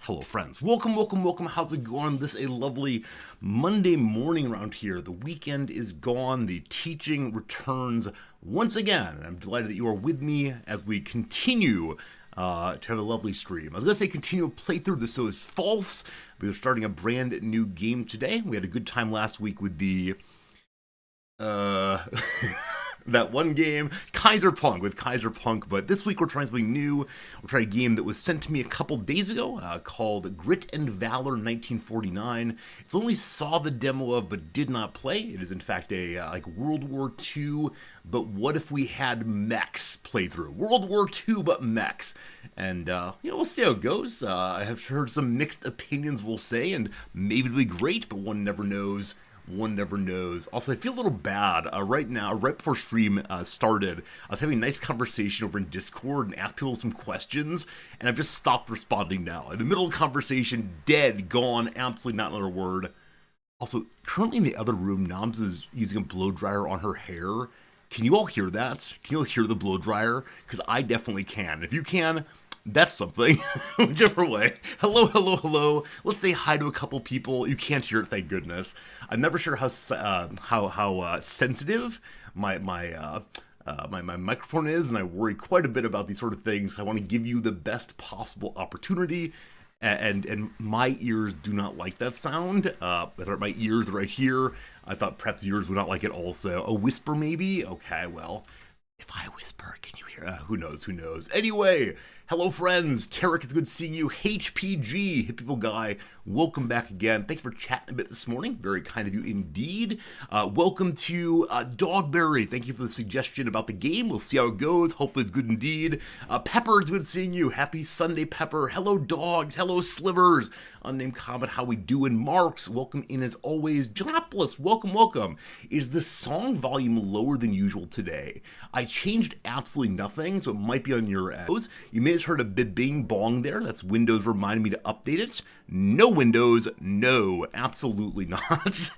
Hello, friends. Welcome. How's it going? This is a lovely Monday morning around here. The weekend is gone. The teaching returns once again. I'm delighted that you are with me as we continue to have a lovely stream. I was going to say continue a playthrough. This is false. We are starting a brand new game today. We had a good time last week with the that one game, Kaiser Punk, but this week we're trying something new. We're trying a game that was sent to me a couple days ago called Grit Valor 1949. It's only saw the demo of but did not play. It is in fact a like World War II, but what if we had mechs playthrough? World War II but mechs. And we'll see how it goes. I have heard some mixed opinions, we'll say, and maybe it'll be great, but one never knows. One never knows. Also, I feel a little bad right now, right before stream started. I was having a nice conversation over in Discord and asked people some questions, and I've just stopped responding now. In the middle of the conversation, dead, gone, absolutely not another word. Also, currently in the other room, Noms is using a blow dryer on her hair. Can you all hear that? Can you all hear the blow dryer? Because I definitely can. If you can, that's something. Whichever way. Hello. Let's say hi to a couple people. You can't hear it, thank goodness. I'm never sure how sensitive my microphone is, and I worry quite a bit about these sort of things. I want to give you the best possible opportunity, and my ears do not like that sound. My ears right here. I thought perhaps yours would not like it also. A whisper maybe? Okay, well, if I whisper, can you hear? Who knows? Anyway, hello friends. Tarek, it's good seeing you. HPG, Hip People Guy, welcome back again. Thanks for chatting a bit this morning. Very kind of you indeed. Welcome to Dogberry. Thank you for the suggestion about the game. We'll see how it goes. Hopefully it's good indeed. Pepper, it's good seeing you. Happy Sunday, Pepper. Hello, dogs. Hello, Slivers. Unnamed comment, how we doing? Marks, welcome in as always. Jonopolis, welcome. Is the song volume lower than usual today? I changed absolutely nothing, so it might be on your ends. You may have heard a bing bong there. That's Windows reminding me to update it. No Windows, no, absolutely not.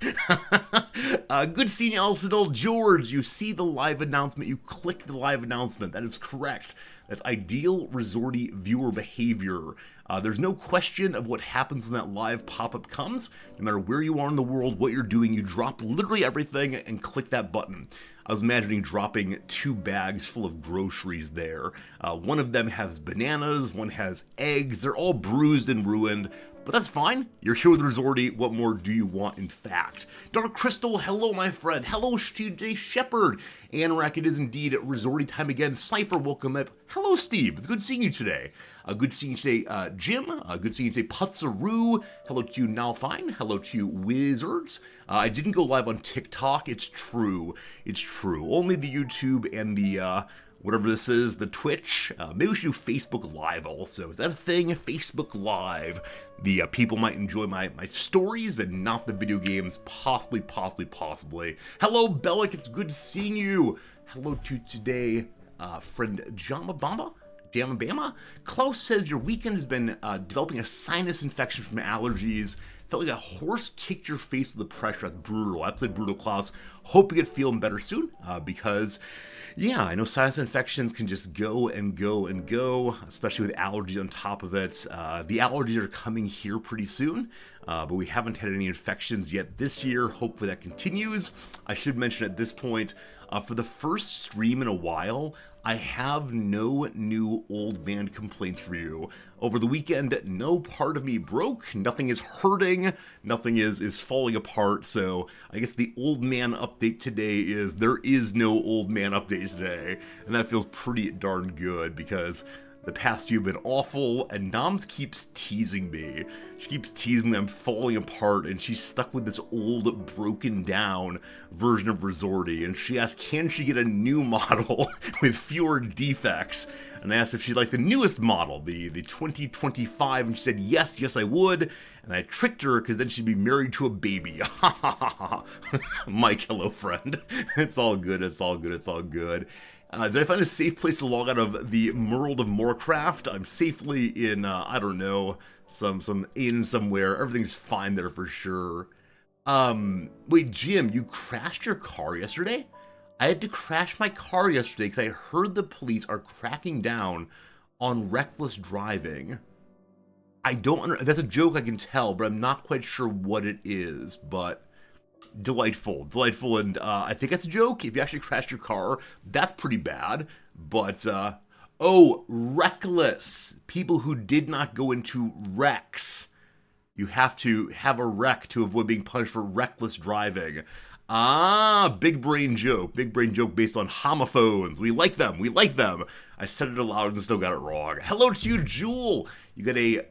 Good seeing you, Alcidol. George, you see the live announcement, you click the live announcement. That is correct. That's ideal resorty viewer behavior. There's no question of what happens when that live pop-up comes. No matter where you are in the world, what you're doing, you drop literally everything and click that button. I was imagining dropping 2 bags full of groceries there. One of them has bananas, one has eggs. They're all bruised and ruined, but that's fine. You're here with Resorty. What more do you want, in fact? Dark Crystal, hello, my friend. Hello, TJ Shepard. Anorak, it is indeed Resorty time again. Cypher, welcome up. Hello, Steve. It's good seeing you today. Good seeing you today, Jim. Good seeing you today, Putzaroo. Hello to you, Nalfine. Hello to you, Wizards. I didn't go live on TikTok. It's true. Only the YouTube and the, whatever this is, the Twitch. Maybe we should do Facebook Live also. Is that a thing? Facebook Live. The people might enjoy my stories, but not the video games. Possibly. Hello, Bellic. It's good seeing you. Hello to today, friend Jamabama. Klaus says your weekend has been developing a sinus infection from allergies. Felt like a horse kicked your face with the pressure. That's brutal. Absolutely brutal, Klaus. Hope you get feeling better soon, because, yeah, I know sinus infections can just go and go, especially with allergies on top of it. The allergies are coming here pretty soon, but we haven't had any infections yet this year. Hopefully that continues. I should mention at this point, for the first stream in a while, I have no new old man complaints for you. Over the weekend, no part of me broke, nothing is hurting, nothing is falling apart, so I guess the old man update today is there is no old man update today, and that feels pretty darn good because the past few have been awful, and Noms keeps teasing me. She keeps teasing them falling apart, and she's stuck with this old, broken down version of Resorty, and she asked, can she get a new model with fewer defects? And I asked if she'd like the newest model, the 2025, and she said, yes, I would. And I tricked her, because then she'd be married to a baby. Mike, hello, friend. It's all good. Did I find a safe place to log out of the world of Moorcraft? I'm safely in, I don't know, some inn somewhere. Everything's fine there for sure. Wait, Jim, you crashed your car yesterday? I had to crash my car yesterday because I heard the police are cracking down on reckless driving. That's a joke I can tell, but I'm not quite sure what it is, but delightful, and I think that's a joke. If you actually crashed your car, that's pretty bad. But oh, reckless people who did not go into wrecks. You have to have a wreck to avoid being punished for reckless driving. Ah, big brain joke based on homophones. We like them, we like them. I said it aloud and still got it wrong. Hello to you, Jewel. You got a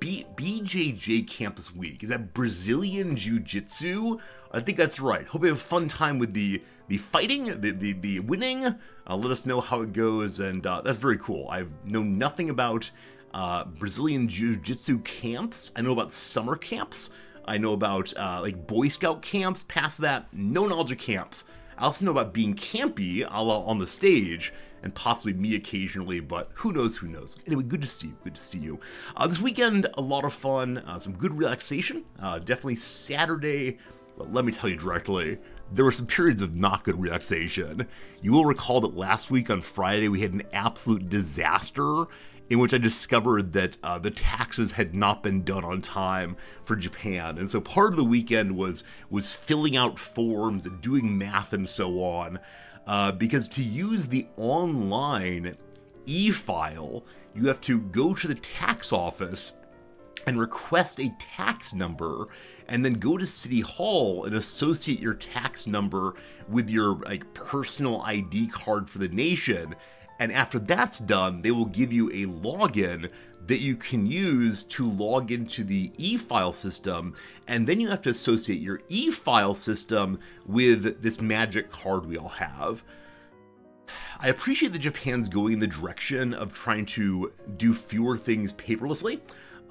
BJJ camp this week. Is that Brazilian Jiu-Jitsu? I think that's right. Hope you have a fun time with the fighting, the winning. Let us know how it goes, and that's very cool. I know nothing about Brazilian Jiu-Jitsu camps. I know about summer camps. I know about like Boy Scout camps. Past that, no knowledge of camps. I also know about being campy, a la on the stage, and possibly me occasionally, but who knows, who knows. Anyway, good to see you. This weekend, a lot of fun, some good relaxation. Definitely Saturday, but let me tell you directly, there were some periods of not good relaxation. You will recall that last week on Friday, we had an absolute disaster in which I discovered that the taxes had not been done on time for Japan. And so part of the weekend was filling out forms and doing math and so on. Because to use the online e-file, you have to go to the tax office and request a tax number, and then go to City Hall and associate your tax number with your like personal ID card for the nation. And after that's done, they will give you a login that you can use to log into the e-file system, and then you have to associate your e-file system with this magic card we all have. I appreciate that Japan's going in the direction of trying to do fewer things paperlessly.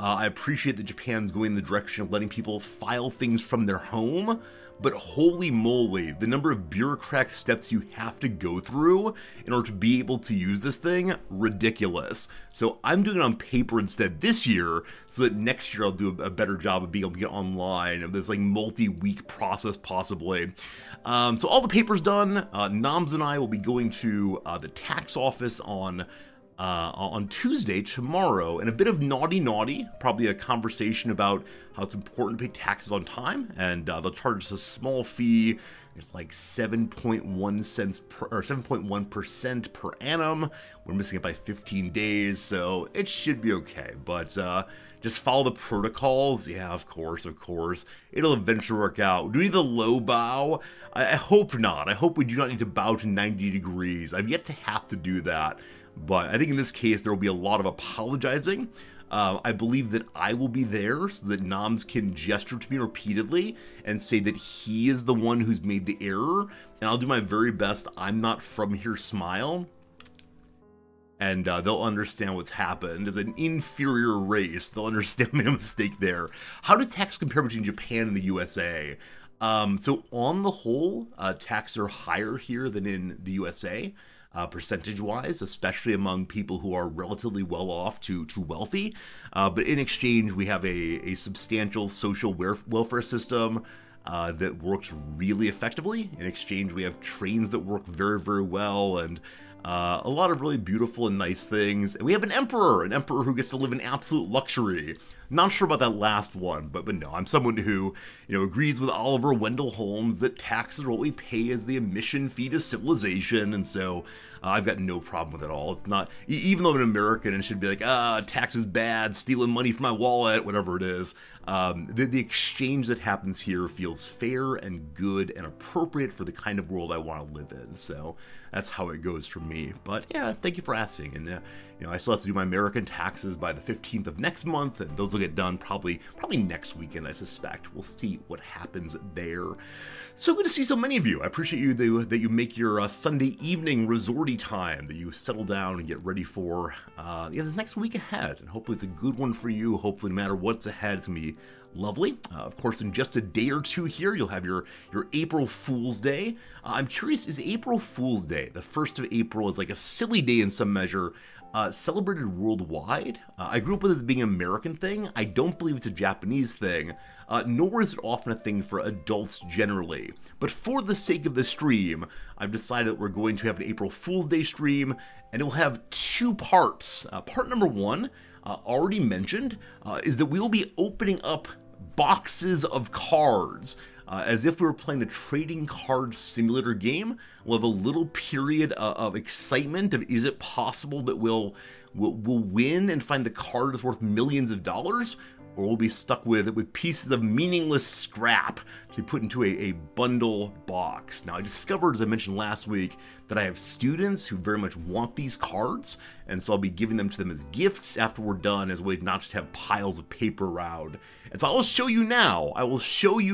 I appreciate that Japan's going in the direction of letting people file things from their home, but holy moly, the number of bureaucratic steps you have to go through in order to be able to use this thing, ridiculous. So I'm doing it on paper instead this year, so that next year I'll do a better job of being able to get online, of this like multi-week process possibly. So all the paper's done. Noms and I will be going to the tax office on Tuesday, tomorrow, and a bit of naughty, probably a conversation about how it's important to pay taxes on time, and they'll charge us a small fee. It's like 7.1% per annum. We're missing it by 15 days, so it should be okay. But just follow the protocols. Yeah, of course. It'll eventually work out. Do we need the low bow? I hope not. I hope we do not need to bow to 90 degrees. I've yet to have to do that. But I think in this case, there will be a lot of apologizing. I believe that I will be there so that Noms can gesture to me repeatedly and say that he is the one who's made the error. And I'll do my very best. I'm not from here smile. And they'll understand what's happened. As an inferior race, they'll understand my mistake there. How do taxes compare between Japan and the USA? So on the whole, taxes are higher here than in the USA. Percentage-wise, especially among people who are relatively well-off to wealthy. But in exchange, we have a substantial social welfare system that works really effectively. In exchange, we have trains that work very, very well, and a lot of really beautiful and nice things. And we have an emperor who gets to live in absolute luxury. Not sure about that last one, but no, I'm someone who, agrees with Oliver Wendell Holmes that taxes are what we pay as the admission fee to civilization, and so I've got no problem with it all. It's not, even though I'm an American and should be like, tax is bad, stealing money from my wallet, whatever it is, the exchange that happens here feels fair and good and appropriate for the kind of world I want to live in, so that's how it goes for me. But yeah, thank you for asking, and I still have to do my American taxes by the 15th of next month, and those will get done probably next weekend, I suspect. We'll see what happens there. So good to see so many of you. I appreciate you that you make your Sunday evening resorty time, that you settle down and get ready for this next week ahead, and hopefully it's a good one for you. Hopefully, no matter what's ahead, it's gonna be lovely. Of course, in just a day or two here, you'll have your April Fool's Day. I'm curious, is April Fool's Day, the 1st of April, is like a silly day in some measure, celebrated worldwide? I grew up with it as being an American thing. I don't believe it's a Japanese thing, nor is it often a thing for adults generally. But for the sake of the stream, I've decided that we're going to have an April Fool's Day stream, and it will have two parts. Part number one, already mentioned, is that we will be opening up boxes of cards. As if we were playing the trading card simulator game. We'll have a little period of excitement of, is it possible that we'll win and find the card is worth millions of dollars? Or we'll be stuck with pieces of meaningless scrap to be put into a bundle box. Now, I discovered, as I mentioned last week, that I have students who very much want these cards, and so I'll be giving them to them as gifts after we're done, as a way to not just have piles of paper around. And so I will show you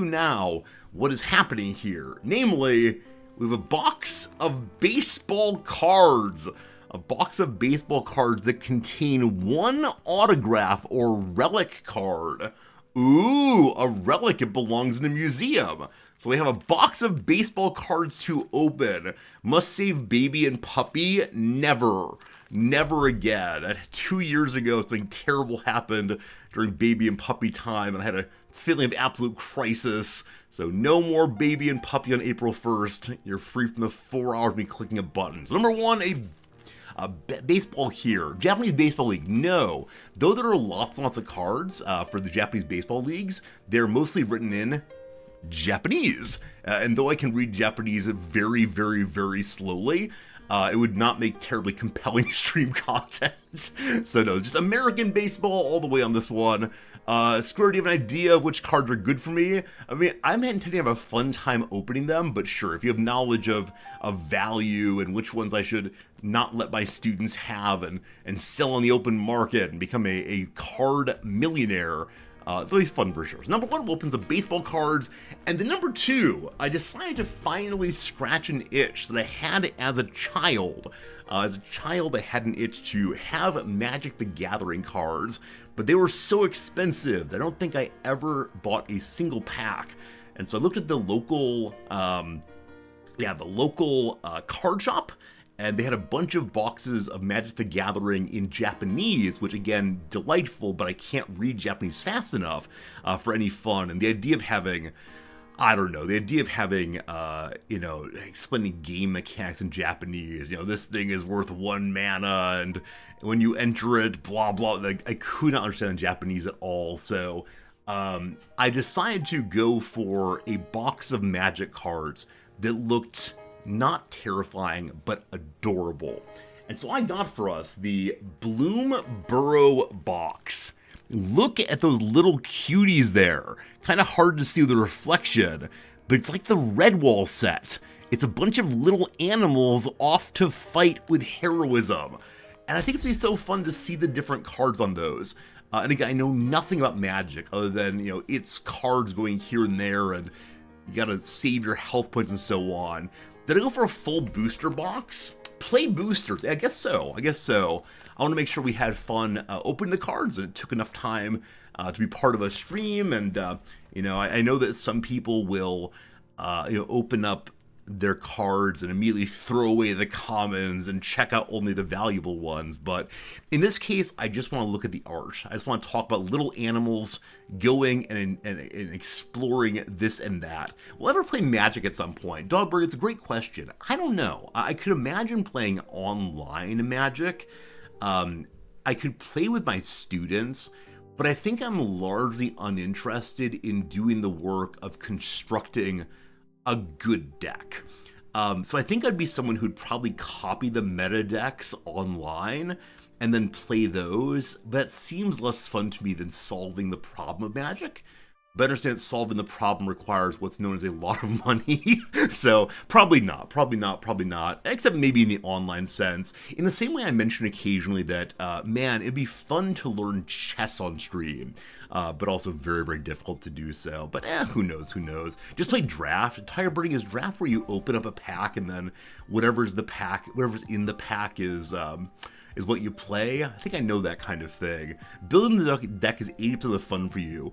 now what is happening here. Namely, we have a box of baseball cards. A box of baseball cards that contain one autograph or relic card. Ooh, a relic, it belongs in a museum. So we have a box of baseball cards to open. Must save baby and puppy? Never. Never again. 2 years ago, something terrible happened during baby and puppy time, and I had a feeling of absolute crisis. So no more baby and puppy on April 1st. You're free from the 4 hours of me clicking a button. So number one, baseball here. Japanese Baseball League, no. Though there are lots and lots of cards for the Japanese baseball leagues, they're mostly written in Japanese. And though I can read Japanese very, very, very slowly, it would not make terribly compelling stream content. So no, just American baseball all the way on this one. Square, do you have an idea of which cards are good for me? I mean, I'm intending to have a fun time opening them, but sure, if you have knowledge of value and which ones I should not let my students have and sell on the open market and become a card millionaire, it'll be fun for sure. So number one opens up baseball cards, and then number two, I decided to finally scratch an itch that I had as a child. As a child, I had an itch to have Magic the Gathering cards, but they were so expensive that I don't think I ever bought a single pack. And so I looked at the local, card shop, and they had a bunch of boxes of Magic the Gathering in Japanese, which again, delightful, but I can't read Japanese fast enough for any fun. And the idea of having, explaining game mechanics in Japanese, this thing is worth 1 mana, and when you enter it, blah, blah, like, I could not understand Japanese at all. So I decided to go for a box of Magic cards that looked not terrifying, but adorable. And so I got for us the Bloom Burrow box. Look at those little cuties there. Kind of hard to see with the reflection, but it's like the Redwall set. It's a bunch of little animals off to fight with heroism. And I think it's going to be so fun to see the different cards on those. And again, I know nothing about Magic other than, it's cards going here and there, and you gotta save your health points and so on. Did I go for a full booster box? Play boosters, I guess so. I want to make sure we had fun opening the cards, and it took enough time to be part of a stream. And I know that some people will open up their cards and immediately throw away the commons and check out only the valuable ones. But in this case, I just want to look at the art. I just want to talk about little animals going and exploring this and that. Will I ever play Magic at some point? Dogberg, it's a great question. I don't know. I could imagine playing online Magic. I could play with my students, but I think I'm largely uninterested in doing the work of constructing a good deck. So I think I'd be someone who'd probably copy the meta decks online and then play those. That seems less fun to me than solving the problem of Magic. But I understand solving the problem requires what's known as a lot of money. So probably not, except maybe in the online sense. In the same way I mention occasionally that, it'd be fun to learn chess on stream, but also very, very difficult to do so. But who knows? Just play draft. Tire birding is draft, where you open up a pack and then whatever's in the pack is what you play. I think I know that kind of thing. Building the deck is 80% of the fun for you.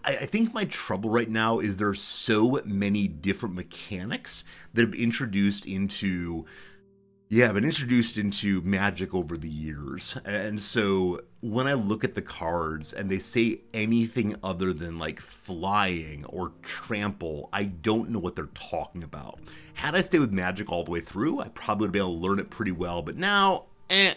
I think my trouble right now is there's so many different mechanics that have been introduced into Magic over the years. And so when I look at the cards and they say anything other than like flying or trample, I don't know what they're talking about. Had I stayed with Magic all the way through, I probably would be able to learn it pretty well. But now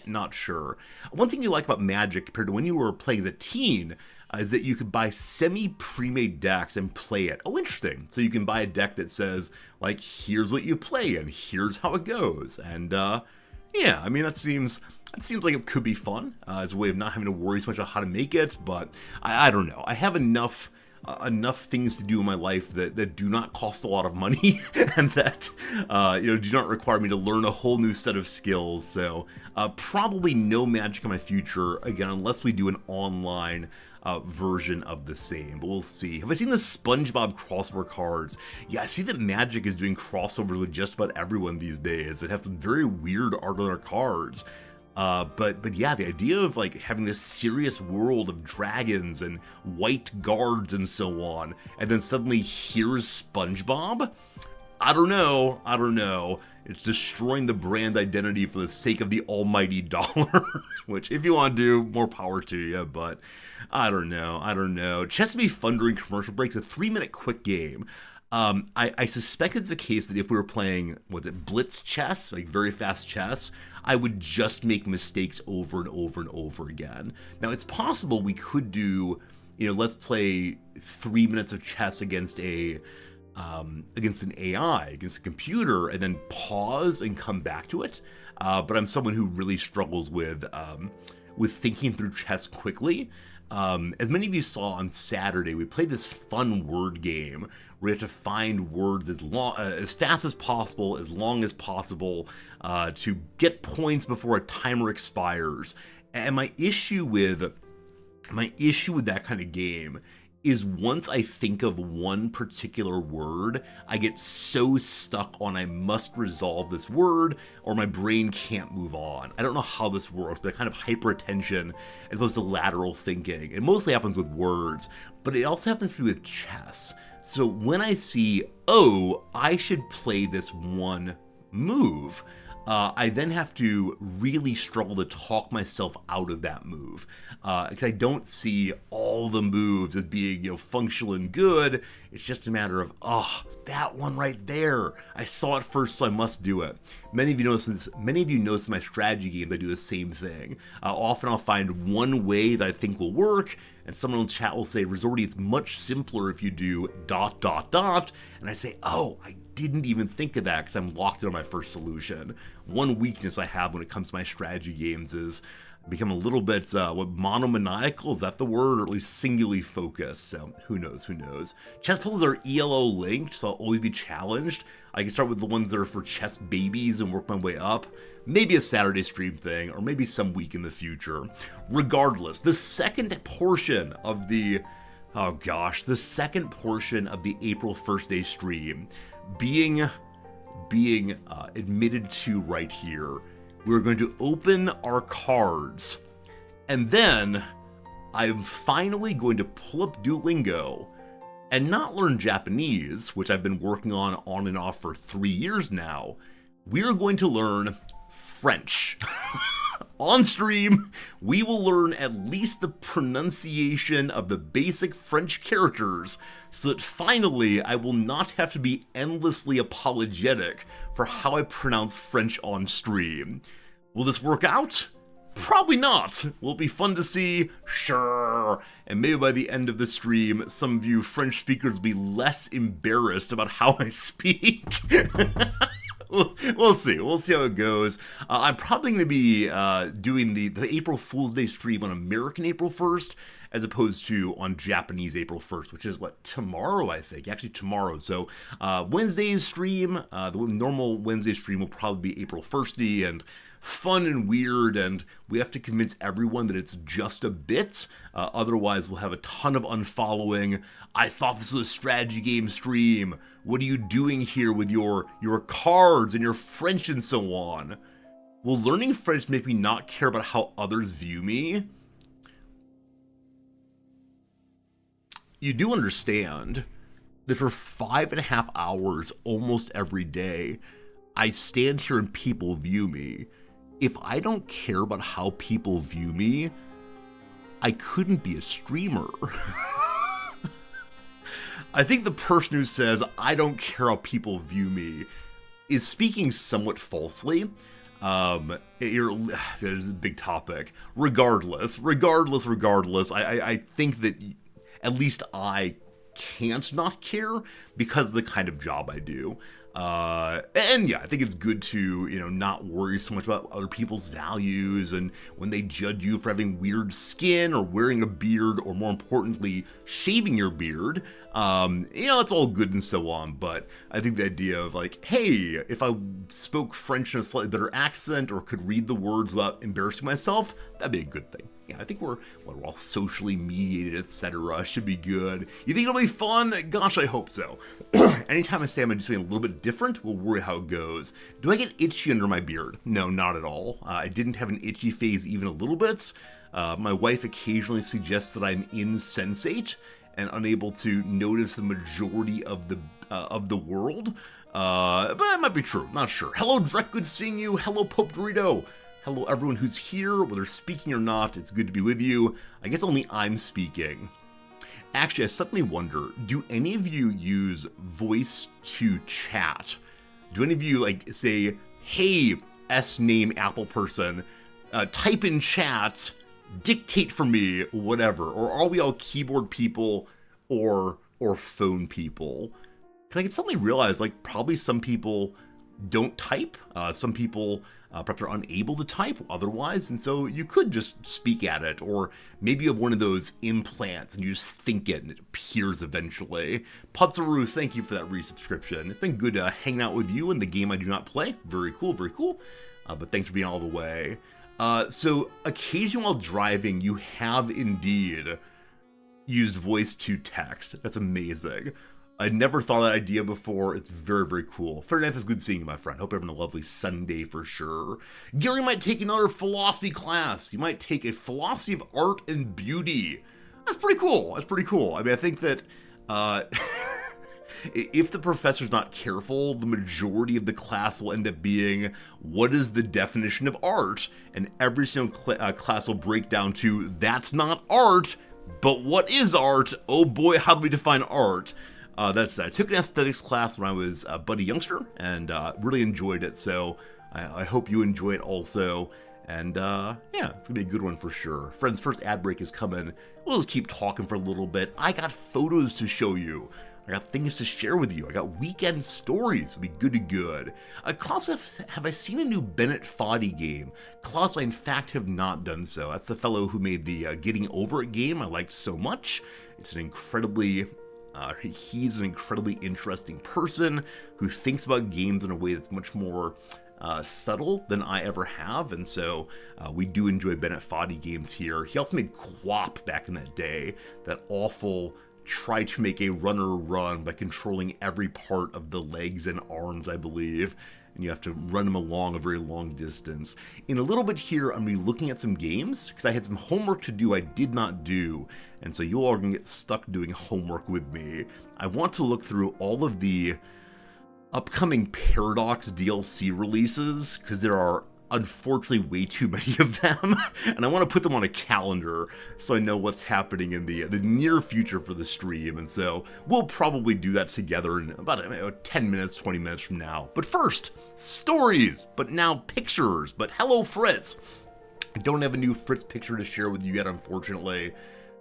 Not sure. One thing you like about Magic compared to when you were playing as a teen is that you could buy semi-pre-made decks and play it. Oh, interesting. So you can buy a deck that says, like, here's what you play and here's how it goes. And, yeah, I mean, that seems like it could be fun as a way of not having to worry so much about how to make it, but I don't know. I have enough things to do in my life that do not cost a lot of money and that do not require me to learn a whole new set of skills. So probably no Magic in my future, again, unless we do an online version of the same, but we'll see. Have I seen the SpongeBob crossover cards? Yeah, I see that Magic is doing crossovers with just about everyone these days. They have some very weird art on their cards. But yeah, the idea of like having this serious world of dragons and white guards and so on, and then suddenly here's SpongeBob? I don't know. It's destroying the brand identity for the sake of the almighty dollar, which if you want to do, more power to you, but I don't know. Chess would be fun during commercial breaks, a 3-minute quick game. I suspect it's the case that if we were playing, blitz chess, like very fast chess, I would just make mistakes over and over and over again. Now, it's possible we could do, let's play 3 minutes of chess against an AI, against a computer, and then pause and come back to it. But I'm someone who really struggles with thinking through chess quickly. As many of you saw on Saturday, we played this fun word game where you have to find words as fast as possible, as long as possible, to get points before a timer expires. And my issue with that kind of game is once I think of one particular word, I get so stuck on I must resolve this word or my brain can't move on. I don't know how this works, but kind of hyperattention as opposed to lateral thinking. It mostly happens with words, but it also happens to me with chess. So when I see, oh, I should play this one move, I then have to really struggle to talk myself out of that move because I don't see all the moves as being functional and good. It's just a matter of, that one right there. I saw it first, so I must do it. Many of you notice in my strategy game I do the same thing. Often I'll find one way that I think will work, and someone in chat will say, Resorty, it's much simpler if you do ... And I say, oh, I didn't even think of that because I'm locked in on my first solution. One weakness I have when it comes to my strategy games is become a little bit, monomaniacal, is that the word? Or at least singularly focused, so who knows. Chess puzzles are ELO linked, so I'll always be challenged. I can start with the ones that are for chess babies and work my way up. Maybe a Saturday stream thing, or maybe some week in the future. Regardless, the second portion of the April 1st day stream being admitted to right here, we're going to open our cards, and then I'm finally going to pull up Duolingo and not learn Japanese, which I've been working on and off for 3 years now. We are going to learn French. On stream, we will learn at least the pronunciation of the basic French characters so that finally I will not have to be endlessly apologetic for how I pronounce French on stream. Will this work out? Probably not. Will it be fun to see? Sure. And maybe by the end of the stream, some of you French speakers will be less embarrassed about how I speak. We'll see. We'll see how it goes. I'm probably going to be doing the April Fool's Day stream on American April 1st as opposed to on Japanese April 1st, which is, tomorrow, I think. Actually, tomorrow. So Wednesday's stream, the normal Wednesday stream will probably be April 1st-y and fun and weird, and we have to convince everyone that it's just a bit. Otherwise, we'll have a ton of unfollowing. I thought this was a strategy game stream. What are you doing here with your cards and your French and so on? Will learning French make me not care about how others view me? You do understand that for 5.5 hours almost every day, I stand here and people view me. If I don't care about how people view me, I couldn't be a streamer. I think the person who says, I don't care how people view me, is speaking somewhat falsely. That is a big topic. Regardless, I think that at least I can't not care because of the kind of job I do. And yeah, I think it's good to, not worry so much about other people's values and when they judge you for having weird skin or wearing a beard or more importantly, shaving your beard. It's all good and so on, but I think the idea of like, hey, if I spoke French in a slightly better accent or could read the words without embarrassing myself, that'd be a good thing. Yeah, I think we're all socially mediated, etc. Should be good. You think it'll be fun? Gosh, I hope so. Anytime I say I'm just being a little bit different, we'll worry how it goes. Do I get itchy under my beard? No, not at all. I didn't have an itchy phase even a little bit. My wife occasionally suggests that I'm insensate and unable to notice the majority of the world. But that might be true. Not sure. Hello, Drek. Good seeing you. Hello, Pope Dorito. Hello, everyone who's here, whether speaking or not. It's good to be with you. I guess only I'm speaking. Actually, I suddenly wonder, do any of you use voice to chat? Do any of you, say, hey, S-name Apple person, type in chat, dictate for me, whatever? Or are we all keyboard people or phone people? Because I can suddenly realize, probably some people don't type. Some people perhaps are unable to type otherwise, and so you could just speak at it, or maybe you have one of those implants and you just think it and it appears eventually. Putzaru, thank you for that resubscription. It's been good hanging out with you in the game I do not play. Very cool, very cool. But thanks for being all the way. So occasionally while driving, you have indeed used voice to text. That's amazing. I'd never thought of that idea before. It's very, very cool. Fair enough, it's good seeing you, my friend. Hope you're having a lovely Sunday for sure. Gary might take another philosophy class. You might take a philosophy of art and beauty. That's pretty cool. That's pretty cool. I mean, I think that if the professor's not careful, the majority of the class will end up being, what is the definition of art? And every single class will break down to, that's not art, but what is art? Oh boy, how do we define art? I took an aesthetics class when I was a buddy youngster and really enjoyed it, so I hope you enjoy it also. And yeah, it's gonna be a good one for sure. Friends, first ad break is coming. We'll just keep talking for a little bit. I got photos to show you. I got things to share with you. I got weekend stories. It'll be good to good. Klaus, have I seen a new Bennett Foddy game? Klaus, I in fact have not done so. That's the fellow who made the Getting Over It game I liked so much. It's an incredibly... he's an incredibly interesting person who thinks about games in a way that's much more subtle than I ever have, and so we do enjoy Bennett Foddy games here. He also made Quap back in that day, that awful try to make a runner run by controlling every part of the legs and arms, I believe, and you have to run them along a very long distance. In a little bit here, I'm going to be looking at some games, because I had some homework to do I did not do, and so you all are going to get stuck doing homework with me. I want to look through all of the upcoming Paradox DLC releases, because there are unfortunately way too many of them, and I want to put them on a calendar so I know what's happening in the near future for the stream, and so we'll probably do that together in about 10 minutes, 20 minutes from now. But first, stories, but now pictures. But hello, Fritz. I don't have a new Fritz picture to share with you yet, unfortunately.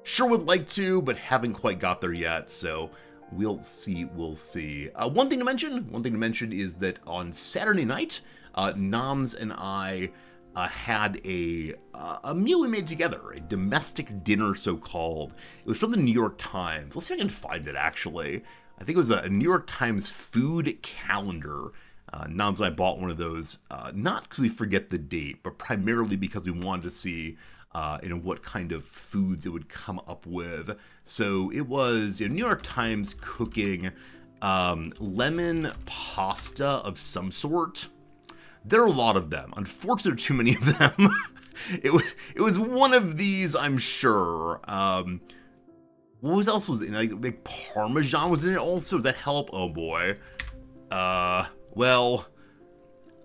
Sure would like to, but haven't quite got there yet, so we'll see, One thing to mention is that on Saturday night, Noms and I had a meal we made together, a domestic dinner, so-called. It was from the New York Times. Let's see if I can find it, actually. I think it was a New York Times food calendar. Noms and I bought one of those, not because we forget the date, but primarily because we wanted to see what kind of foods it would come up with. So it was New York Times cooking lemon pasta of some sort. There are a lot of them. Unfortunately, there are too many of them. It was one of these, I'm sure. What else was in it? Like Parmesan was in it also. Does that help? Oh boy. Well,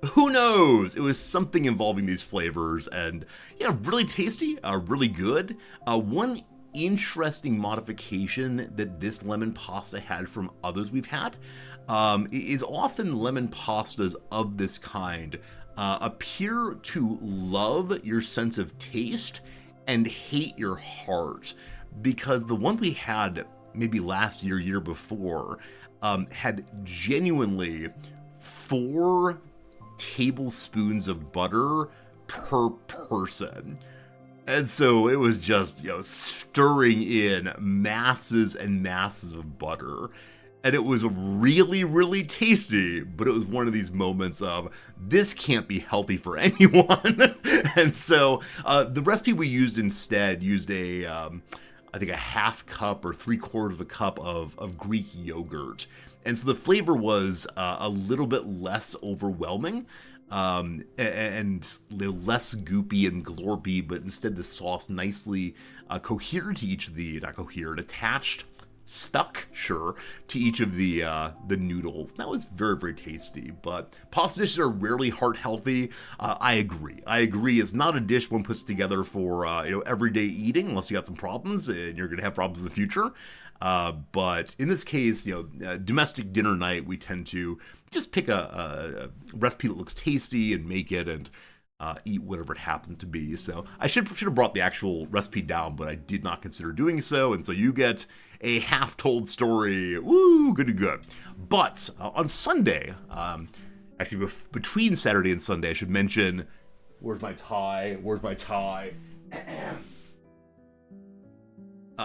who knows? It was something involving these flavors, and yeah, really tasty, really good. One interesting modification that this lemon pasta had from others we've had is often lemon pastas of this kind appear to love your sense of taste and hate your heart. Because the one we had maybe last year before, had genuinely 4 tablespoons of butter per person. And so it was just, stirring in masses and masses of butter. And it was really, really tasty, but it was one of these moments of, this can't be healthy for anyone. And so the recipe we used instead used I think a half cup or 3/4 of a cup of Greek yogurt. And so the flavor was a little bit less overwhelming. And less goopy and glorpy, but instead the sauce nicely cohered to each of the, not cohered, attached, stuck, sure, to each of the noodles. That was very, very tasty, but pasta dishes are rarely heart healthy. I agree. It's not a dish one puts together for, everyday eating, unless you got some problems, and you're going to have problems in the future. But in this case, domestic dinner night, we tend to just pick a recipe that looks tasty and make it and eat whatever it happens to be. So I should have brought the actual recipe down, but I did not consider doing so. And so you get a half-told story. Woo, good. But on Sunday, actually between Saturday and Sunday, I should mention, where's my tie?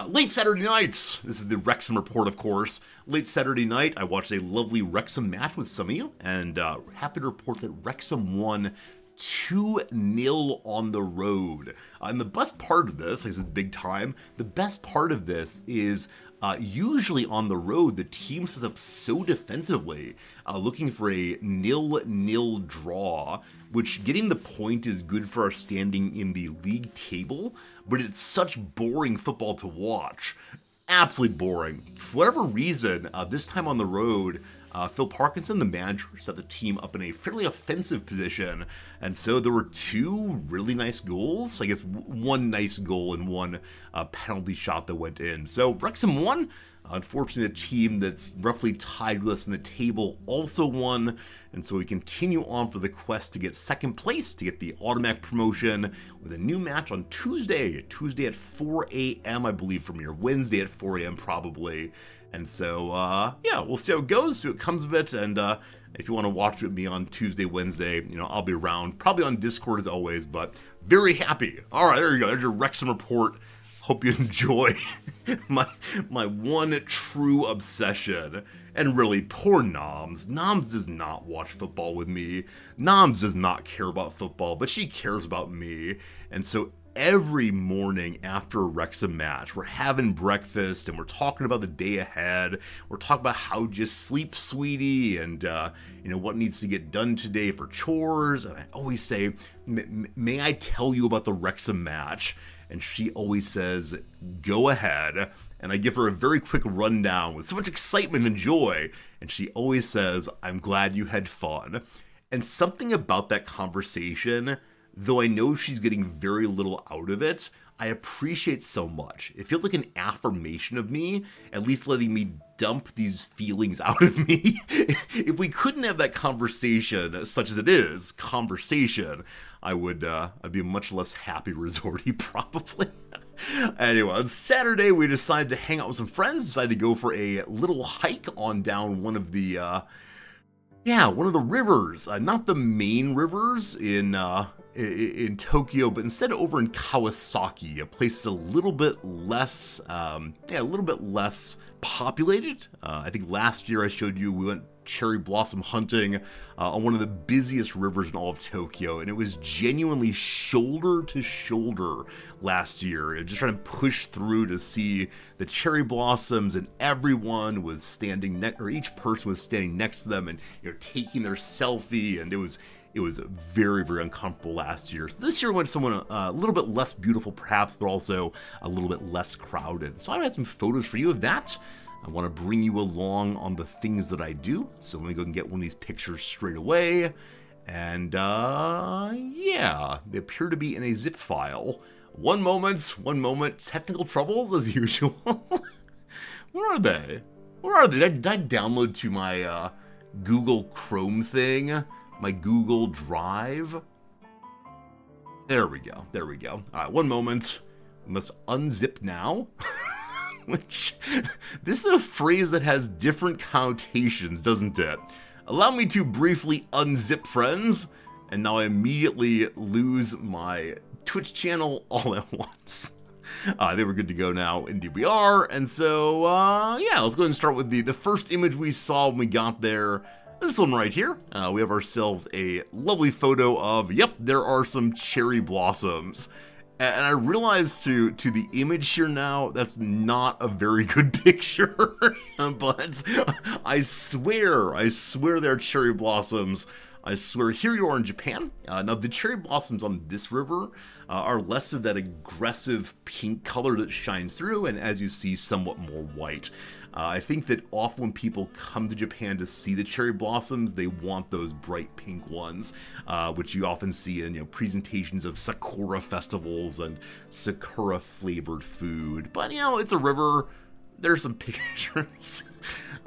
Late Saturday night, this is the Wrexham report, of course. Late Saturday night, I watched a lovely Wrexham match with some of you, and happy to report that Wrexham won 2-0 on the road. And the best part of this, like I said, big time, the best part of this is usually on the road, the team sets up so defensively, looking for a 0-0 draw, which getting the point is good for our standing in the league table, but it's such boring football to watch. Absolutely boring. For whatever reason, this time on the road, Phil Parkinson, the manager, set the team up in a fairly offensive position, and so there were 2 really nice goals. I guess one nice goal and one penalty shot that went in. So Wrexham won. Unfortunately, the team that's roughly tied with us in the table also won, and so we continue on for the quest to get second place, to get the automatic promotion, with a new match on Tuesday at 4 a.m., I believe, from here. Wednesday at 4 a.m. probably. And so, we'll see how it goes, see what comes of it, and if you want to watch it with me on Tuesday, Wednesday, I'll be around, probably on Discord as always, but very happy. All right, there you go. There's your Wrexham report. Hope you enjoy my one true obsession. And really, poor Noms. Noms does not watch football with me. Noms does not care about football, but she cares about me. And so every morning after a Wrexham match, we're having breakfast and we're talking about the day ahead. We're talking about how just sleep, sweetie, and what needs to get done today for chores. And I always say, may I tell you about the Wrexham match? And she always says, go ahead. And I give her a very quick rundown with so much excitement and joy. And she always says, I'm glad you had fun. And something about that conversation, though I know she's getting very little out of it, I appreciate so much. It feels like an affirmation of me, at least letting me dump these feelings out of me. If we couldn't have that conversation, such as it is, conversation, I'd be a much less happy resorty, probably. Anyway, on Saturday, we decided to hang out with some friends, decided to go for a little hike on down one of the rivers, not the main rivers in Tokyo, but instead over in Kawasaki, a place that's a little bit less populated. I think last year I showed you we went cherry blossom hunting on one of the busiest rivers in all of Tokyo, and it was genuinely shoulder to shoulder last year, just trying to push through to see the cherry blossoms, and everyone was standing each person was standing next to them and taking their selfie, and it was very, very uncomfortable last year. So this year went someone a little bit less beautiful, perhaps, but also a little bit less crowded. So I have some photos for you of that. I want to bring you along on the things that I do. So let me go and get one of these pictures straight away. And they appear to be in a zip file. One moment, technical troubles as usual. Where are they? Did I download to my Google Chrome thing? my Google Drive. There we go. There we go. All right, one moment. We must unzip now. Which, this is a phrase that has different connotations, doesn't it? Allow me to briefly unzip, friends. And now I immediately lose my Twitch channel all at once. They were good to go now. Indeed we are. And so, yeah, let's go ahead and start with the first image we saw when we got there. This one right here. We have ourselves a lovely photo of, yep, there are some cherry blossoms. And I realize to the image here now, that's not a very good picture. But I swear they're cherry blossoms. I swear, here you are in Japan. Now, the cherry blossoms on this river are less of that aggressive pink color that shines through, and as you see, somewhat more white. I think that often when people come to Japan to see the cherry blossoms, they want those bright pink ones, which you often see in presentations of sakura festivals and sakura-flavored food. But, it's a river. There's some pictures.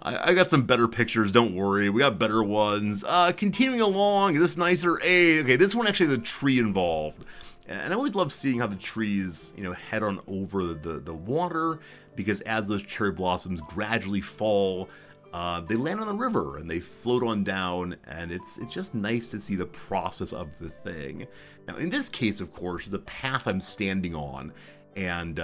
I got some better pictures, don't worry. We got better ones. Continuing along, is this nicer? Okay, this one actually has a tree involved. And I always love seeing how the trees, head on over the water, because as those cherry blossoms gradually fall, they land on the river and they float on down, and it's just nice to see the process of the thing. Now, in this case, of course, the path I'm standing on, and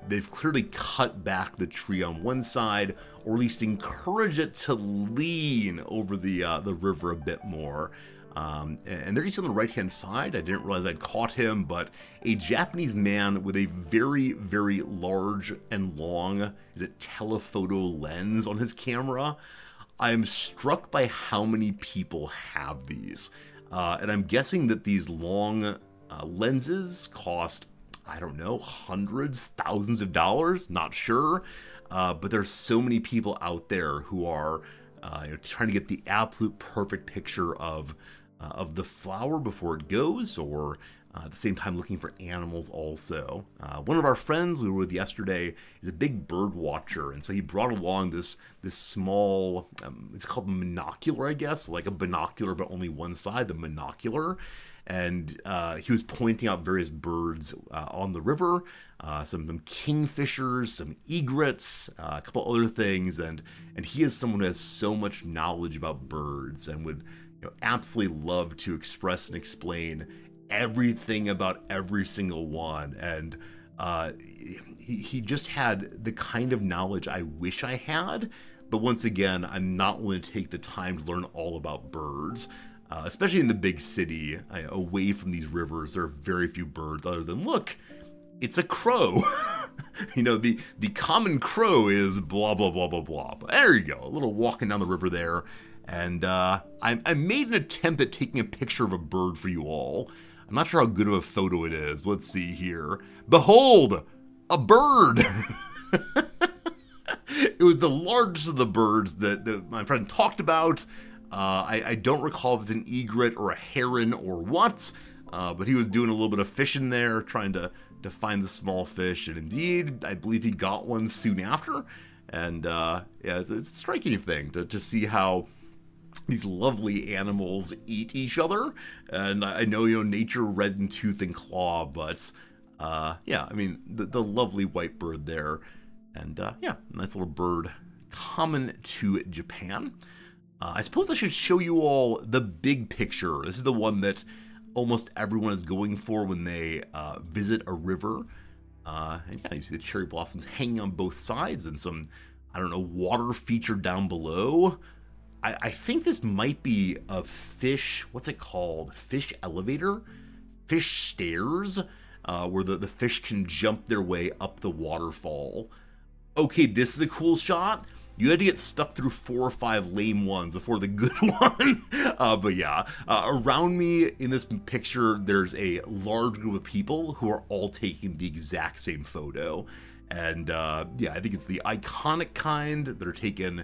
they've clearly cut back the tree on one side, or at least encourage it to lean over the river a bit more. And there you see on the right-hand side, I didn't realize I'd caught him, but a Japanese man with a very, very large and long, telephoto lens on his camera. I'm struck by how many people have these. And I'm guessing that these long lenses cost, I don't know, hundreds, thousands of dollars, not sure. But there's so many people out there who are trying to get the absolute perfect picture of the flower before it goes, or at the same time looking for animals also. One of our friends we were with yesterday is a big bird watcher, and so he brought along this small, it's called a monocular, I guess, like a binocular but only one side, the monocular. And he was pointing out various birds on the river, some kingfishers, some egrets, a couple other things, and he is someone who has so much knowledge about birds and would absolutely love to express and explain everything about every single one. And he just had the kind of knowledge I wish I had, but once again, I'm not willing to take the time to learn all about birds. Especially in the big city, away from these rivers, there are very few birds other than, look, it's a crow. The common crow is blah, blah, blah, blah, blah. But there you go, a little walking down the river there. And I made an attempt at taking a picture of a bird for you all. I'm not sure how good of a photo it is. Let's see here. Behold, a bird. It was the largest of the birds that my friend talked about. I don't recall if it's an egret or a heron or what, but he was doing a little bit of fishing there, trying to find the small fish, and indeed, I believe he got one soon after. And yeah, it's a striking thing to see how these lovely animals eat each other. And I know, nature red in tooth and claw, but yeah, I mean, the lovely white bird there. And yeah, nice little bird common to Japan. I suppose I should show you all the big picture. This is the one that almost everyone is going for when they visit a river. And yeah, you see the cherry blossoms hanging on both sides and some, I don't know, water featured down below. I think this might be a fish, what's it called? Fish elevator? Fish stairs, where the fish can jump their way up the waterfall. Okay, this is a cool shot. You had to get stuck through 4 or 5 lame ones before the good one. But yeah, around me in this picture, there's a large group of people who are all taking the exact same photo. And yeah, I think it's the iconic kind that are taken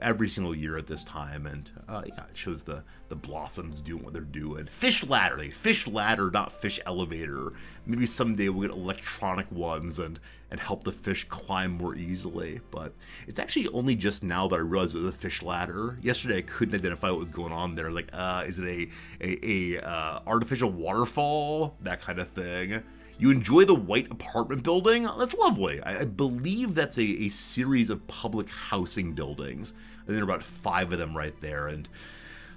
every single year at this time, and yeah, it shows the blossoms doing what they're doing. Fish ladder, not fish elevator. Maybe someday we'll get electronic ones and help the fish climb more easily. But it's actually only just now that I realized it was a fish ladder. Yesterday I couldn't identify what was going on there. I was like, is it a artificial waterfall? That kind of thing. You enjoy the white apartment building? That's lovely. I believe that's a series of public housing buildings. I think there are about 5 of them right there. And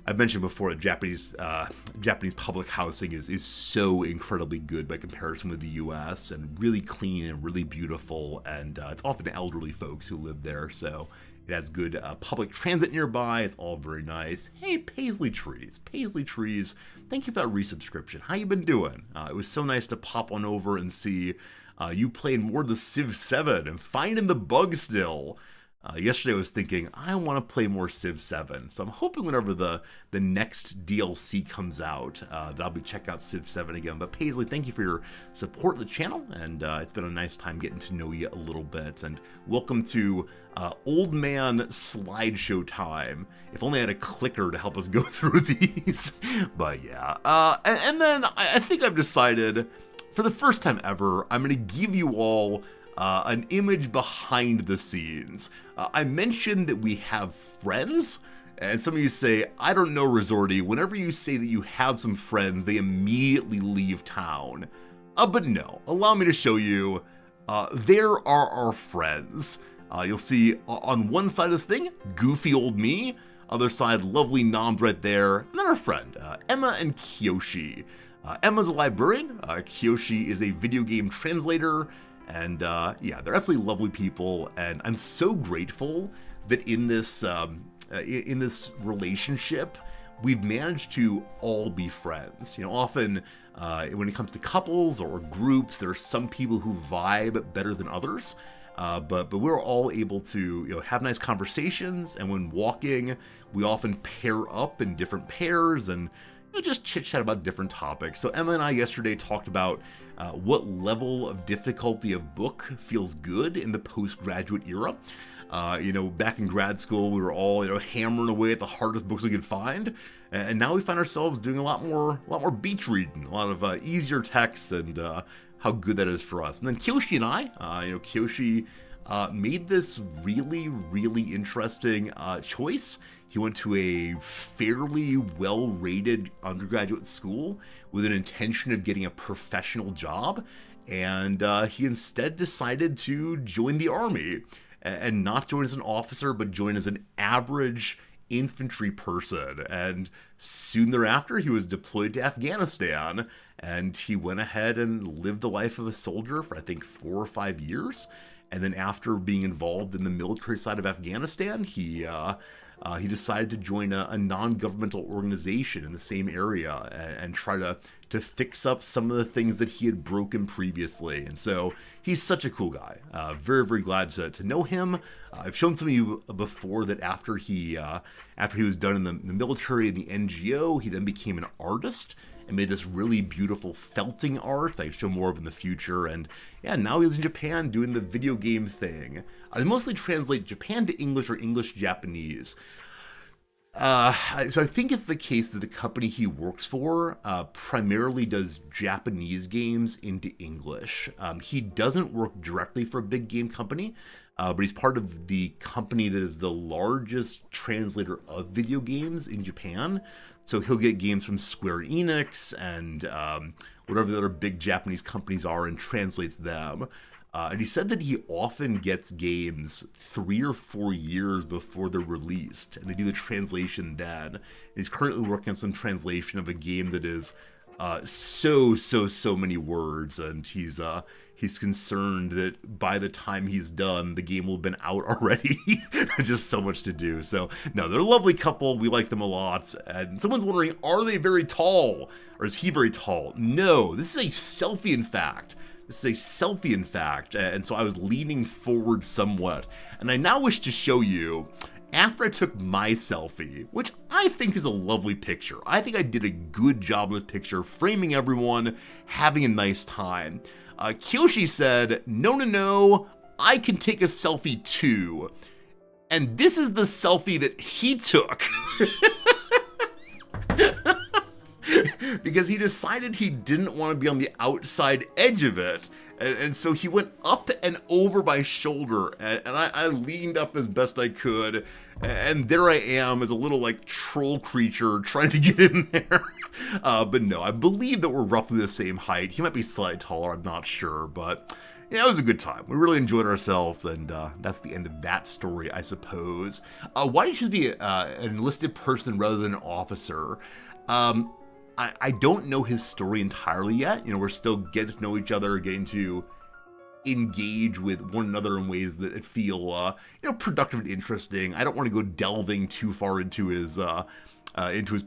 I've mentioned before that Japanese public housing is so incredibly good by comparison with the U.S. and really clean and really beautiful. And it's often elderly folks who live there, so it has good public transit nearby. It's all very nice. Hey, Paisley Trees, thank you for that resubscription. How you been doing? It was so nice to pop on over and see you playing more of the Civ 7 and finding the bug still. Yesterday I was thinking, I want to play more Civ 7, so I'm hoping whenever the next DLC comes out, that I'll be checking out Civ 7 again. But Paisley, thank you for your support of the channel, and it's been a nice time getting to know you a little bit, and welcome to Old Man Slideshow time. If only I had a clicker to help us go through these. But yeah, and then I think I've decided, for the first time ever, I'm going to give you all an image behind the scenes. I mentioned that we have friends, and some of you say, I don't know, Resorty, whenever you say that you have some friends, they immediately leave town. But no, allow me to show you, there are our friends. You'll see on one side of this thing, goofy old me, other side, lovely noms right there, and then our friend, Emma and Kyoshi. Emma's a librarian, Kyoshi is a video game translator, and yeah, they're absolutely lovely people, and I'm so grateful that in this relationship, we've managed to all be friends. Often when it comes to couples or groups, there are some people who vibe better than others, but we're all able to have nice conversations, and when walking, we often pair up in different pairs and just chit-chat about different topics. So Emma and I yesterday talked about what level of difficulty of book feels good in the postgraduate era. Back in grad school, we were all hammering away at the hardest books we could find, and now we find ourselves doing a lot more beach reading, a lot of easier texts, and how good that is for us. And then Kyoshi and I, Kyoshi made this really, really interesting choice. He went to a fairly well-rated undergraduate school with an intention of getting a professional job, and he instead decided to join the army, and not join as an officer, but join as an average infantry person. And soon thereafter, he was deployed to Afghanistan, and he went ahead and lived the life of a soldier for, I think, 4 or 5 years. And then after being involved in the military side of Afghanistan, he decided to join a non-governmental organization in the same area and try to fix up some of the things that he had broken previously. And so he's such a cool guy. Very, very glad to know him. I've shown some of you before that after he was done in the military and the NGO, he then became an artist and made this really beautiful felting art that I show more of in the future. And yeah, now he's in Japan doing the video game thing. I mostly translate Japan to English or English to Japanese. So I think it's the case that the company he works for primarily does Japanese games into English. He doesn't work directly for a big game company, but he's part of the company that is the largest translator of video games in Japan. So he'll get games from Square Enix and whatever the other big Japanese companies are and translates them. And he said that he often gets games 3 or 4 years before they're released, and they do the translation then. And he's currently working on some translation of a game that is so many words, and he's concerned that by the time he's done, the game will have been out already. Just so much to do. So no, they're a lovely couple. We like them a lot. And someone's wondering, are they very tall, or is he very tall? No, this is a selfie, in fact. And so I was leaning forward somewhat. And I now wish to show you, after I took my selfie, which I think is a lovely picture. I think I did a good job with this picture, framing everyone, having a nice time. Kyoshi said, no, I can take a selfie too. And this is the selfie that he took. Because he decided he didn't want to be on the outside edge of it. And so he went up and over my shoulder, and I leaned up as best I could, and there I am as a little like troll creature trying to get in there. But no, I believe that we're roughly the same height. He might be slightly taller, I'm not sure, but yeah, it was a good time. We really enjoyed ourselves, and that's the end of that story, I suppose. Why did you be an enlisted person rather than an officer? I don't know his story entirely yet. You know, we're still getting to know each other, getting to engage with one another in ways that feel, productive and interesting. I don't want to go delving too far into his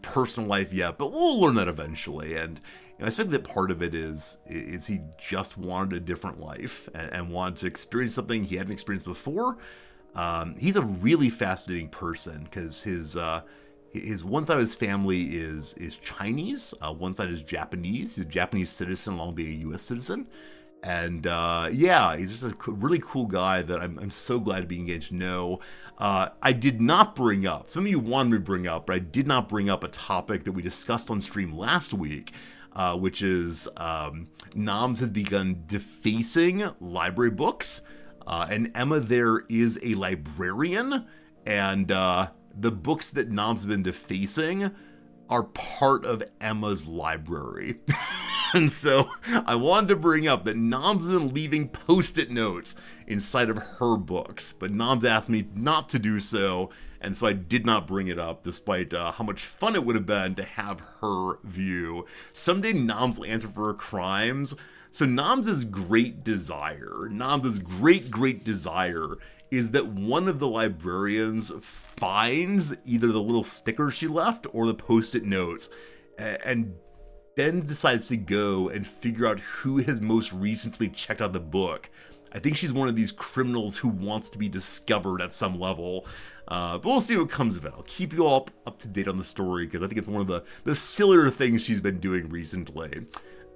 personal life yet, but we'll learn that eventually. And I think that part of it is he just wanted a different life and wanted to experience something he hadn't experienced before. He's a really fascinating person because his one side of his family is Chinese, one side is Japanese. He's a Japanese citizen along with being a U.S. citizen. And he's just a really cool guy that I'm so glad to be engaged to know. I did not bring up, some of you wanted me to bring up, but I did not bring up a topic that we discussed on stream last week, which is Noms has begun defacing library books. And Emma there is a librarian, and the books that Noms have been defacing are part of Emma's library. And so I wanted to bring up that Noms has been leaving post-it notes inside of her books, but Noms asked me not to do so, and so I did not bring it up, despite how much fun it would have been to have her view. Someday Noms will answer for her crimes. So Noms' great desire is that one of the librarians finds either the little stickers she left or the post-it notes, and then decides to go and figure out who has most recently checked out the book. I think she's one of these criminals who wants to be discovered at some level. But we'll see what comes of it. I'll keep you all up to date on the story, because I think it's one of the sillier things she's been doing recently.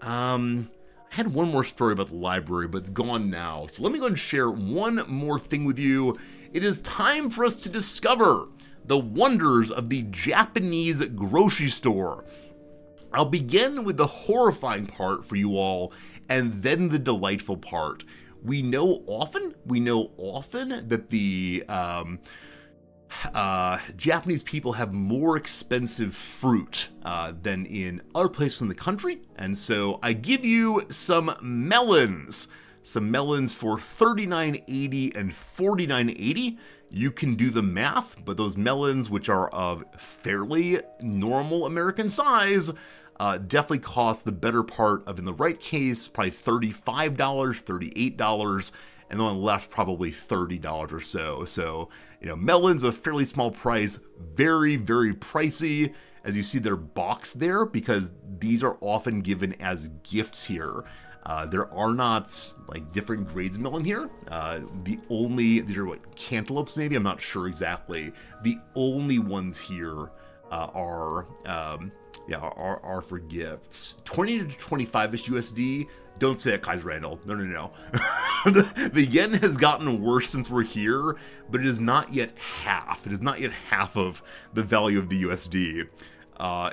I had one more story about the library, but it's gone now. So let me go and share one more thing with you. It is time for us to discover the wonders of the Japanese grocery store. I'll begin with the horrifying part for you all, and then the delightful part. We know often that the Japanese people have more expensive fruit than in other places in the country, and so I give you some melons for $39.80 and $49.80. You can do the math, but those melons, which are of fairly normal American size, definitely cost the better part of, in the right case, probably $35, $38, and on the left, probably $30 or so. So, melons of a fairly small price, very, very pricey, as you see their box there, because these are often given as gifts here. There are not like different grades of melon here. These are what, cantaloupes maybe? I'm not sure exactly. The only ones here are for gifts. 20 to 25-ish USD. Don't say that, Kaiser Randall. No. The yen has gotten worse since we're here, but it is not yet half. It is not yet half of the value of the USD.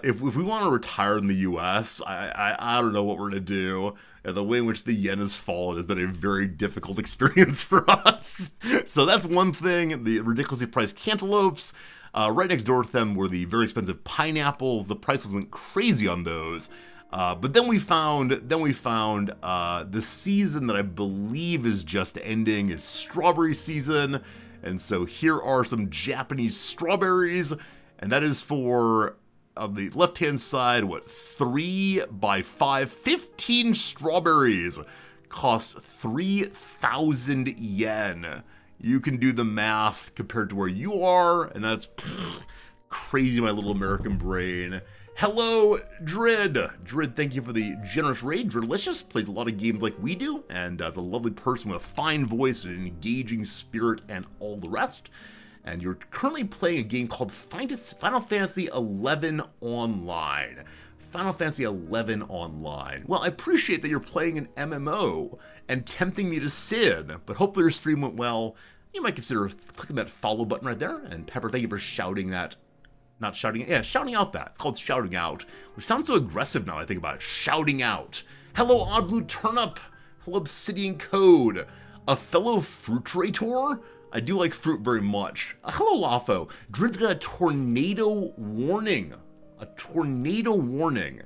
If we want to retire in the US, I don't know what we're going to do. The way in which the yen has fallen has been a very difficult experience for us. So that's one thing. The ridiculously priced cantaloupes. Right next door to them were the very expensive pineapples. The price wasn't crazy on those. But then we found the season that I believe is just ending is strawberry season. And so here are some Japanese strawberries. And that is for, on the left-hand side, 3 by 5, 15 strawberries cost 3,000 yen. You can do the math compared to where you are, and that's crazy, my little American brain. Hello, Drid. Drid, thank you for the generous raid. Dridlicious plays a lot of games like we do, and is a lovely person with a fine voice and an engaging spirit and all the rest. And you're currently playing a game called Final Fantasy XI Online. Final Fantasy XI Online. Well, I appreciate that you're playing an MMO and tempting me to sin, but hopefully your stream went well. you might consider clicking that follow button right there. And Pepper, thank you for shouting that. Not shouting, yeah, shouting out that. It's called shouting out, which sounds so aggressive now I think about it. Shouting out. Hello, Odd Blue Turnip. Hello, Obsidian Code. A fellow fruiterator? I do like fruit very much. Hello, Lafo. Drid's got a tornado warning. A tornado warning.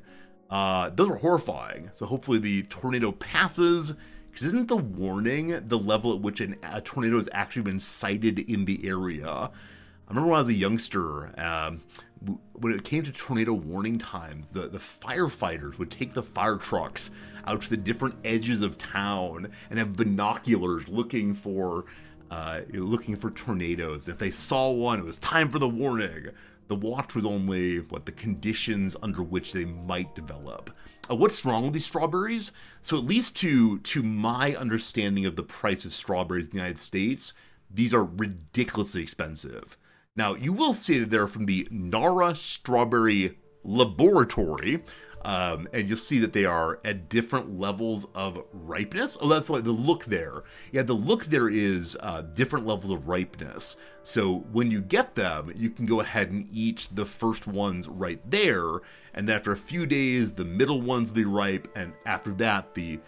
Those are horrifying. So hopefully the tornado passes. Because isn't the warning the level at which a tornado has actually been sighted in the area? I remember when I was a youngster, when it came to tornado warning times, the firefighters would take the fire trucks out to the different edges of town and have binoculars looking for tornadoes. If they saw one, it was time for the warning. The watch was only, the conditions under which they might develop. What's wrong with these strawberries? So at least to my understanding of the price of strawberries in the United States, these are ridiculously expensive. Now, you will see that they're from the Nara Strawberry Laboratory, and you'll see that they are at different levels of ripeness. Oh, that's like the look there. Yeah, the look there is different levels of ripeness. So when you get them, you can go ahead and eat the first ones right there, and then after a few days, the middle ones will be ripe, and after that, the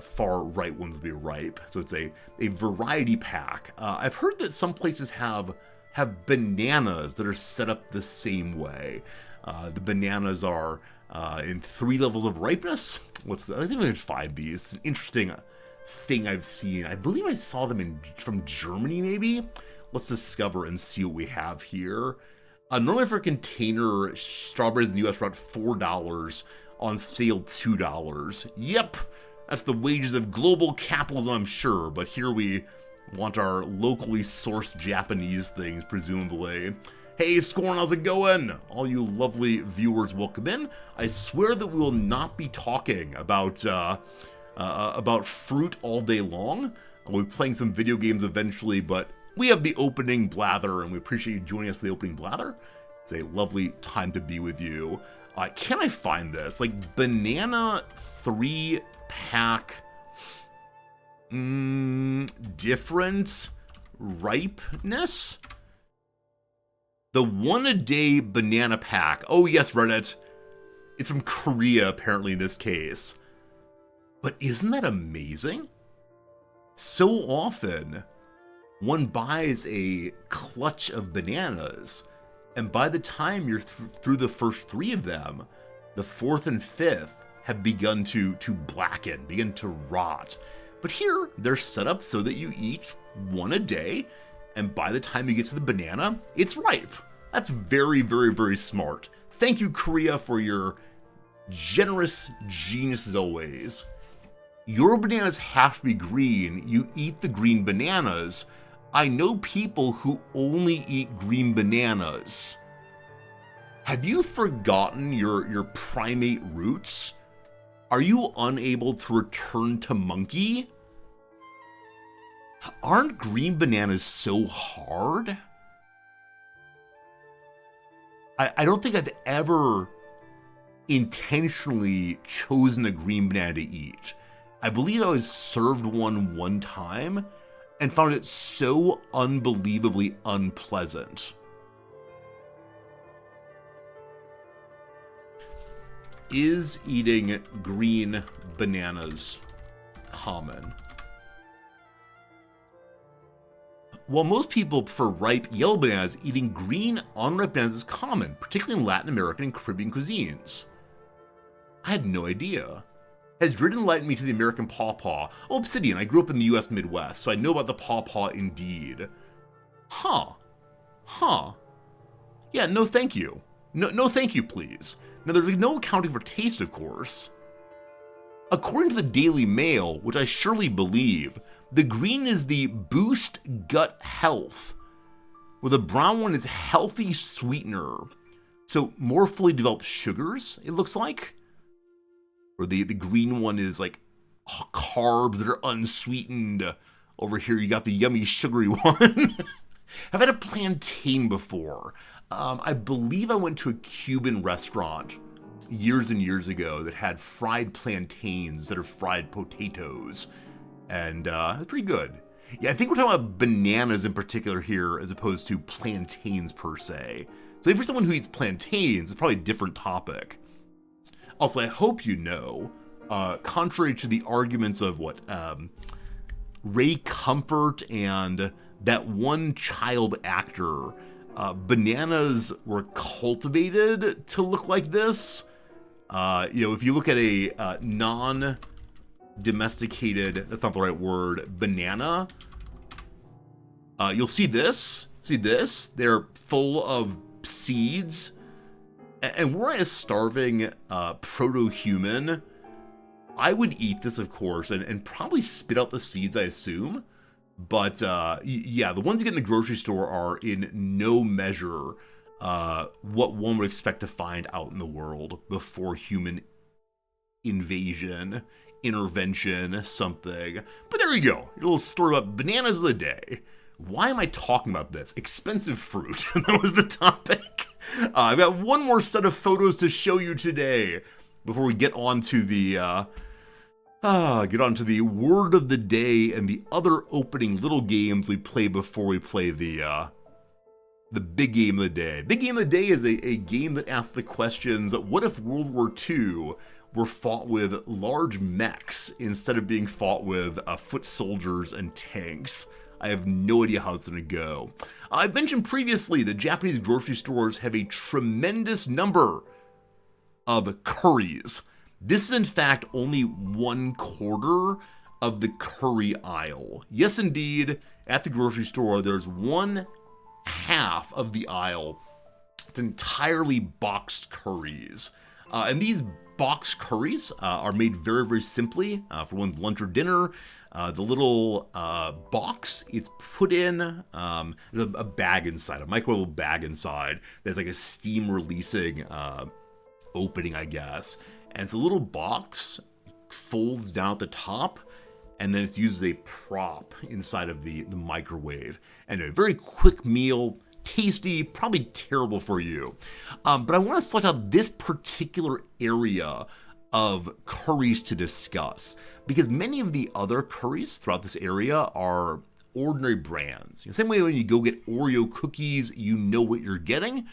far right ones will be ripe. So it's a variety pack. I've heard that some places have bananas that are set up the same way. The bananas are in 3 levels of ripeness. I think we can find these. It's an interesting thing I've seen. I believe I saw them from Germany, maybe. Let's discover and see what we have here. Normally for a container, strawberries in the US are about $4, on sale $2. Yep, that's the wages of global capitalism, I'm sure, but here we want our locally sourced Japanese things, presumably. Hey, Scorn, how's it going? All you lovely viewers, welcome in. I swear that we will not be talking about fruit all day long. We'll be playing some video games eventually, but we have the opening blather, and we appreciate you joining us for the opening blather. It's a lovely time to be with you. Can I find this? Like, banana 3-pack... different ripeness? The 1-a-day banana pack. Oh yes, Reddit. It's from Korea, apparently, in this case. But isn't that amazing? So often, one buys a clutch of bananas, and by the time you're through the first 3 of them, the 4th and 5th have begun to blacken, begin to rot. But here, they're set up so that you eat 1 a day, and by the time you get to the banana, it's ripe. That's very, very, very smart. Thank you, Korea, for your generous genius as always. Your bananas have to be green. You eat the green bananas. I know people who only eat green bananas. Have you forgotten your primate roots? Are you unable to return to monkey? Aren't green bananas so hard? I don't think I've ever intentionally chosen a green banana to eat. I believe I was served one time and found it so unbelievably unpleasant. Is eating green bananas common? While most people prefer ripe yellow bananas, eating green unripe bananas is common, particularly in Latin American and Caribbean cuisines. I had no idea. Has Drid enlightened me to the American pawpaw? Oh, Obsidian, I grew up in the US Midwest, so I know about the pawpaw indeed. Huh. Yeah, no thank you. No thank you, please. Now, there's no accounting for taste, of course. According to the Daily Mail, which I surely believe, the green is the boost gut health, where the brown one is healthy sweetener. So more fully developed sugars, it looks like. Or the green one is like carbs that are unsweetened. Over here you got the yummy sugary one. I've had a plantain before. I believe I went to a Cuban restaurant years and years ago that had fried plantains that are fried potatoes. And it's pretty good. Yeah, I think we're talking about bananas in particular here as opposed to plantains per se. So if you're someone who eats plantains, it's probably a different topic. Also, I hope you know, contrary to the arguments of Ray Comfort and that one child actor, bananas were cultivated to look like this. If you look at a non-domesticated, that's not the right word, banana, you'll see this. See this? They're full of seeds. And were I a starving proto-human, I would eat this, of course, and probably spit out the seeds, I assume. But yeah, the ones you get in the grocery store are in no measure what one would expect to find out in the world before human invasion, intervention, something. But there you go, your little story about bananas of the day. Why am I talking about this? Expensive fruit. That was the topic. I've got one more set of photos to show you today before we get on to the word of the day and the other opening little games we play before we play the big game of the day. Big game of the day is a game that asks the questions: what if World War II were fought with large mechs instead of being fought with foot soldiers and tanks? I have no idea how it's going to go. I've mentioned previously that Japanese grocery stores have a tremendous number of curries. This is in fact only 1/4 of the curry aisle. Yes, indeed, at the grocery store, there's 1/2 of the aisle. It's entirely boxed curries. And these boxed curries are made very, very simply for one's lunch or dinner. The little box, it's put in, there's a bag inside, a microwave bag inside. There's like a steam releasing opening, I guess. And it's a little box, folds down at the top, and then it's used as a prop inside of the microwave. Anyway, very quick meal, tasty, probably terrible for you. But I want to select out this particular area of curries to discuss, because many of the other curries throughout this area are ordinary brands. Same way when you go get Oreo cookies, you know what you're getting.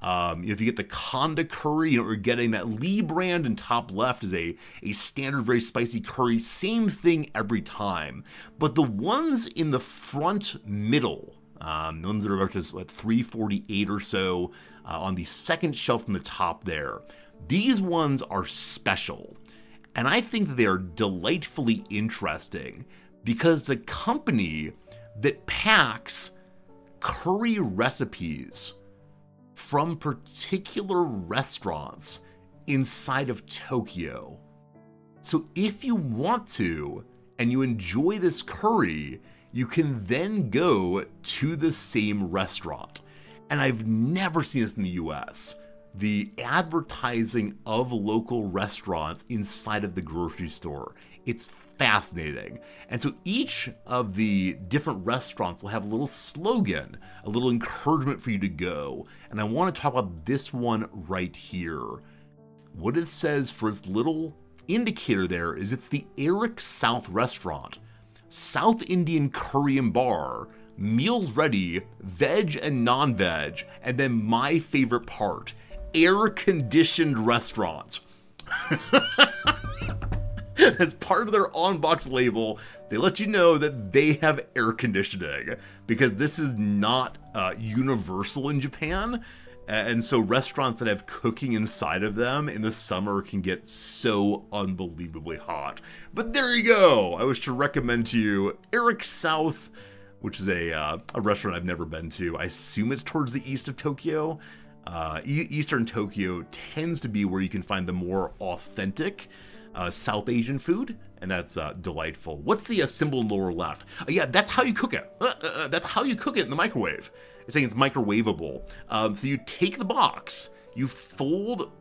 If you get the Konda curry, you know what you're getting. That Lee brand in top left is a standard, very spicy curry. Same thing every time. But the ones in the front middle, the ones that are about just $3.48 or so on the second shelf from the top there, these ones are special. And I think that they are delightfully interesting because it's a company that packs curry recipes from particular restaurants inside of Tokyo. So if you want to, and you enjoy this curry, you can then go to the same restaurant. And I've never seen this in the US. The advertising of local restaurants inside of the grocery store. It's fascinating. And so each of the different restaurants will have a little slogan, a little encouragement for you to go. And I want to talk about this one right here. What it says for its little indicator there is it's the Eric South Restaurant, South Indian Curry and Bar, meals ready, veg and non-veg, and then my favorite part, air-conditioned restaurant. As part of their on-box label, they let you know that they have air conditioning, because this is not universal in Japan. And so restaurants that have cooking inside of them in the summer can get so unbelievably hot. But there you go. I wish to recommend to you Eric South, which is a restaurant I've never been to. I assume it's towards the east of Tokyo. Eastern Tokyo tends to be where you can find the more authentic South Asian food, and that's delightful. What's the symbol in the lower left? Yeah, that's how you cook it. That's how you cook it in the microwave. It's saying it's microwavable. So you take the box, you fold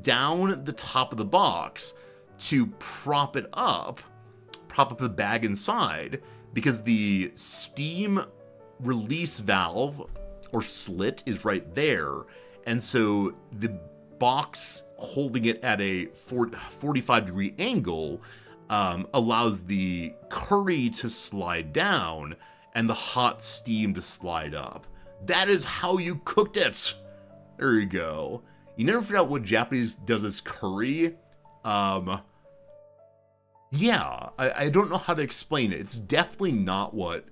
down the top of the box to prop up the bag inside, because the steam release valve or slit is right there. And so the box holding it at a 45-degree angle allows the curry to slide down and the hot steam to slide up. That is how you cooked it. There you go. You never figure out what Japanese does as curry. Yeah, I don't know how to explain it. It's definitely not what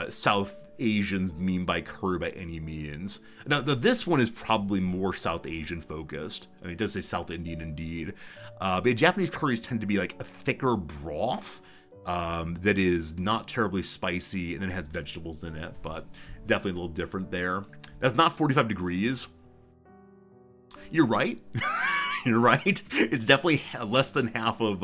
South Asians mean by curry by any means. Now, this one is probably more South Asian focused. I mean, it does say South Indian indeed. But Japanese curries tend to be like a thicker broth that is not terribly spicy and then has vegetables in it, but definitely a little different there. That's not 45 degrees. You're right. You're right. It's definitely less than half of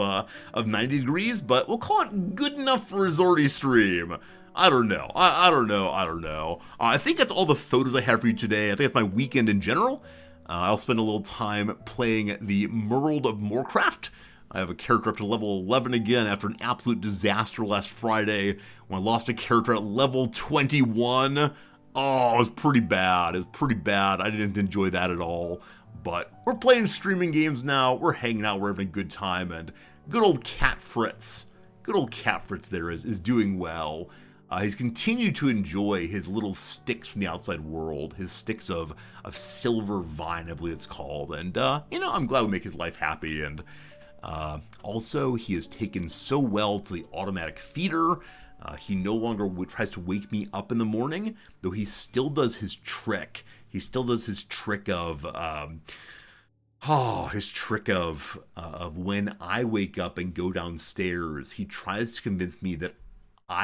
90 degrees, but we'll call it good enough for a Zordy stream. I don't know. I don't know. I think that's all the photos I have for you today. I think that's my weekend in general. I'll spend a little time playing the World of Moorcraft. I have a character up to level 11 again after an absolute disaster last Friday when I lost a character at level 21. Oh, it was pretty bad. I didn't enjoy that at all. But we're playing streaming games now. We're hanging out. We're having a good time. And good old Cat Fritz. Good old Cat Fritz there is doing well. He's continued to enjoy his little sticks from the outside world. His sticks of silver vine, I believe it's called. And, I'm glad we make his life happy. And also, he has taken so well to the automatic feeder. He no longer tries to wake me up in the morning, though he still does his trick. He still does his trick of when I wake up and go downstairs, he tries to convince me that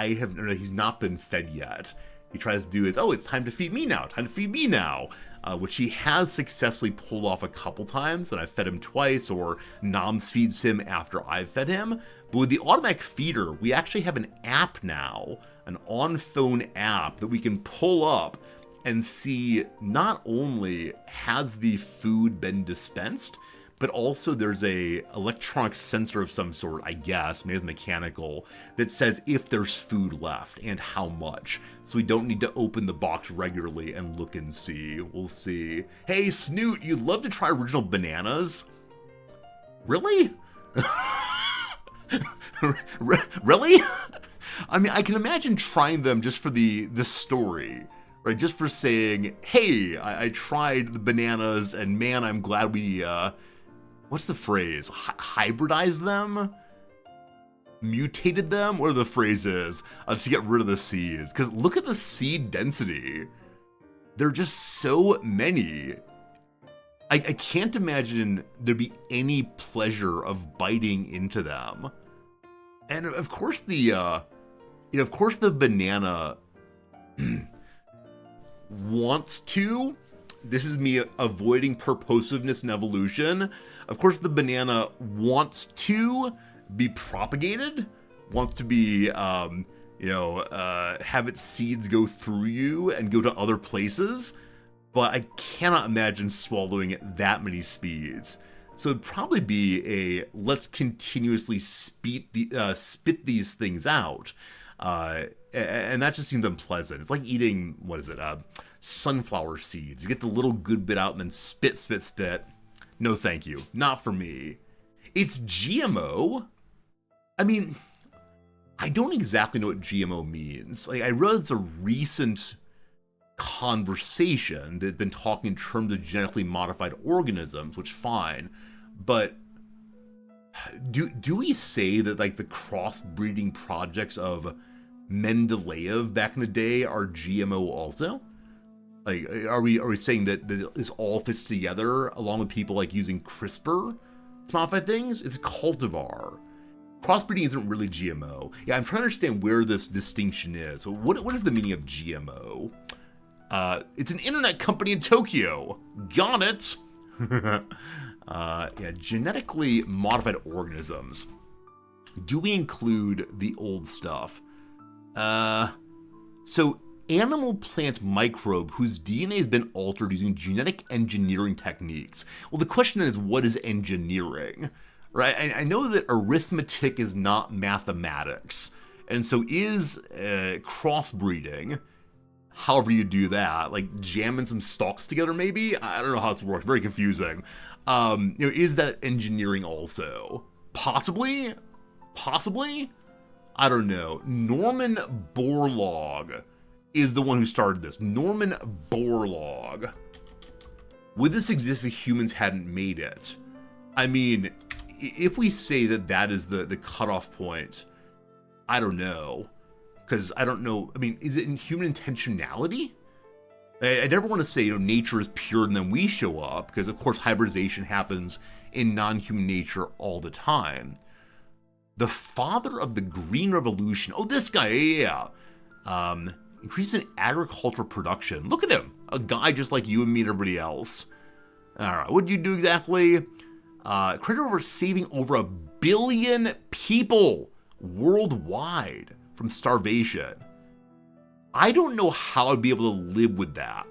he's not been fed yet. He tries to do is, it's time to feed me now, which he has successfully pulled off a couple times, and I've fed him twice, or Noms feeds him after I've fed him. But with the automatic feeder, we actually have an app now, an on-phone app that we can pull up and see not only has the food been dispensed, but also there's a electronic sensor of some sort, I guess, maybe it's mechanical, that says if there's food left and how much. So we don't need to open the box regularly and look and see. We'll see. Hey, Snoot, you'd love to try original bananas? Really? Really? I mean, I can imagine trying them just for the story. Right, just for saying, hey, I tried the bananas, and man, I'm glad we, what's the phrase? Hybridized them? Mutated them? What are the phrases? To get rid of the seeds. Because look at the seed density. There are just so many. I can't imagine there'd be any pleasure of biting into them. And of course the banana wants to. This is me avoiding purposiveness in evolution. Of course, the banana wants to be propagated, wants to be, have its seeds go through you and go to other places. But I cannot imagine swallowing at that many speeds. So it'd probably be let's continuously spit these things out. And that just seems unpleasant. It's like eating, sunflower seeds. You get the little good bit out and then spit. No, thank you. Not for me. It's GMO. I mean, I don't exactly know what GMO means. Like, I realize it's a recent conversation that's been talking in terms of genetically modified organisms, which fine. But do we say that, like, the crossbreeding projects of Mendeleev back in the day are GMO also? Like, are we saying that this all fits together along with people like using CRISPR to modify things? It's a cultivar. Crossbreeding isn't really GMO. Yeah, I'm trying to understand where this distinction is. So what is the meaning of GMO? It's an internet company in Tokyo. Got it. Genetically modified organisms. Do we include the old stuff? So animal plant microbe whose DNA has been altered using genetic engineering techniques. Well, the question is, what is engineering? Right? I know that arithmetic is not mathematics. And so is crossbreeding, however you do that, like jamming some stalks together maybe? I don't know how this works. Very confusing. Is that engineering also? Possibly. Possibly? I don't know. Norman Borlaug is the one who started this. Norman Borlaug. Would this exist if humans hadn't made it? I mean, if we say that that is the cutoff point, I don't know. Because I don't know, I mean, is it in human intentionality? I never want to say, nature is pure and then we show up, because of course hybridization happens in non-human nature all the time. The father of the Green Revolution. Oh, this guy, yeah. Increase in agricultural production. Look at him. A guy just like you and me and everybody else. All right, what did you do exactly? Credit over saving over 1 billion people worldwide from starvation. I don't know how I'd be able to live with that.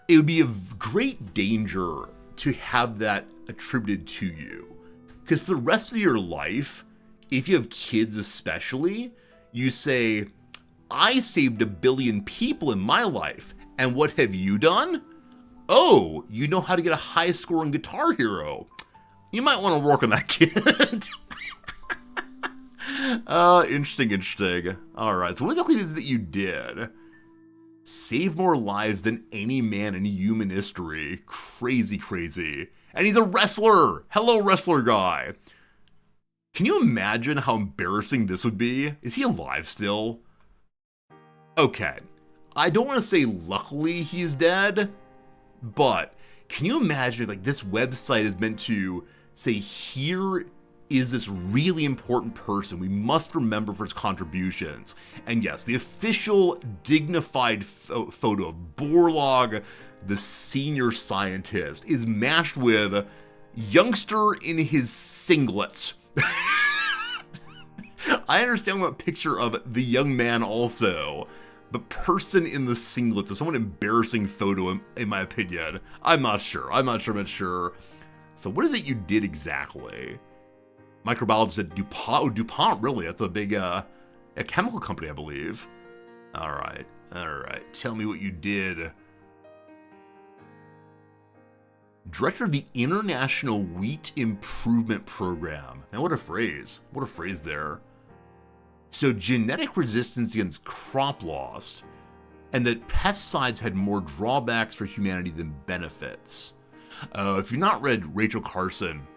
It would be of great danger to have that attributed to you. Because for the rest of your life, if you have kids especially, you say, I saved 1 billion people in my life, and what have you done? Oh, you know how to get a high score in Guitar Hero. You might want to work on that, kid. Interesting. Alright, so what exactly is it that you did? Save more lives than any man in human history. Crazy. And he's a wrestler! Hello, wrestler guy! Can you imagine how embarrassing this would be? Is he alive still? Okay. I don't want to say luckily he's dead, but can you imagine if this website is meant to say, here is this really important person we must remember for his contributions. And yes, the official dignified photo of Borlaug, the senior scientist, is matched with youngster in his singlet. I understand what picture of the young man also. The person in the singlet is somewhat embarrassing photo in my opinion. I'm not sure. So what is it you did exactly? Microbiologist at DuPont. Oh, DuPont, really? That's a big a chemical company, I believe. All right. Tell me what you did. Director of the International Wheat Improvement Program. Now, what a phrase. What a phrase there. So, genetic resistance against crop loss, and that pesticides had more drawbacks for humanity than benefits. If you've not read Rachel Carson,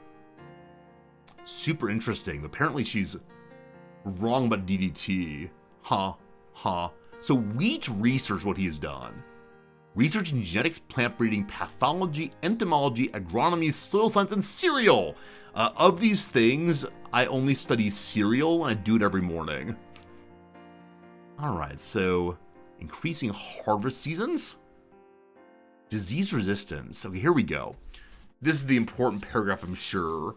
super interesting. Apparently she's wrong about DDT. So wheat research, what he has done. Research in genetics, plant breeding, pathology, entomology, agronomy, soil science, and cereal. Of these things, I only study cereal, and I do it every morning. Alright, so increasing harvest seasons? Disease resistance. Okay, here we go. This is the important paragraph, I'm sure.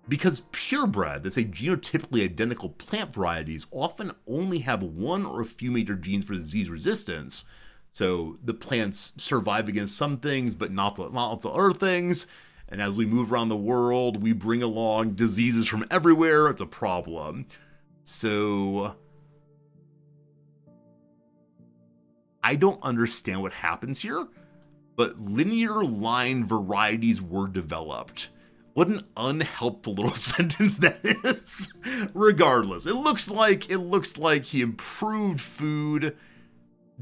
Because purebred, that say genotypically identical plant varieties, often only have one or a few major genes for disease resistance. So the plants survive against some things, but not to other things. And as we move around the world, we bring along diseases from everywhere. It's a problem. So I don't understand what happens here, but linear line varieties were developed. What an unhelpful little sentence that is. Regardless, it looks like he improved food.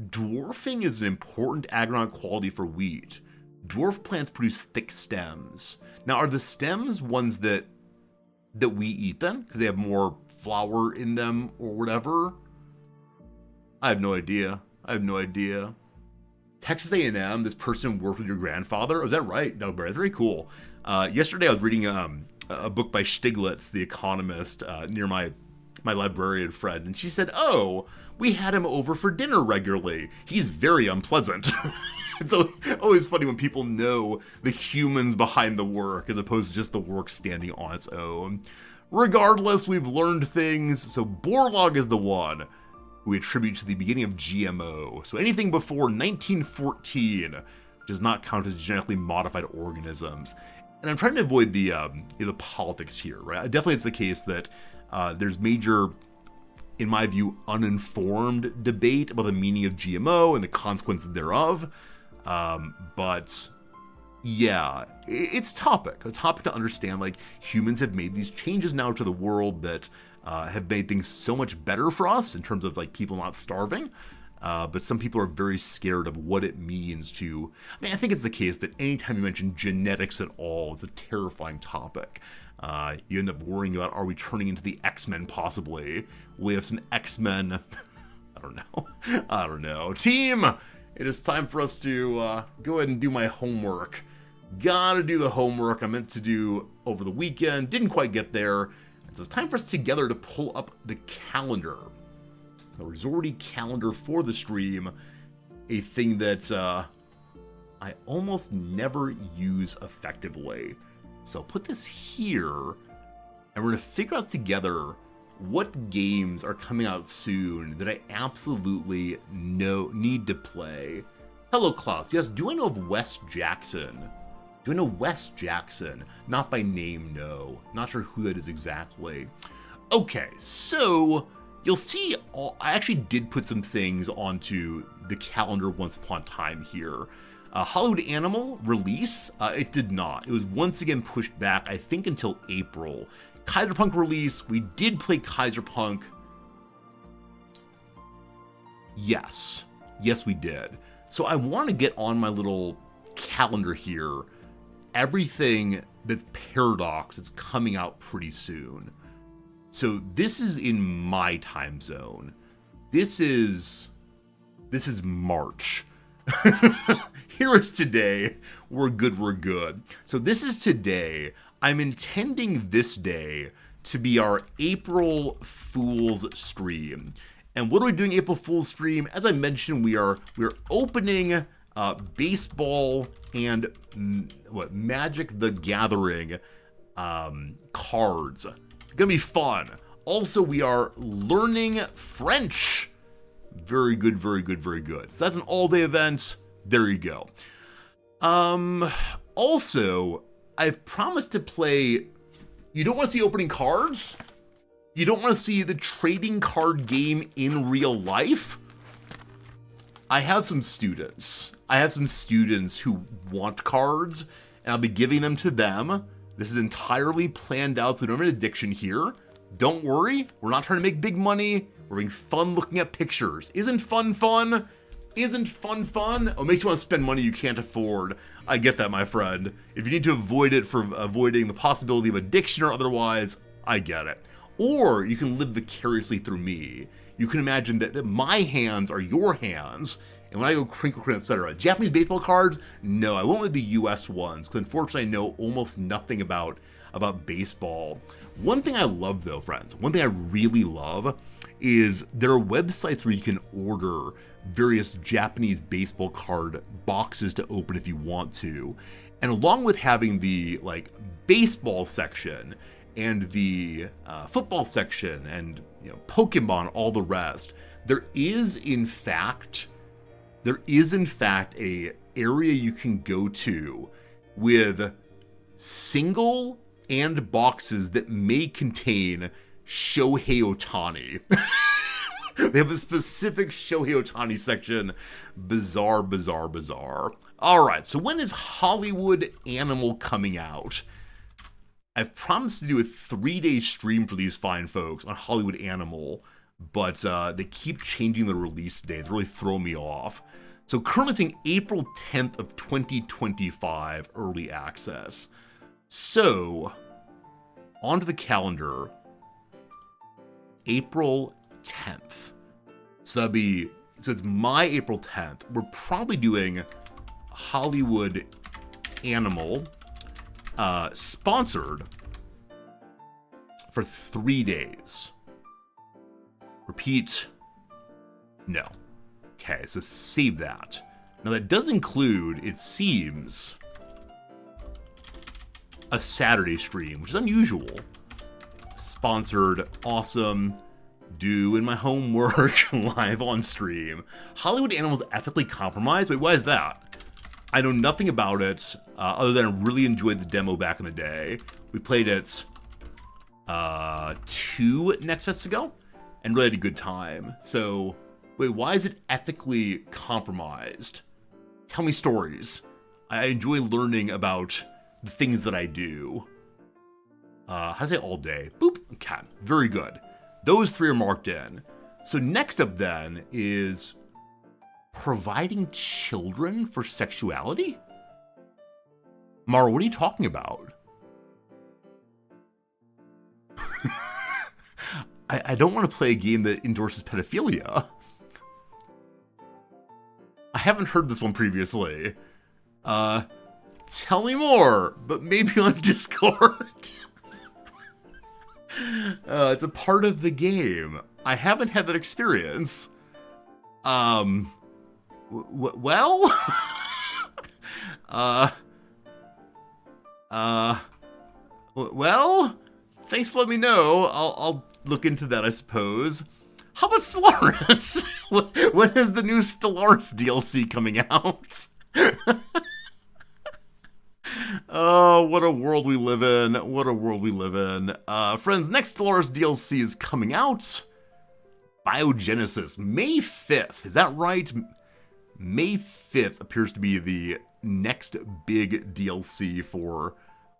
Dwarfing is an important agronomic quality for wheat. Dwarf plants produce thick stems. Now, are the stems ones that we eat then? Because they have more flour in them or whatever? I have no idea. Texas A&M, this person worked with your grandfather? Oh, is that right? No, that's very cool. Yesterday I was reading a book by Stiglitz, the economist, near my librarian friend, and she said, oh, we had him over for dinner regularly. He's very unpleasant. It's always funny when people know the humans behind the work as opposed to just the work standing on its own. Regardless, we've learned things, so Borlaug is the one who we attribute to the beginning of GMO. So anything before 1914 does not count as genetically modified organisms. And I'm trying to avoid the politics here, right? Definitely it's the case that there's major, in my view, uninformed debate about the meaning of GMO and the consequences thereof. But Yeah, it's a topic to understand. Like, humans have made these changes now to the world that have made things so much better for us in terms of like people not starving. But some people are very scared of what it means to. I mean, I think it's the case that anytime you mention genetics at all, it's a terrifying topic. You end up worrying about, are we turning into the X-Men possibly? We have some X-Men. I don't know. I don't know. Team, it is time for us to go ahead and do my homework. Gotta do the homework I meant to do over the weekend. Didn't quite get there. And so it's time for us together to pull up the calendar. The Resorty calendar for the stream. A thing that I almost never use effectively. So I'll put this here, and we're going to figure out together what games are coming out soon that I absolutely need to play. Hello, Klaus. Yes, do I know of Wes Jackson? Do I know Wes Jackson? Not by name, no. Not sure who that is exactly. Okay, so you'll see, I actually did put some things onto the calendar once upon a time here. Hollywood Animal release, it did not. It was once again pushed back, I think, until April. Kaiserpunk release, we did play Kaiserpunk. Yes, we did. So I want to get on my little calendar here everything that's Paradox that's coming out pretty soon. So this is in my time zone. This is March. Here is today. We're good. So this is today. I'm intending this day to be our April Fool's stream. And what are we doing April Fool's stream? As I mentioned, we're opening baseball and Magic the Gathering cards. It's gonna be fun. Also, we are learning French. Very good. So that's an all-day event. There you go. Also, I've promised to play. You don't want to see opening cards? You don't want to see the trading card game in real life? I have some students. Who want cards, and I'll be giving them to them. This is entirely planned out, so we don't have an addiction here. Don't worry, we're not trying to make big money. We're having fun looking at pictures. Isn't fun fun? Isn't fun fun? Oh, it makes you want to spend money you can't afford. I get that, my friend. If you need to avoid it for avoiding the possibility of addiction or otherwise, I get it. Or you can live vicariously through me. You can imagine that my hands are your hands, and when I go crinkle, etc. Japanese baseball cards? No, I went with the US ones, because unfortunately I know almost nothing about baseball. One thing I love though, friends, one thing I really love is there are websites where you can order various Japanese baseball card boxes to open if you want to. And along with having the baseball section and the football section and Pokemon, all the rest, there is in fact a area you can go to with single and boxes that may contain Shohei Ohtani. They have a specific Shohei Ohtani section. Bizarre. All right, so when is Hollywood Animal coming out? I've promised to do a 3-day stream for these fine folks on Hollywood Animal, but they keep changing the release dates. Really throw me off. So currently saying April 10th of 2025 early access. So onto the calendar, April 10th. So it's my April 10th. We're probably doing Hollywood Animal sponsored for 3 days. Repeat, no. Okay, so save that. Now that does include, it seems, a Saturday stream, which is unusual. Sponsored, awesome. Doing my homework live on stream. Hollywood Animals ethically compromised? Wait, why is that? I know nothing about it, other than I really enjoyed the demo back in the day. We played it 2 Next Fest ago, and really had a good time. So, wait, why is it ethically compromised? Tell me stories. I enjoy learning about the things that I do. How do I say all day? Boop. Okay, very good. Those 3 are marked in. So next up then is providing children for sexuality? Mara, what are you talking about? I don't want to play a game that endorses pedophilia. I haven't heard this one previously. Tell me more, but maybe on Discord. It's a part of the game. I haven't had that experience. Well? Well, thanks for letting me know. I'll look into that, I suppose. How about Stellaris? When is the new Stellaris DLC coming out? Oh, what a world we live in. What a world we live in. Friends, next Stellaris DLC is coming out. Biogenesis, May 5th. Is that right? May 5th appears to be the next big DLC for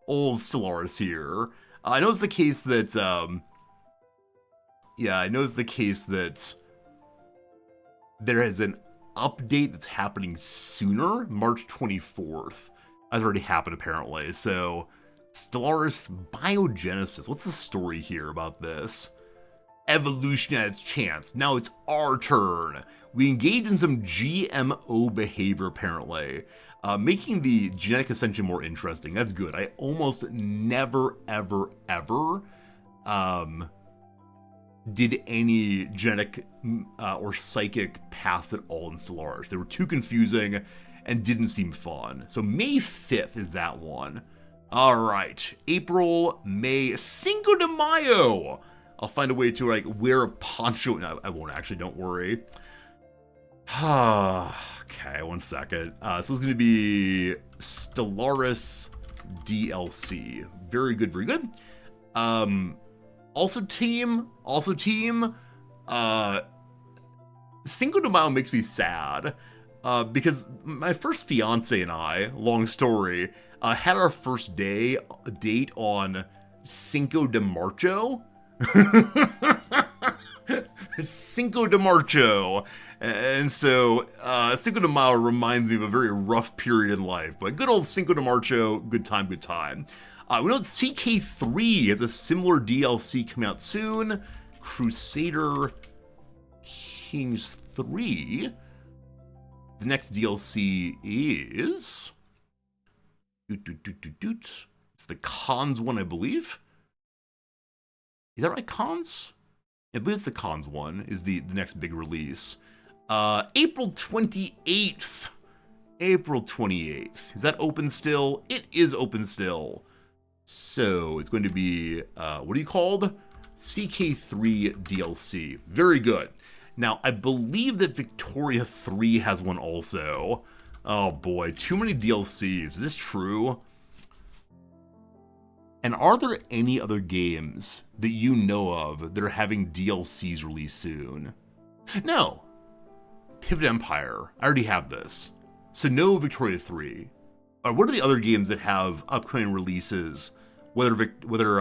old Stellaris here. I know it's the case that, I know it's the case that there is an update that's happening sooner, March 24th. That's already happened, apparently. So, Stellaris Biogenesis. What's the story here about this? Evolution at its chance. Now it's our turn. We engage in some GMO behavior, apparently. Making the genetic ascension more interesting. That's good. I almost never, ever, ever did any genetic or psychic paths at all in Stellaris. They were too confusing and didn't seem fun. So May 5th is that one. All right, April, May, Cinco de Mayo. I'll find a way to like wear a poncho. No, I won't actually, don't worry. Okay, one second. So it's going to be Stellaris DLC. Very good, very good. Also team. Cinco de Mayo makes me sad. Because my first fiance and I, long story, had our first date on Cinco de Marcho. Cinco de Marcho. And so, Cinco de Mayo reminds me of a very rough period in life. But good old Cinco de Marcho, good time, good time. We know that CK3 has a similar DLC coming out soon. Crusader Kings 3. The next DLC is... It's the Cons one, I believe. Is that right, Cons? I believe it's the Cons one, is the next big release. April 28th. April 28th. Is that open still? It is open still. So, it's going to be, what are you called? CK3 DLC. Very good. Now, I believe that Victoria 3 has one also. Oh boy, too many DLCs. Is this true? And are there any other games that you know of that are having DLCs released soon? No. Pivot Empire. I already have this. So no Victoria 3. What are the other games that have upcoming releases, whether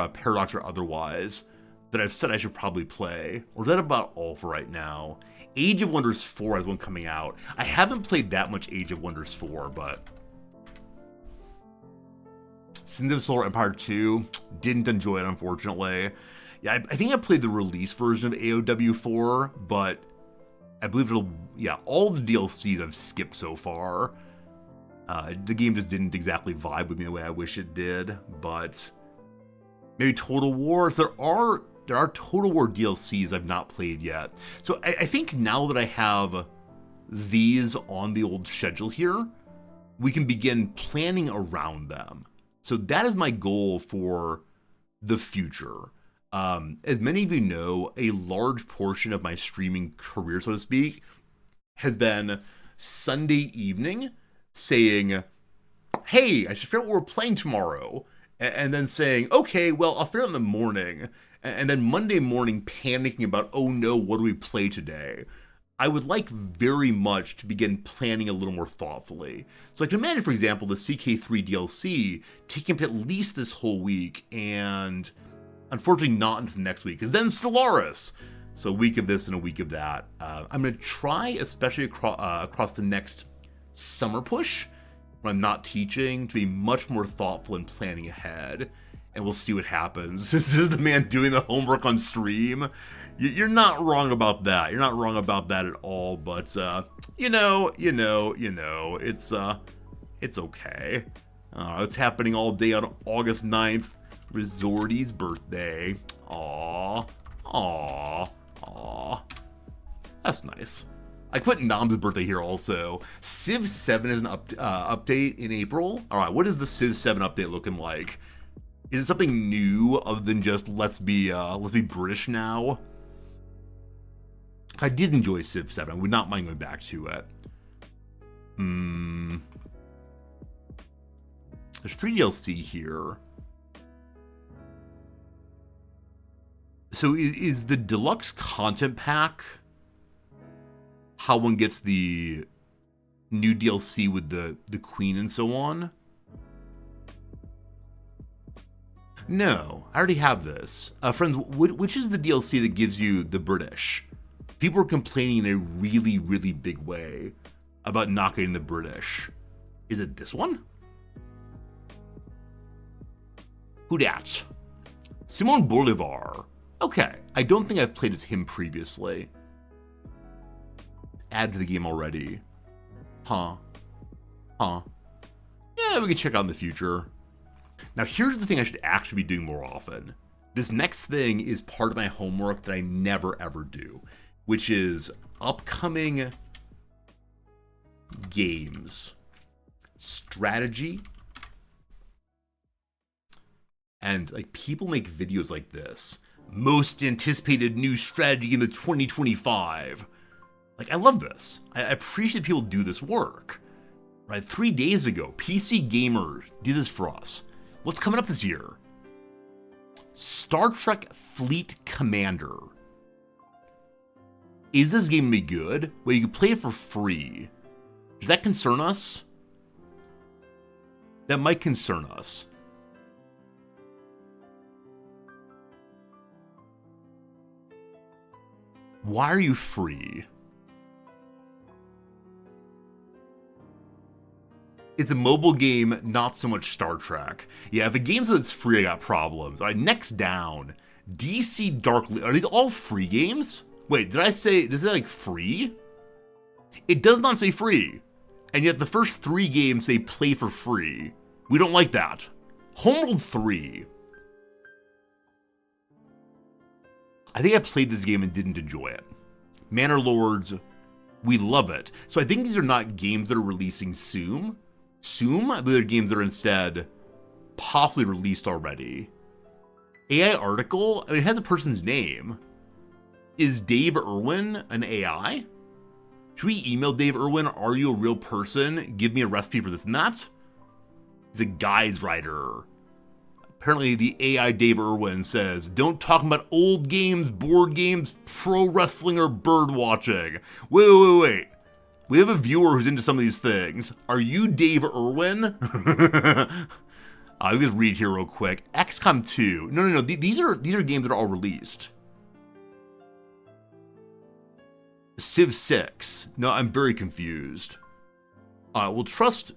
Paradox or otherwise, that I've said I should probably play? Or is that about all for right now? Age of Wonders 4 has one coming out. I haven't played that much Age of Wonders 4, but... Sins of Solar Empire 2, didn't enjoy it, unfortunately. Yeah, I think I played the release version of AOW 4, but I believe it'll... Yeah, all the DLCs I've skipped so far. The game just didn't exactly vibe with me the way I wish it did, but... Maybe Total War. So there are Total War DLCs I've not played yet. So I think now that I have these on the old schedule here, we can begin planning around them. So that is my goal for the future. As many of you know, a large portion of my streaming career, so to speak, has been Sunday evening saying, hey, I should figure out what we're playing tomorrow. And then saying, okay, well, I'll figure out in the morning. And then Monday morning panicking about, oh no, what do we play today? I would like very much to begin planning a little more thoughtfully. So I can imagine, for example, the CK3 DLC taking up at least this whole week, and unfortunately not until next week, because then Stellaris. So a week of this and a week of that. I'm going to try, especially across the next summer push, when I'm not teaching, to be much more thoughtful in planning ahead. And we'll see what happens. This is the man doing the homework on stream. You're not wrong about that. You're not wrong about that at all. But it's okay. It's happening all day on August 9th. Resorty's birthday. Aww. That's nice. I put Nam's birthday here also. Civ 7 is an update in April. All right, what is the Civ 7 update looking like? Is it something new other than just let's be British now? I did enjoy Civ 7. I would not mind going back to it. There's 3 DLC here. So is the deluxe content pack how one gets the new DLC with the Queen and so on? No, I already have this. Friends, which is the DLC that gives you the British? People are complaining in a really, really big way about not getting the British. Is it this one? Who dat? Simon Bolivar. Okay, I don't think I've played as him previously. Add to the game already. Huh. Yeah, we can check out in the future. Now here's the thing I should actually be doing more often. This next thing is part of my homework that I never ever do, which is upcoming games, strategy, and like people make videos like this. Most anticipated new strategy game of 2025. Like, I love this. I appreciate people do this work. Right, 3 days ago, PC Gamer did this for us. What's coming up this year? Star Trek Fleet Commander. Is this game gonna be good? Well, you can play it for free. Does that concern us? That might concern us. Why are you free? It's a mobile game, not so much Star Trek. Yeah, if a game says it's free, I got problems. All right, next down. DC Dark... Are these all free games? Wait, did I say... Does it like free? It does not say free. And yet the first 3 games they play for free. We don't like that. Homeworld 3. I think I played this game and didn't enjoy it. Manor Lords, we love it. So I think these are not games that are releasing soon. I believe they're games that are instead possibly released already. AI article? I mean, it has a person's name. Is Dave Irwin an AI? Should we email Dave Irwin? Are you a real person? Give me a recipe for this and that. He's a guides writer. Apparently the AI Dave Irwin says, don't talk about old games, board games, pro wrestling, or bird watching. Wait. We have a viewer who's into some of these things. Are you Dave Irwin? I'll just read here real quick. XCOM 2. No. These are games that are all released. Civ 6. No, I'm very confused. We'll trust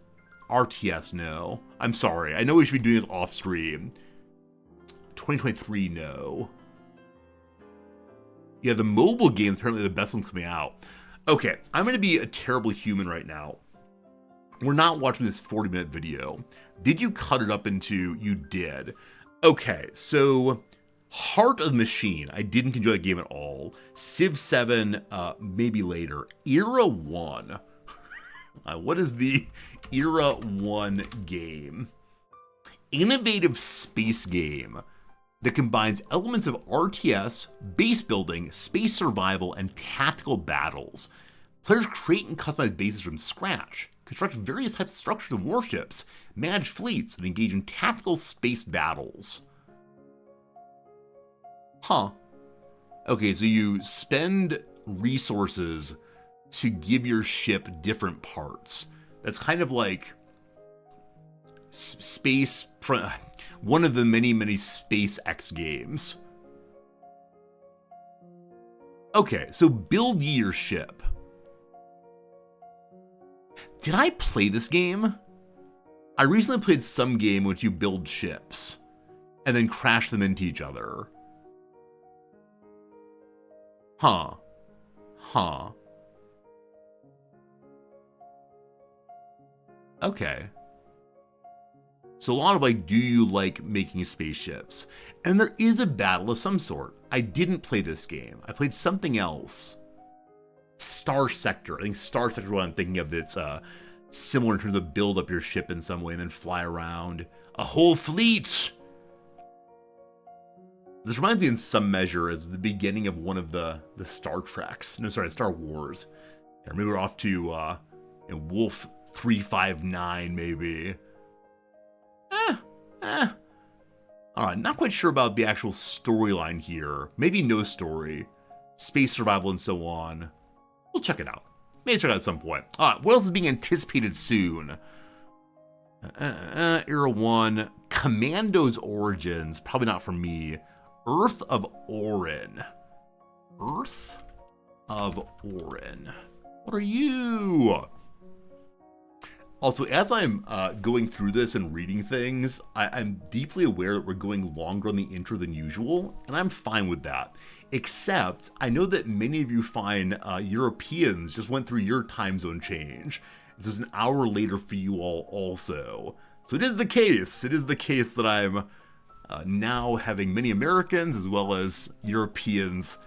RTS, no. I'm sorry. I know we should be doing this off stream. 2023, no. Yeah, the mobile games apparently the best ones coming out. Okay, I'm going to be a terrible human right now. We're not watching this 40-minute video. Did you cut it up into... You did. Okay, so... Heart of the Machine. I didn't enjoy that game at all. Civ 7, maybe later. Era 1. What is the Era 1 game? Innovative space game that combines elements of RTS, base building, space survival, and tactical battles. Players create and customize bases from scratch, construct various types of structures and warships, manage fleets, and engage in tactical space battles. Huh. Okay, so you spend resources to give your ship different parts. That's kind of like space, one of the many, many SpaceX games. Okay, so build ye your ship. Did I play this game? I recently played some game in which you build ships and then crash them into each other. Huh. Okay. So a lot of like, do you like making spaceships? And there is a battle of some sort. I didn't play this game. I played something else. Star Sector. I think Star Sector is what I'm thinking of that's similar in terms of build up your ship in some way and then fly around. A whole fleet! This reminds me in some measure as the beginning of one of the Star Treks. No, sorry, Star Wars. Or maybe we're off to Wolf 359 maybe. Alright, not quite sure about the actual storyline here. Maybe no story. Space survival and so on. We'll check it out. Maybe check it out at some point. Alright, what else is being anticipated soon? Era 1. Commando's Origins. Probably not for me. Earth of Orin. Earth of Orin. What are you? Also, as I'm going through this and reading things, I'm deeply aware that we're going longer on the intro than usual, and I'm fine with that. Except, I know that many of you fine Europeans just went through your time zone change. This is an hour later for you all also. So it is the case. It is the case that I'm now having many Americans as well as Europeans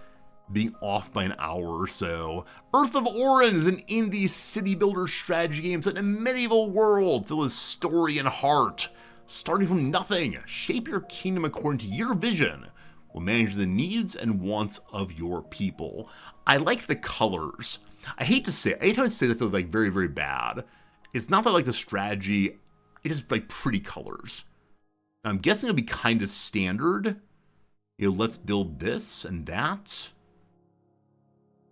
being off by an hour or so. Earth of Orin is an indie city builder strategy game set in a medieval world filled with story and heart. Starting from nothing, shape your kingdom according to your vision. Will manage the needs and wants of your people. I like the colors. I hate to say it. Anytime I say that, I feel like very, very bad. It's not that I like the strategy. It is like pretty colors. I'm guessing it'll be kind of standard. You know, let's build this and that.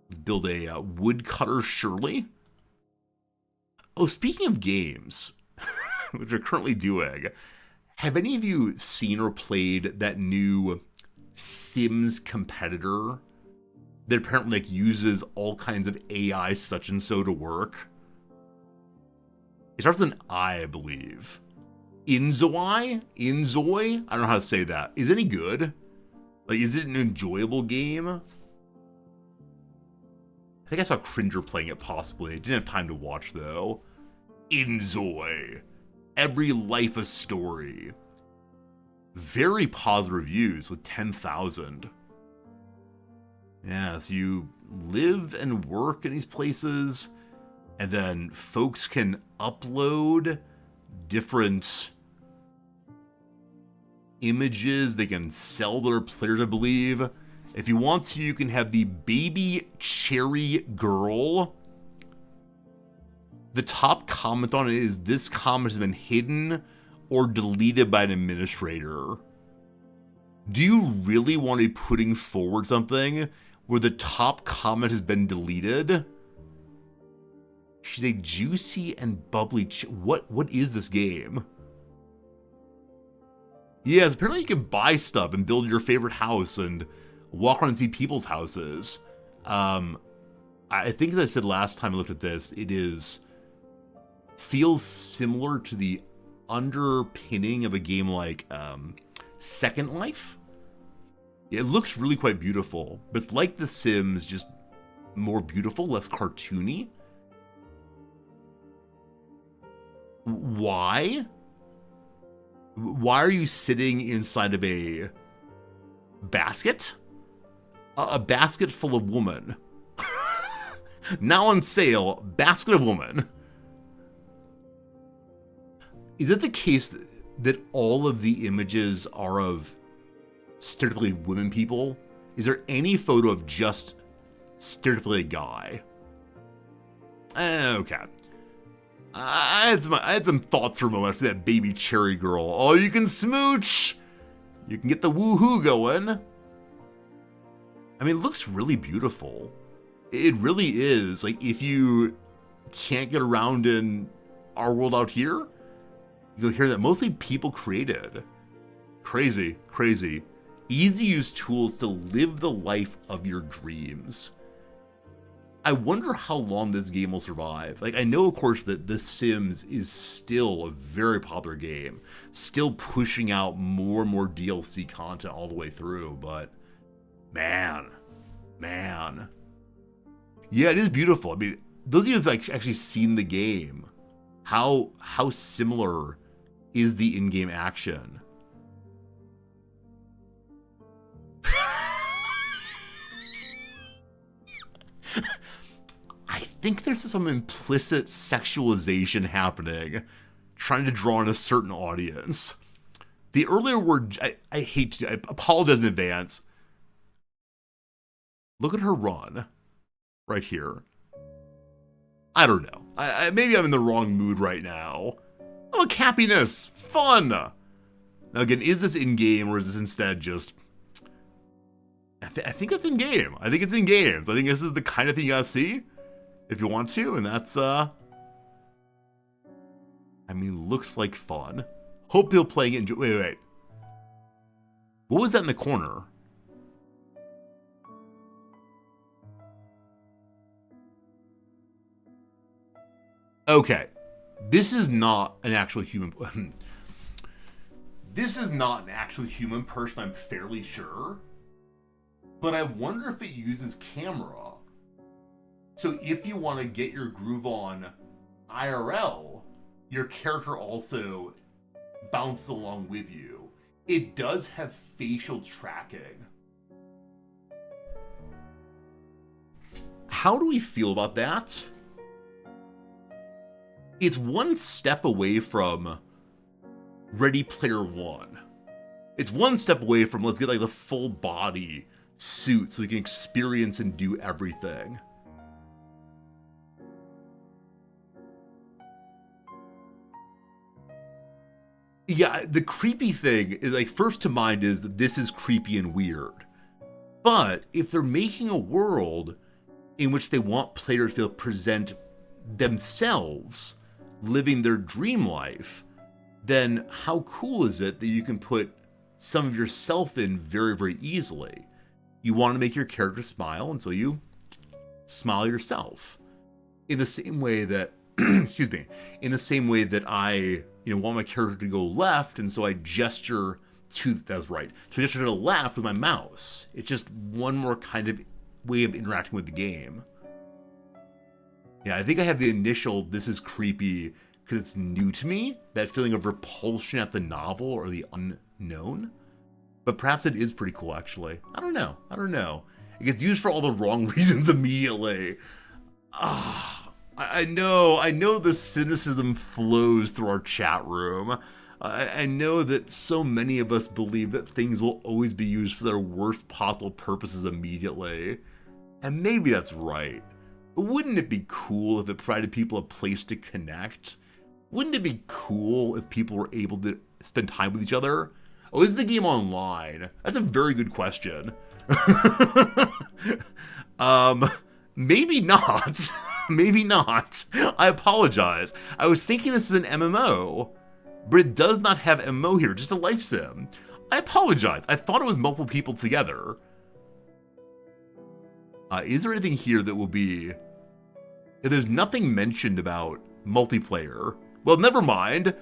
Let's build a woodcutter, surely. Oh, speaking of games, which we're currently doing, have any of you seen or played that new Sims competitor that apparently like uses all kinds of AI such and so to work? It starts with an I believe. Inzoi? I don't know how to say that. Is it any good? Like, is it an enjoyable game? I think I saw Cringer playing it possibly. I didn't have time to watch though. Inzoi. Every life a story. Very positive reviews with 10,000. Yeah, so you live and work in these places, and then folks can upload different images. They can sell their players, I believe. If you want to, you can have the baby cherry girl. The top comment on it is, this comment has been hidden or deleted by an administrator. Do you really want to be putting forward something where the top comment has been deleted? She's a juicy and bubbly what is this game? Yes, apparently you can buy stuff and build your favorite house and walk around and see people's houses. I think as I said last time I looked at this, feels similar to the underpinning of a game like Second Life. It looks really quite beautiful, but it's like The Sims, just more beautiful, less cartoony. Why? Why are you sitting inside of a basket? A basket full of woman. Now on sale, basket of woman. Is it the case that all of the images are of stereotypically women people? Is there any photo of just stereotypically a guy? Okay. I had some thoughts for a moment. I see that baby cherry girl. Oh, you can smooch! You can get the woohoo going. I mean, it looks really beautiful. It really is. Like, if you can't get around in our world out here, you'll hear that mostly people created. Crazy, crazy. Easy use tools to live the life of your dreams. I wonder how long this game will survive. Like, I know, of course, that The Sims is still a very popular game, still pushing out more and more DLC content all the way through, but man. Yeah, it is beautiful. I mean, those of you who've actually seen the game, how similar is the in-game action? I think there's some implicit sexualization happening, trying to draw in a certain audience. The earlier word, I apologize in advance. Look at her run, right here. I don't know. Maybe I'm in the wrong mood right now. Oh, look, happiness, fun. Now again, is this in-game or is this instead just... I think it's in-game. I think it's in-game. So I think this is the kind of thing you gotta see if you want to, and that's, I mean, looks like fun. Hope you'll play it. Wait. What was that in the corner? Okay. This is not an actual human. This is not an actual human person, I'm fairly sure. But I wonder if it uses camera. So if you want to get your groove on IRL, your character also bounces along with you. It does have facial tracking. How do we feel about that? It's one step away from Ready Player One. It's one step away from let's get like the full body suit so we can experience and do everything. Yeah, the creepy thing is like first to mind is that this is creepy and weird. But if they're making a world in which they want players to be able to present themselves living their dream life, then how cool is it that you can put some of yourself in very, very easily? You want to make your character smile, and so you smile yourself. In the same way that, excuse me, in the same way that I, want my character to go left, and so I gesture to, that's right, so I gesture to the left with my mouse. It's just one more kind of way of interacting with the game. Yeah, I think I have the initial, this is creepy, because it's new to me, that feeling of repulsion at the novel or the unknown. But perhaps it is pretty cool, actually. I don't know. It gets used for all the wrong reasons immediately. I know the cynicism flows through our chat room. I know that so many of us believe that things will always be used for their worst possible purposes immediately. And maybe that's right. But wouldn't it be cool if it provided people a place to connect? Wouldn't it be cool if people were able to spend time with each other? Oh, is the game online? That's a very good question. Maybe not. Maybe not. I apologize. I was thinking this is an MMO, but it does not have MMO here, just a life sim. I apologize. I thought it was multiple people together. Is there anything here that will be... There's nothing mentioned about multiplayer. Well, never mind.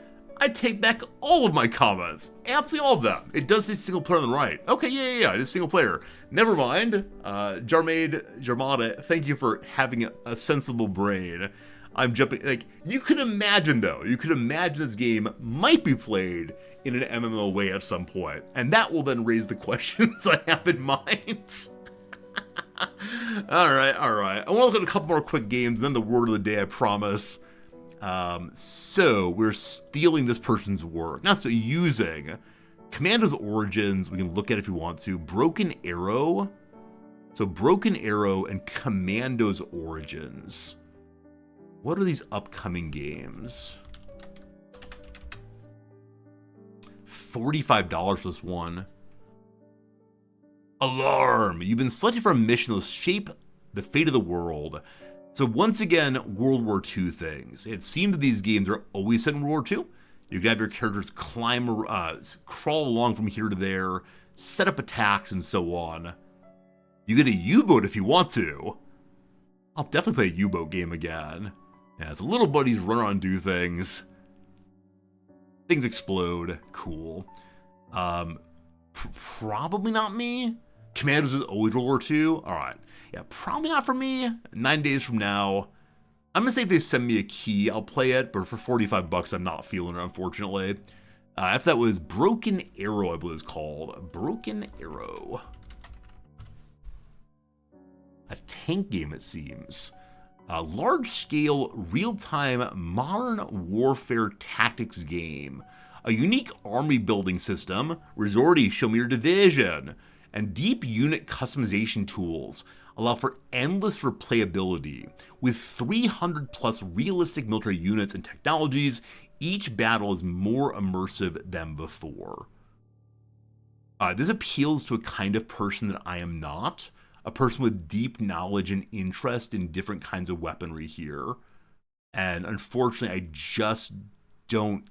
I take back all of my comments. Absolutely all of them. It does say single player on the right. Okay, yeah, it is single player. Never mind. Jarmada, thank you for having a sensible brain. I'm jumping, like, you could imagine though, this game might be played in an MMO way at some point. And that will then raise the questions I have in mind. Alright. I want to look at a couple more quick games, then the word of the day, I promise. So we're stealing this person's work. Not so using Commando's Origins. We can look at it if we want to. Broken Arrow. So Broken Arrow and Commando's Origins. What are these upcoming games? $45 for this one. Alarm! You've been selected for a mission that will shape The Fate of the World. So once again, World War II things. It seems that these games are always set in World War II. You can have your characters crawl along from here to there, set up attacks, and so on. You get a U-boat if you want to. I'll definitely play a U-boat game again. Yeah, so little buddies run around and do things. Things explode. Cool. Probably not me. Commandos is always World War II. Alright. Yeah, probably not for me. 9 days from now. I'm gonna say if they send me a key, I'll play it, but for $45, I'm not feeling it, unfortunately. If that was Broken Arrow, I believe it's called. Broken Arrow. A tank game, it seems. A large-scale, real-time, modern warfare tactics game. A unique army building system, resorty, show me your division, and deep unit customization tools allow for endless replayability. With 300 plus realistic military units and technologies, each battle is more immersive than before. This appeals to a kind of person that I am not. A person with deep knowledge and interest in different kinds of weaponry here. And unfortunately, I just don't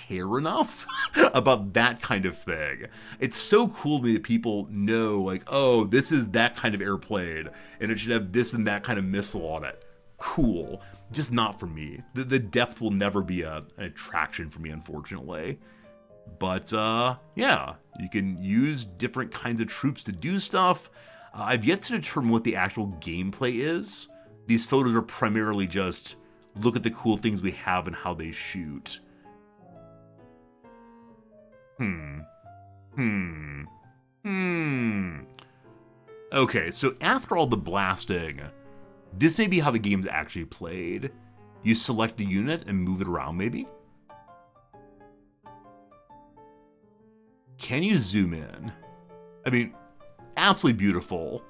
care enough about that kind of thing. It's so cool to me that people know, like, oh, this is that kind of airplane, and it should have this and that kind of missile on it. Cool. Just not for me. The depth will never be an attraction for me, unfortunately. But, yeah, you can use different kinds of troops to do stuff. I've yet to determine what the actual gameplay is. These photos are primarily just look at the cool things we have and how they shoot. Okay, so after all the blasting, this may be how the game's actually played. You select a unit and move it around, maybe? Can you zoom in? I mean, absolutely beautiful.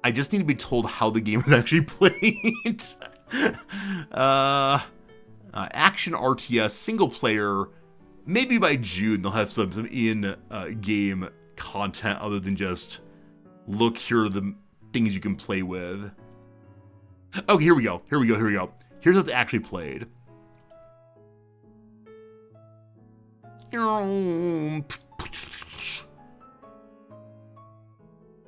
I just need to be told how the game is actually played. Action RTS, single player. Maybe by June they'll have some in-game content other than just, look, here are the things you can play with. Okay, here we go. Here's what's actually played.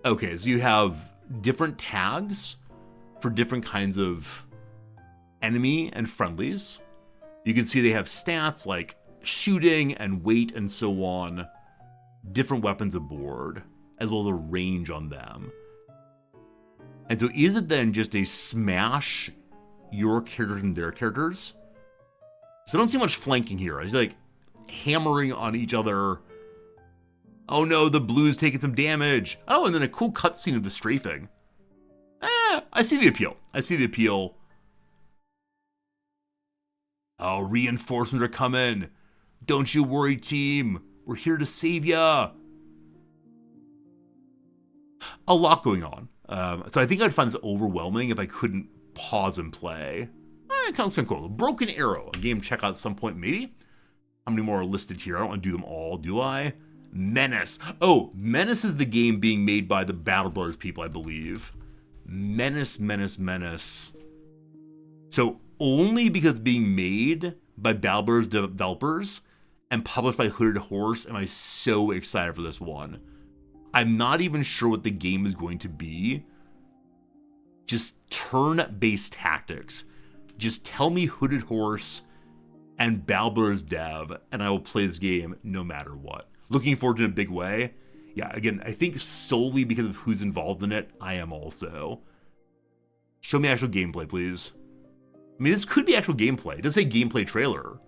Okay, so you have different tags for different kinds of enemy and friendlies. You can see they have stats like shooting and weight and so on, different weapons aboard, as well as a range on them. And so is it then just a smash your characters and their characters? So I don't see much flanking here. It's like hammering on each other. Oh no, the blue's taking some damage. Oh, and then a cool cutscene of the strafing. I see the appeal. Oh, reinforcements are coming. Don't you worry, team. We're here to save ya. A lot going on. So I think I'd find this overwhelming if I couldn't pause and play. Kind of cool. Broken Arrow, a game to check out at some point, maybe? How many more are listed here? I don't want to do them all, do I? Menace. Oh, Menace is the game being made by the Battle Brothers people, I believe. Menace. So only because it's being made by Battle Brothers developers and published by Hooded Horse am I so excited for this one. I'm not even sure what the game is going to be. Just turn-based tactics. Just tell me Hooded Horse and Battle Brothers dev, and I will play this game no matter what. Looking forward to it in a big way. Yeah, again, I think solely because of who's involved in it, I am also. Show me actual gameplay, please. I mean, this could be actual gameplay. It does say gameplay trailer.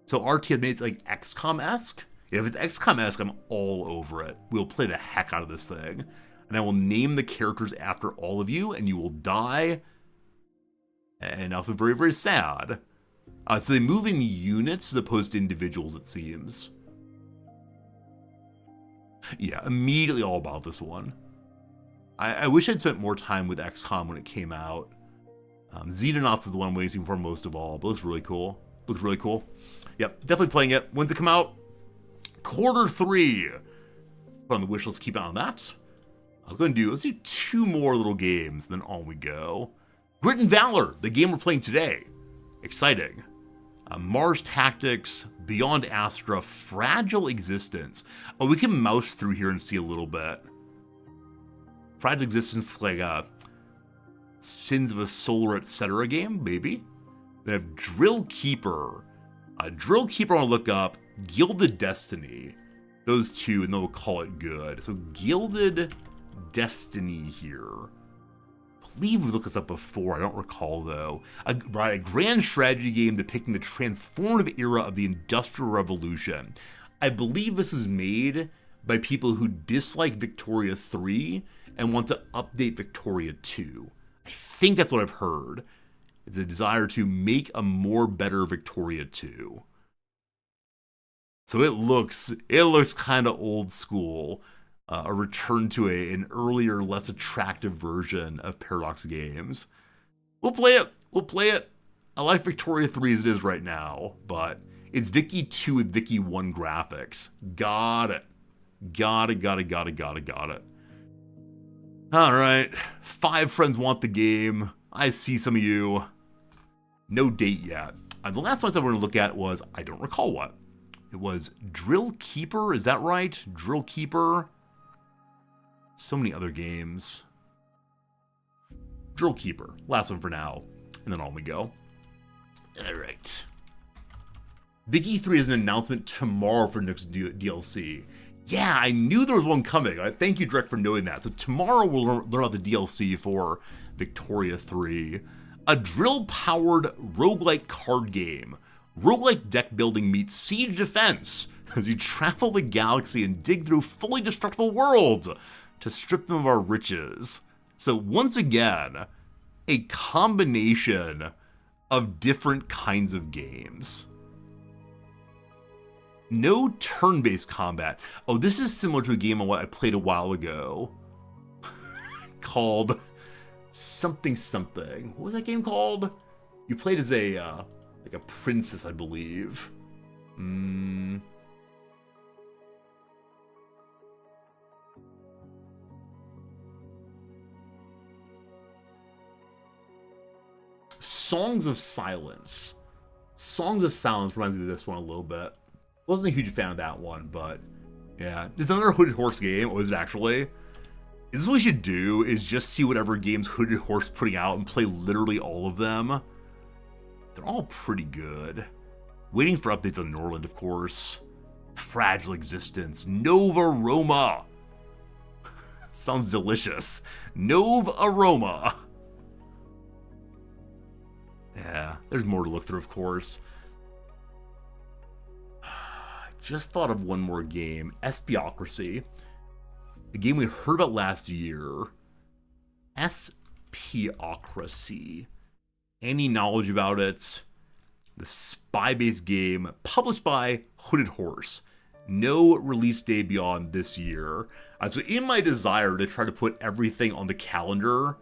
So RT has made it like XCOM-esque. Yeah, if it's XCOM-esque, I'm all over it. We'll play the heck out of this thing. And I will name the characters after all of you, and you will die. And I'll feel very, very sad. So they move in units as opposed to individuals, it seems. Yeah, immediately all about this one. I wish I'd spent more time with XCOM when it came out. Xenonauts is the one I'm waiting for most of all, but it looks really cool. Yep, definitely playing it. When's it come out? Quarter 3. Put on the wish list, keep an eye on that. let's do 2 more little games, then on we go. Grit and Valor, the game we're playing today. Exciting. Mars Tactics, Beyond Astra, Fragile Existence. Oh, we can mouse through here and see a little bit. Fragile Existence, like Sins of a Solar, etc. game, maybe. Then I have Drill Keeper. Drill Keeper I want to look up. Gilded Destiny. Those two, and then we'll call it good. So Gilded Destiny here. I believe we looked this up before. I don't recall, though. A grand strategy game depicting the transformative era of the Industrial Revolution. I believe this is made by people who dislike Victoria 3 and want to update Victoria 2. I think that's what I've heard. It's a desire to make a more better Victoria 2. So it looks kind of old school. A return to an earlier, less attractive version of Paradox Games. We'll play it. I like Victoria 3 as it is right now, but it's Vicky 2 with Vicky 1 graphics. Got it. All right. 5 friends want the game. I see some of you. No date yet. The last one I wanted to look at was, I don't recall what. It was Drill Keeper, is that right? Drill Keeper. So many other games. Drill Keeper. Last one for now. And then on we go. Alright. Vicky 3 has an announcement tomorrow for next DLC. Yeah, I knew there was one coming. Thank you, Drek, for knowing that. So tomorrow we'll learn about the DLC for Victoria 3. A drill-powered roguelike card game. Roguelike deck building meets siege defense as you travel the galaxy and dig through fully destructible worlds to strip them of our riches. So once again, a combination of different kinds of games. No turn-based combat. Oh, this is similar to a game I played a while ago called something. What was that game called? You played as a princess, I believe. Songs of Silence. Songs of Silence reminds me of this one a little bit. Wasn't a huge fan of that one, but yeah. Is another Hooded Horse game? Or is it actually? Is this what we should do? Is just see whatever games Hooded Horse is putting out and play literally all of them? They're all pretty good. Waiting for updates on Norland, of course. Fragile Existence. Nova Roma. Sounds delicious. Nova Aroma. Yeah, there's more to look through, of course. Just thought of one more game. Espiocracy. A game we heard about last year. Espiocracy. Any knowledge about it? The spy-based game published by Hooded Horse. No release date beyond this year. So in my desire to try to put everything on the calendar,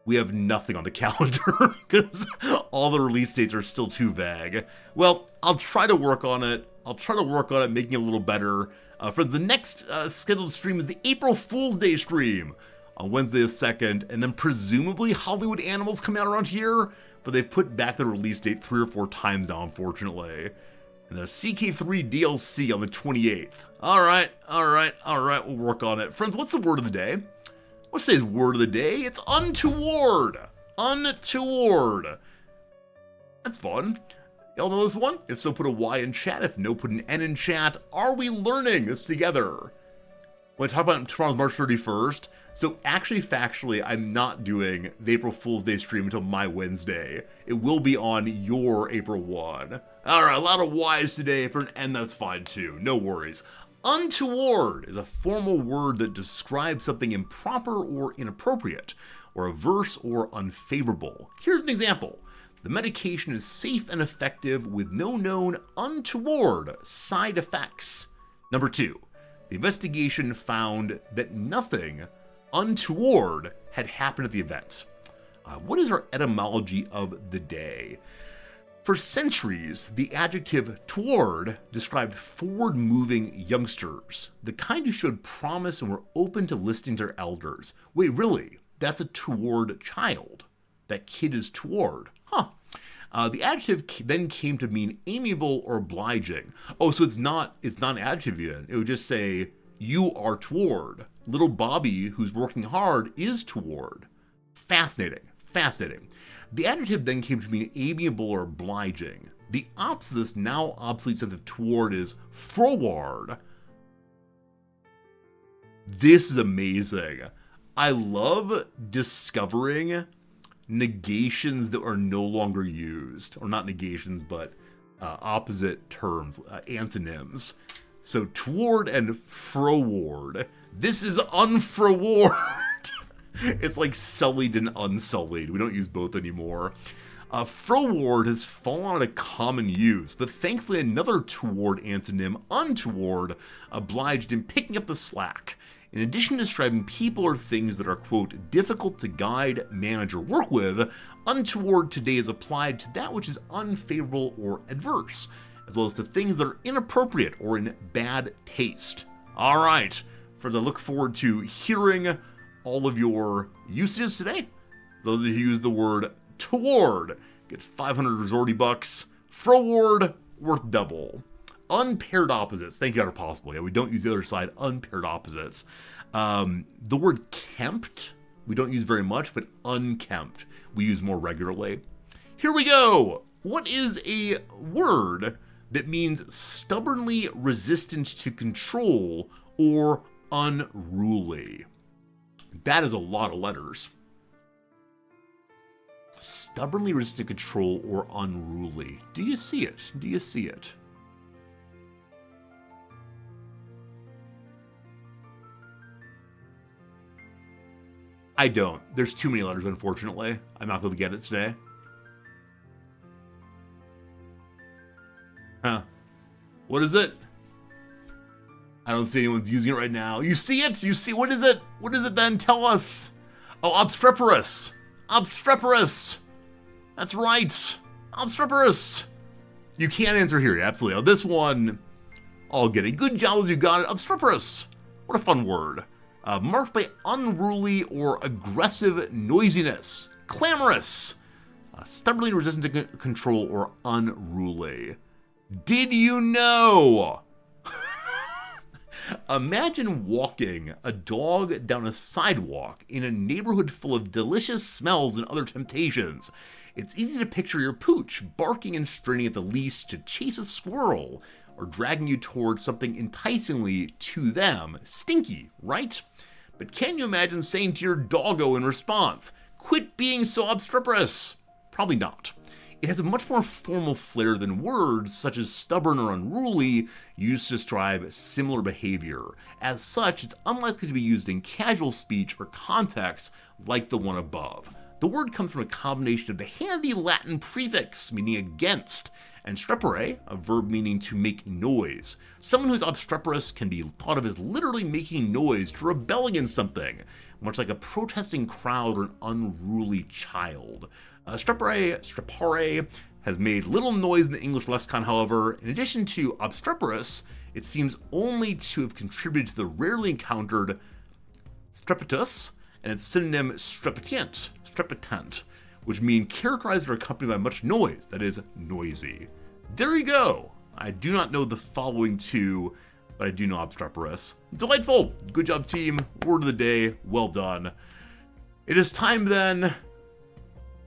we have nothing on the calendar because all the release dates are still too vague. Well, I'll try to work on it. Making it a little better. For the next scheduled stream is the April Fool's Day stream on Wednesday the 2nd, and then presumably Hollywood Animals coming out around here, but they've put back the release date 3 or 4 times now, unfortunately. And the CK3 DLC on the 28th. Alright, we'll work on it. Friends, what's the word of the day? What's today's word of the day? It's untoward. Untoward. That's fun. Y'all know this one? If so, put a Y in chat. If no, put an N in chat. Are we learning this together? When I talk about tomorrow's March 31st, so actually, factually, I'm not doing the April Fool's Day stream until my Wednesday. It will be on your April 1. Alright, a lot of Y's today. For an N, that's fine too. No worries. Untoward is a formal word that describes something improper or inappropriate, or averse or unfavorable. Here's an example. The medication is safe and effective with no known untoward side effects. Number 2, the investigation found that nothing untoward had happened at the event. What is our etymology of the day? For centuries, the adjective toward described forward-moving youngsters, the kind who showed promise and were open to listening to their elders. Wait, really? That's a toward child. That kid is toward. Huh. The adjective then came to mean amiable or obliging. Oh, so it's not an adjective yet. It would just say, you are toward. Little Bobby, who's working hard, is toward. Fascinating. Fascinating. The adjective then came to mean amiable or obliging. The opposite of this now obsolete sense of toward is froward. This is amazing. I love discovering negations that are no longer used. Or not negations, but opposite terms, antonyms. So toward and froward. This is unfroward. It's like sullied and unsullied. We don't use both anymore. Froward has fallen out of common use, but thankfully another toward antonym, untoward, obliged in picking up the slack. In addition to describing people or things that are, quote, difficult to guide, manage, or work with, untoward today is applied to that which is unfavorable or adverse, as well as to things that are inappropriate or in bad taste. All right, friends, I look forward to hearing all of your usages today. Those who use the word toward get 500 resorty bucks. Froward, worth double. Unpaired opposites. Thank God are possible. Yeah, we don't use the other side. Unpaired opposites. The word kempt, we don't use very much, but unkempt, we use more regularly. Here we go. What is a word that means stubbornly resistant to control or unruly? That is a lot of letters. Stubbornly resistant to control or unruly. Do you see it? Do you see it? I don't. There's too many letters, unfortunately. I'm not going to get it today. Huh. What is it? I don't see anyone using it right now. You see it? You see, what is it? What is it then? Tell us. Oh, obstreperous. Obstreperous. That's right. Obstreperous. You can't answer here, absolutely. Oh, this one, I'll get it. Good job, you got it. Obstreperous. What a fun word. Marked by unruly or aggressive noisiness. Clamorous. Stubbornly resistant to control or unruly. Did you know? Imagine walking a dog down a sidewalk in a neighborhood full of delicious smells and other temptations. It's easy to picture your pooch barking and straining at the leash to chase a squirrel, or dragging you towards something enticingly to them stinky, right? But can you imagine saying to your doggo in response, "Quit being so obstreperous"? Probably not. It has a much more formal flair than words such as stubborn or unruly used to describe similar behavior. As such, it's unlikely to be used in casual speech or contexts like the one above. The word comes from a combination of the handy Latin prefix meaning against, and strepere, a verb meaning to make noise. Someone who's obstreperous can be thought of as literally making noise to rebel against something, much like a protesting crowd or an unruly child. Strepare has made little noise in the English lexicon, however. In addition to obstreperous, it seems only to have contributed to the rarely encountered strepitus and its synonym strepitant, which mean characterized or accompanied by much noise, that is, noisy. There you go. I do not know the following two, but I do know obstreperous. Delightful. Good job, team. Word of the day. Well done. It is time then.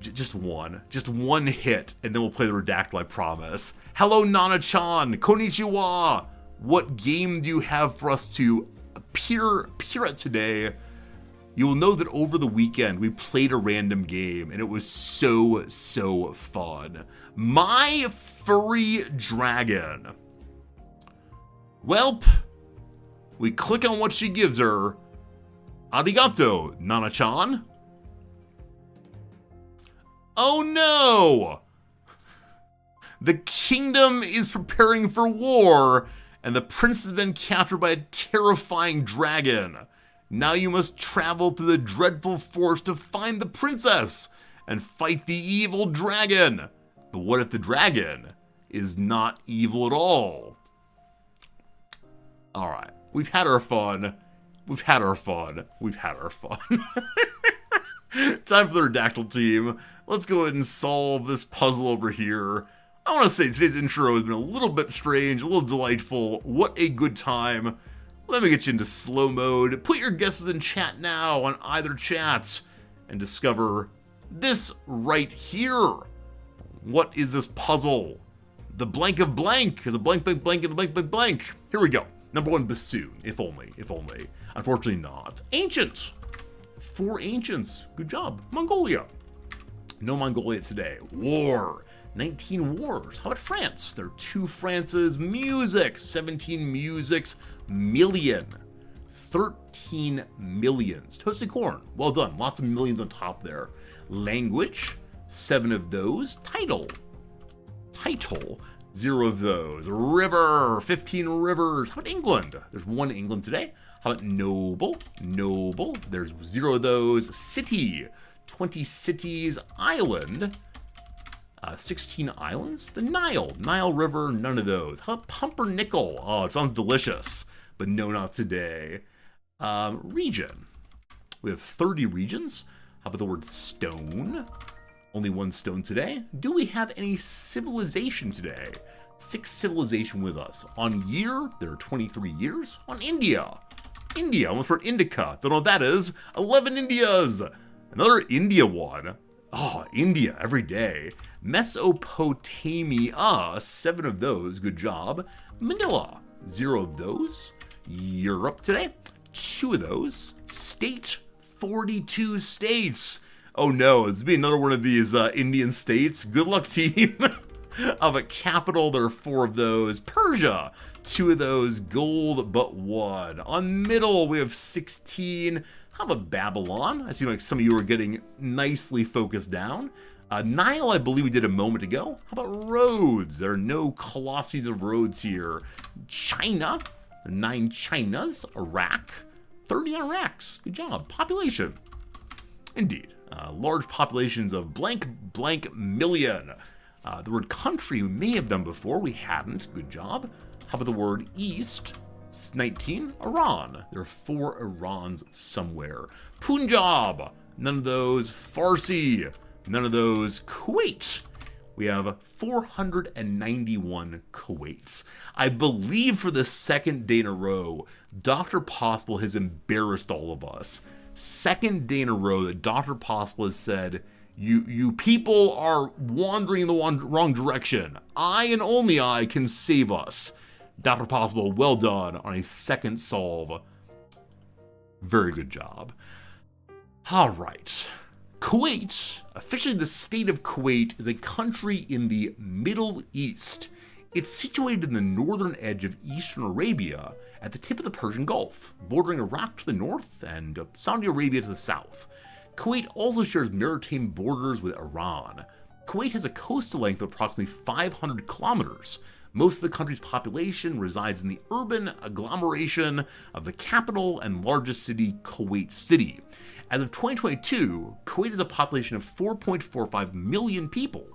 Just one hit, and then we'll play the Redactyl, I promise. Hello, Nana-chan. Konnichiwa. What game do you have for us to appear at today? You will know that over the weekend, we played a random game, and it was so fun. My Furry Dragon. Welp, we click on what she gives her. Arigato, Nana-chan. Oh no! The kingdom is preparing for war, and the prince has been captured by a terrifying dragon. Now you must travel through the dreadful forest to find the princess and fight the evil dragon. But what if the dragon is not evil at all? Alright, we've had our fun. We've had our fun. We've had our fun. Time for the Redactyl team. Let's go ahead and solve this puzzle over here. I want to say today's intro has been a little bit strange, a little delightful. What a good time. Let me get you into slow mode. Put your guesses in chat now on either chats and discover this right here. What is this puzzle? The blank of blank is a blank, blank, blank, and a blank, blank, blank. Here we go. Number 1, bassoon. If only, if only. Unfortunately not. Ancient. 4 ancients. Good job. Mongolia. No Mongolia today. War. 19 wars. How about France? There are 2 Frances. Music. 17 musics. Million. 13 millions. Toasted corn. Well done. Lots of millions on top there. Language. 7 of those. Title. Title. 0 of those. River. 15 rivers. How about England? There's 1 England today. How about noble? Noble. There's 0 of those. City. 20 cities. Island. 16 islands. The Nile. Nile River. None of those. How about pumpernickel? Oh, it sounds delicious. But no, not today. Region. We have 30 regions. How about the word stone? Only 1 stone today. Do we have any civilization today? 6 civilization with us. On year, there are 23 years. On India. India, almost for indica. Don't know what that is. 11 Indias. Another India one. Oh, India every day. Mesopotamia, 7 of those. Good job. Manila, 0 of those. Europe today, 2 of those. State, 42 states. Oh no, it's be another one of these Indian states. Good luck, team. Of a capital, there are 4 of those. Persia, 2 of those. Gold, but 1. On middle, we have 16. How about Babylon? I seem like some of you are getting nicely focused down. Nile, I believe we did a moment ago. How about roads? There are no colosses of roads here. China, 9 Chinas. Iraq, 30 Iraqs. Good job. Population. Indeed. Large populations of blank, blank million. The word country we may have done before. We hadn't. Good job. How about the word east? 19. Iran. There are 4 Irans somewhere. Punjab. None of those. Farsi. None of those. Kuwait. We have 491 Kuwaits. I believe for the 2nd day in a row, Dr. Possible has embarrassed all of us. 2nd day in a row that Dr. Possible has said, you people are wandering in the wrong direction. I and only I can save us. Dr. Possible, well done on a 2nd solve. Very good job. All right. Kuwait, officially the state of Kuwait, is a country in the Middle East. It's situated in the northern edge of eastern Arabia at the tip of the Persian Gulf, bordering Iraq to the north and Saudi Arabia to the south. Kuwait also shares maritime borders with Iran. Kuwait has a coastal length of approximately 500 kilometers. Most of the country's population resides in the urban agglomeration of the capital and largest city, Kuwait City. As of 2022, Kuwait has a population of 4.45 million people,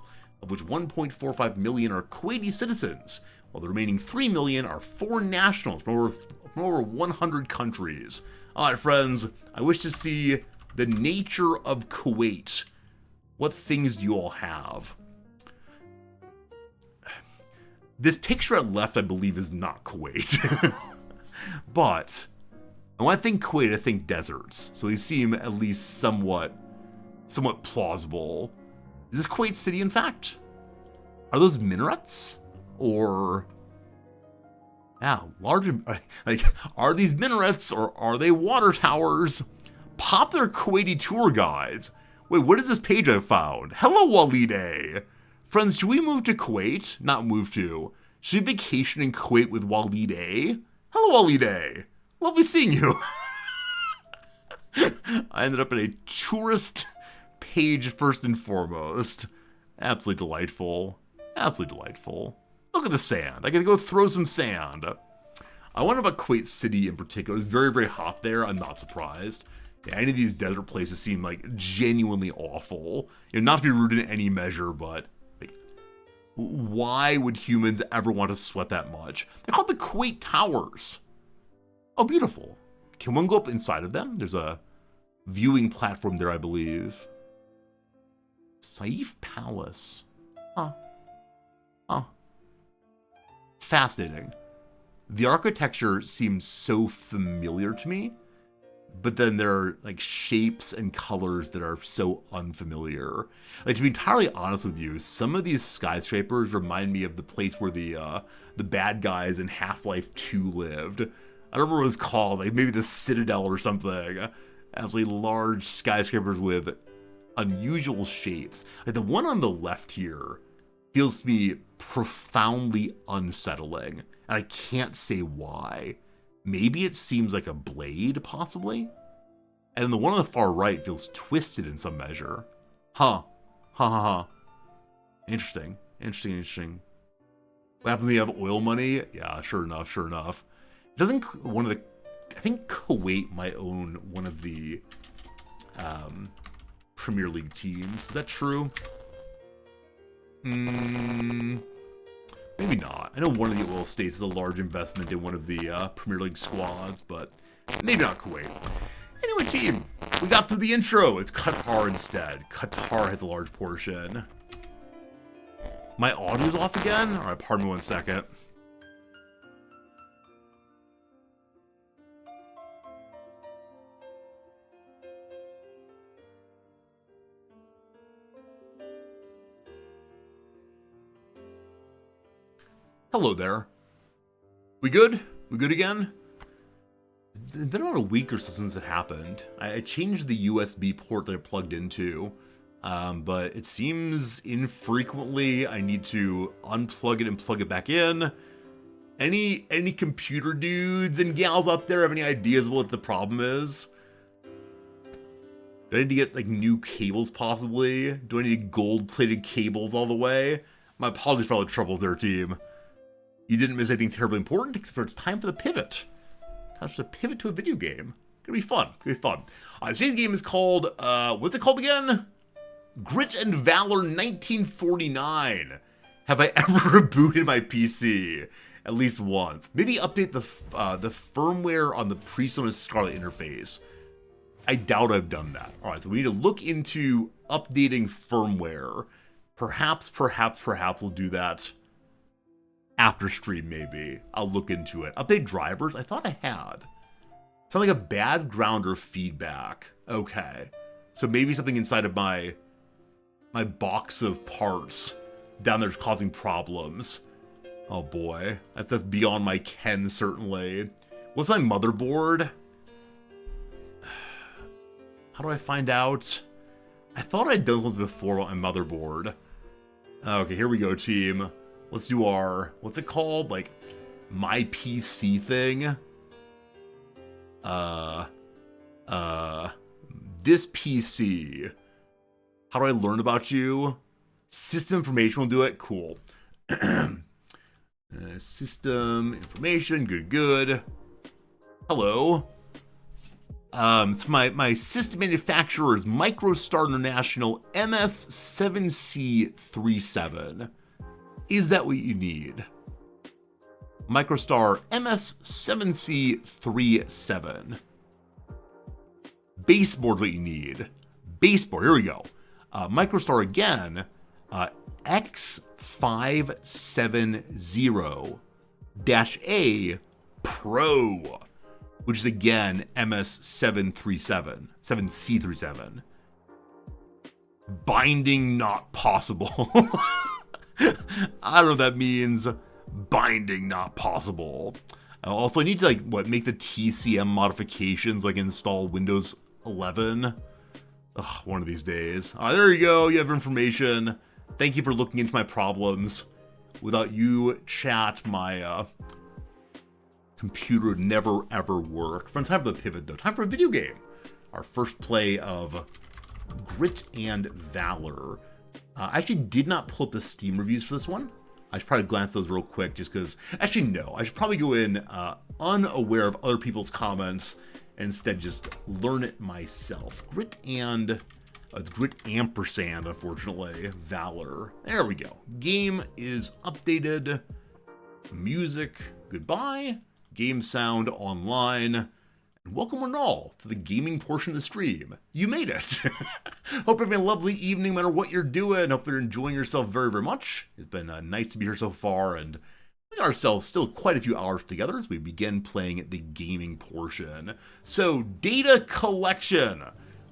of which 1.45 million are Kuwaiti citizens, while the remaining 3 million are foreign nationals from over 100 countries. All right, friends, I wish to see the nature of Kuwait. What things do you all have? This picture at left, I believe, is not Kuwait. But when I think Kuwait, I think deserts. So they seem at least somewhat plausible. Is this Kuwait City, in fact? Are those minarets? Or, yeah, large, like, are these minarets or are they water towers? Popular Kuwaiti tour guides. Wait, what is this page I found? Hello, Walide. Friends, should we move to Kuwait? Not move to. Should we vacation in Kuwait with Walide? Hello, Walide. Lovely seeing you. I ended up in a tourist page first and foremost. Absolutely delightful. Absolutely delightful. Look at the sand. I get to go throw some sand. I wonder about Kuwait City in particular. It's very, very hot there. I'm not surprised. Yeah, any of these desert places seem like genuinely awful. You know, not to be rude in any measure, but like, Why would humans ever want to sweat that much? They're called the Kuwait Towers. Oh, beautiful. Can one go up inside of them? There's a viewing platform there, I believe. Saif Palace. Huh. Huh. Fascinating. The architecture seems so familiar to me, but then there are like shapes and colors that are so unfamiliar. Like, to be entirely honest with you, some of these skyscrapers remind me of the place where the bad guys in Half-Life 2 lived. I don't remember what it was called, like maybe the Citadel or something. Absolutely large skyscrapers with unusual shapes. Like the one on the left here feels to me profoundly unsettling, and I can't say why. Maybe it seems like a blade, possibly? And then the one on the far right feels twisted in some measure. Huh. Ha ha ha. Interesting. Interesting, interesting. What happens when you have oil money? Yeah, sure enough, sure enough. Doesn't one of the... I think Kuwait might own one of the Premier League teams. Is that true? Maybe not. I know one of the oil states is a large investment in one of the Premier League squads, but maybe not Kuwait. Anyway, team, we got through the intro. It's Qatar instead. Qatar has a large portion. My audio's off again? All right, pardon me 1 second. Hello there. We good? We good again? It's been about a week or so since it happened. I changed the USB port that I plugged into, but it seems infrequently I need to unplug it and plug it back in. Any computer dudes and gals out there have any ideas of what the problem is? Do I need to get like new cables possibly? Do I need gold-plated cables all the way? My apologies for all the troubles there, team. You didn't miss anything terribly important, except for it's time for the pivot. Time to pivot to a video game. Gonna be fun. Gonna be fun. Today's game is called, what's it called again? Grit and Valor 1949. Have I ever rebooted my PC? At least once. Maybe update the firmware on the PreSonus Scarlet interface. I doubt I've done that. Alright, so we need to look into updating firmware. Perhaps we'll do that after stream, maybe. I'll look into it. Update drivers? I thought I had. Sound like a bad grounder feedback. Okay. So maybe something inside of my box of parts down there's causing problems. Oh boy. That's beyond my ken, certainly. What's my motherboard? How do I find out? I thought I'd done something before on my motherboard. Okay, here we go, team. Let's do our, what's it called? Like, my PC thing. This PC. How do I learn about you? System information will do it. Cool. System information. Good. Hello. So my system manufacturer is Microstar International MS7C37. Is that what you need? Microstar MS7C37. Baseboard, what you need. Baseboard, here we go. Microstar again, X570-A Pro, which is again MS737, 7C37. Binding not possible. I don't know what that means. Binding not possible. Also, I need to make the TCM modifications, like install Windows 11. Ugh, one of these days. There you go. You have information. Thank you for looking into my problems. Without you, chat, my computer would never ever work. Friends, time for the pivot though. Time for a video game. Our first play of Grit and Valor. I actually did not pull up the Steam reviews for this one. I should probably glance those real quick just because... Actually, no. I should probably go in unaware of other people's comments and instead just learn it myself. Grit and... It's Grit Ampersand, unfortunately. Valor. There we go. Game is updated. Music, goodbye. Game sound online. And welcome one all to the gaming portion of the stream. You made it. Hope you're having a lovely evening, no matter what you're doing. Hope you're enjoying yourself very, very much. It's been nice to be here so far, and we got ourselves still quite a few hours together as we begin playing the gaming portion. So, data collection.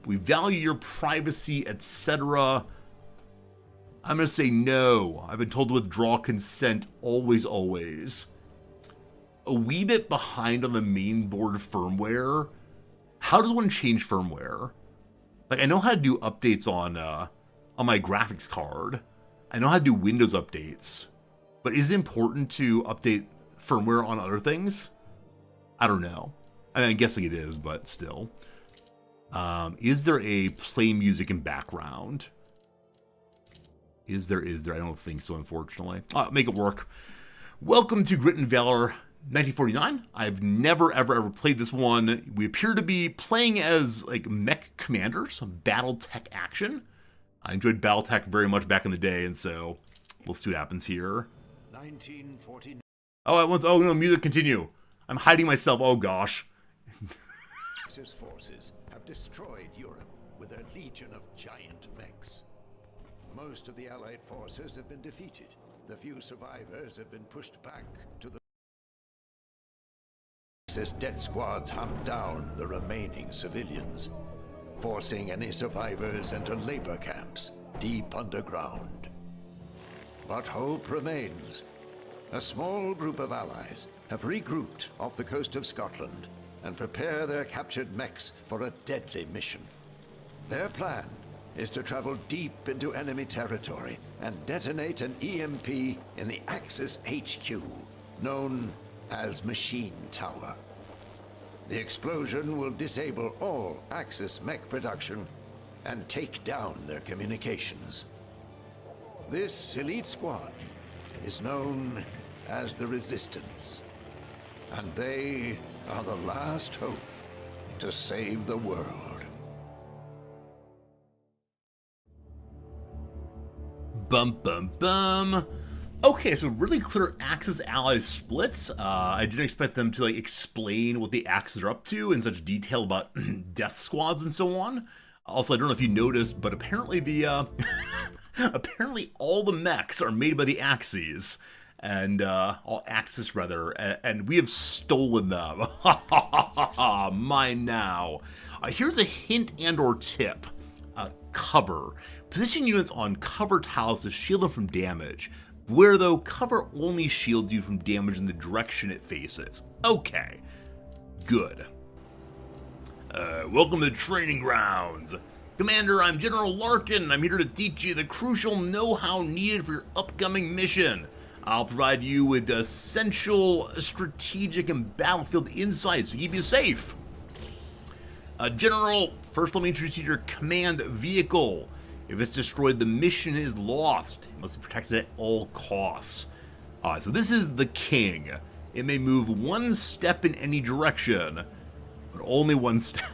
We value your privacy, etc. I'm going to say no. I've been told to withdraw consent always, always. A wee bit behind on the mainboard firmware. How does one change firmware? Like, I know how to do updates on my graphics card. I know how to do Windows updates. But is it important to update firmware on other things? I don't know. I mean, I'm guessing it is, but still. Is there a play music in background? Is there? I don't think so, unfortunately. Make it work. Welcome to Grit Valor 1949. I've never, ever played this one. We appear to be playing as, like, mech commanders, Battletech action. I enjoyed Battletech very much back in the day, and so we'll see what happens here. 1949. Oh no, music continue. I'm hiding myself, oh gosh. Axis forces have destroyed Europe with their legion of giant mechs. Most of the Allied forces have been defeated. The few survivors have been pushed back to the Axis death squads hunt down the remaining civilians, forcing any survivors into labor camps deep underground. But hope remains. A small group of allies have regrouped off the coast of Scotland and prepare their captured mechs for a deadly mission. Their plan is to travel deep into enemy territory and detonate an EMP in the Axis HQ, known as Machine Tower. The explosion will disable all Axis mech production and take down their communications. This elite squad is known as the Resistance, and they are the last hope to save the world. Bum, bum, bum. Okay, so really clear Axis allies splits. I didn't expect them to, like, explain what the Axis are up to in such detail about death squads and so on. Also, I don't know if you noticed, but apparently the apparently all the mechs are made by the Axis, and all Axis rather, and we have stolen them. Mine now. Here's a hint and/or tip. Cover. Position units on cover tiles to shield them from damage. Where, though, cover only shields you from damage in the direction it faces. Okay. Good. Welcome to the training grounds. Commander, I'm General Larkin. I'm here to teach you the crucial know-how needed for your upcoming mission. I'll provide you with essential strategic and battlefield insights to keep you safe. General, first let me introduce you to your command vehicle. If it's destroyed, the mission is lost. It must be protected at all costs. Alright, so this is the King. It may move one step in any direction, but only one step.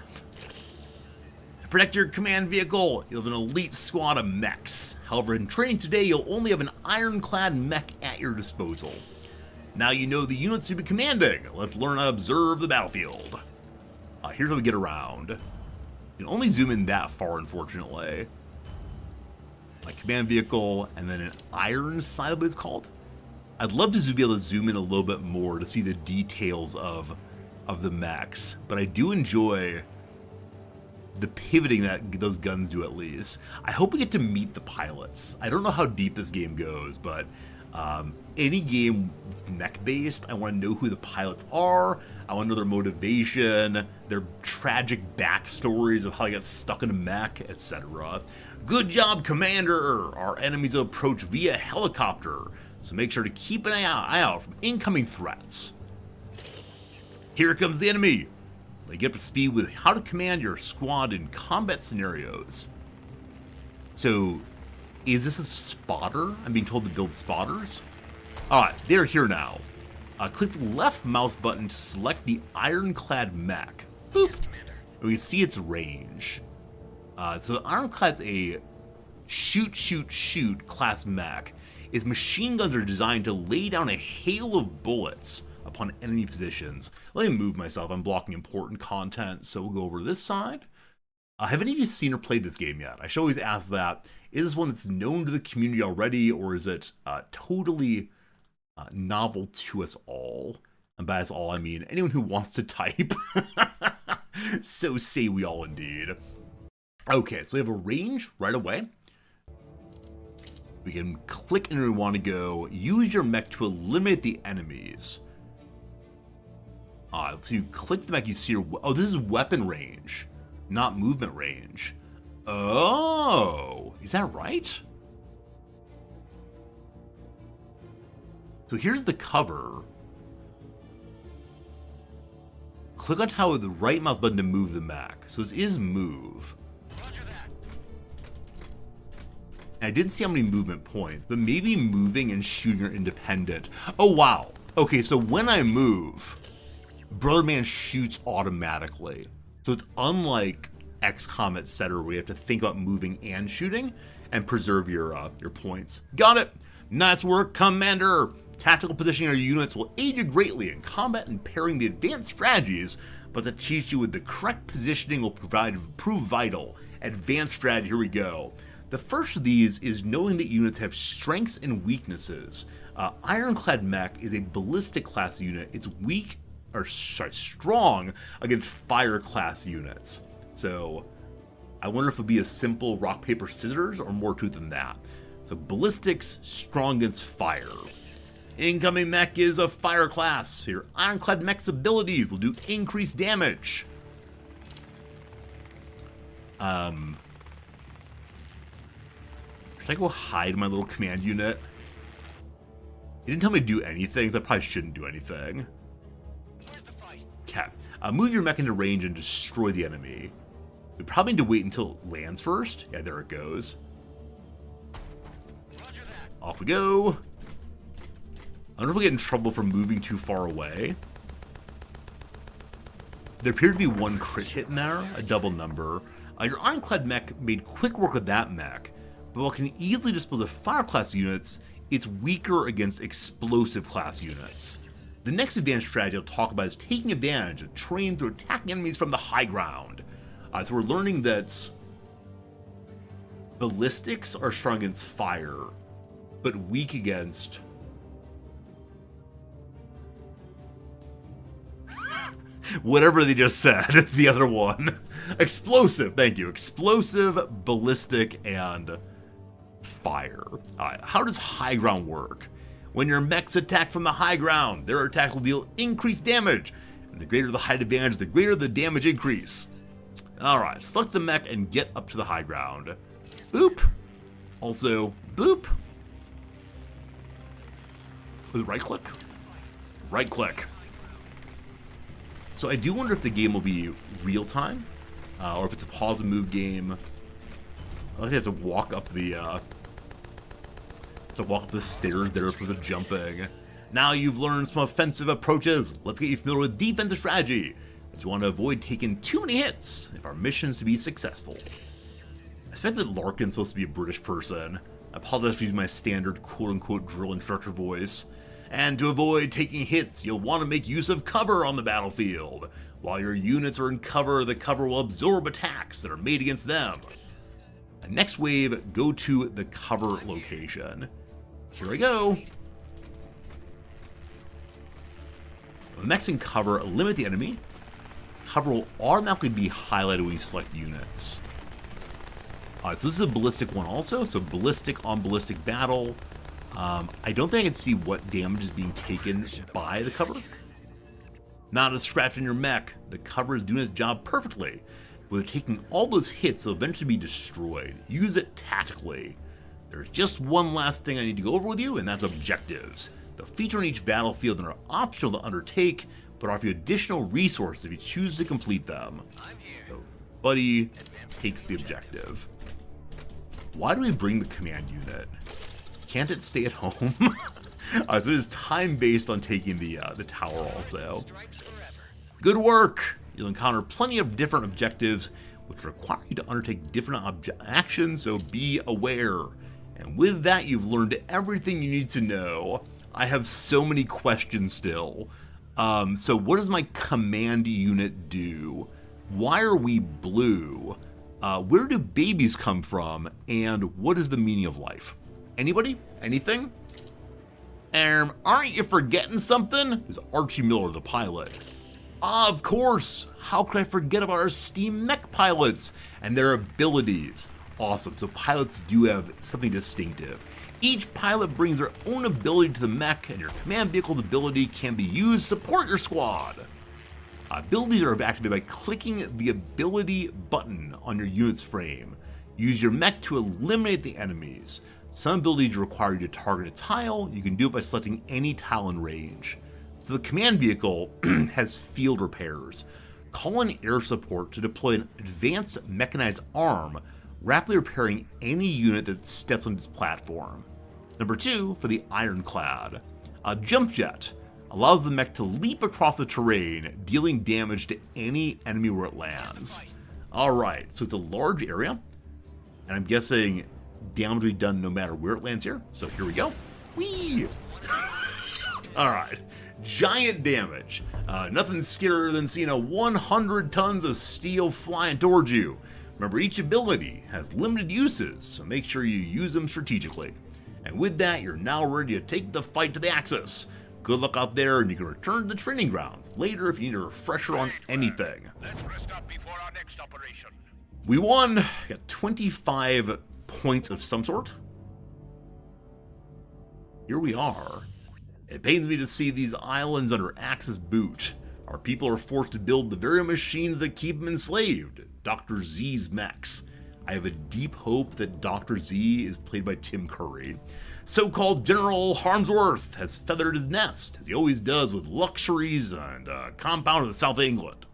To protect your command vehicle, you'll have an elite squad of mechs. However, in training today, you'll only have an ironclad mech at your disposal. Now you know the units you'll be commanding. Let's learn how to observe the battlefield. Here's how we get around. You can only zoom in that far, unfortunately. My command vehicle, and then an iron sight, I believe it's called. I'd love to be able to zoom in a little bit more to see the details of the mechs, but I do enjoy the pivoting that those guns do, at least. I hope we get to meet the pilots. I don't know how deep this game goes, but any game that's mech-based, I want to know who the pilots are. I want to know their motivation, their tragic backstories of how they got stuck in a mech, etc. Good job, Commander! Our enemies approach via helicopter, so make sure to keep an eye out from incoming threats. Here comes the enemy! They get up to speed with how to command your squad in combat scenarios. So, is this a spotter? I'm being told to build spotters? Alright, they're here now. Click the left mouse button to select the ironclad mech. Boop. And we can see its range. So the Ironclad's a shoot, shoot, shoot class mech. Its machine guns are designed to lay down a hail of bullets upon enemy positions. Let me move myself. I'm blocking important content, so we'll go over to this side. Have any of you seen or played this game yet? I should always ask that. Is this one that's known to the community already, or is it totally novel to us all? And by us all, I mean anyone who wants to type. So say we all indeed. Okay, so we have a range right away. We can click anywhere we want to go. Use your mech to eliminate the enemies. So you click the mech, you see your... Oh, this is weapon range, not movement range. Oh, is that right? So here's the cover. Click on top of the right mouse button to move the mech. So this is move. I didn't see how many movement points, but maybe moving and shooting are independent. Oh, wow. Okay, so when I move, Brother Man shoots automatically. So it's unlike XCOM, etc., where you have to think about moving and shooting and preserve your points. Got it. Nice work, Commander. Tactical positioning of your units will aid you greatly in combat and pairing the advanced strategies, but to teach you with the correct positioning will prove vital. Advanced strategy, here we go. The first of these is knowing that units have strengths and weaknesses. Ironclad Mech is a ballistic class unit. It's strong against fire class units. So I wonder if it'll be a simple rock, paper, scissors or more to it than that. So ballistics, strong against fire. Incoming mech is a fire class. Your Ironclad Mech's abilities will do increased damage. Should I go hide my little command unit? It didn't tell me to do anything, so I probably shouldn't do anything. Okay. Move your mech into range and destroy the enemy. We probably need to wait until it lands first. Yeah, there it goes. Off we go. I wonder if we'll get in trouble for moving too far away. There appeared to be one crit hit in there, a double number. Your Ironclad Mech made quick work of that mech, but while it can easily dispose of fire class units, it's weaker against explosive class units. The next advanced strategy I'll talk about is taking advantage of terrain through attacking enemies from the high ground. So we're learning that ballistics are strong against fire, but weak against... whatever they just said, the other one. Explosive, thank you. Explosive, ballistic, and fire. How does high ground work? When your mechs attack from the high ground, their attack will deal increased damage. And the greater the height advantage, the greater the damage increase. Alright, select the mech and get up to the high ground. Boop. Also, boop. Was it right click? Right click. So I do wonder if the game will be real time, or if it's a pause and move game. I think I have to walk up the stairs there as opposed to jumping. Now you've learned some offensive approaches. Let's get you familiar with defensive strategy, as you want to avoid taking too many hits if our mission is to be successful. I suspect that Larkin's supposed to be a British person. I apologize for using my standard quote-unquote drill instructor voice. And to avoid taking hits, you'll want to make use of cover on the battlefield. While your units are in cover, the cover will absorb attacks that are made against them. Next wave, go to the cover location. Here we go. The mechs in cover eliminate the enemy. Cover will automatically be highlighted when you select units. Alright, so this is a ballistic one also, so ballistic on ballistic battle. I don't think I can see what damage is being taken by the cover. Not a scratch in your mech. The cover is doing its job perfectly. With taking all those hits, they'll eventually be destroyed. Use it tactically. There's just one last thing I need to go over with you, and that's objectives. They'll feature on each battlefield and are optional to undertake, but offer you additional resources if you choose to complete them. So, Buddy takes the objective. Why do we bring the command unit? Can't it stay at home? So it is time based on taking the tower also. Good work! You'll encounter plenty of different objectives which require you to undertake different actions, so be aware. And with that, you've learned everything you need to know. I have so many questions still. So what does my command unit do? Why are we blue? Where do babies come from? And what is the meaning of life? Anybody? Anything? Aren't you forgetting something? Is Archie Miller the pilot? Of course! How could I forget about our steam mech pilots and their abilities? Awesome, so pilots do have something distinctive. Each pilot brings their own ability to the mech, and your command vehicle's ability can be used to support your squad. Abilities are activated by clicking the ability button on your unit's frame. Use your mech to eliminate the enemies. Some abilities require you to target a tile. You can do it by selecting any tile in range. So the command vehicle has field repairs. Call in air support to deploy an advanced mechanized arm, rapidly repairing any unit that steps on its platform. Number 2, for the Ironclad. A jump jet allows the mech to leap across the terrain, dealing damage to any enemy where it lands. Alright, so it's a large area, and I'm guessing damage will be done no matter where it lands here. So here we go. Whee! Alright, giant damage. Nothing scarier than seeing 100 tons of steel flying towards you. Remember, each ability has limited uses, so make sure you use them strategically. And with that, you're now ready to take the fight to the Axis. Good luck out there, and you can return to the training grounds later if you need a refresher on anything. Let's rest up before our next operation. We won. Got 25 points of some sort. Here we are. It pains me to see these islands under Axis boot. Our people are forced to build the very machines that keep them enslaved. Dr. Z's mechs. I have a deep hope that Dr. Z is played by Tim Curry. So-called General Harmsworth has feathered his nest, as he always does with luxuries and a compound in the south of England.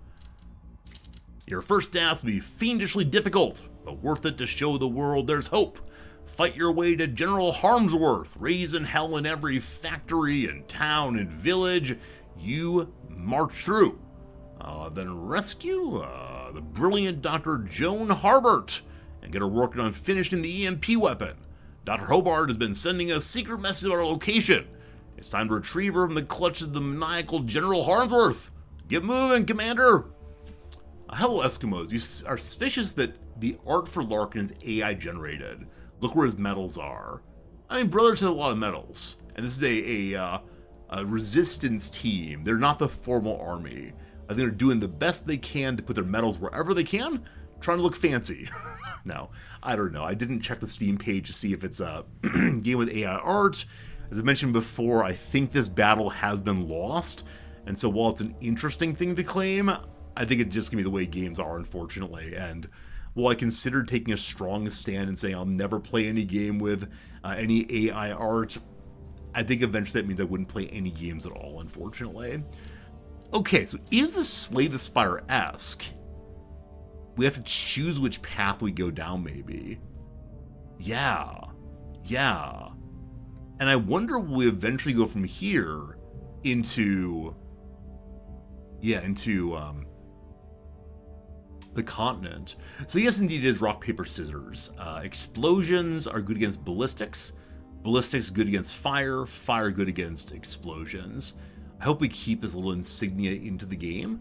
Your first task will be fiendishly difficult, but worth it to show the world there's hope. Fight your way to General Harmsworth, raising hell in every factory and town and village you march through. Then rescue the brilliant Dr. Joan Harbert and get her working on finishing the EMP weapon. Dr. Hobart has been sending a secret message about our location. It's time to retrieve her from the clutches of the maniacal General Harmsworth. Get moving, Commander! Hello, Eskimos. You are suspicious that the art for Larkin is AI generated. Look where his medals are. I mean, Brothers has a lot of medals. And this is a resistance team. They're not the formal army. I think they're doing the best they can to put their medals wherever they can, trying to look fancy. No, I don't know. I didn't check the Steam page to see if it's a game with AI art. As I mentioned before, I think this battle has been lost. And so while it's an interesting thing to claim, I think it's just going to be the way games are, unfortunately. And while I considered taking a strong stand and saying I'll never play any game with any AI art, I think eventually that means I wouldn't play any games at all, unfortunately. Okay, so is this Slay the Spire-esque? We have to choose which path we go down, maybe. Yeah. And I wonder will we eventually go from here into the continent. So yes, indeed, it is rock, paper, scissors. Explosions are good against ballistics. Ballistics good against fire. Fire good against explosions. I hope we keep this little insignia into the game.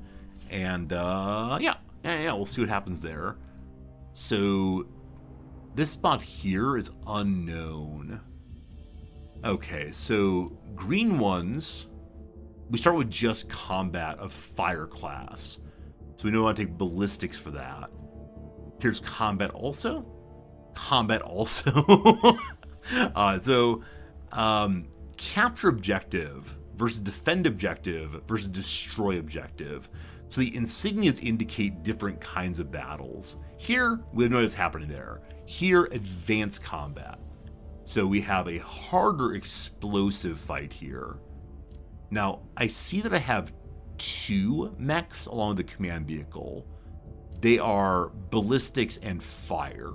And yeah, we'll see what happens there. So this spot here is unknown. Okay, so green ones, we start with just combat of fire class. So we know how to take ballistics for that. Here's combat also. Capture objective versus defend objective versus destroy objective. So the insignias indicate different kinds of battles. Here, we have noticed happening there. Here, advanced combat. So we have a harder explosive fight here. Now, I see that I have 2 mechs along with the command vehicle. They are ballistics and fire.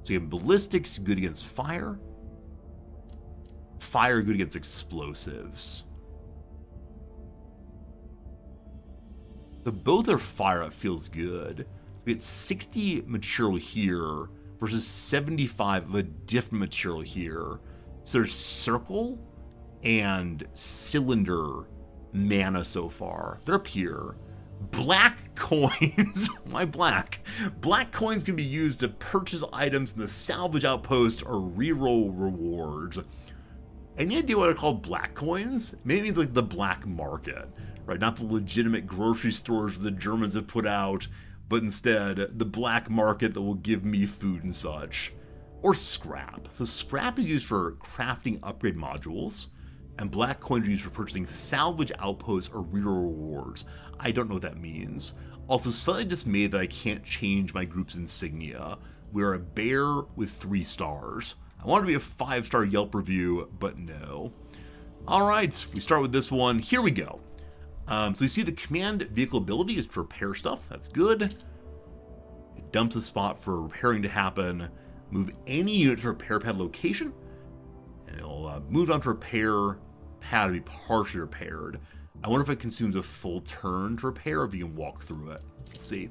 So you have ballistics good against fire. Fire good against explosives. So both are fire, it feels good. We get 60 material here versus 75 of a different material here. So there's circle and cylinder mana so far. They're up here. Black coins. Why black? Black coins can be used to purchase items in the salvage outpost or reroll rewards. Any idea what are called black coins? Maybe it means like the black market, right? Not the legitimate grocery stores the Germans have put out, but instead the black market that will give me food and such. Or scrap. So scrap is used for crafting upgrade modules, and black coins are used for purchasing salvage outposts or reroll rewards. I don't know what that means. Also, slightly dismayed that I can't change my group's insignia. We are a bear with 3 stars. I want to be a 5-star Yelp review, but no. Alright, we start with this one. Here we go. So you see the command vehicle ability is to repair stuff. That's good. It dumps a spot for repairing to happen. Move any unit to repair pad location. And it'll move on to repair pad to be partially repaired. I wonder if it consumes a full turn to repair, or if you can walk through it. Let's see.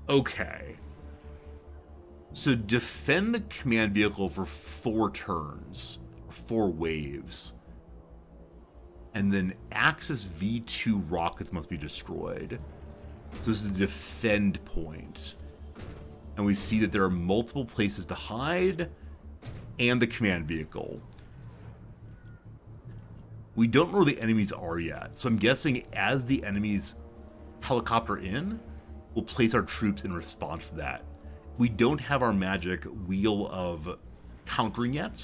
Okay. So defend the command vehicle for 4 turns, or 4 waves. And then Axis V2 rockets must be destroyed. So this is a defend point. And we see that there are multiple places to hide, and the command vehicle. We don't know where the enemies are yet, so I'm guessing as the enemies helicopter in, we'll place our troops in response to that. We don't have our magic wheel of countering yet.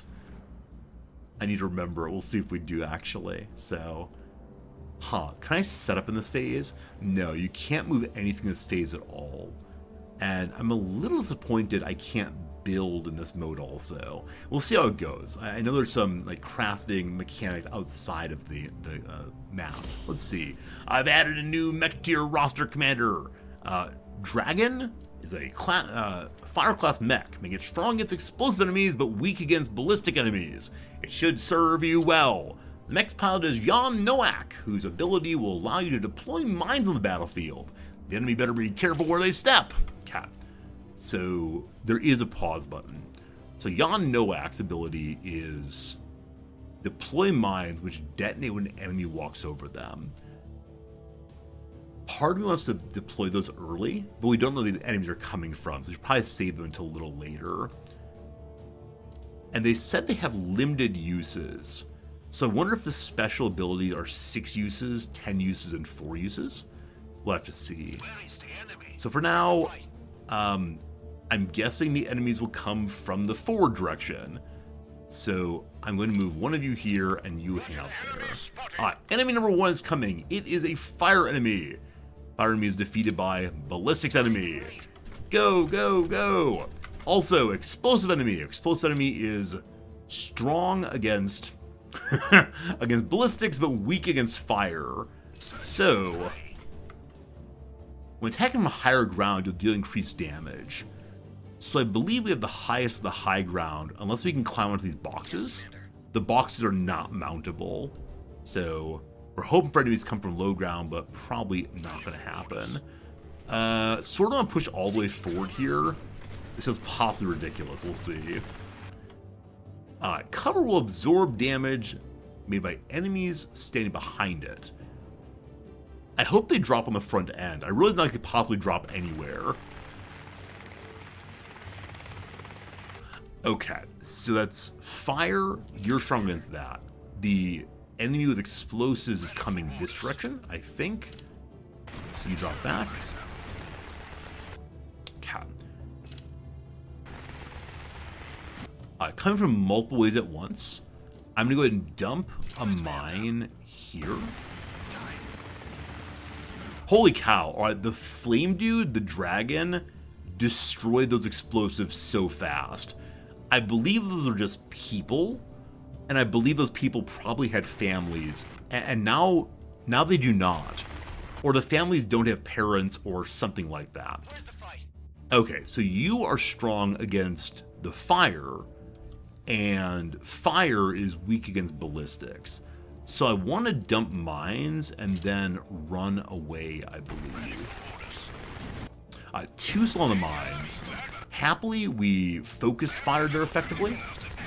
I need to remember it. We'll see if we do actually. So, can I set up in this phase? No, you can't move anything in this phase at all. And I'm a little disappointed I can't build in this mode also. We'll see how it goes. I know there's some like crafting mechanics outside of the maps. Let's see. I've added a new mech tier roster commander. Dragon is a fire class mech. Make it strong against explosive enemies, but weak against ballistic enemies. It should serve you well. The mech's pilot is Jan Noak, whose ability will allow you to deploy mines on the battlefield. The enemy better be careful where they step. Cat. So there is a pause button. So Jan Noak's ability is deploy mines which detonate when an enemy walks over them. Part of me wants to deploy those early, but we don't know where the enemies are coming from, so we should probably save them until a little later. And they said they have limited uses. So I wonder if the special abilities are 6 uses, 10 uses, and 4 uses. We'll have to see. So for now, I'm guessing the enemies will come from the forward direction. So I'm going to move one of you here and you hang out there. Enemy number 1 is coming. It is a fire enemy. Fire enemy is defeated by ballistics enemy. Go, go, go. Also, explosive enemy. Explosive enemy is strong against against ballistics, but weak against fire. So when attacking from higher ground, you'll deal increased damage. So I believe we have the highest of the high ground, unless we can climb onto these boxes. The boxes are not mountable. So we're hoping for enemies to come from low ground, but probably not going to happen. Sort of want to push all the way forward here. This is possibly ridiculous. We'll see. Cover will absorb damage made by enemies standing behind it. I hope they drop on the front end. I realize they could possibly drop anywhere. Okay, so that's fire. You're strong against that. The enemy with explosives is coming this direction, I think. So you drop back. Okay. Coming from multiple ways at once. I'm going to go ahead and dump a mine here. Holy cow. Alright, the flame dude, the dragon, destroyed those explosives so fast. I believe those are just people, and I believe those people probably had families, and now they do not. Or the families don't have parents or something like that. Where's the fight? Okay, so you are strong against the fire, and fire is weak against ballistics. So I want to dump mines and then run away, I believe. 2 slow on the mines. Happily, we focused fire there effectively.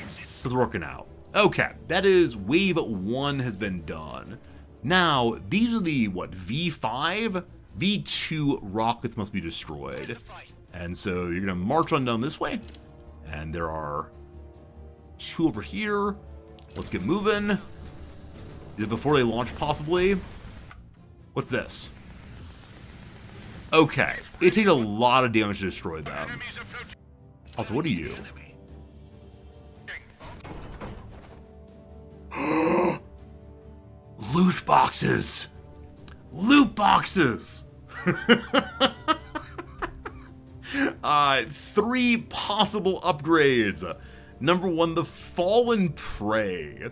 So it's working out. Okay, that is wave 1 has been done. Now, these are the, what, V5? V2 rockets must be destroyed. And so you're going to march on down this way. And there are 2 over here. Let's get moving. Is it before they launch, possibly? What's this? Okay, it takes a lot of damage to destroy them. Also, what are you? Loot boxes! Loot boxes! 3 possible upgrades. Number 1, the Fallen Prey.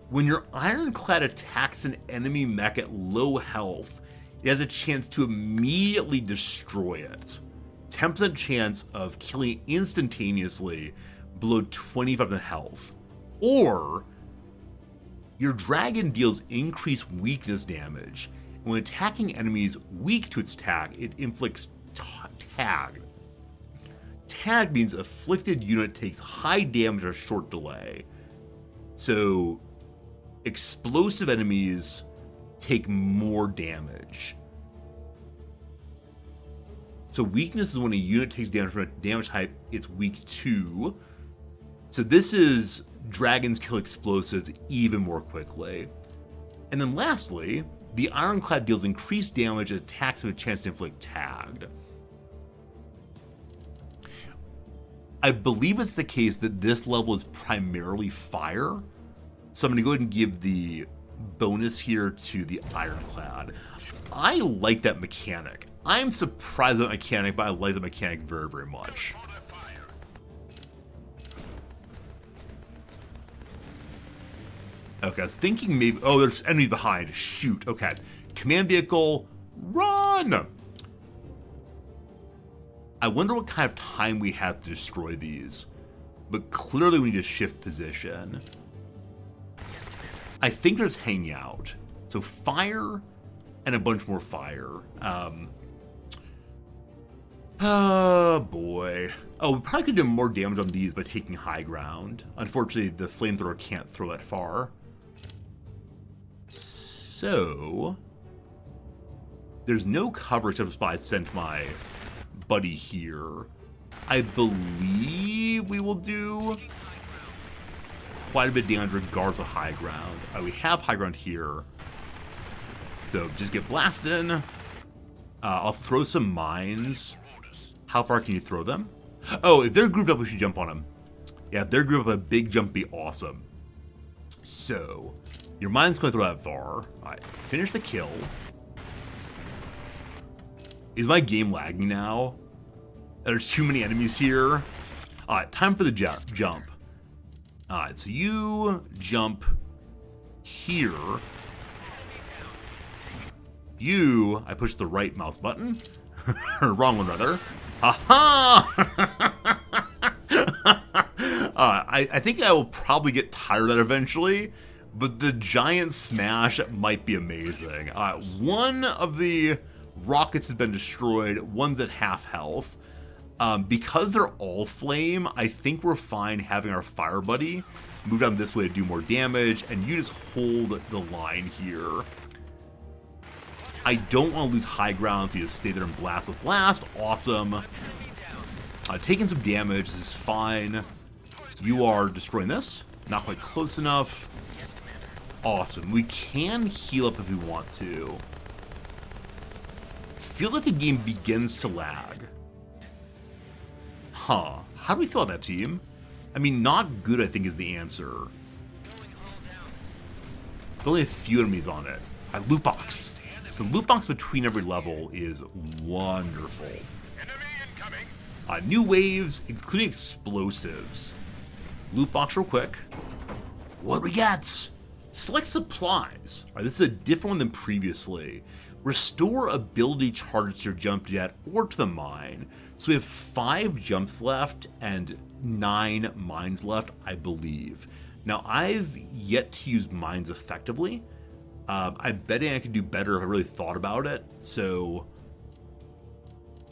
When your ironclad attacks an enemy mech at low health, it has a chance to immediately destroy it. 10% chance of killing it instantaneously below 25% health. Or, your dragon deals increased weakness damage. And when attacking enemies weak to its tag, it inflicts tag. Tag means afflicted unit takes high damage or short delay. So, explosive enemies take more damage. So weakness is when a unit takes damage from a damage type it's weak to. So this is dragons kill explosives even more quickly. And then lastly, the ironclad deals increased damage as attacks with a chance to inflict tagged. I believe it's the case that this level is primarily fire. So I'm going to go ahead and give the bonus here to the ironclad. I like that mechanic. I'm surprised at that mechanic, but I like the mechanic very, very much. Okay, I was thinking maybe... Oh, there's enemy behind. Shoot. Okay. Command vehicle, run! I wonder what kind of time we have to destroy these. But clearly we need to shift position. I think they're just hanging out. So fire and a bunch more fire. Oh boy. Oh, we probably could do more damage on these by taking high ground. Unfortunately, the flamethrower can't throw that far. So, there's no cover except I sent my buddy here. I believe we will do quite a bit of damage regardless of high ground. We have high ground here. So just get blasting. I'll throw some mines. How far can you throw them? Oh, if they're grouped up, we should jump on them. Yeah, if they're grouped up, a big jump would be awesome. So, your mine's going to throw that far. Alright, finish the kill. Is my game lagging now? There's too many enemies here. Alright, time for the jump. Alright, so you jump here. I push the right mouse button. Wrong one, rather. Aha! I think I will probably get tired of that eventually, but the giant smash might be amazing. One of the rockets has been destroyed. One's at half health. Because they're all flame, I think we're fine having our fire buddy move down this way to do more damage, and you just hold the line here. I don't want to lose high ground, so you just stay there and blast with blast. Awesome. Taking some damage, this is fine. You are destroying this. Not quite close enough. Awesome. We can heal up if we want to. Feels like the game begins to lag. Huh. How do we feel about that, team? I mean, not good, I think, is the answer. There's only a few enemies on it. Loot box. So loot box between every level is wonderful. New waves, including explosives. Loot box real quick. What we got? Select supplies. All right, this is a different one than previously. Restore ability charges to your jump jet or to the mine. So we have 5 jumps left and 9 mines left, I believe. Now, I've yet to use mines effectively. I'm betting I could do better if I really thought about it. So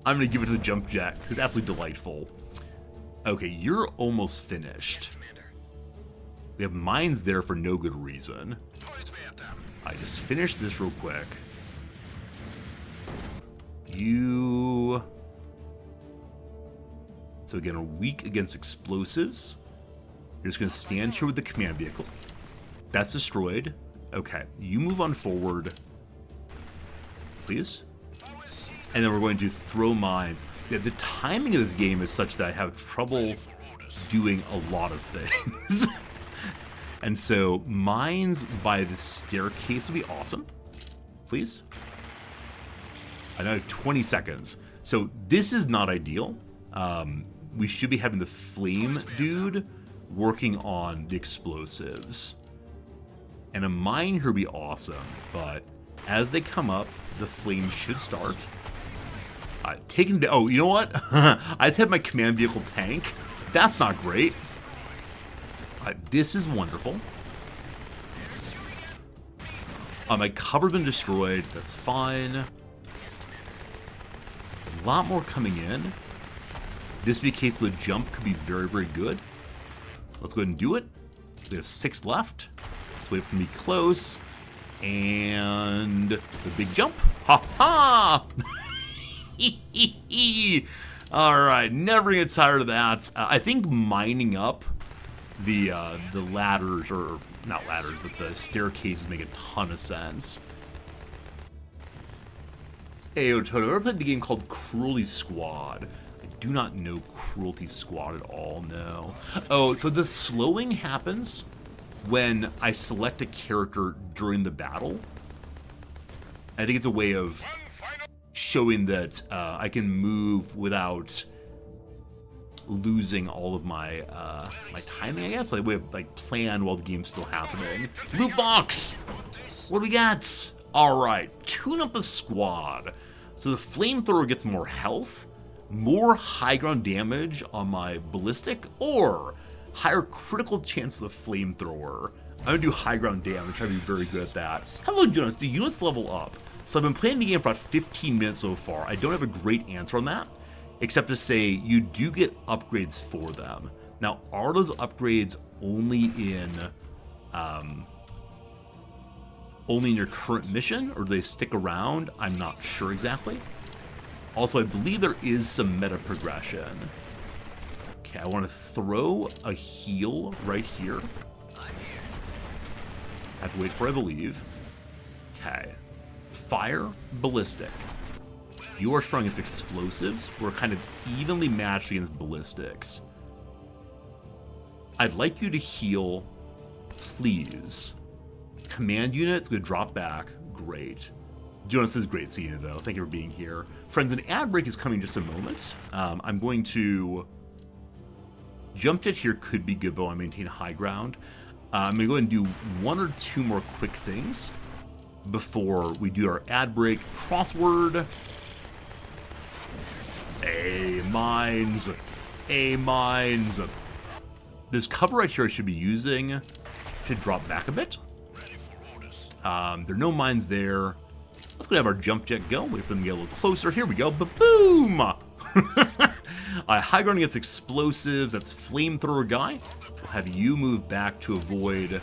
I'm going to give it to the jump jet because it's absolutely delightful. Okay, you're almost finished. We have mines there for no good reason. I just finished this real quick. You... So again, are weak against explosives. You're just going to stand here with the command vehicle. That's destroyed. Okay, you move on forward, please. And then we're going to throw mines. Yeah, the timing of this game is such that I have trouble doing a lot of things. And so mines by the staircase would be awesome. Please. I know 20 seconds. So this is not ideal. We should be having the flame dude working on the explosives. And a mine here would be awesome, but as they come up, the flames should start. Taking the... Oh, you know what? I just had my command vehicle tank. That's not great. This is wonderful. My cover's been destroyed. That's fine. A lot more coming in. This would be a case where the jump could be very, very good. Let's go ahead and do it. We have 6 left. Let's wait for me close. And the big jump. Ha ha! Alright, never get tired of that. I think mining up the ladders, or not ladders, but the staircases make a ton of sense. Hey, Ototo, ever played the game called Cruelty Squad? I do not know Cruelty Squad at all, no. Oh, so the slowing happens when I select a character during the battle. I think it's a way of showing that I can move without losing all of my my timing, I guess. Like, we have like plan while the game's still happening. Loot box! What do we got? Alright, tune up the squad. So the flamethrower gets more health, more high ground damage on my ballistic, or higher critical chance of the flamethrower. I'm gonna do high ground damage, try to be very good at that. Hello, Jonas, do units level up? So I've been playing the game for about 15 minutes so far. I don't have a great answer on that, except to say you do get upgrades for them. Now, are those upgrades only in your current mission, or do they stick around? I'm not sure exactly. Also, I believe there is some meta progression. Okay, I want to throw a heal right here. I have to wait for it, I believe. Okay. Fire, ballistic. You are strong against explosives. We're kind of evenly matched against ballistics. I'd like you to heal, please. Command unit's gonna drop back. Great. Jonas is great seeing you, though. Thank you for being here. Friends, an ad break is coming in just a moment. I'm going to... Jump jet here could be good, but I want to maintain high ground. I'm going to go ahead and do 1 or 2 more quick things before we do our ad break. Crossword. A mines. A mines. This cover right here I should be using should drop back a bit. There are no mines there. Let's go have our jump jet go. Wait for them to get a little closer. Here we go. Ba-boom! High ground against explosives. That's flamethrower guy. We'll have you move back to avoid...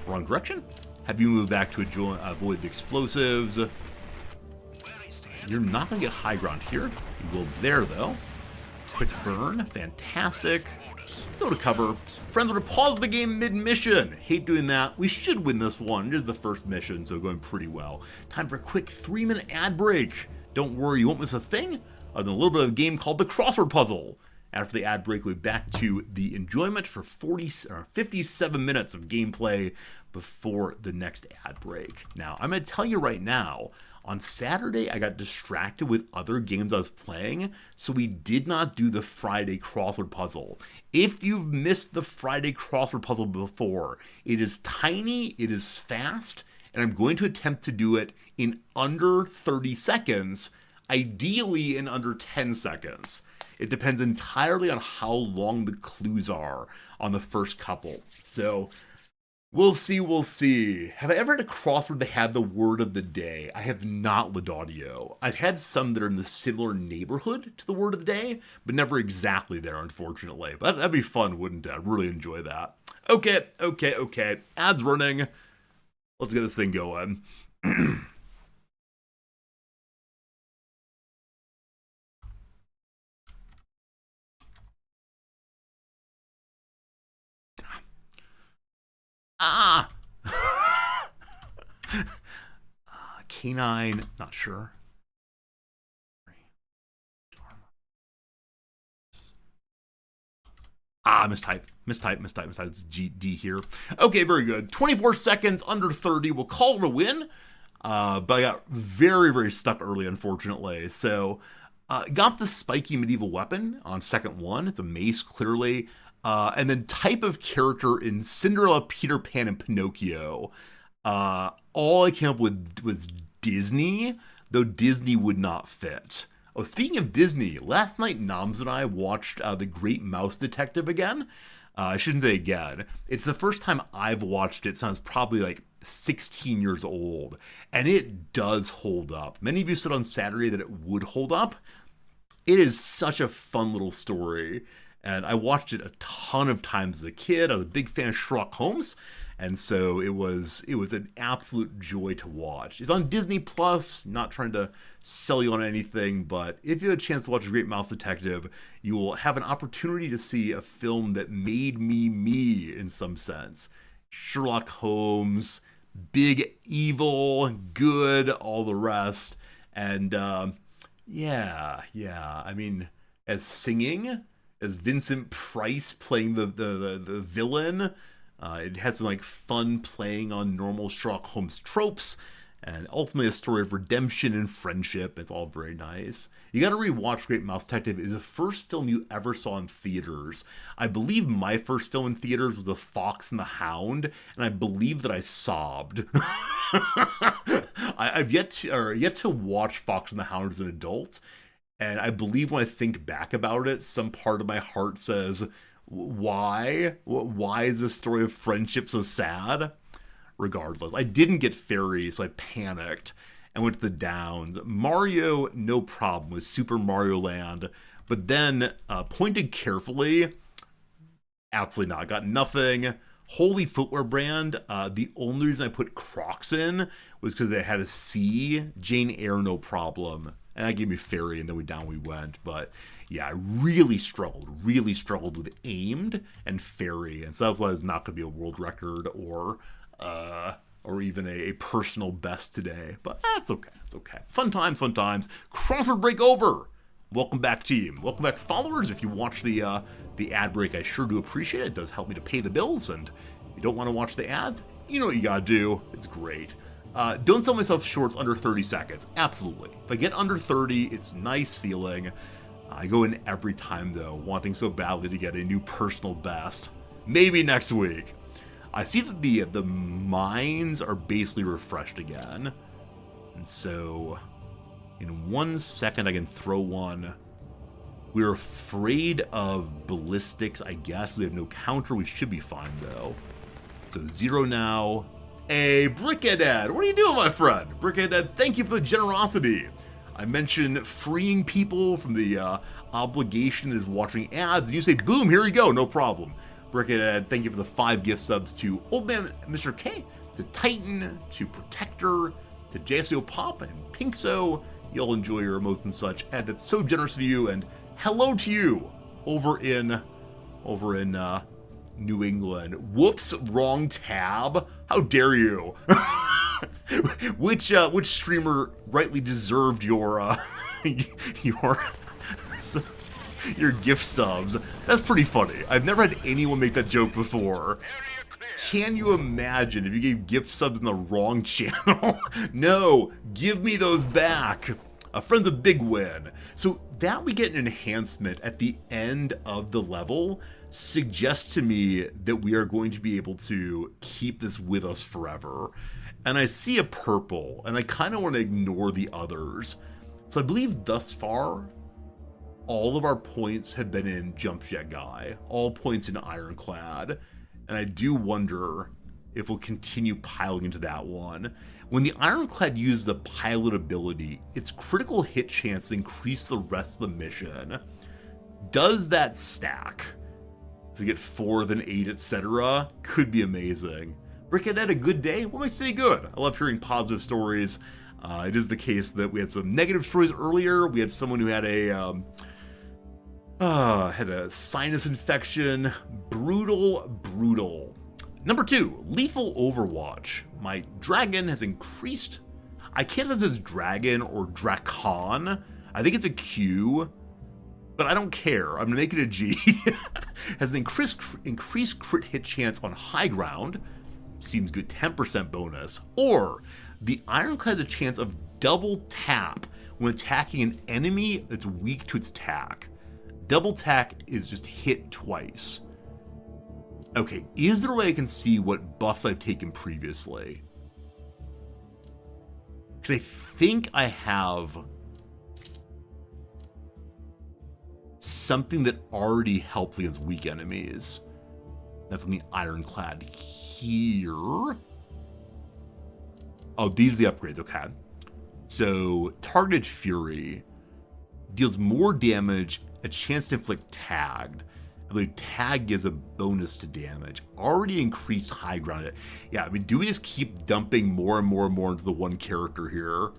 Wrong direction. Have you move back to avoid the explosives. You're not going to get high ground here. You will there, though. Quick burn. Fantastic. Go to cover. Friends, we're going to pause the game mid-mission. Hate doing that. We should win this one. It is the first mission, so going pretty well. Time for a quick 3-minute ad break. Don't worry, you won't miss a thing other than a little bit of a game called the Crossword Puzzle. After the ad break, we'll be back to the enjoyment for 57 minutes of gameplay before the next ad break. Now, I'm going to tell you right now, on Saturday, I got distracted with other games I was playing, so we did not do the Friday crossword puzzle. If you've missed the Friday crossword puzzle before, it is tiny, it is fast, and I'm going to attempt to do it in under 30 seconds, ideally in under 10 seconds. It depends entirely on how long the clues are on the first couple. So We'll see, we'll see. Have I ever had a crossword that had the word of the day? I have not, Ladaudio. I've had some that are in the similar neighborhood to the word of the day, but never exactly there, unfortunately. But that'd be fun, wouldn't it? I'd really enjoy that. Okay. Ads running. Let's get this thing going. Ah! Canine, not sure. Mistype. It's D here. Okay, very good. 24 seconds, under 30. We'll call it a win. But I got very, very stuck early, unfortunately. So, got the spiky medieval weapon on second one. It's a mace, clearly. And then type of character in Cinderella, Peter Pan, and Pinocchio. All I came up with was Disney, though Disney would not fit. Oh, speaking of Disney, last night Noms and I watched The Great Mouse Detective again. I shouldn't say again. It's the first time I've watched it since probably like 16 years old, and it does hold up. Many of you said on Saturday that it would hold up. It is such a fun little story, and I watched it a ton of times as a kid. I was a big fan of Sherlock Holmes, and so it was an absolute joy to watch. It's on Disney Plus. Not trying to sell you on anything, but if you have a chance to watch The Great Mouse Detective, you will have an opportunity to see a film that made me in some sense. Sherlock Holmes, big evil, good, all the rest, and yeah. I mean, as Vincent Price playing the villain. It had some like fun playing on normal Sherlock Holmes tropes, and ultimately a story of redemption and friendship. It's all very nice. You got to rewatch Great Mouse Detective. It's the first film you ever saw in theaters. I believe my first film in theaters was The Fox and the Hound, and I believe that I sobbed. I've yet to watch Fox and the Hound as an adult, and I believe when I think back about it, some part of my heart says, why is this story of friendship so sad? Regardless, I didn't get Fairy, so I panicked and went to the Downs. Mario, no problem with Super Mario Land, but then pointed carefully, absolutely not. Got nothing. Holy Footwear brand, the only reason I put Crocs in was because they had a C. Jane Eyre, no problem. And that gave me Fairy, and then down we went. But yeah, I really struggled with Aimed and Fairy. And so that was not going to be a world record or even a personal best today. But it's okay. It's okay. Fun times. Crossword break over. Welcome back, team. Welcome back, followers. If you watch the ad break, I sure do appreciate it. It does help me to pay the bills. And if you don't want to watch the ads, you know what you got to do. It's great. Don't sell myself shorts under 30 seconds. Absolutely. If I get under 30, it's nice feeling. I go in every time, though, wanting so badly to get a new personal best. Maybe next week. I see that the mines are basically refreshed again. And so, in 1 second, I can throw one. We're afraid of ballistics, I guess. We have no counter. We should be fine, though. So 0 now. Hey, Brickhead, what are you doing, my friend? Brickhead, thank you for the generosity. I mentioned freeing people from the obligation that is watching ads, and you say, boom, here you go, no problem. Brickhead, thank you for the 5 gift subs to Old Man Mr. K, to Titan, to Protector, to JSO Pop, and Pinkso. You'll enjoy your emotes and such, and that's so generous of you, and hello to you over in New England. Whoops, wrong tab. How dare you? Which streamer rightly deserved your your gift subs? That's pretty funny. I've never had anyone make that joke before. Can you imagine if you gave gift subs in the wrong channel? No, give me those back. A friend's a big win. So that we get an enhancement at the end of the level suggests to me that we are going to be able to keep this with us forever. And I see a purple, and I kind of want to ignore the others. So I believe thus far, all of our points have been in Jump Jet Guy, all points in Ironclad. And I do wonder if we'll continue piling into that one. When the Ironclad uses the pilot ability, its critical hit chance increases the rest of the mission. Does that stack? To get 4, then 8, etc. Could be amazing. Brickhead had a good day? What makes it good? I love hearing positive stories. It is the case that we had some negative stories earlier. We had someone who had a sinus infection. Brutal. Number 2, Lethal Overwatch. My dragon has increased. I can't tell if it's dragon or Drakon. I think it's a Q, but I don't care. I'm gonna make it a G. Has an increased crit hit chance on high ground. Seems good, 10% bonus. Or the Ironclad has a chance of double tap when attacking an enemy that's weak to its attack. Double tap is just hit twice. Okay, is there a way I can see what buffs I've taken previously? Because I think I have something that already helps against weak enemies. That's on the Ironclad here. Oh, these are the upgrades, okay. So, Targeted Fury deals more damage, a chance to inflict tagged. I believe tag gives a bonus to damage. Already increased high ground. Yeah, I mean, do we just keep dumping more and more and more into the one character here?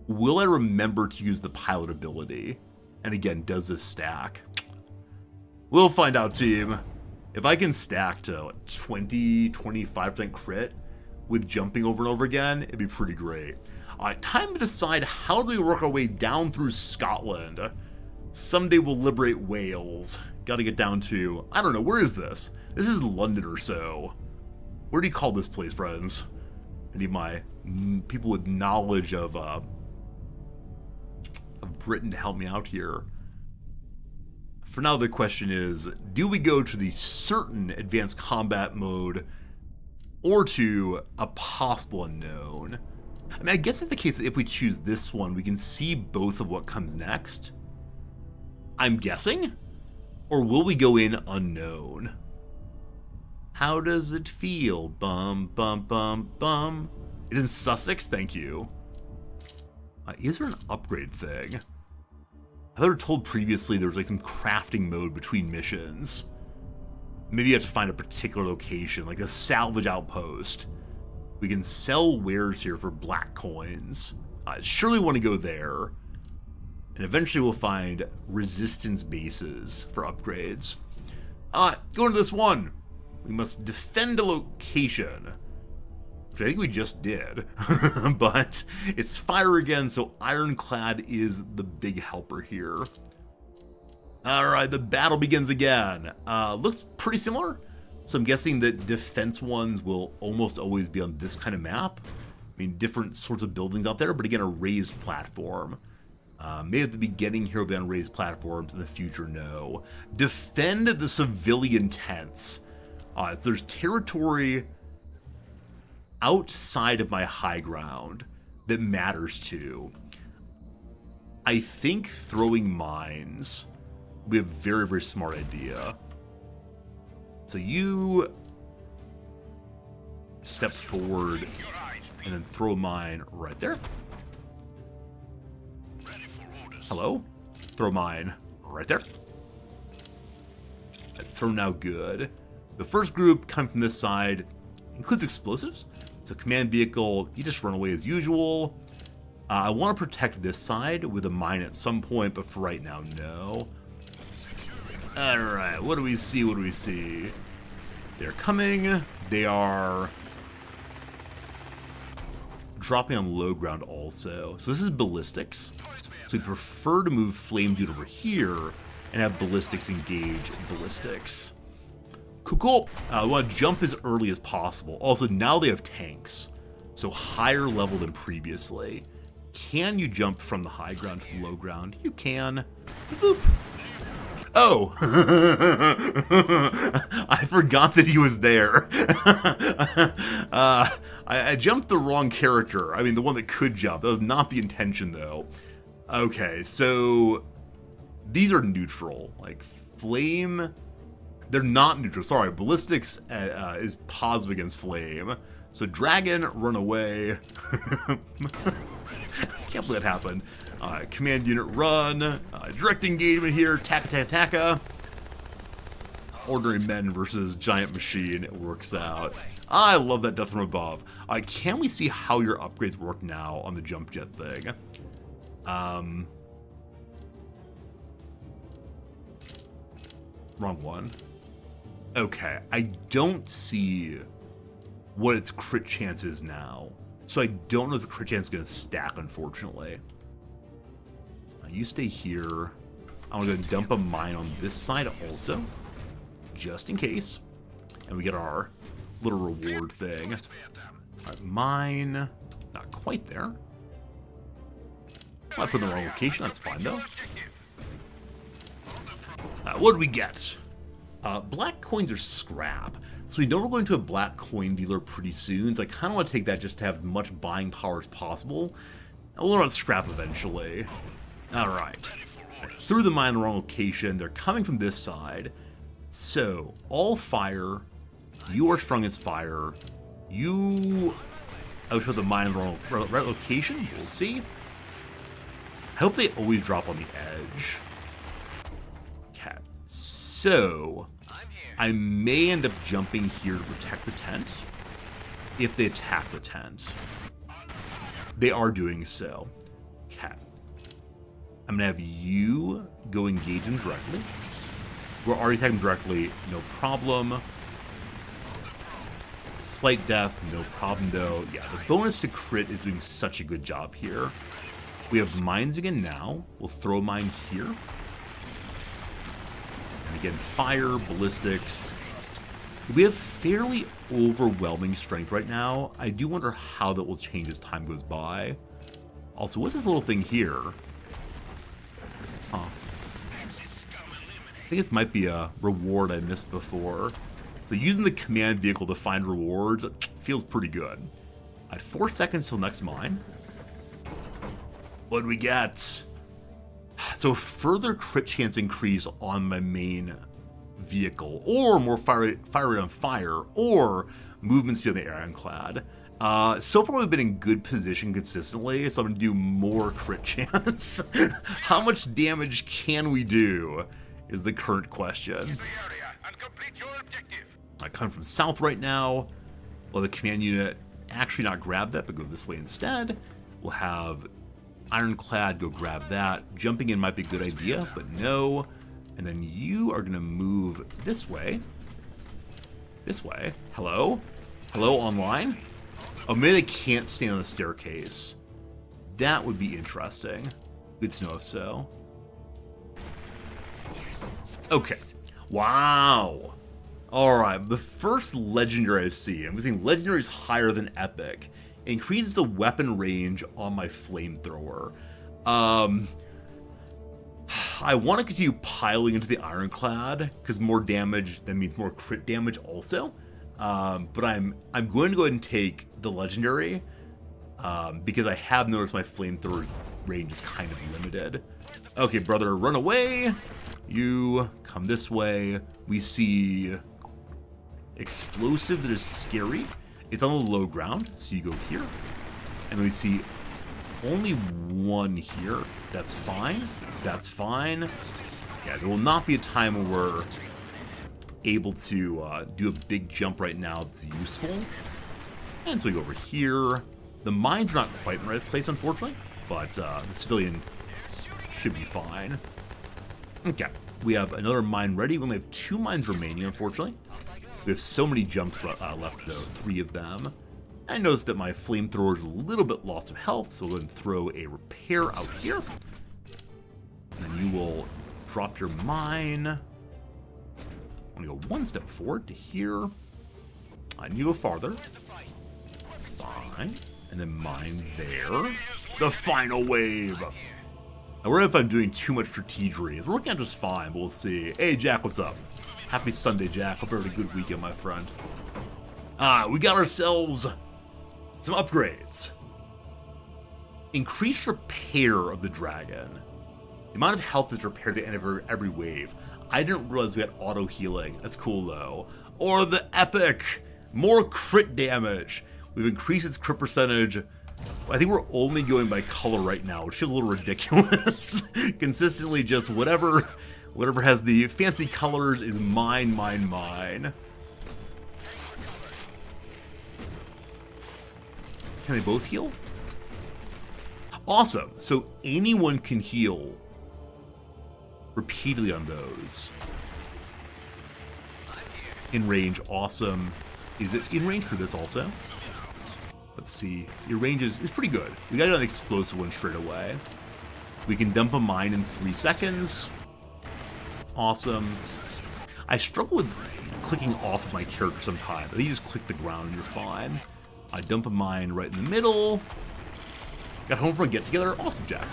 Will I remember to use the pilot ability? And again, does this stack? We'll find out, team. If I can stack to 20, 25% crit with jumping over and over again, it'd be pretty great. All right, time to decide how do we work our way down through Scotland. Someday we'll liberate Wales. Gotta get down to, I don't know, where is this? This is London or so. Where do you call this place, friends? I need my people with knowledge of Britain to help me out here. For now, the question is, do we go to the certain advanced combat mode or to a possible unknown? I mean, I guess it's the case that if we choose this one, we can see both of what comes next. I'm guessing? Or will we go in unknown? How does it feel? Bum, bum, bum, bum. It's in Sussex, thank you. Is there an upgrade thing? I thought we were told previously there was like some crafting mode between missions. Maybe you have to find a particular location, like a salvage outpost. We can sell wares here for black coins. I surely want to go there. And eventually we'll find resistance bases for upgrades. Going to this one. We must defend a location. Which I think we just did. But it's fire again, so Ironclad is the big helper here. Alright, the battle begins again. Looks pretty similar. So I'm guessing that defense ones will almost always be on this kind of map. I mean, different sorts of buildings out there, but again, a raised platform. Maybe at the beginning here we'll be on raised platforms, in the future, no. Defend the civilian tents. If there's territory outside of my high ground that matters to, I think throwing mines would be a very, very smart idea. So you step forward and then throw a mine right there. Hello? Throw mine right there. Throw now good. The first group coming from this side includes explosives. So command vehicle, you just run away as usual. I want to protect this side with a mine at some point, but for right now, no. Alright, what do we see? What do we see? They're coming. They are dropping on low ground also. So this is ballistics. So we prefer to move Flame Dude over here and have ballistics engage ballistics. Cool. I want to jump as early as possible. Also, now they have tanks. So higher level than previously. Can you jump from the high ground to the low ground? You can. Boop. Oh. I forgot that he was there. I jumped the wrong character. I mean, the one that could jump. That was not the intention, though. Okay, so these are neutral. Like, flame They're not neutral. Sorry, ballistics is positive against flame. So dragon, run away. Can't believe that happened. Command unit, run. Direct engagement here. Taka. Ordinary men versus giant machine. It works out. I love that death from above. Can we see how your upgrades work now on the jump jet thing? Wrong one. Okay, I don't see what its crit chance is now. So I don't know if the crit chance is going to stack, unfortunately. You stay here. I'm going to go and dump a mine on this side also, just in case. And we get our little reward thing. All right, mine, not quite there. I put in the wrong location, that's fine though. What do we get? Black coins are scrap. So we know we're going to a black coin dealer pretty soon, so I kind of want to take that just to have as much buying power as possible. I'll learn about scrap eventually. Alright. I threw the mine in the wrong location. They're coming from this side. So, all fire. You are strong as fire. You output the mine in the right location. We'll see. I hope they always drop on the edge. Okay. So, I may end up jumping here to protect the tent if they attack the tent. They are doing so. Okay. I'm going to have you go engage them directly. We're already attacking directly, no problem. Slight death, no problem though. Yeah, the bonus to crit is doing such a good job here. We have mines again now. We'll throw a mine here. And again, fire, ballistics. We have fairly overwhelming strength right now. I do wonder how that will change as time goes by. Also, what's this little thing here? Huh. I think this might be a reward I missed before. So using the command vehicle to find rewards feels pretty good. I had 4 seconds till next mine. What do we get? So further crit chance increase on my main vehicle, or more fire rate on fire, or movement speed on the ironclad. So far we've been in good position consistently, so I'm going to do more crit chance. How much damage can we do is the current question. I come from south right now. Well, the command unit actually not grab that, but go this way instead. We'll have ironclad go grab that. Jumping in might be a good idea, but no. And then you are going to move this way. This way. Hello? Hello online? Oh, maybe they can't stand on the staircase. That would be interesting. Good to know if so. Okay. Wow. Alright, the first legendary I see. I'm using legendaries higher than epic. It increases the weapon range on my flamethrower. I want to continue piling into the ironclad, because more damage, that means more crit damage also. But I'm going to go ahead and take the legendary, because I have noticed my flamethrower range is kind of limited. Okay, brother, run away. You come this way. We see explosive that is scary. It's on the low ground, so you go here. And we see only one here. That's fine. That's fine. Yeah, there will not be a time when we're able to do a big jump right now that's useful. And so we go over here. The mines are not quite in the right place, unfortunately, but the civilian should be fine. Okay, we have another mine ready. We only have 2 mines remaining, unfortunately. We have so many jumps left, though, 3 of them. I noticed that my flamethrower is a little bit lost of health, so we'll go ahead and throw a repair out here. And then you will drop your mine. I'm going to go 1 step forward to here. And you go farther. Fine. And then mine there. The final wave. I worry if I'm doing too much strategery. It's working out just fine, but we'll see. Hey, Jack, what's up? Happy Sunday, Jack. Hope you had a good weekend, my friend. We got ourselves some upgrades. Increased repair of the dragon. The amount of health is repaired at the end of every wave. I didn't realize we had auto healing. That's cool though. Or the epic, more crit damage. We've increased its crit percentage. I think we're only going by color right now, which feels a little ridiculous. Consistently just whatever has the fancy colors is mine. Can they both heal? Awesome. So anyone can heal repeatedly on those. In range, awesome. Is it in range for this also? Let's see. Your range is pretty good. We got an explosive one straight away. We can dump a mine in 3 seconds. Awesome. I struggle with clicking off of my character sometimes. I think you just click the ground and you're fine. I dump a mine right in the middle. Got home from a get-together. Awesome, Jack.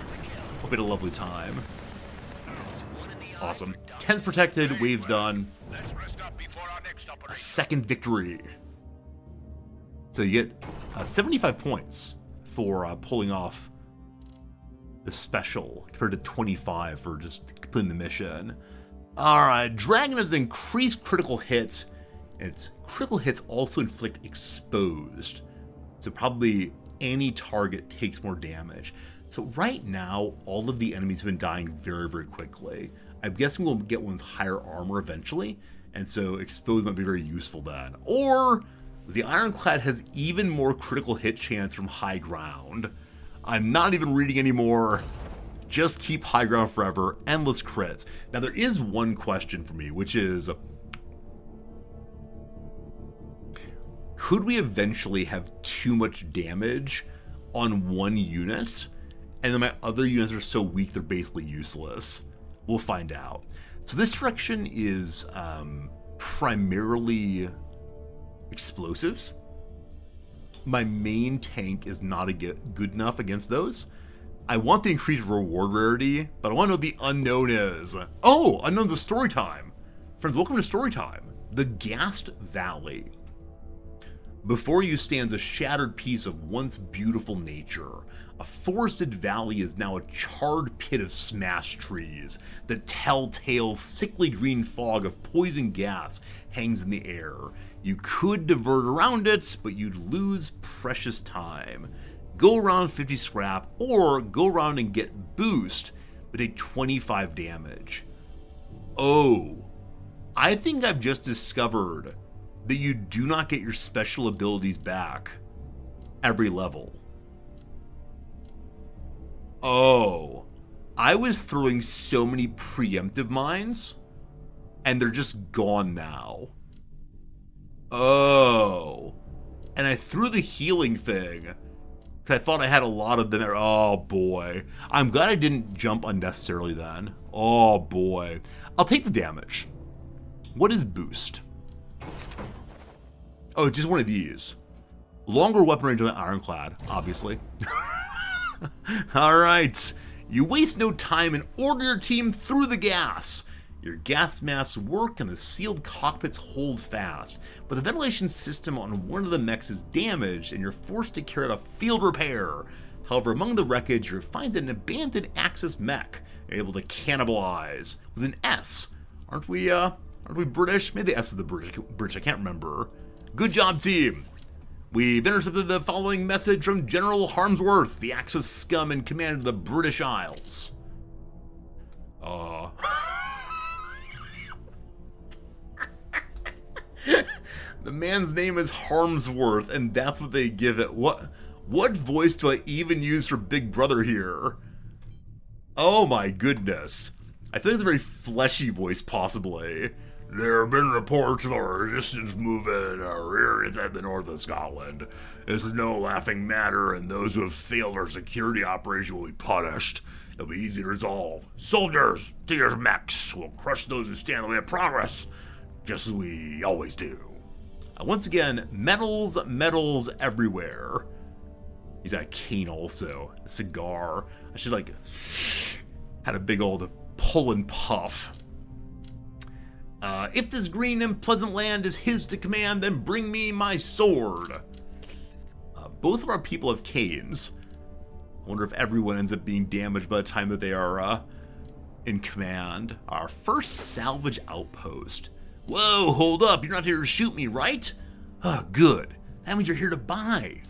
Hope you had a lovely time. Awesome. 10's protected. Wave done. A second victory. So you get 75 points for pulling off the special, compared to 25 for just completing the mission. Alright, Dragon has increased critical hits, and its critical hits also inflict exposed. So probably any target takes more damage. So right now, all of the enemies have been dying very, very quickly. I'm guessing we'll get one's higher armor eventually, and so exposed might be very useful then. Or the Ironclad has even more critical hit chance from high ground. I'm not even reading anymore. Just keep high ground forever. Endless crits. Now there is one question for me, which is, could we eventually have too much damage on one unit, and then my other units are so weak they're basically useless? We'll find out. So this direction is primarily explosives. My main tank is not good enough against those. I want the increased reward rarity, but I want to know what the unknown is. Oh, unknown's a story time. Friends, welcome to story time. The Gast Valley. Before you stands a shattered piece of once beautiful nature. A forested valley is now a charred pit of smashed trees. The telltale, sickly green fog of poison gas hangs in the air. You could divert around it, but you'd lose precious time. Go around 50 scrap, or go around and get boost, but take 25 damage. Oh, I think I've just discovered that you do not get your special abilities back every level. Oh, I was throwing so many preemptive mines, and they're just gone now. Oh, and I threw the healing thing, because I thought I had a lot of them there. Oh boy, I'm glad I didn't jump unnecessarily then. Oh boy, I'll take the damage. What is boost? Oh, just one of these. Longer weapon range on the Ironclad, obviously. Alright, you waste no time and order your team through the gas. Your gas masks work and the sealed cockpits hold fast, but the ventilation system on one of the mechs is damaged and you're forced to carry out a field repair. However, among the wreckage, you find an abandoned Axis mech you're able to cannibalize with an S. Aren't we British? Maybe the S is the British, I can't remember. Good job, team. We've intercepted the following message from General Harmsworth, the Axis scum in command of the British Isles. The man's name is Harmsworth, and that's what they give it. What voice do I even use for Big Brother here? Oh my goodness. I think it's a very fleshy voice, possibly. There have been reports of our resistance movement rear inside the north of Scotland. This is no laughing matter, and those who have failed our security operation will be punished. It'll be easy to resolve. Soldiers, to your mechs. We'll crush those who stand in the way of progress, just as we always do. Once again, medals everywhere. He's got a cane also, a cigar. I should had a big old pull and puff. If this green and pleasant land is his to command, then bring me my sword. Both of our people have canes. I wonder if everyone ends up being damaged by the time that they are in command. Our first salvage outpost. Whoa, hold up, you're not here to shoot me, right? Oh, good. That means you're here to buy.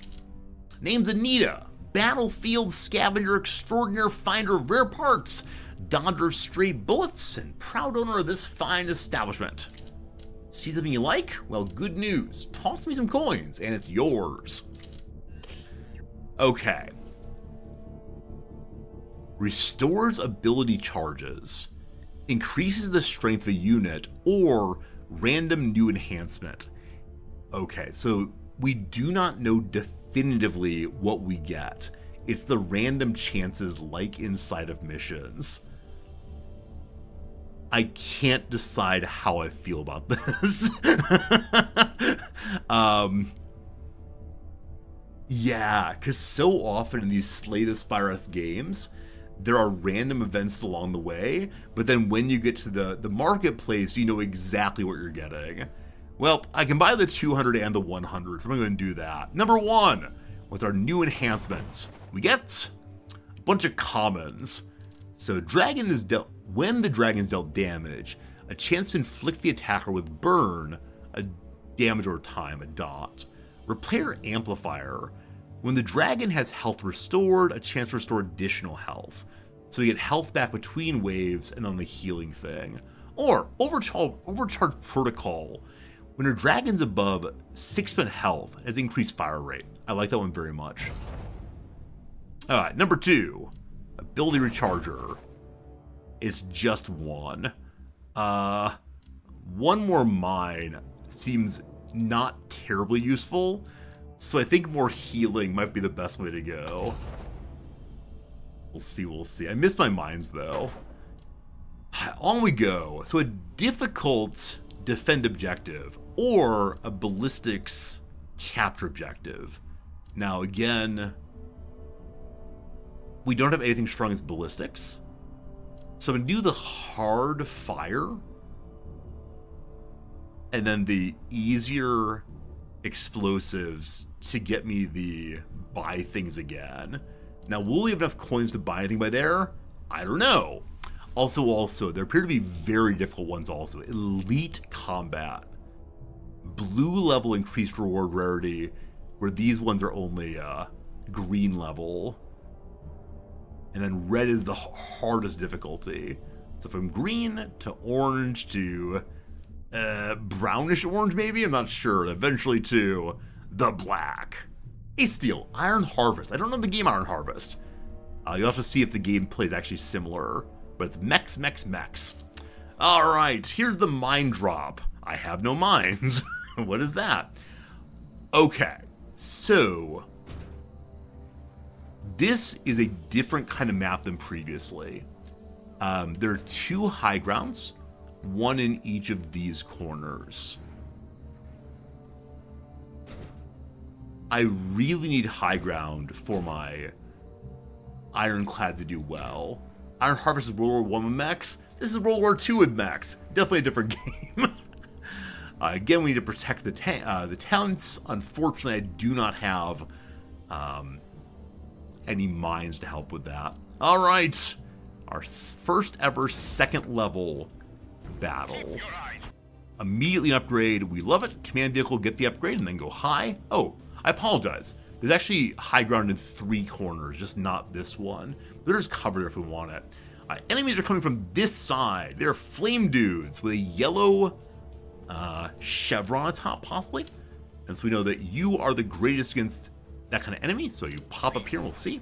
Name's Anita, battlefield scavenger extraordinaire, finder of rare parts, dodger of stray bullets, and proud owner of this fine establishment. See something you like? Well, good news. Toss me some coins, and it's yours. Okay. Restores ability charges. Increases the strength of a unit, or random new enhancement. Okay, so we do not know definitively what we get. It's the random chances like inside of missions. I can't decide how I feel about this. Yeah, because so often in these Slay the Spire-esque games, there are random events along the way, but then when you get to the marketplace, you know exactly what you're getting. Well, I can buy the 200 and the 100, so I'm going to do that. Number 1, with our new enhancements, we get a bunch of commons. So dragon is dealt when the dragon is dealt damage, a chance to inflict the attacker with burn, a damage over time, a dot. Repair amplifier. When the dragon has health restored, a chance to restore additional health. So you get health back between waves and on the healing thing. Or overcharge protocol. When your dragon's above 6% health, it has increased fire rate. I like that one very much. Alright, number 2. Ability recharger. It's just 1. One more mine seems not terribly useful, so I think more healing might be the best way to go. We'll see. I miss my mines, though. On we go. So a difficult defend objective, or a ballistics capture objective. Now, again, we don't have anything strong as ballistics, so I'm going to do the hard fire, and then the easier explosives to get me the buy things again. Now, will we have enough coins to buy anything by there? I don't know. Also, there appear to be very difficult ones also. Elite combat. Blue level increased reward rarity, where these ones are only green level. And then red is the hardest difficulty. So from green to orange to brownish orange maybe? I'm not sure. Eventually to the black. Hey, Steel, Iron Harvest. I don't know the game Iron Harvest. You'll have to see if the gameplay is actually similar. But it's mechs. Alright, here's the mine drop. I have no mines. What is that? Okay, so this is a different kind of map than previously. There are 2 high grounds, 1 in each of these corners. I really need high ground for my Ironclad to do well. Iron Harvest is World War I with mechs. This is World War II with mechs. Definitely a different game. Again, we need to protect the towns. Unfortunately, I do not have any mines to help with that. All right, our first ever 2nd level battle. Immediately an upgrade. We love it. Command vehicle, get the upgrade, and then go high. Oh, I apologize. There's actually high ground in 3 corners, just not this one. There's cover if we want it. Enemies are coming from this side. They're flame dudes with a yellow chevron on top, possibly. And so we know that you are the greatest against that kind of enemy. So you pop up here, we'll see.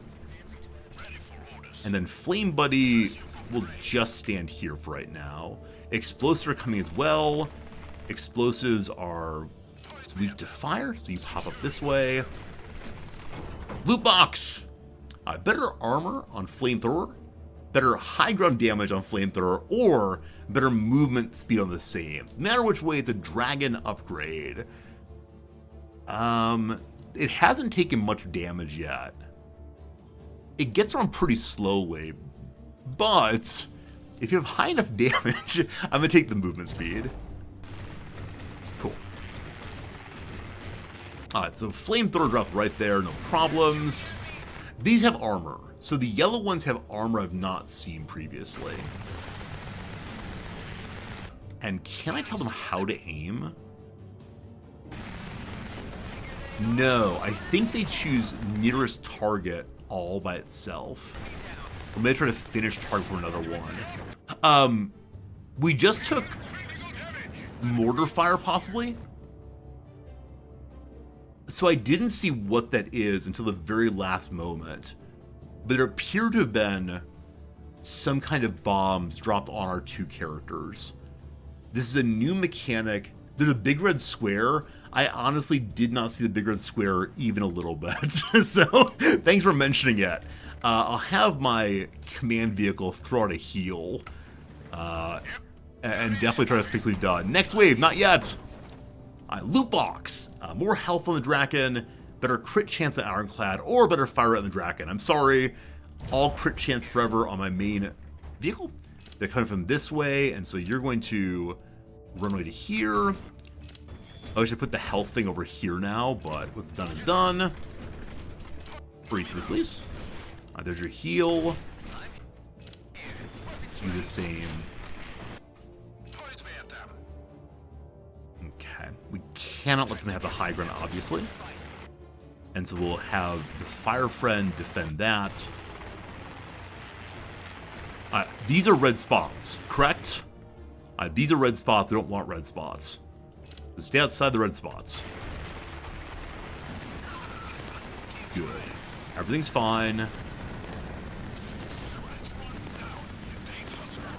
And then Flame Buddy will just stand here for right now. Explosives are coming as well. Explosives are weak to fire, so you pop up this way. Loot box! Better armor on Flamethrower, better high ground damage on Flamethrower, or better movement speed on the same. No matter which way, it's a dragon upgrade. It hasn't taken much damage yet. It gets on pretty slowly, but if you have high enough damage, I'm gonna take the movement speed. Cool. Alright, so Flamethrower drop right there, no problems. These have armor. So the yellow ones have armor I've not seen previously. And can I tell them how to aim? No, I think they choose nearest target all by itself. Or maybe try to finish target for another one. We just took mortar fire, possibly? So I didn't see what that is until the very last moment. But there appear to have been some kind of bombs dropped on our two characters. This is a new mechanic. There's a big red square. I honestly did not see the big red square even a little bit. So thanks for mentioning it. I'll have my command vehicle throw out a heal. And definitely try to fix what we've done. Next wave, not yet. Loot box. More health on the Draken. Better crit chance on Ironclad. Or better fire rate on the Draken. I'm sorry. All crit chance forever on my main vehicle. They're coming from this way. And so you're going to run away to here. I should put the health thing over here now, but what's done is done. Breathe through, please. There's your heal. Do the same. Okay. We cannot let them have the high ground, obviously. And so we'll have the Fire Friend defend that. These are red spots, correct? These are red spots. We don't want red spots. So stay outside the red spots. Good. Everything's fine.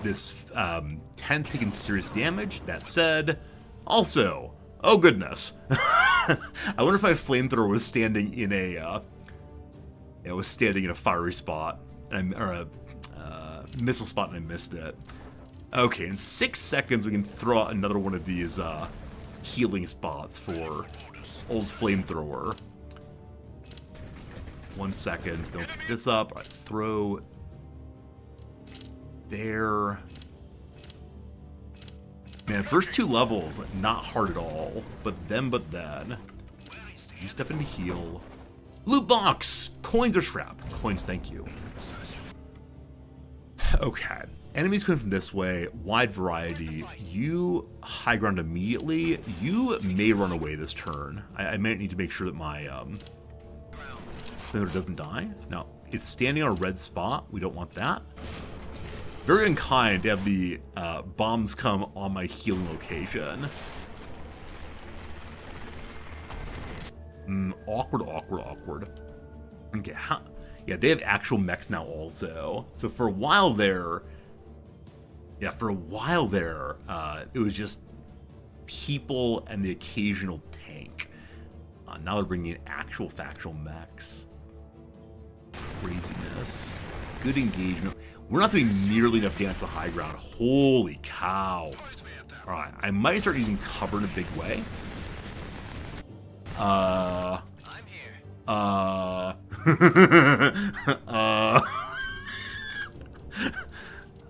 This 10's taking serious damage. That said, also, oh goodness. I wonder if my flamethrower was standing in a fiery spot, or a missile spot, and I missed it. Okay, in 6 seconds we can throw out another one of these healing spots for old flamethrower. 1 second. Don't pick this up. Right, throw there. Man, first 2 levels, not hard at all. But then. You step into heal. Loot box! Coins or scrap? Coins, thank you. Okay. Enemies coming from this way, wide variety. You high ground immediately. You may run away this turn. I might need to make sure that my flamethrower doesn't die. No, it's standing on a red spot. We don't want that. Very unkind to have the bombs come on my healing location. Awkward. Okay, yeah, they have actual mechs now also. So for a while there, it was just people and the occasional tank. Now they're bringing in actual factual mechs. Craziness. Good engagement. We're not doing nearly enough damage to the high ground. Holy cow. Alright, I might start using cover in a big way.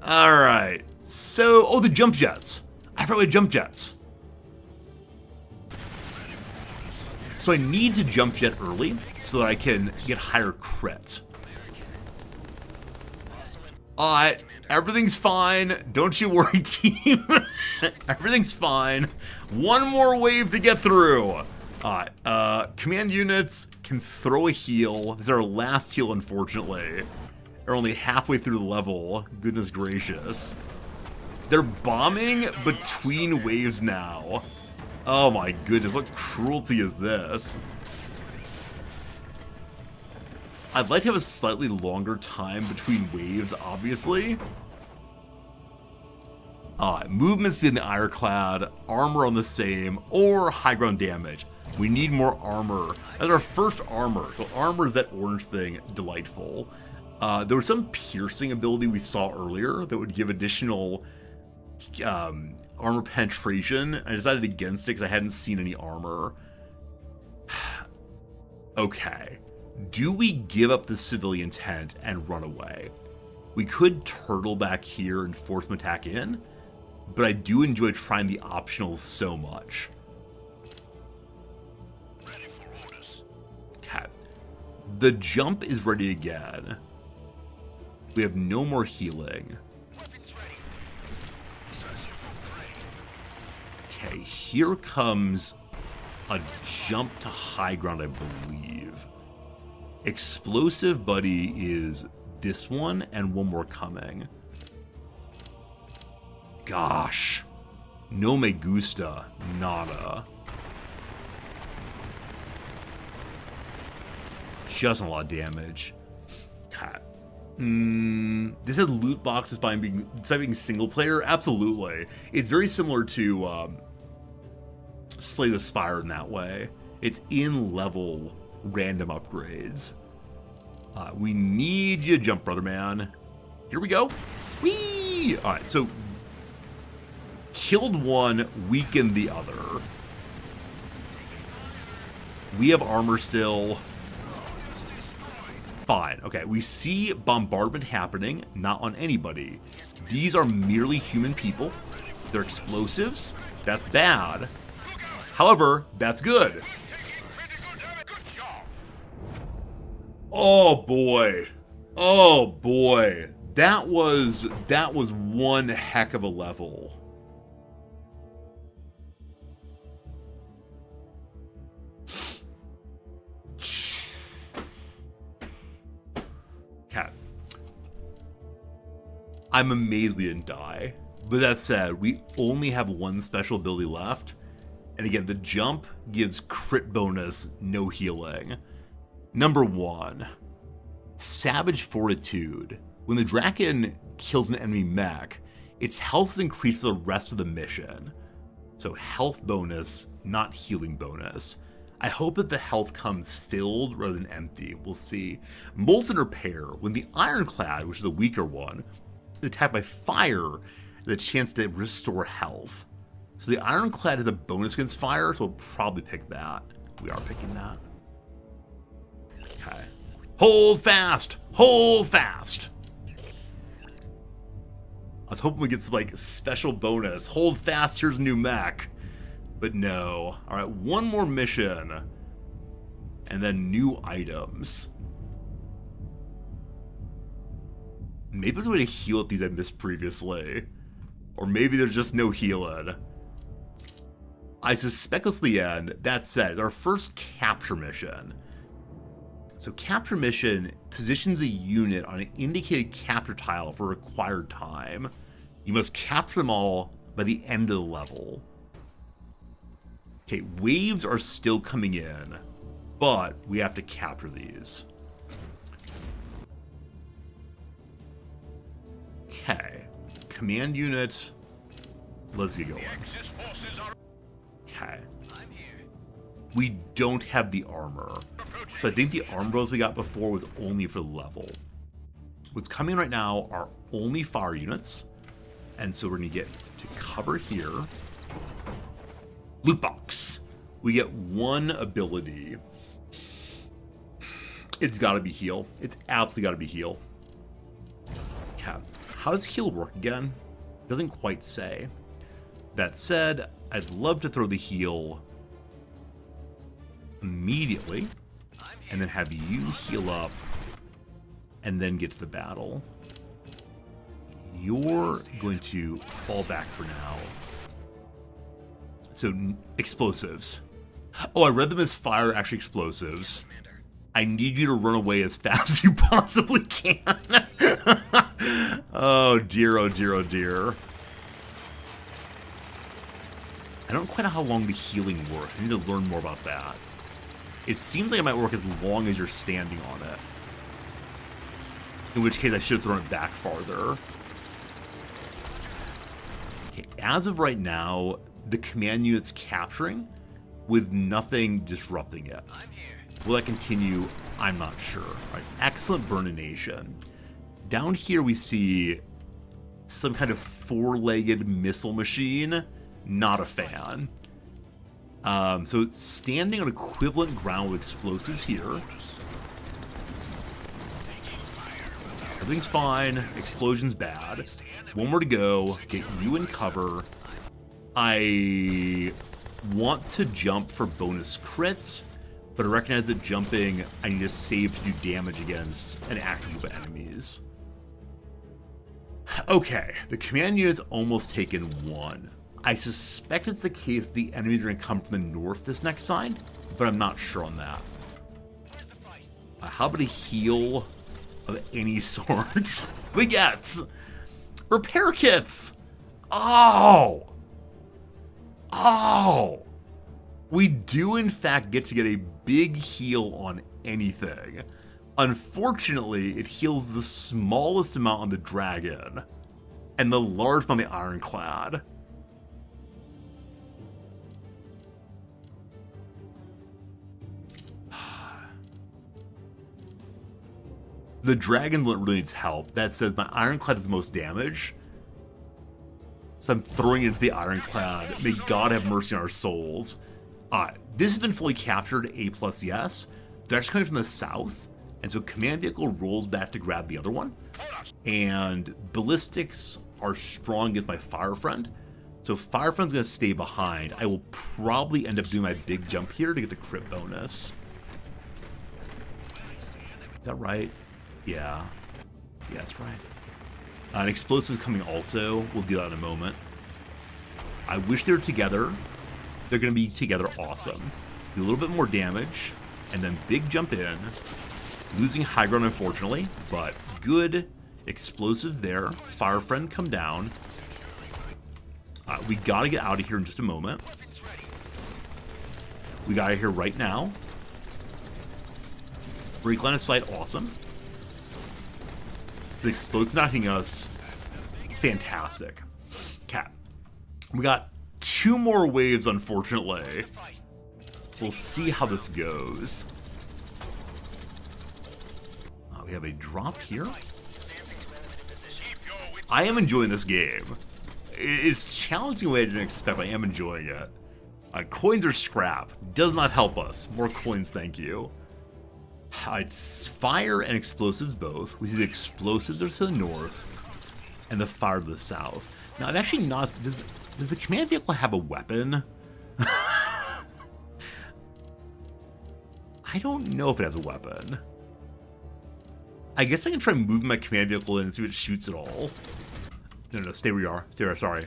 Alright. So, the jump jets. I forgot we had jump jets. So I need to jump jet early so that I can get higher crit. Everything's fine. Don't you worry, team. Everything's fine. One more wave to get through. Command units can throw a heal. This is our last heal, unfortunately. They're only halfway through the level. Goodness gracious. They're bombing between waves now. Oh my goodness, what cruelty is this? I'd like to have a slightly longer time between waves, obviously. Movement speed in the Ironclad, armor on the same, or high ground damage. We need more armor. That's our first armor. So armor is that orange thing. Delightful. There was some piercing ability we saw earlier that would give additional armor penetration. I decided against it because I hadn't seen any armor. Okay. Do we give up the civilian tent and run away? We could turtle back here and force them attack in, but I do enjoy trying the optionals so much. Ready for orders. Okay. The jump is ready again. We have no more healing. Weapons ready. Searching for prey. Okay, here comes a jump to high ground, I believe. Explosive buddy is this one, and one more coming. Gosh. No me gusta. Nada. Just a lot of damage. God. This had loot boxes by being single player? Absolutely. It's very similar to Slay the Spire in that way. It's in-level random upgrades. We need you to jump, brother man. Here we go. Whee! Alright, so killed one, weakened the other. We have armor still. Fine. Okay, we see bombardment happening, not on anybody. These are merely human people. They're explosives. That's bad. However, that's good. Oh boy. Oh boy. That was one heck of a level. Cat. I'm amazed we didn't die. But that said, we only have one special ability left. And again, the jump gives crit bonus, no healing. Number 1, Savage Fortitude. When the Draken kills an enemy mech, its health is increased for the rest of the mission. So health bonus, not healing bonus. I hope that the health comes filled rather than empty. We'll see. Molten Repair. When the Ironclad, which is the weaker one, is attacked by fire, the chance to restore health. So the Ironclad has a bonus against fire, so we'll probably pick that. We are picking that. Okay. Hold fast! Hold fast! I was hoping we get some, like, special bonus. Hold fast, here's a new mech. But no. Alright, one more mission. And then new items. Maybe there's a way to heal at these I missed previously. Or maybe there's just no healing. I suspect this will be the end. That said, our first capture mission. So capture mission positions a unit on an indicated capture tile for required time. You must capture them all by the end of the level. Okay, waves are still coming in, but we have to capture these. Okay, command unit, let's get going. Okay. We don't have the armor. So I think the armor bows we got before was only for the level. What's coming right now are only fire units. And so we're going to get to cover here. Loot box. We get one ability. It's got to be heal. It's absolutely got to be heal. Okay. How does heal work again? Doesn't quite say. That said, I'd love to throw the heal immediately, and then have you heal up, and then get to the battle. You're going to fall back for now. So, explosives. Oh, I read them as fire, actually explosives. I need you to run away as fast as you possibly can. Oh dear, oh dear, oh dear. I don't quite know how long the healing works. I need to learn more about that. It seems like it might work as long as you're standing on it. In which case I should have thrown it back farther. Okay, as of right now, the command unit's capturing with nothing disrupting it. Will that continue? I'm not sure. Right, excellent burnination. Down here we see some kind of four-legged missile machine. Not a fan. So standing on equivalent ground with explosives here. Everything's fine. Explosion's bad. One more to go. Get you in cover. I want to jump for bonus crits, but I recognize that jumping, I need to save to do damage against an active group of enemies. Okay, the command unit's almost taken one. I suspect it's the case the enemies are going to come from the north this next side, but I'm not sure on that. How about a heal of any sort? We get repair kits. Oh! We do in fact get to get a big heal on anything. Unfortunately, it heals the smallest amount on the dragon and the large amount on the ironclad. The dragon really needs help. That says my ironclad has the most damage. So I'm throwing it into the ironclad. May God have mercy on our souls. This has been fully captured, A+, yes. They're actually coming from the south. And so command vehicle rolls back to grab the other one. And ballistics are strong against my fire friend. So fire friend's going to stay behind. I will probably end up doing my big jump here to get the crit bonus. Is that right? Yeah. Yeah, that's right. An explosive is coming also. We'll deal that in a moment. I wish they were together. They're going to be together awesome. Do a little bit more damage. And then big jump in. Losing high ground, unfortunately. But good explosives there. Fire friend come down. We got to get out of here in just a moment. We got out of here right now. Break line of sight, awesome. The explosive knocking us. Fantastic. Cat. We got 2 more waves, unfortunately. We'll see how this goes. We have a drop here. I am enjoying this game. It's challenging in a way I didn't expect, but I am enjoying it. Coins are scrap. Does not help us. More coins, thank you. It's fire and explosives both. We see the explosives are to the north and the fire to the south. Now, I've actually not... Does the command vehicle have a weapon? I don't know if it has a weapon. I guess I can try moving my command vehicle in and see if it shoots at all. No, stay where you are. Stay where, sorry.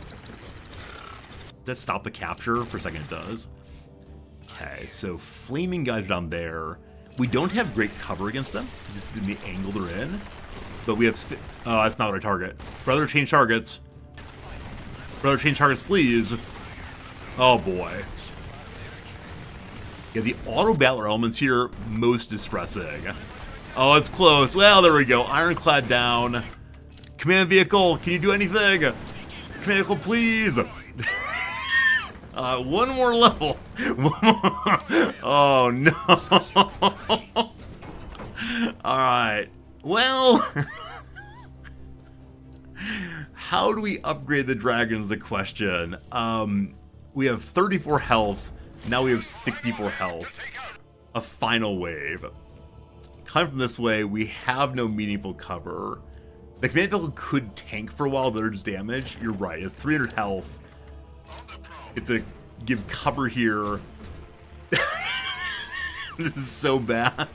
Does that stop the capture? For a second it does. Okay, so flaming guys are down there. We don't have great cover against them, just in the angle they're in. But we have... Oh, that's not the right target. Brother, change targets. Brother, change targets, please. Oh, boy. Yeah, the auto battler elements here, most distressing. Oh, it's close. Well, there we go. Ironclad down. Command vehicle, can you do anything? Command vehicle, please. One more level. Oh, no. All right. Well, how do we upgrade the dragon is the question. We have 34 health. Now we have 64 health. A final wave. Coming from this way, we have no meaningful cover. The command vehicle could tank for a while, but there's damage. You're right. It's 300 health. It's a give cover here. This is so bad.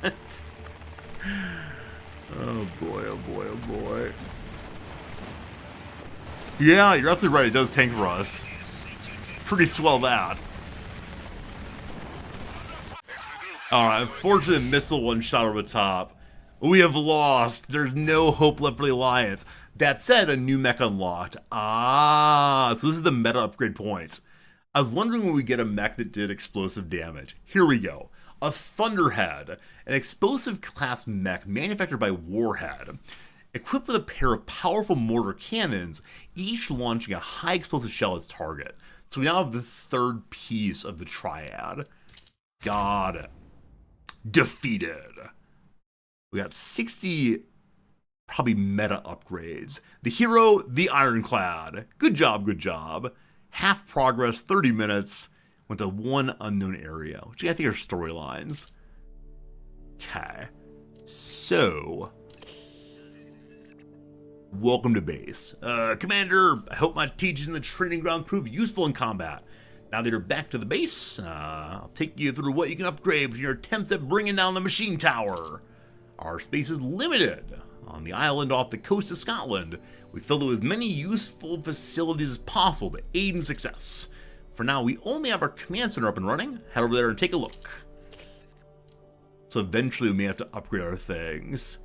Oh boy, oh boy, oh boy. Yeah, you're absolutely right. It does tank for us. Pretty swell that. Alright, unfortunate missile one shot over the top. We have lost. There's no hope left for the Alliance. That said, a new mech unlocked. So this is the meta upgrade point. I was wondering when we get a mech that did explosive damage. Here we go. A Thunderhead, an explosive class mech manufactured by Warhead. Equipped with a pair of powerful mortar cannons, each launching a high explosive shell as target. So we now have the third piece of the triad. Got it. Defeated. We got 60 probably meta upgrades. The hero, the Ironclad. Good job, good job. Half progress, 30 minutes. Went to one unknown area, which I think are storylines. Okay. So, welcome to base. Commander, I hope my teachings in the training ground prove useful in combat. Now that you're back to the base, I'll take you through what you can upgrade with your attempts at bringing down the machine tower. Our space is limited. On the island off the coast of Scotland, we filled it with many useful facilities as possible to aid in success. For now, we only have our command center up and running. Head over there and take a look. So eventually we may have to upgrade our things.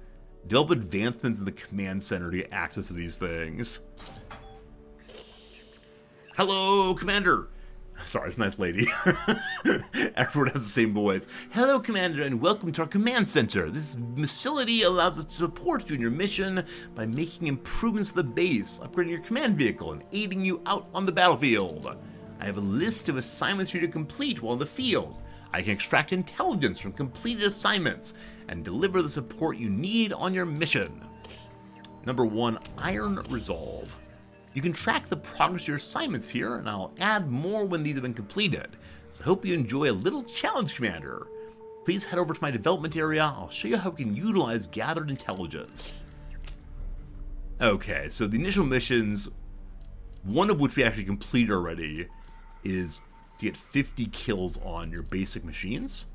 Develop advancements in the command center to get access to these things. Hello, Commander! Sorry, it's a nice lady. Everyone has the same voice. Hello, Commander, and welcome to our command center. This facility allows us to support you in your mission by making improvements to the base, upgrading your command vehicle, and aiding you out on the battlefield. I have a list of assignments for you to complete while in the field. I can extract intelligence from completed assignments and deliver the support you need on your mission. Number 1, Iron Resolve. You can track the progress of your assignments here, and I'll add more when these have been completed. So I hope you enjoy a little challenge, Commander. Please head over to my development area. I'll show you how we can utilize gathered intelligence. Okay, so the initial missions, one of which we actually completed already, is to get 50 kills on your basic machines.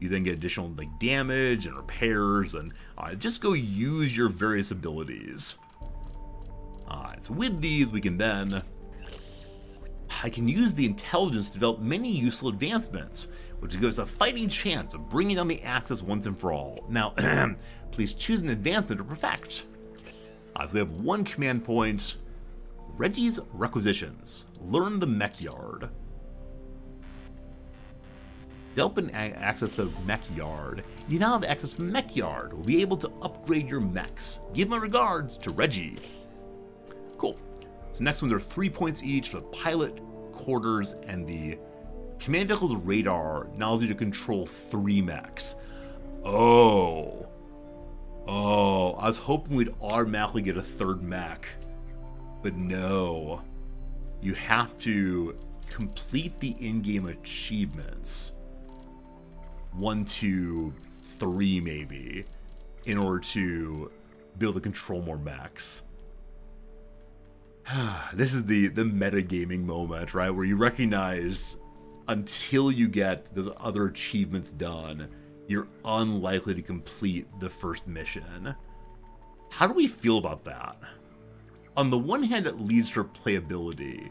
You then get additional damage and repairs, and just go use your various abilities. So with these, we can then... I can use the intelligence to develop many useful advancements, which gives us a fighting chance of bringing down the Axis once and for all. Now, please choose an advancement to perfect. So we have 1 command point. Reggie's Requisitions. Learn the mech yard. Develop and access the mech yard. You now have access to the mech yard. We'll be able to upgrade your mechs. Give my regards to Reggie. Cool. So next ones are 3 points each for the pilot, quarters, and the command vehicle's radar now allows you to control 3 mechs. Oh, I was hoping we'd automatically get a 3rd mech, but no. You have to complete the in-game achievements. 1, 2, 3 maybe, in order to be able to control more mechs. This is the metagaming moment, right? Where you recognize until you get the other achievements done, you're unlikely to complete the first mission. How do we feel about that? On the one hand, it leads to playability,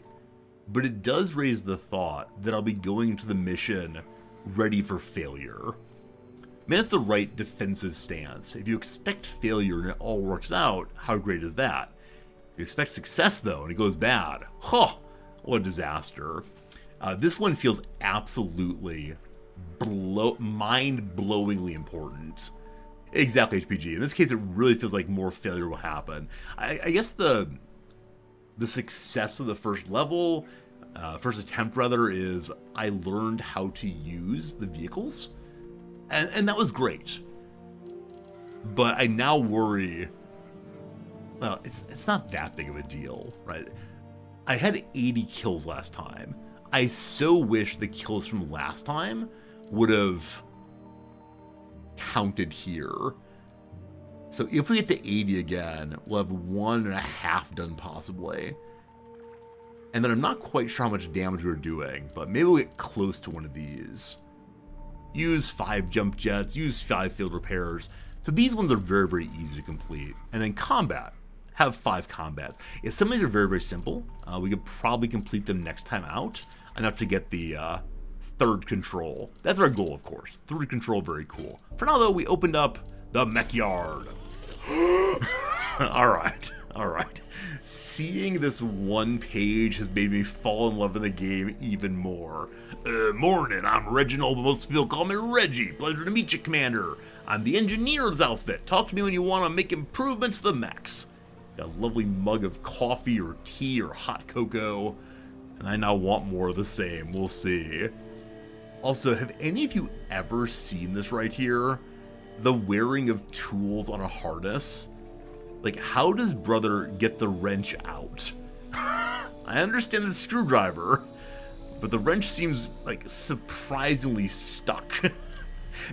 but it does raise the thought that I'll be going into the mission ready for failure. I mean, that's the right defensive stance. If you expect failure and it all works out, how great is that? If you expect success, though, and it goes bad, what a disaster. This one feels absolutely mind-blowingly important. Exactly, HPG. In this case, it really feels like more failure will happen. I guess the success of the first level, first attempt rather, is I learned how to use the vehicles, and that was great. But I now worry. Well, it's not that big of a deal, right? I had 80 kills last time. I so wish the kills from last time would have counted here. So if we get to 80 again, we'll have 1.5 done possibly. And then I'm not quite sure how much damage we're doing, but maybe we'll get close to one of these. Use 5 jump jets, use 5 field repairs. So these ones are very, very easy to complete. And then combat. Have 5 combats. If some of these are very, very simple, we could probably complete them next time out, enough to get the 3rd control. That's our goal, of course. 3rd control, very cool. For now, though, we opened up the mech yard. All right. Seeing this one page has made me fall in love with the game even more. Morning, I'm Reginald, but most people call me Reggie. Pleasure to meet you, Commander. I'm the engineer's outfit. Talk to me when you want to make improvements to the mechs. Got a lovely mug of coffee or tea or hot cocoa, and I now want more of the same. We'll see. Also, have any of you ever seen this right here? The wearing of tools on a harness? Like, how does brother get the wrench out? I understand the screwdriver, but the wrench seems, like, surprisingly stuck.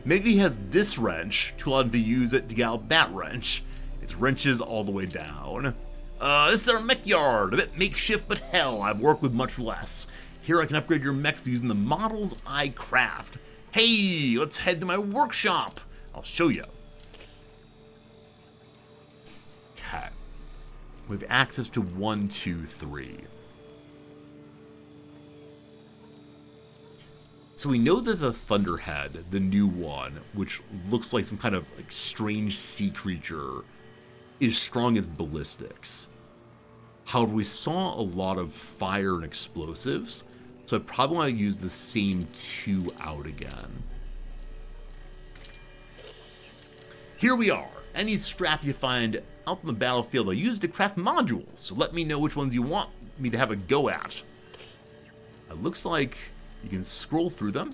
Maybe he has this wrench to allow him to use it to get out that wrench. It's wrenches all the way down. This is our mech yard. A bit makeshift, but hell, I've worked with much less. Here I can upgrade your mechs using the models I craft. Hey, let's head to my workshop. I'll show you. We have access to 1, 2, 3. So we know that the Thunderhead, the new one, which looks like some kind of like strange sea creature, is strong as ballistics. However, we saw a lot of fire and explosives, so I probably want to use the same 2 out again. Here we are. Any scrap you find out on the battlefield I use to craft modules, so let me know which ones you want me to have a go at. It looks like you can scroll through them,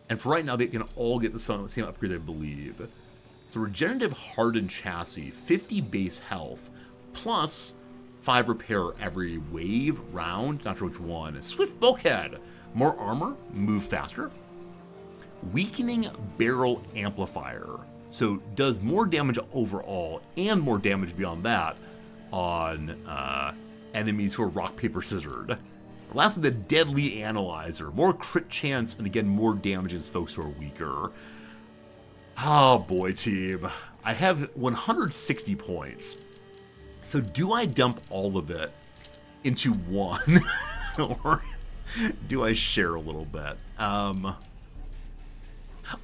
and for right now they can all get the same upgrade, I believe. So regenerative hardened chassis, 50 base health, plus 5 repair every wave, round, not sure which one. Swift bulkhead, more armor, move faster. Weakening barrel amplifier, so does more damage overall and more damage beyond that on enemies who are rock, paper, scissored. Lastly, the deadly analyzer, more crit chance and again more damage against folks who are weaker. Oh boy, team. I have 160 points. So do I dump all of it into one? Or do I share a little bit?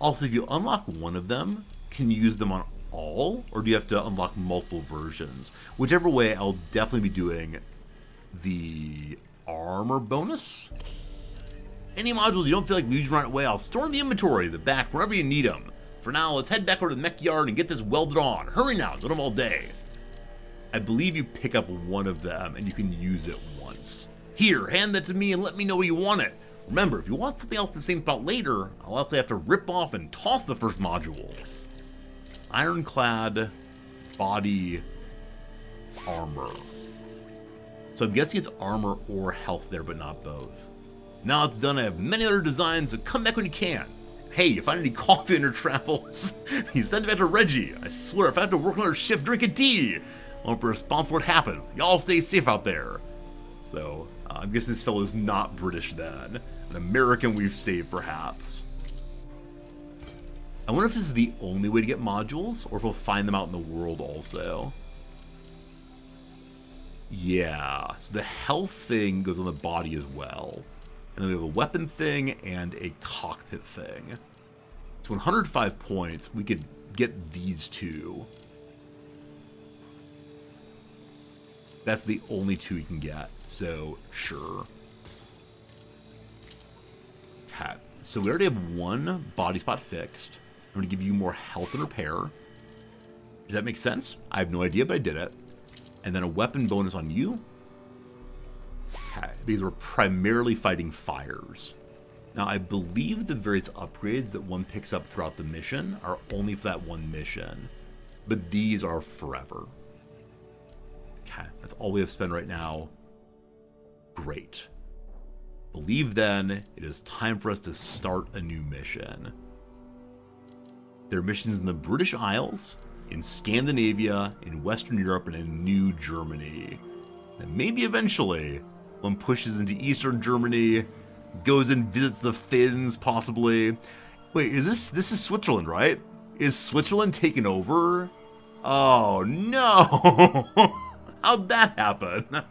Also, if you unlock one of them, can you use them on all? Or do you have to unlock multiple versions? Whichever way, I'll definitely be doing the armor bonus. Any modules you don't feel like losing right away, I'll store in the inventory, the back, wherever you need them. For now, let's head back over to the mech yard and get this welded on. Hurry now, don't have all day. I believe you pick up one of them and you can use it once. Here, hand that to me and let me know where you want it. Remember, if you want something else the same spot later, I'll likely have to rip off and toss the first module. Ironclad body armor. So I'm guessing it's armor or health there, but not both. Now it's done, I have many other designs, so come back when you can. Hey, you find any coffee in your travels? You send it back to Reggie. I swear, if I have to work another shift drinking tea, I won't be responsible for what happens. Y'all stay safe out there. So, I'm guessing this fellow is not British then. An American we've saved, perhaps. I wonder if this is the only way to get modules, or if we'll find them out in the world also. Yeah, so the health thing goes on the body as well. And then we have a weapon thing and a cockpit thing. So 105 points, we could get these two. That's the only 2 you can get, so sure. Okay, so we already have 1 body spot fixed. I'm going to give you more health and repair. Does that make sense? I have no idea, but I did it. And then a weapon bonus on you. Okay, because we're primarily fighting fires. Now, I believe the various upgrades that one picks up throughout the mission are only for that one mission. But these are forever. Okay, that's all we have to spend right now. Great. Believe then, it is time for us to start a new mission. There are missions in the British Isles, in Scandinavia, in Western Europe, and in New Germany. And maybe eventually, one pushes into Eastern Germany, goes and visits the Finns, possibly. Wait, this is Switzerland, right? Is Switzerland taken over? Oh, no! How'd that happen?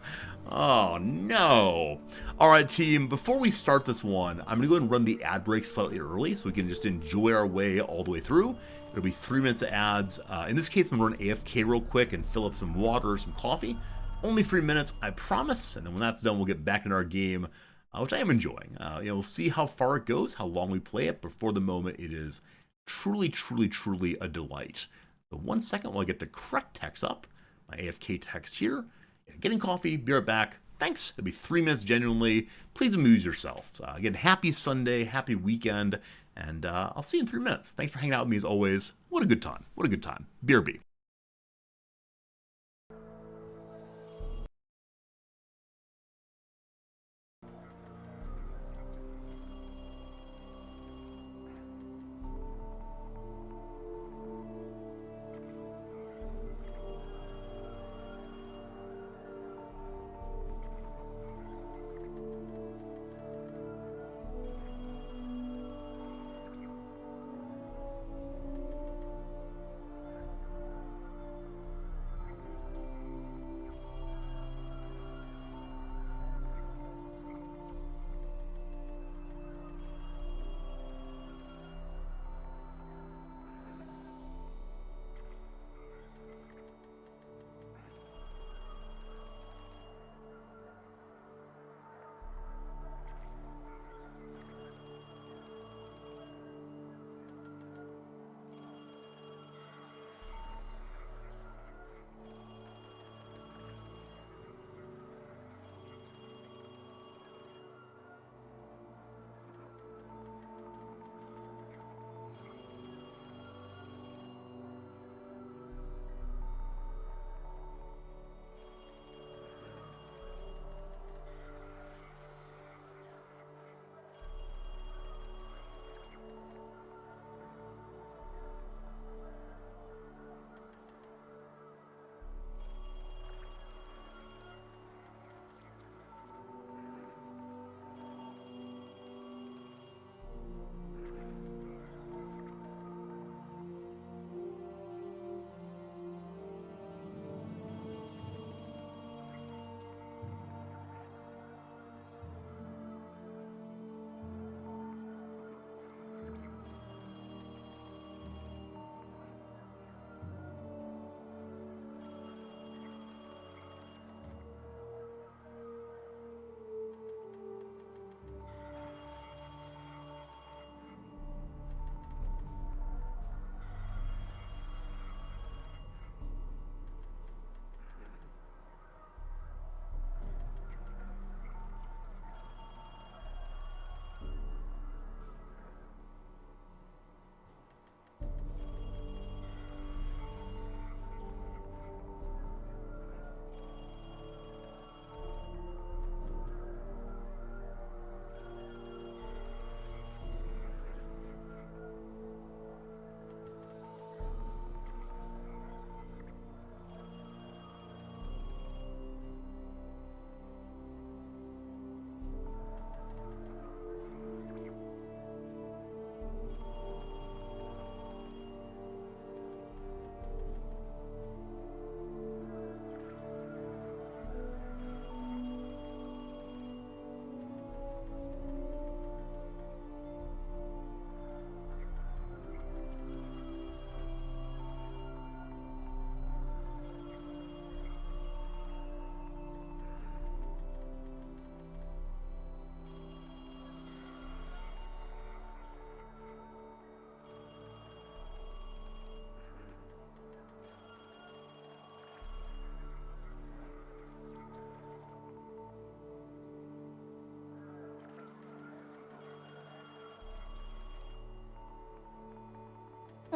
Oh, no. All right, team, before we start this one, I'm going to go ahead and run the ad break slightly early so we can just enjoy our way all the way through. It'll be 3 minutes of ads. In this case, I'm going to run AFK real quick and fill up some water or some coffee. Only 3 minutes, I promise. And then when that's done, we'll get back into our game, which I am enjoying. We'll see how far it goes, how long we play it. But for the moment, it is truly, truly, truly a delight. So 1 second while I get the correct text up. My AFK text here. Getting coffee, be right back. Thanks. It'll be 3 minutes genuinely. Please amuse yourself. Again, happy Sunday, happy weekend, and I'll see you in 3 minutes. Thanks for hanging out with me as always. What a good time. What a good time. BRB.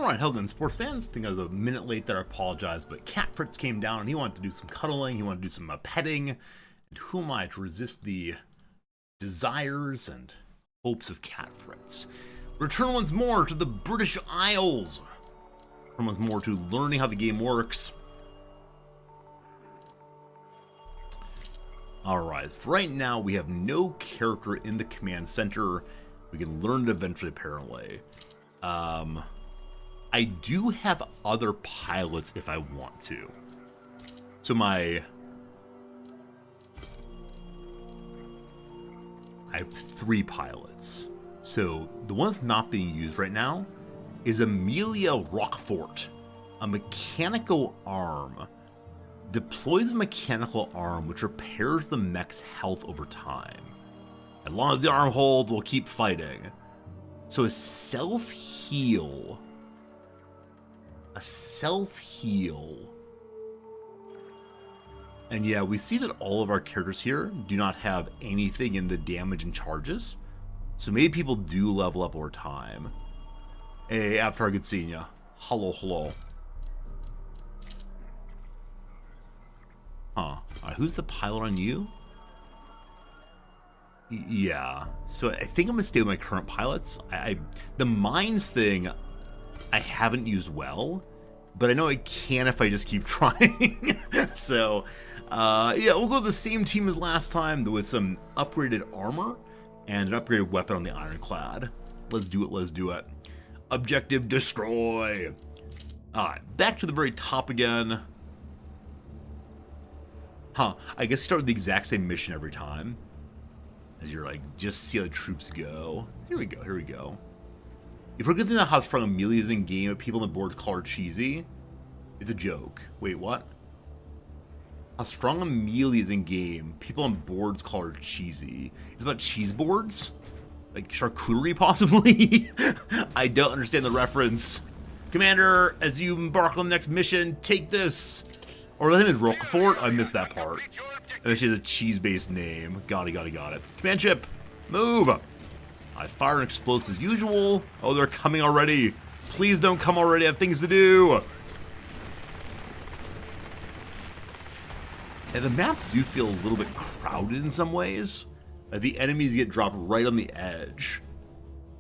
Alright, Helgen, sports fans. I think I was a minute late there, I apologize, but Cat Fritz came down and he wanted to do some cuddling, he wanted to do some petting. And who am I to resist the desires and hopes of Cat Fritz? Return once more to the British Isles. Return once more to learning how the game works. Alright, for right now we have no character in the command center. We can learn it eventually, apparently. I do have other pilots if I want to. So I have 3 pilots. So the one that's not being used right now is Amelia Rockfort, a mechanical arm. Deploys a mechanical arm which repairs the mech's health over time. As long as the arm holds, we'll keep fighting. So a self-heal. And yeah, we see that all of our characters here do not have anything in the damage and charges. So maybe people do level up over time. Hey, after I get seen ya. Hello, hello. Huh. Who's the pilot on you? Yeah. So I think I'm gonna stay with my current pilots. The mines thing I haven't used well, but I know I can if I just keep trying. So yeah, we'll go with the same team as last time with some upgraded armor and an upgraded weapon on the Ironclad. Let's do it, let's do it. Objective destroy. Alright, back to the very top again. I guess start with the exact same mission every time. As you're like, just see how the troops go. Here we go, here we go. If we're going to think about how strong Amelia is in game, but people on the board call her cheesy, it's a joke. Wait, what? How strong Amelia is in game, people on boards call her cheesy. It's about cheese boards? Like charcuterie, possibly? I don't understand the reference. Commander, as you embark on the next mission, take this. Or the name is Roquefort? I missed that part. I think she has a cheese-based name. Got it. Command ship, move! I fire an explosive as usual. Oh, they're coming already. Please don't come already, I have things to do. And the maps do feel a little bit crowded in some ways. The enemies get dropped right on the edge.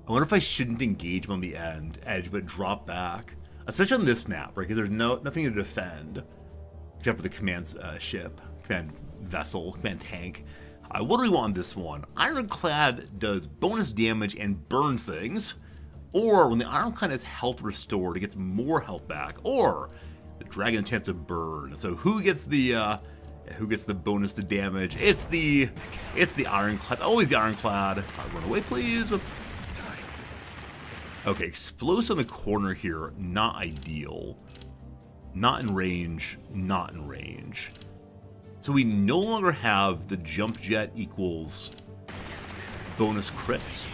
I wonder if I shouldn't engage them on the edge, but drop back. Especially on this map, right? Because there's nothing to defend. Except for the command ship, command vessel, command tank. What do we want on this one? Ironclad does bonus damage and burns things. Or when the Ironclad has health restored, it gets more health back. Or the dragon has a chance to burn. So who gets the bonus to damage? It's the Ironclad. Always the Ironclad. Run away, please. Okay, explosive in the corner here, not ideal. Not in range, not in range. So we no longer have the jump jet equals bonus crits.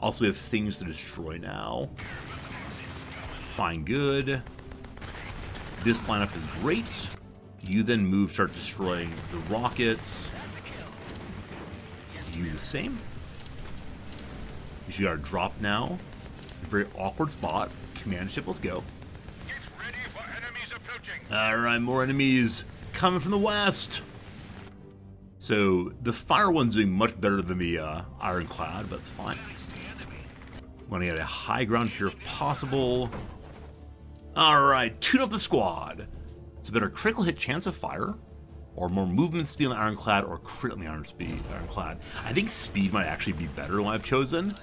Also, we have things to destroy now. Fine, good. This lineup is great. You then move, start destroying the rockets. You the same. You should got drop now. A very awkward spot. Command ship, let's go. Alright, more enemies coming from the west. So the fire one's doing much better than the Ironclad, but it's fine. Want to get a high ground here if possible. Alright, tune up the squad. So better critical hit chance of fire, or more movement speed on the Ironclad, or crit on the Ironclad. I think speed might actually be better than what I've chosen,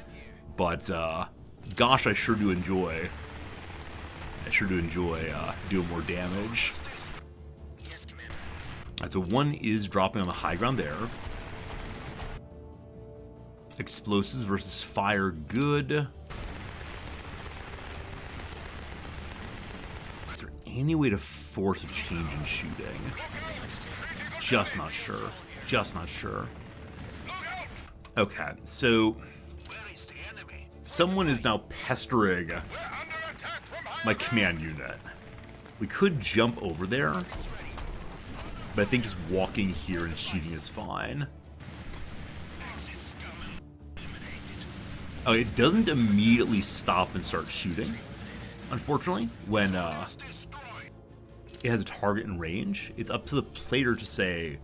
but gosh, I sure do enjoy doing more damage. Alright, so one is dropping on the high ground there. Explosives versus fire, good. Is there any way to force a change in shooting? Just not sure. Okay, so someone is now pestering my command unit. We could jump over there, but I think just walking here and shooting is fine. Oh, it doesn't immediately stop and start shooting. Unfortunately, when it has a target in range, it's up to the player to say,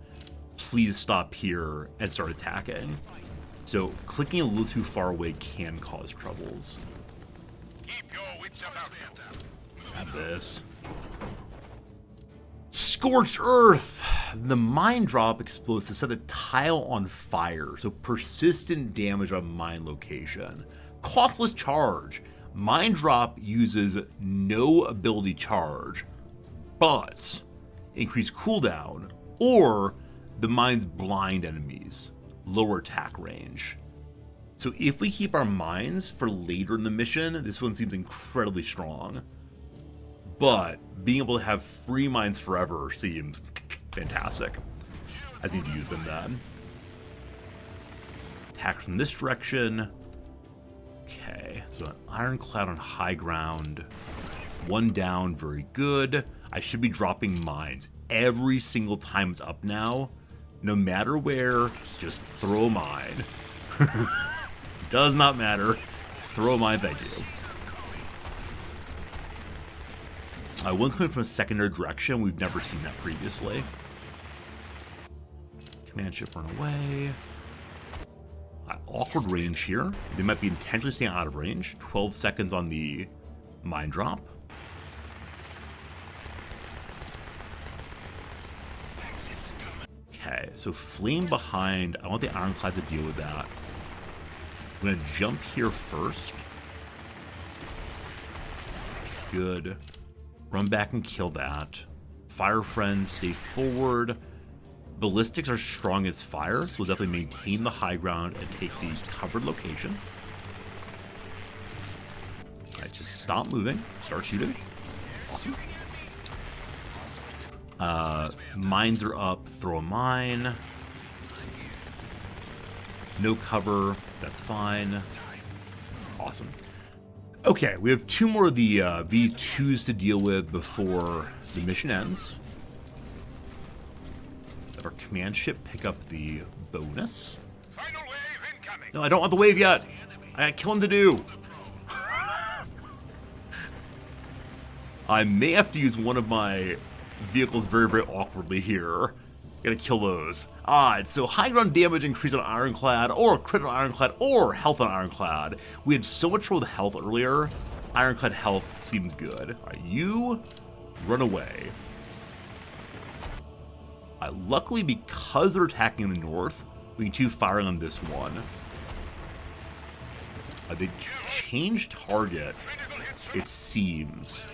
please stop here and start attacking. So clicking a little too far away can cause troubles. Keep your wits about you. Have this. Scorched Earth! The mine drop explodes to set the tile on fire, so persistent damage on mine location. Costless charge. Mine drop uses no ability charge, but increased cooldown, or the mines blind enemies, lower attack range. So if we keep our mines for later in the mission, this one seems incredibly strong. But being able to have free mines forever seems fantastic. I need to use them then. Attack from this direction. Okay, so an ironclad on high ground. One down, very good. I should be dropping mines every single time it's up now. No matter where, just throw a mine. Does not matter. Throw a mine, thank you. One's coming from a secondary direction. We've never seen that previously. Command ship run away. Awkward range here. They might be intentionally staying out of range. 12 seconds on the mine drop. Okay, so flame behind. I want the ironclad to deal with that. I'm going to jump here first. Good. Run back and kill that. Fire friends, stay forward. Ballistics are strong as fire, so we'll definitely maintain the high ground and take the covered location. Alright, just stop moving. Start shooting. Awesome. Mines are up. Throw a mine. No cover. That's fine. Awesome. Okay, we have two more of the V2s to deal with before the mission ends. Have our command ship pick up the bonus. Final wave incoming. No, I don't want the wave yet. I got killing to do. I may have to use one of my vehicles very, very awkwardly here. Gotta kill those. Alright, so high ground damage increase on Ironclad, or crit on Ironclad, or health on Ironclad. We had so much trouble with health earlier. Ironclad health seems good. Alright, you run away. Luckily, because they're attacking in the north, we can keep firing on this one. They changed target, it seems.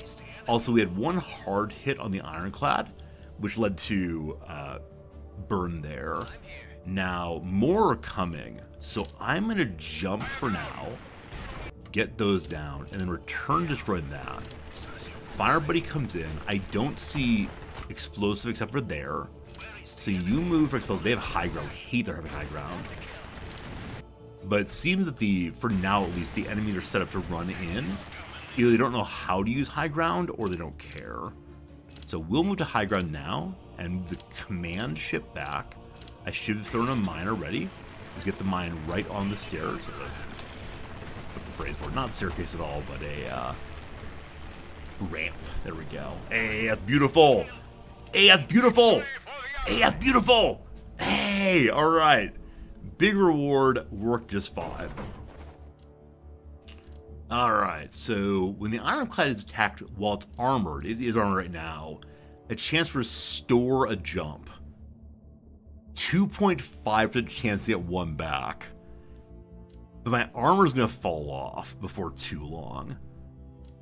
Also, we had one hard hit on the Ironclad, which led to burn there. Now, more are coming, so I'm going to jump for now, get those down, and then return destroy that. Fire buddy comes in. I don't see explosive except for there. So you move for explosive. They have high ground. I hate they're having high ground. But it seems that for now at least, the enemies are set up to run in. Either they don't know how to use high ground or they don't care. So we'll move to high ground now and move the command ship back. I should have thrown a mine already. Just get the mine right on the stairs. What's the phrase for it? Not staircase at all, but a ramp. There we go. Hey, that's beautiful. Hey, that's beautiful. Hey, that's beautiful. Hey, all right. Big reward, worked just fine. Alright, so when the Ironclad is attacked while it's armored, it is armored right now, a chance to restore a jump. 2.5% chance to get one back. But my armor's going to fall off before too long.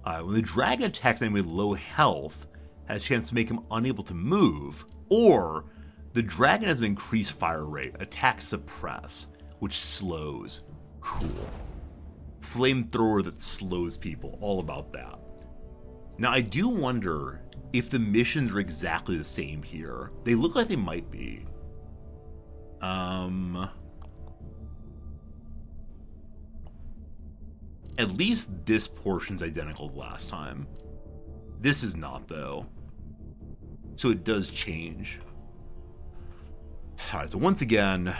When the dragon attacks an enemy with low health, has a chance to make him unable to move, or the dragon has an increased fire rate, attack suppress, which slows. Cool. Flamethrower that slows people, all about that. Now, I do wonder if the missions are exactly the same here. They look like they might be. At least this portion's identical to last time. This is not, though. So it does change. Alright, so once again,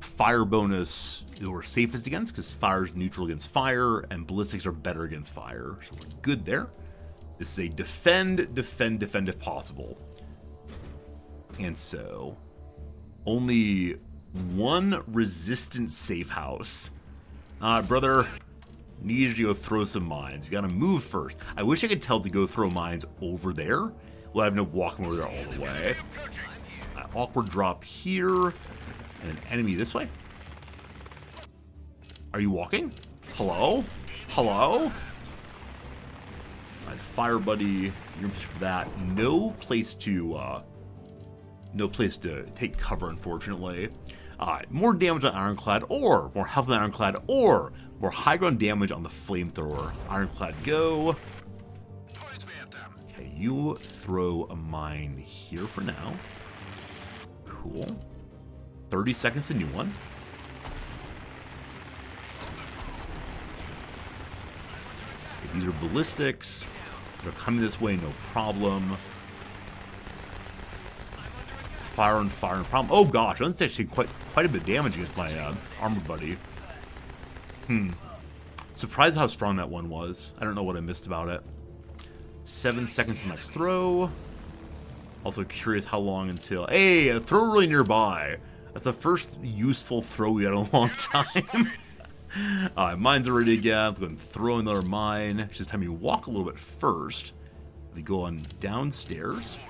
Fire bonus we're safest against because fire is neutral against fire, and ballistics are better against fire. So we're good there. This is a defend, defend, defend if possible. And so, only one resistant safe house. Brother, need you to go throw some mines. You gotta move first. I wish I could tell to go throw mines over there. Well, I have no walking over there all the way. Awkward drop here. And an enemy this way. Are you walking? Hello? Hello? Alright, fire buddy. You're for that. No place to take cover, unfortunately. More damage on Ironclad, or more health on Ironclad, or more high ground damage on the flamethrower. Ironclad, go. Okay, you throw a mine here for now. Cool. 30 seconds to new one. Okay, these are ballistics. They're coming this way, no problem. Fire and fire and problem. Oh gosh, that's actually quite a bit of damage against my armored buddy. Surprised how strong that one was. I don't know what I missed about it. 7 seconds to next throw. Also curious how long until... Hey, a throw really nearby. That's the first useful throw we had in a long time. Mine's already again. Let's go and throw another mine. It's just have me walk a little bit first. We go on downstairs.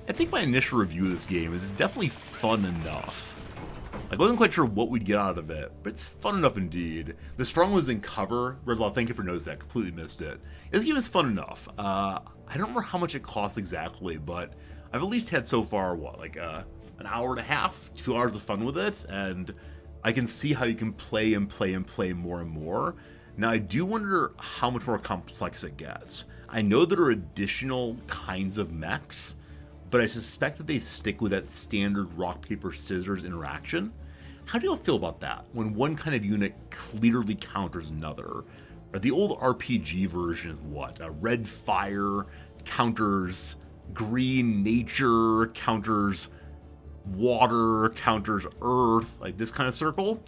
I think my initial review of this game is definitely fun enough. I wasn't quite sure what we'd get out of it, but it's fun enough indeed. The strong was in cover. Redlaw, thank you for noticing that. Completely missed it. This game is fun enough. I don't remember how much it costs exactly, but I've at least had so far, what, like an hour and a half, 2 hours of fun with it, and I can see how you can play and play and play more and more. Now, I do wonder how much more complex it gets. I know there are additional kinds of mechs, but I suspect that they stick with that standard rock, paper, scissors interaction. How do you all feel about that, when one kind of unit clearly counters another? The old RPG version is what? Red fire counters green nature, counters water, counters earth, like this kind of circle,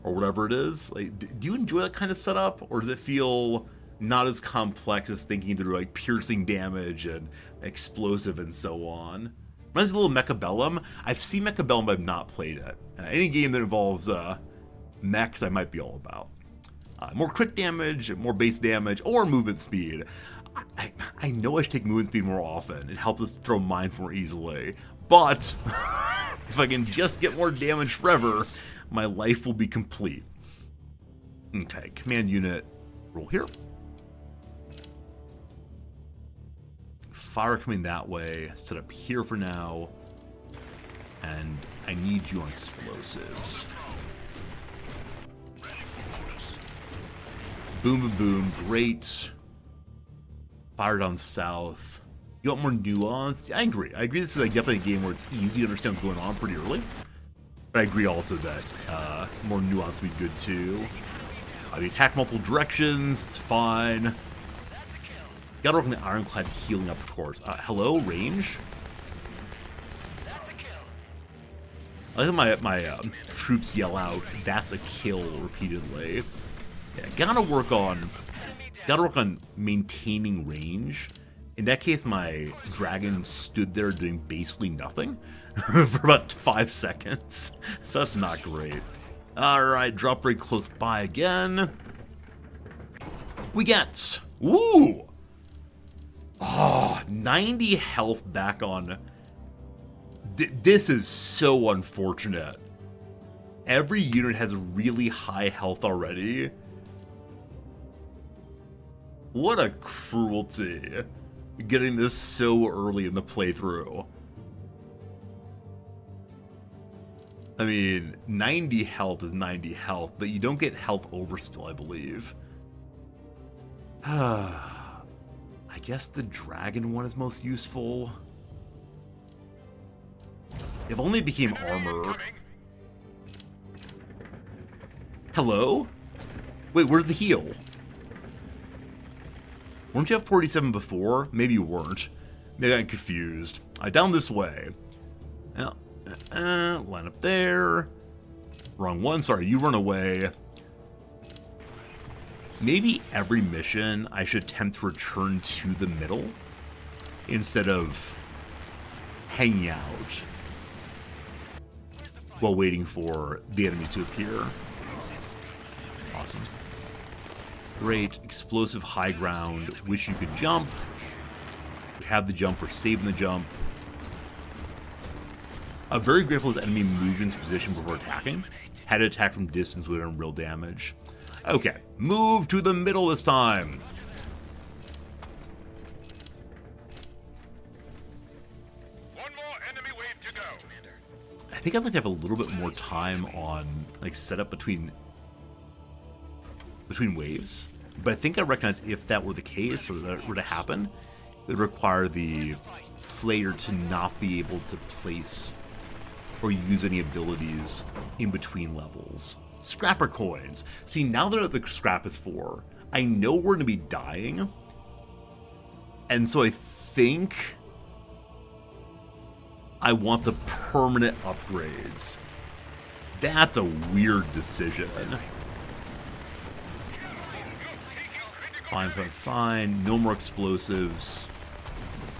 or whatever it is. Like, do you enjoy that kind of setup, or does it feel not as complex as thinking through like piercing damage and explosive and so on? Reminds me a little Mechabellum. I've seen Mechabellum, but I've not played it. Any game that involves mechs, I might be all about. More crit damage, more base damage, or movement speed. I know I should take movement speed more often. It helps us throw mines more easily. But if I can just get more damage forever, my life will be complete. Okay, command unit, roll here. Fire coming that way, set up here for now. And I need you on explosives. Boom, boom, boom, great. Fire down south. You want more nuance? I agree. I agree this is like definitely a game where it's easy to understand what's going on pretty early. But I agree also that more nuance would be good too. The attack multiple directions, it's fine. Gotta work on the Ironclad healing up, of course. Hello, range? I like my troops yell out, "That's a kill," repeatedly. Yeah, gotta work on maintaining range. In that case, my dragon stood there doing basically nothing for about 5 seconds. So that's not great. Alright, drop very close by again. We get... Ooh! Oh, 90 health back on... This is so unfortunate. Every unit has really high health already. What a cruelty. Getting this so early in the playthrough. I mean, 90 health is 90 health, but you don't get health overspill, I believe. I guess the dragon one is most useful. If only it became armor. Hello? Wait, where's the heal? Weren't you at 47 before? Maybe you weren't. Maybe I got confused. Down this way. Line up there. Wrong one. Sorry, you run away. Maybe every mission I should attempt to return to the middle instead of hanging out while waiting for the enemies to appear. Awesome. Great. Explosive high ground. Wish you could jump. We have the jump. We're saving the jump. Very grateful as enemy moved into position before attacking. Had to attack from distance would have done real damage. Okay. Move to the middle this time. One more enemy wave to go. I think I'd like to have a little bit more time on like setup between waves. But I think I recognize if that were the case or that were to happen, it would require the player to not be able to place or use any abilities in between levels. Scrapper coins. See, now that I know what the scrap is for, I know we're going to be dying. And so I think I want the permanent upgrades. That's a weird decision. Fine, fine, fine. No more explosives.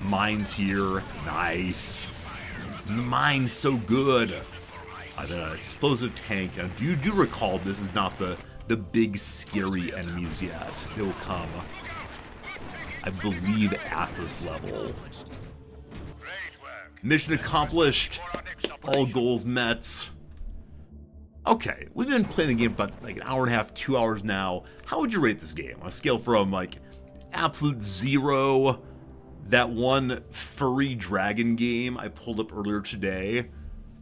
Mine's here. Nice. Mine's so good. The explosive tank. Now, do you recall this is not the big scary enemies yet? They will come, I believe, at this level. Mission accomplished. All goals met. Okay, we've been playing the game for about like an hour and a half, 2 hours now. How would you rate this game on a scale from like absolute 0, that one furry dragon game I pulled up earlier today?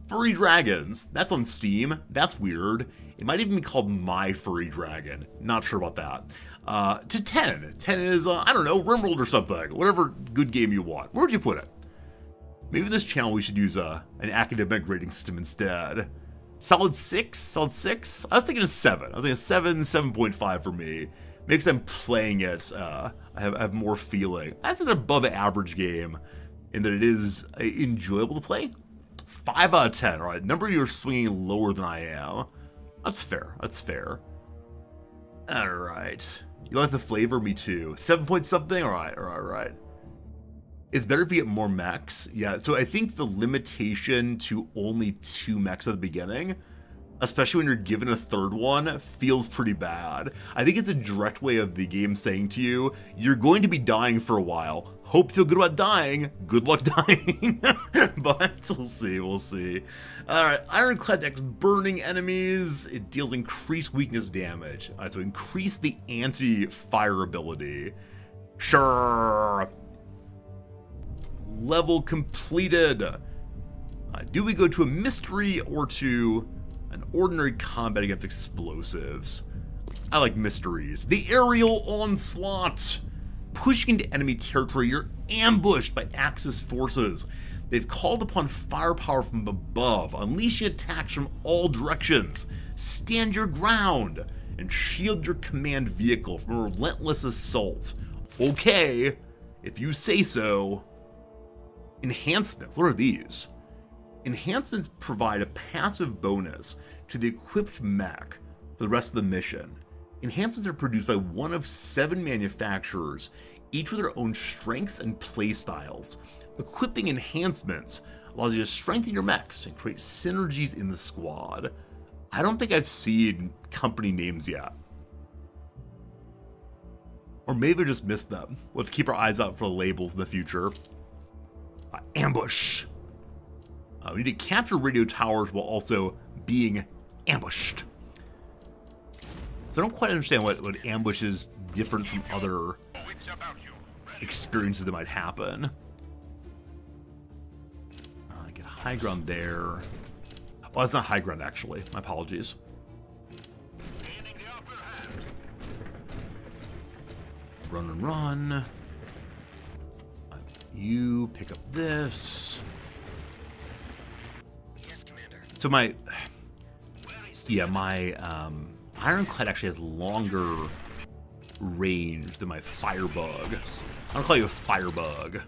Furry Dragons. That's on Steam. That's weird. It might even be called My Furry Dragon. Not sure about that. To 10. 10 is, I don't know, RimWorld or something. Whatever good game you want. Where'd you put it? Maybe this channel we should use an academic rating system instead. Solid 6? Solid 6? I was thinking a 7. I was thinking a 7, 7.5 for me. Maybe because I'm playing it, I have more feeling. That's an above average game in that it is enjoyable to play. 5 out of 10. All right, number of you are swinging lower than I am. That's fair. That's fair. All right. You like the flavor? Me too. 7 point something? All right, all right, all right. It's better if you get more mechs. Yeah, so I think the limitation to only 2 mechs at the beginning, especially when you're given a third one, feels pretty bad. I think it's a direct way of the game saying to you, you're going to be dying for a while. Hope you feel good about dying. Good luck dying. But we'll see, we'll see. Alright, Ironclad decks burning enemies. It deals increased weakness damage. Alright, so increase the anti-fire ability. Sure. Level completed. Do we go to a mystery or to an ordinary combat against explosives? I like mysteries. The aerial onslaught. Pushing into enemy territory, you're ambushed by Axis forces. They've called upon firepower from above, unleashing attacks from all directions. Stand your ground and shield your command vehicle from a relentless assault. Okay, if you say so. Enhancements. What are these? Enhancements provide a passive bonus to the equipped mech for the rest of the mission. Enhancements are produced by one of 7 manufacturers, each with their own strengths and playstyles. Equipping enhancements allows you to strengthen your mechs and create synergies in the squad. I don't think I've seen company names yet. Or maybe I just missed them. We'll have to keep our eyes out for labels in the future. Ambush. We need to capture radio towers while also being ambushed. So I don't quite understand what ambush is different from other experiences that might happen. I get high ground there. Oh, it's not high ground actually. My apologies. Run and run. You pick up this. Yes, Commander. So my Ironclad actually has longer range than my Firebug. I'll call you a Firebug.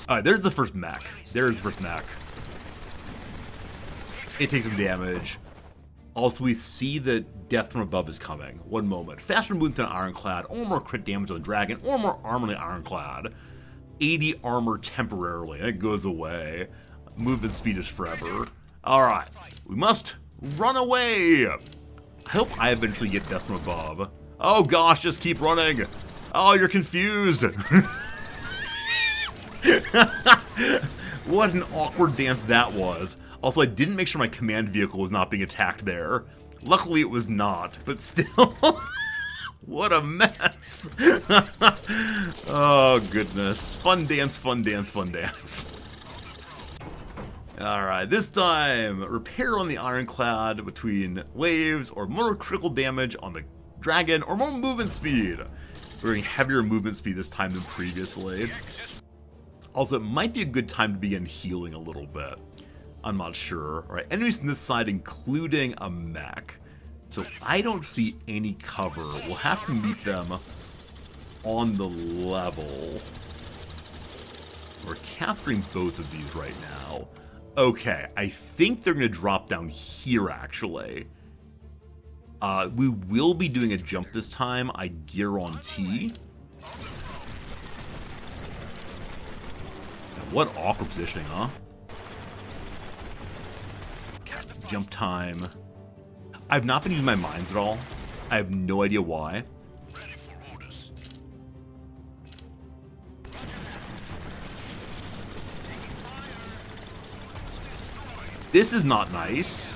Alright, there's the first mech. There's the first mech. It takes some damage. Also, we see that death from above is coming. One moment. Faster movement than Ironclad, or more crit damage on the dragon, or more armor than Ironclad. 80 armor temporarily. It goes away. Movement speed is forever. Alright. We must run away. I hope I eventually get death from above. Oh gosh, just keep running. Oh, you're confused. What an awkward dance that was. Also, I didn't make sure my command vehicle was not being attacked there. Luckily, it was not, but still. What a mess. Oh, goodness. Fun dance, fun dance, fun dance. Alright, this time, repair on the Ironclad between waves, or more critical damage on the dragon, or more movement speed. We're getting heavier movement speed this time than previously. Also, it might be a good time to begin healing a little bit. I'm not sure. Alright, enemies on this side, including a mech. So I don't see any cover. We'll have to meet them on the level. We're capturing both of these right now. Okay, I think they're going to drop down here, actually. We will be doing a jump this time, I guarantee. What awkward positioning, huh? Jump time. I've not been using my mines at all. I have no idea why. This is not nice.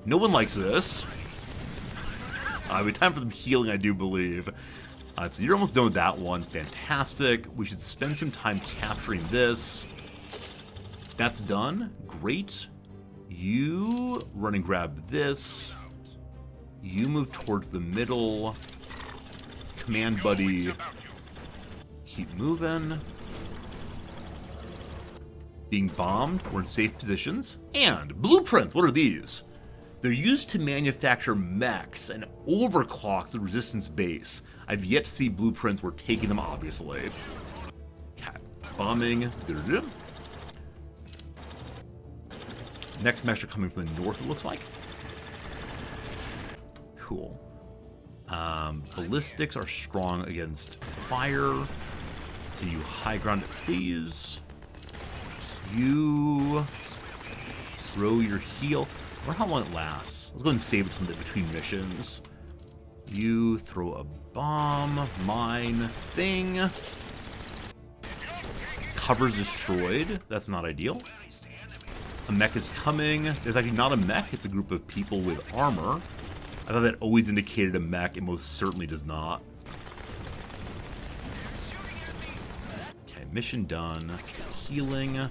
No one likes this. We time for some healing, I do believe. So you're almost done with that one. Fantastic. We should spend some time capturing this. That's done. Great. You run and grab this. You move towards the middle. Command buddy. Keep moving. Being bombed. We're in safe positions. And blueprints. What are these? They're used to manufacture mechs and overclock the resistance base. I've yet to see blueprints. We're taking them, obviously. Okay. Bombing. Next mechs are coming from the north, it looks like. Cool. Ballistics are strong against fire. So you high ground it, please. You throw your heal. I wonder how long it lasts. Let's go and save it from the between missions. You throw a bomb. Mine thing. Cover's destroyed. That's not ideal. A mech is coming. There's actually not a mech. It's a group of people with armor. I thought that always indicated a mech. It most certainly does not. Okay, mission done. Healing.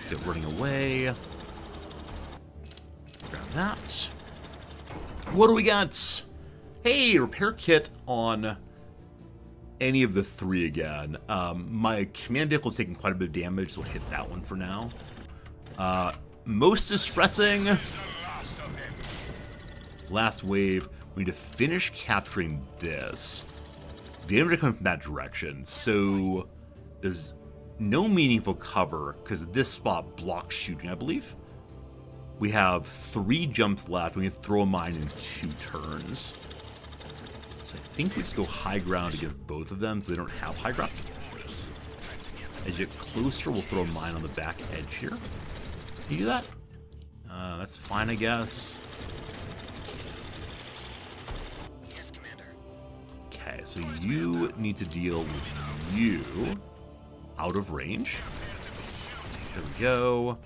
Get running away. Grab that. What do we got? Hey, repair kit on any of the three again. My command vehicle is taking quite a bit of damage, so we'll hit that one for now. Most distressing. Last wave. We need to finish capturing this. The enemy are coming from that direction, so there's no meaningful cover because this spot blocks shooting, I believe. We have 3 jumps left. We can throw a mine in 2 turns. So I think we just go high ground against both of them so they don't have high ground. As you get closer, we'll throw a mine on the back edge here. Can you do that? That's fine, I guess. Yes, Commander. Okay, so you need to deal with you out of range. There we go.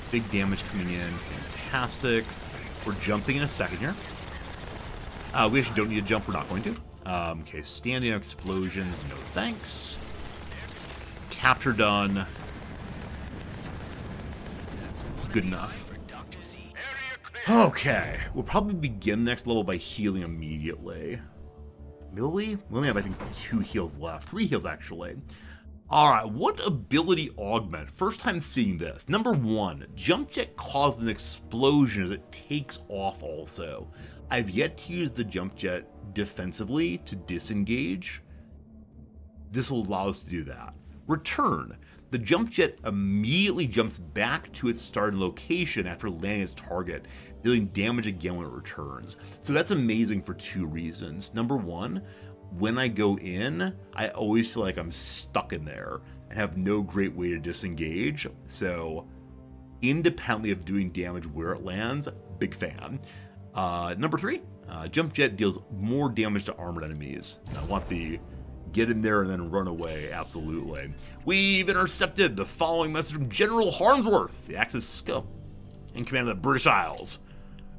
Big damage coming in. Fantastic. We're jumping in a second here. We actually don't need to jump. We're not going to. Okay, standing explosions. No thanks. Capture done. Good enough. Okay. We'll probably begin next level by healing immediately. Will we? We only have, I think, 2 heals left. 3 heals, actually. Alright, what ability augment? First time seeing this. Number 1, jump jet causes an explosion as it takes off also. I've yet to use the jump jet defensively to disengage. This will allow us to do that. Return. the jump jet immediately jumps back to its starting location after landing its target, dealing damage again when it returns. So that's amazing for two reasons. Number one, when I go in, I always feel like I'm stuck in there and have no great way to disengage. So independently of doing damage where it lands, big fan. Number three, jump jet deals more damage to armored enemies. I want the get in there and then run away, absolutely. We've intercepted the following message from General Harmsworth, the Axis Scope, in command of the British Isles.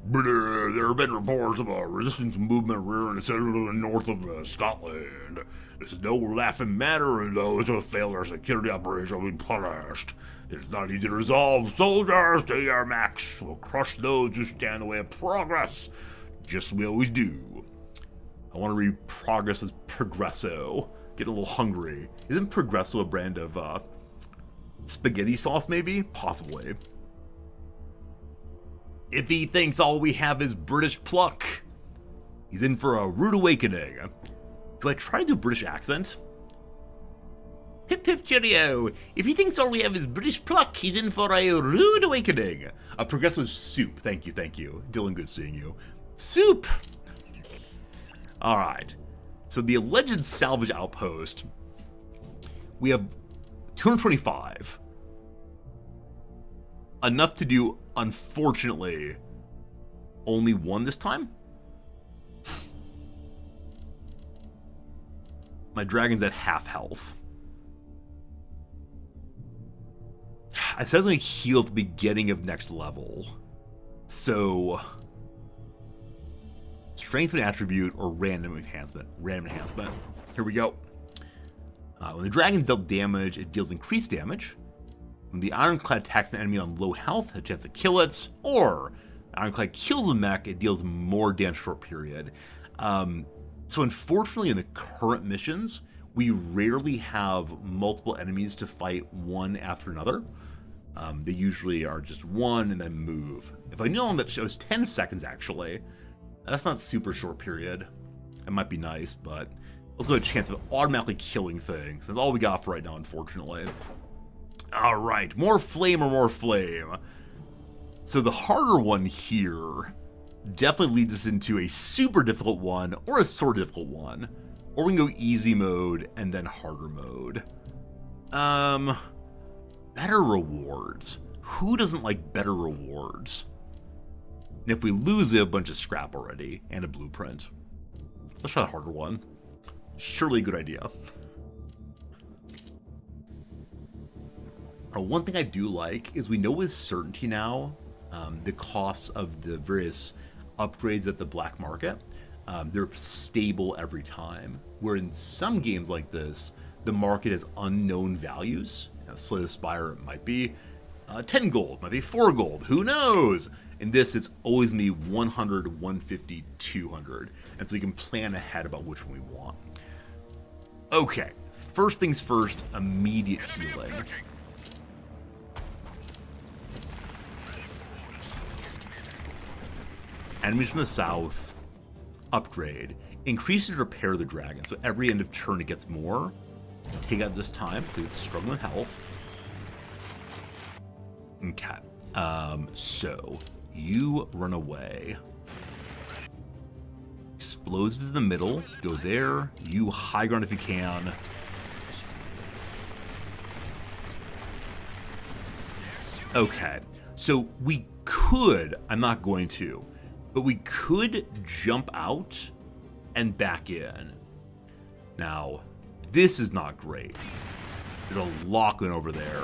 There have been reports of a resistance movement rearing its head in the north of Scotland. This is no laughing matter, and those who failed our security operation will be punished. It's not easy to resolve. Soldiers, to your max. We'll crush those who stand in the way of progress, just as we always do. I want to read progress as Progresso. Get a little hungry. Isn't Progresso a brand of spaghetti sauce, maybe? Possibly. If he thinks all we have is British pluck, he's in for a rude awakening. Do I try to do a British accent? Hip hip cheerio. If he thinks all we have is British pluck, he's in for a rude awakening. Progresso soup. Thank you, thank you. Dylan, good seeing you. Soup! Alright. So the alleged salvage outpost, we have 225. Enough to do, unfortunately, only one this time. My dragon's at half health. I said I was going to heal at the beginning of next level. So, strength and attribute or random enhancement. Random enhancement. Here we go. When the dragon's dealt damage, it deals increased damage. When the ironclad attacks an enemy on low health, a chance to kill it. Or the ironclad kills a mech, it deals more damage short period. So unfortunately in the current missions, we rarely have multiple enemies to fight one after another. They usually are just one and then move. If I knew one that shows 10 seconds actually, that's not super short period. It might be nice, but let's go with a chance of automatically killing things. That's all we got for right now, unfortunately. Alright, more flame or more flame. So the harder one here definitely leads us into a super difficult one or a sort of difficult one. Or we can go easy mode and then harder mode. Better rewards. Who doesn't like better rewards? And if we lose, we have a bunch of scrap already and a blueprint. Let's try the harder one. Surely a good idea. One thing I do like is we know with certainty now the costs of the various upgrades at the black market. They're stable every time. Where in some games like this, the market has unknown values. Slay the Spire, it might be 10 gold, might be 4 gold, who knows? In this, it's always me 100, 150, 200. And so you can plan ahead about which one we want. Okay, first things first, immediate healing. Enemies from the south, upgrade. Increases repair of the dragon, so every end of turn it gets more. Take out this time, because it's struggling with health. Okay, so you run away. Explosives in the middle, go there. You high ground if you can. Okay, so we could, I'm not going to, but we could jump out and back in. Now, this is not great. There's a lot going over there.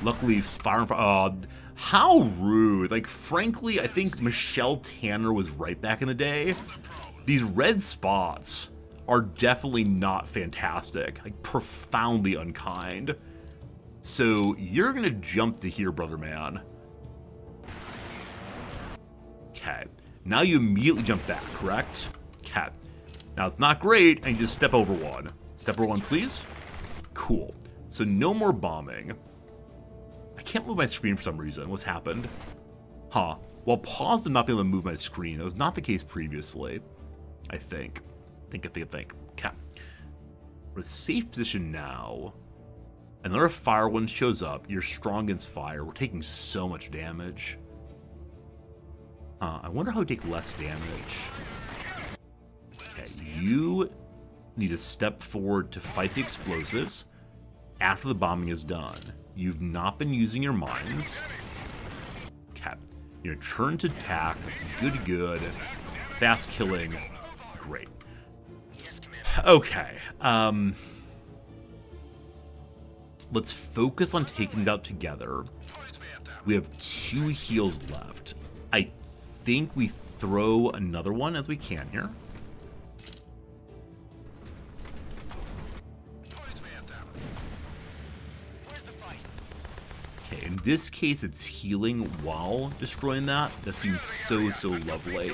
Luckily, fire and fire. How rude. Like, frankly, I think Michelle Tanner was right back in the day. These red spots are definitely not fantastic. Like, profoundly unkind. So, you're going to jump to here, brother man. Okay. Now you immediately jump back, correct? Okay. Now, it's not great, and you just step over one. Step over one, please. Cool. So, no more bombing. I can't move my screen for some reason. What's happened? Huh. Well, paused and not be able to move my screen. That was not the case previously. I think. Okay. We're in a safe position now. Another fire one shows up. You're strong against fire. We're taking so much damage. I wonder how we take less damage. Okay, you need to step forward to fight the explosives after the bombing is done. You've not been using your mines. Okay, you're gonna turn to attack. That's good. Fast killing. Great. Okay, let's focus on taking it out together. We have 2 heals left. I think we throw another one as we can here. Okay, in this case, it's healing while destroying that. That seems so lovely.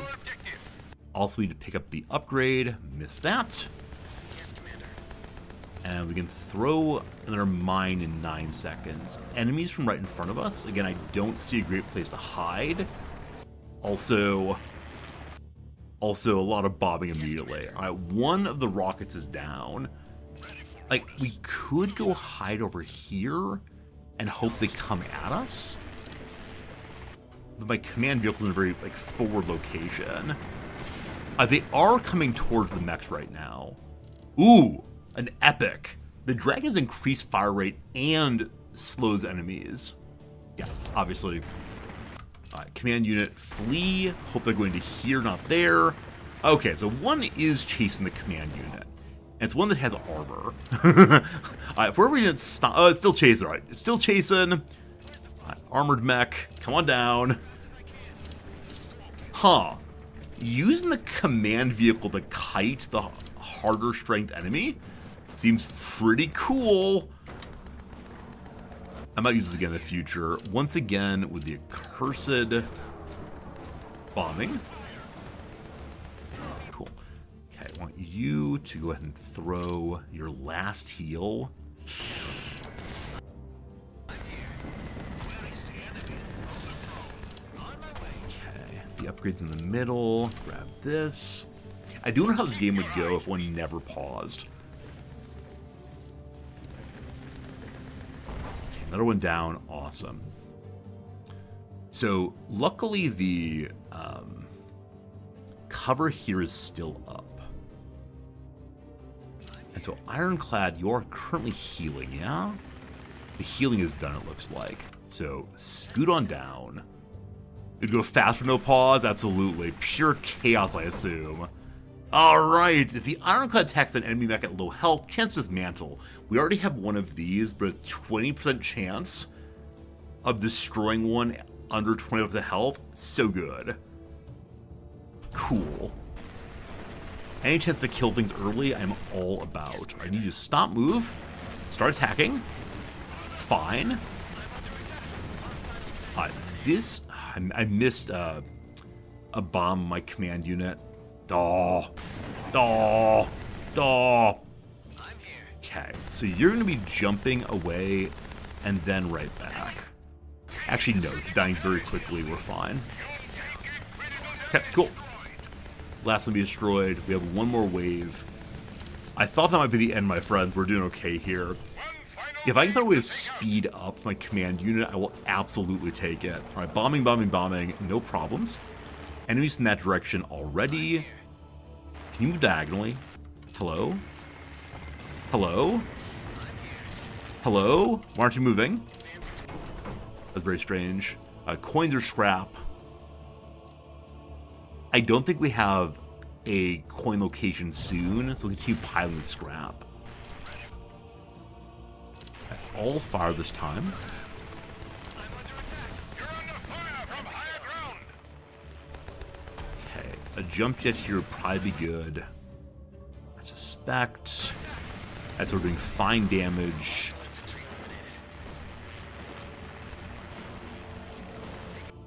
Also, we need to pick up the upgrade. Missed that. And we can throw another mine in 9 seconds. Enemies from right in front of us. Again, I don't see a great place to hide. Also a lot of bombing immediately. All right, one of the rockets is down. Like, we could go hide over here and hope they come at us. But my command vehicle's in a very, like, forward location. They are coming towards the mechs right now. Ooh, an epic. The dragons increase fire rate and slows enemies. Yeah, obviously. Command unit, flee. Hope they're going to here, not there. Okay, so one is chasing the command unit. And it's one that has armor. For whatever reason, it's still chasing. All right, it's still chasing. Armored mech, come on down. Huh. Using the command vehicle to kite the harder strength enemy seems pretty cool. I might use this again in the future. Once again with the accursed bombing. Cool. Okay, I want you to go ahead and throw your last heal. The upgrade's in the middle. Grab this. I do wonder how this game would go if one never paused. Okay, another one down. Awesome. So, luckily the cover here is still up. And so, Ironclad, you're currently healing, yeah? The healing is done, it looks like. So, scoot on down. It'd go fast with no pause? Absolutely. Pure chaos, I assume. Alright, if the Ironclad attacks an enemy mech at low health, chance to dismantle. We already have one of these, but a 20% chance of destroying one under 20% health? So good. Cool. Any chance to kill things early, I'm all about. I need you to stop, move, start attacking. Fine. I missed a bomb my command unit. Okay, so you're going to be jumping away and then right back. Actually, no, it's dying very quickly. We're fine. Okay, cool. Last one be destroyed. We have one more wave. I thought that might be the end, my friends. We're doing okay here. If I can find a way to speed up my command unit, I will absolutely take it. All right, bombing, no problems. Enemies in that direction already. Can you move diagonally? Hello? Hello? Hello? Why aren't you moving? That's very strange. Coins are scrap. I don't think we have a coin location soon, so we'll continue piling the scrap. All fire this time. Okay, a jump jet here would probably be good. I suspect that's we're doing fine damage.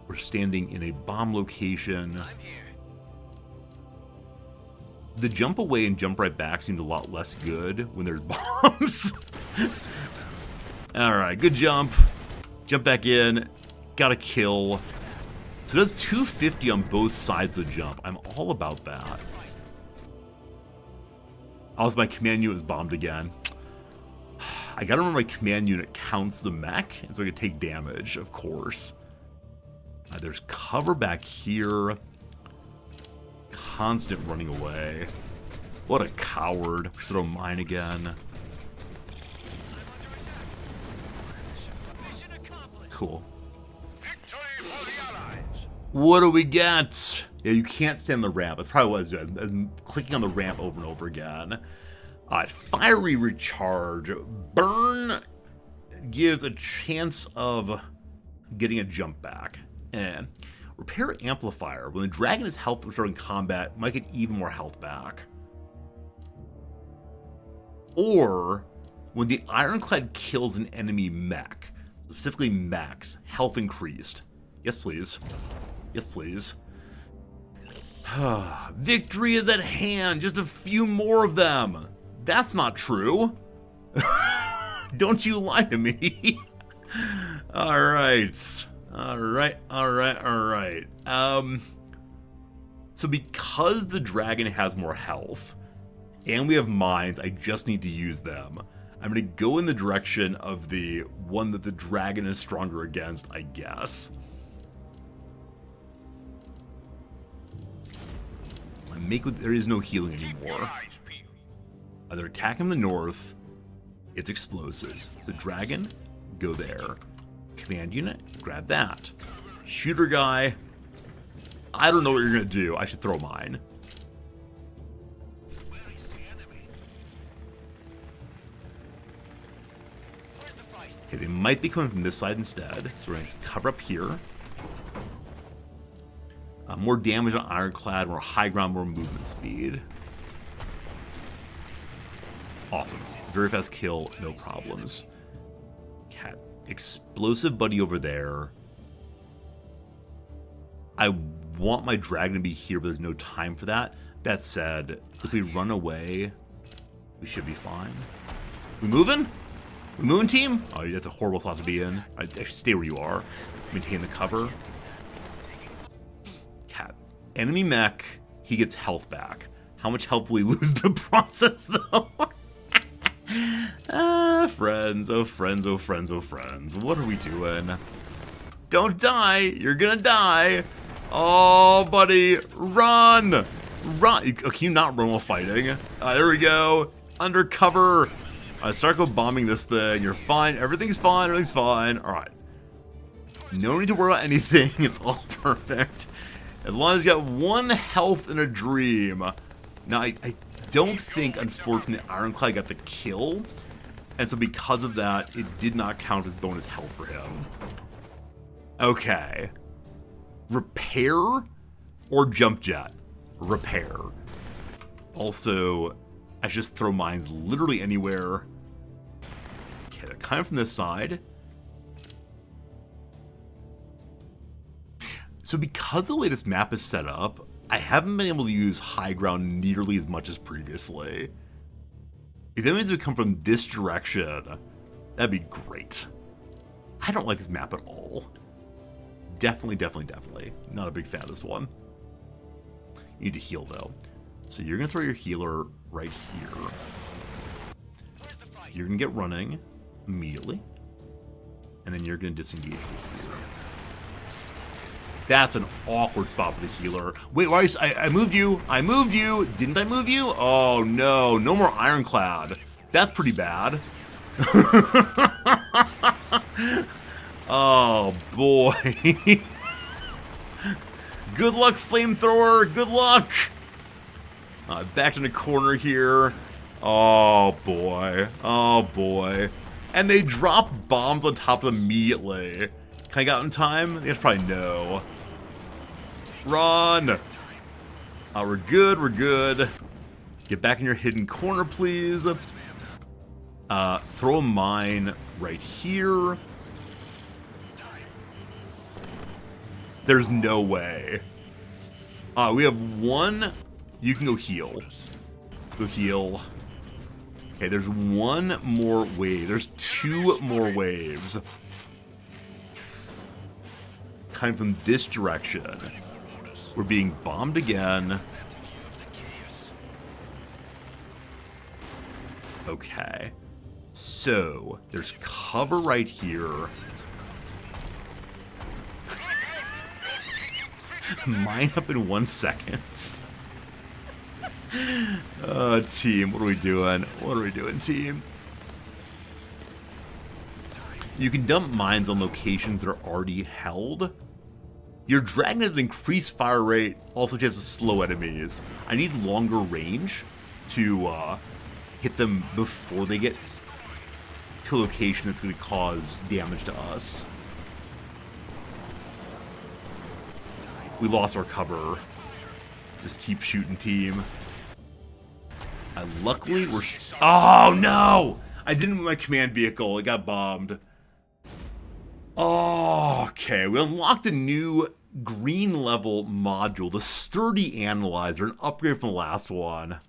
We're standing in a bomb location. The jump away and jump right back seemed a lot less good when there's bombs. Alright, good jump. Jump back in. Got a kill. So it does 250 on both sides of the jump. I'm all about that. Also, my command unit was bombed again. I gotta remember my command unit counts the mech, so I can take damage, of course. There's cover back here. Constant running away. What a coward. We should throw mine again. Cool. Victory for the Allies! What do we get? Yeah, you can't stand the ramp. That's probably what I was doing. I'm clicking on the ramp over and over again. Fiery recharge. Burn gives a chance of getting a jump back. And repair amplifier. When the dragon is health restored in combat, might get even more health back. Or when the ironclad kills an enemy mech, specifically mechs, health increased. Yes, please. Yes, please. Victory is at hand. Just a few more of them. That's not true. Don't you lie to me. All right. All right. All right. All right. So because the dragon has more health and we have mines, I just need to use them. I'm going to go in the direction of the one that the dragon is stronger against, I guess. There is no healing anymore. They're attacking the north. It's explosives. So dragon, go there. Command unit, grab that. Shooter guy, I don't know what you're going to do. I should throw mine. Okay, they might be coming from this side instead. So we're going to cover up here. More damage on ironclad, more high ground, more movement speed. Awesome. Very fast kill, no problems. Cat. Explosive buddy over there. I want my dragon to be here, but there's no time for that. That said, if we run away, we should be fine. We moving? We moving, team? Oh, that's a horrible spot to be in. I'd actually stay where you are. Maintain the cover. Cat. Enemy mech, he gets health back. How much health will he lose in the process, though? Friends, oh friends, oh friends, oh friends. What are we doing? Don't die! You're gonna die! Oh, buddy, run! Run! Can you not run while fighting? There we go. Undercover. Start go bombing this thing. You're fine. Everything's fine. Everything's fine. All right. No need to worry about anything. It's all perfect. As long as you got one health in a dream. Now, I don't think, unfortunately, Ironclad got the kill. And so because of that, it did not count as bonus health for him. Okay. Repair or jump jet? Repair. Also, I should just throw mines literally anywhere. Okay, they're coming from this side. So because of the way this map is set up, I haven't been able to use high ground nearly as much as previously. If that means we come from this direction, that'd be great. I don't like this map at all. Definitely not a big fan of this one. You need to heal, though. So you're going to throw your healer right here. You're going to get running immediately. And then you're going to disengage with here. That's an awkward spot for the healer. Wait, why? I moved you. I moved you. Didn't I move you? Oh, no. No more Ironclad. That's pretty bad. Oh, boy. Good luck, flamethrower. Good luck. Back in the corner here. Oh, boy. Oh, boy. And they drop bombs on top of them immediately. Can I get out in time? That's probably no. Run! We're good, we're good. Get back in your hidden corner, please. Throw a mine right here. There's no way. We have one. You can go heal. Go heal. Okay, there's one more wave. There's two more waves. Coming from this direction. We're being bombed again. Okay. So, there's cover right here. Mine up in 1 second. Team, what are we doing? What are we doing, team? You can dump mines on locations that are already held. Your dragon has increased fire rate, also has to slow enemies. I need longer range to hit them before they get to a location that's going to cause damage to us. We lost our cover. Just keep shooting, team. Luckily, we're... Oh, no! I didn't move my command vehicle. It got bombed. Oh, okay. We unlocked a new green level module, the Sturdy Analyzer, an upgrade from the last one.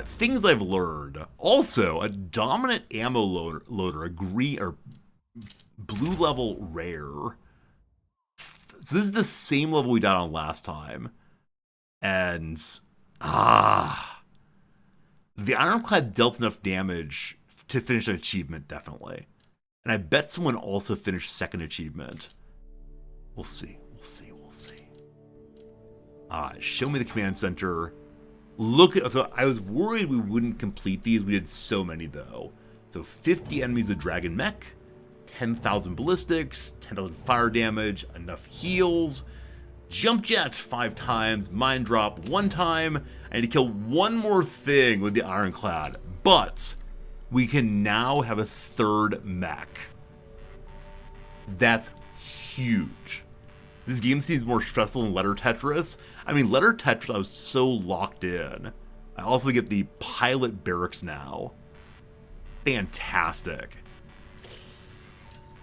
Things I've learned. Also, a dominant ammo loader, a green or blue level rare. So this is the same level we died on last time. And, the Ironclad dealt enough damage to finish an achievement, definitely. And I bet someone also finished second achievement. We'll see, we'll see, we'll see. Show me the command center. So I was worried we wouldn't complete these. We did so many, though. So 50 enemies of Dragon Mech, 10,000 ballistics, 10,000 fire damage, enough heals, jump jet 5 times, mine drop 1 time. I need to kill one more thing with the Ironclad, but we can now have a 3rd mech. That's huge. This game seems more stressful than Letter Tetris. I mean, Letter Tetris, I was so locked in. I also get the pilot barracks now. Fantastic.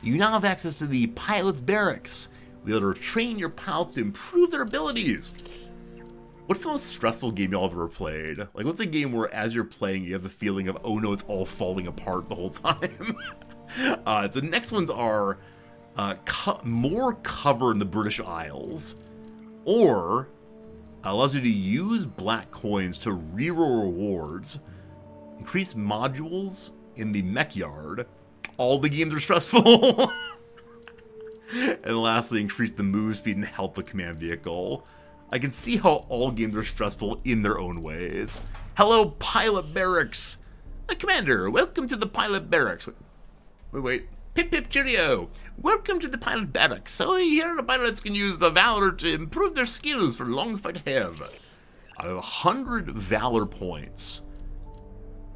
You now have access to the pilot's barracks. We'll be able to train your pilots to improve their abilities. What's the most stressful game y'all have ever played? Like, what's a game where as you're playing, you have the feeling of, oh no, it's all falling apart the whole time? The next ones are more cover in the British Isles, or allows you to use black coins to reroll rewards, increase modules in the mech yard. All the games are stressful. And lastly, increase the move speed and health of command vehicle. I can see how all games are stressful in their own ways. Hello, pilot barracks. Commander, welcome to the pilot barracks. Wait. Pip pip cheerio. Welcome to the pilot barracks. So here the pilots can use the Valor to improve their skills for long fight ahead. I have 100 Valor points.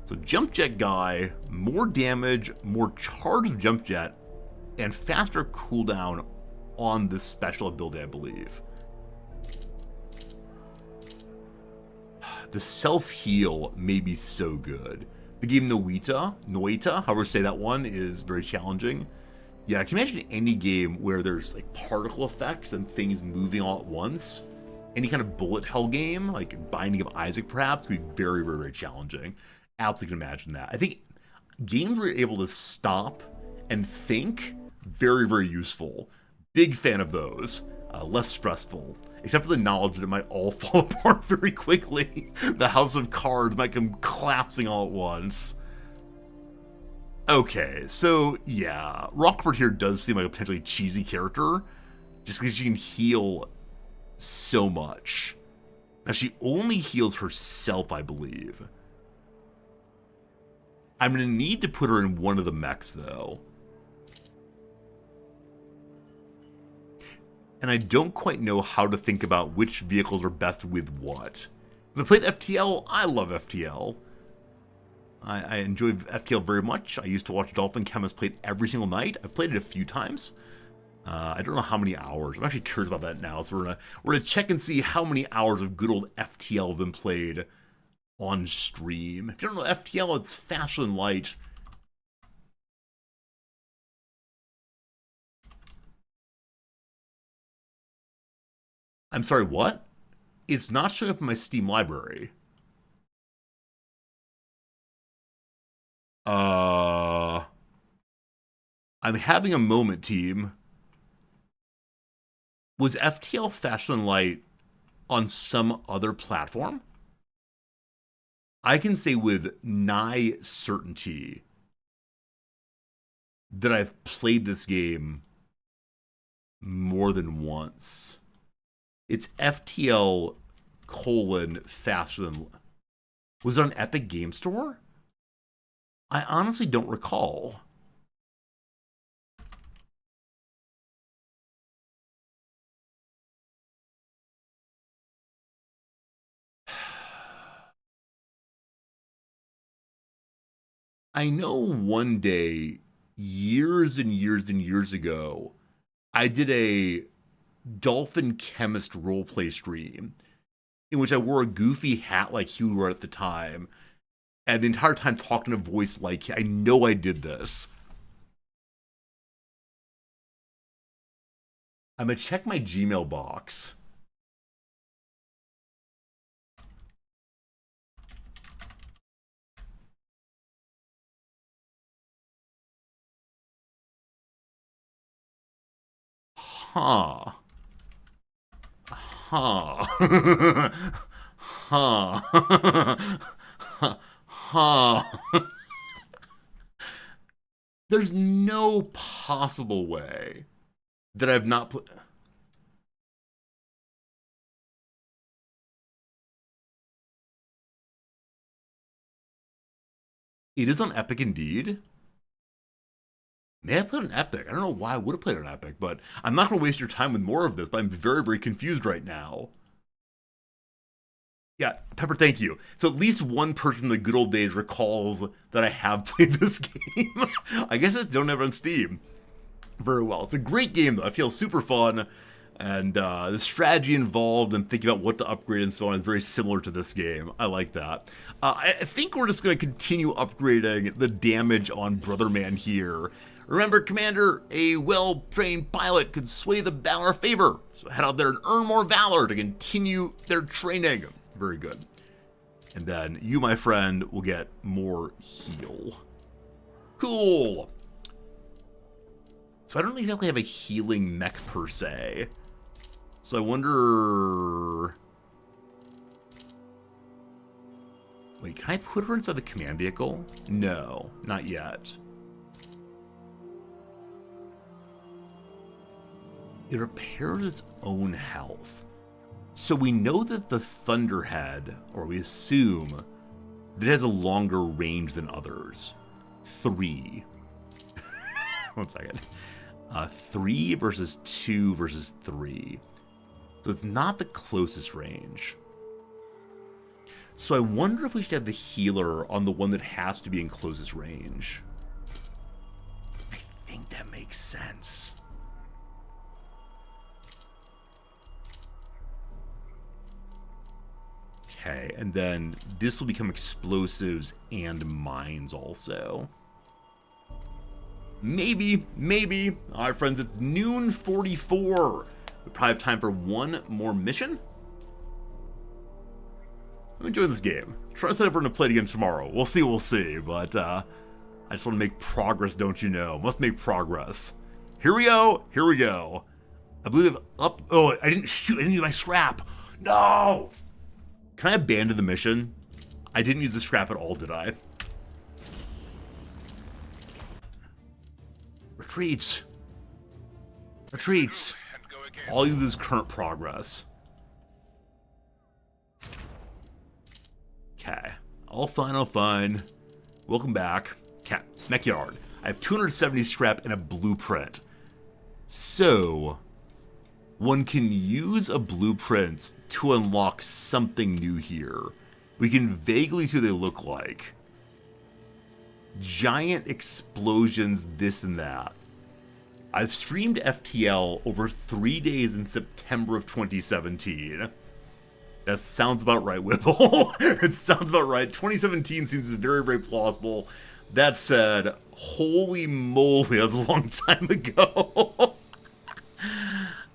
So jump jet guy, more damage, more charge of jump jet, and faster cooldown on this special ability, I believe. The self-heal may be so good. The game Noita, however say that one, is very challenging. Yeah, I can imagine any game where there's like particle effects and things moving all at once. Any kind of bullet hell game, like Binding of Isaac perhaps, could be very, very, very challenging. Absolutely can imagine that. I think games where you're able to stop and think, very, very useful. Big fan of those. Less stressful. Except for the knowledge that it might all fall apart very quickly. The house of cards might come collapsing all at once. Okay, so yeah, Rockford here does seem like a potentially cheesy character, just because she can heal so much. Now, she only heals herself, I believe. I'm going to need to put her in one of the mechs, though. And I don't quite know how to think about which vehicles are best with what. If I played FTL, I love FTL. I enjoy FTL very much. I used to watch Dolphin Chemist play it every single night. I've played it a few times. I don't know how many hours. I'm actually curious about that now. So we're gonna check and see how many hours of good old FTL have been played on stream. If you don't know FTL, it's Faster Than Light. I'm sorry, what? It's not showing up in my Steam library. I'm having a moment, team. Was FTL Faster Than Light on some other platform? I can say with nigh certainty that I've played this game more than once. It's FTL faster than... Was it on Epic Game Store? I honestly don't recall. I know one day, years and years and years ago, I did a dolphin chemist roleplay stream in which I wore a goofy hat like you were at the time, and the entire time talked in a voice like, I know I did this. I'm gonna check my Gmail box. Huh. Huh. Huh. Huh. There's no possible way that I've not put... It is on Epic indeed. May I put on Epic? I don't know why I would have played on Epic, but I'm not going to waste your time with more of this, but I'm very, very confused right now. Yeah, Pepper, thank you. So at least one person in the good old days recalls that I have played this game. I guess I don't have it on Steam. Very well. It's a great game, though. I feel super fun. And the strategy involved and thinking about what to upgrade and so on is very similar to this game. I like that. I think we're just going to continue upgrading the damage on Brother Man here. Remember, Commander, a well-trained pilot could sway the Valor favor. So head out there and earn more Valor to continue their training. Very good. And then you, my friend, will get more heal. Cool. So I don't exactly have a healing mech per se. So I wonder... Wait, can I put her inside the command vehicle? No, not yet. It repairs its own health. So we know that the Thunderhead, or we assume, that it has a longer range than others. 3. 1 second. 3 versus 2 versus 3. So it's not the closest range. So I wonder if we should have the healer on the one that has to be in closest range. I think that makes sense. Okay, and then this will become explosives and mines also. Maybe. All right, friends, it's noon 44. We probably have time for one more mission. I'm enjoying this game. Try to set up for to play it again tomorrow. We'll see. But I just want to make progress, don't you know? Must make progress. Here we go. I believe up. Oh, I didn't shoot. I didn't use my scrap. No! Can I abandon the mission? I didn't use the scrap at all, did I? Retreats. All you do is current progress. Okay. All fine. Welcome back. Okay. Mech yard. I have 270 scrap and a blueprint. So, one can use a blueprint to unlock something new here. We can vaguely see what they look like. Giant explosions, this and that. I've streamed FTL over 3 days in September of 2017. That sounds about right, Whipple. It sounds about right. 2017 seems very, very plausible. That said, holy moly, that was a long time ago.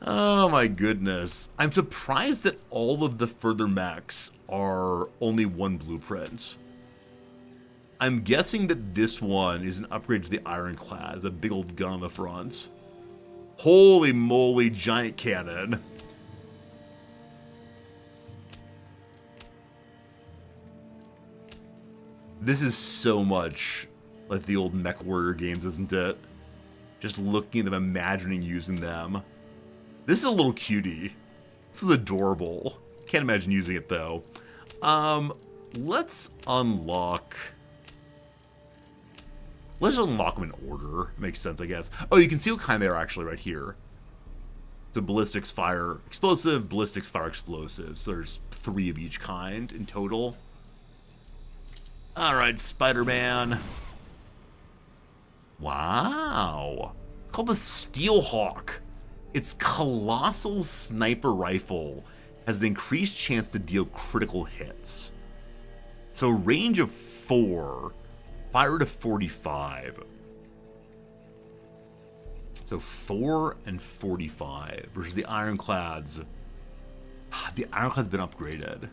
Oh my goodness. I'm surprised that all of the further mechs are only one blueprint. I'm guessing that this one is an upgrade to the Ironclad. It's a big old gun on the front. Holy moly, giant cannon. This is so much like the old Mech Warrior games, isn't it? Just looking at them, imagining using them. This is a little cutie. This is adorable. Can't imagine using it, though. Let's unlock... Let's just unlock them in order. Makes sense, I guess. Oh, you can see what kind they are actually right here. So ballistics, fire, explosive, ballistics, fire, explosive. So there's 3 of each kind in total. Alright, Spider-Man. Wow. It's called the Steelhawk. Its colossal sniper rifle has an increased chance to deal critical hits. So range of 4, fire to 45. So 4 and 45 versus the Ironclads. The Ironclad's been upgraded.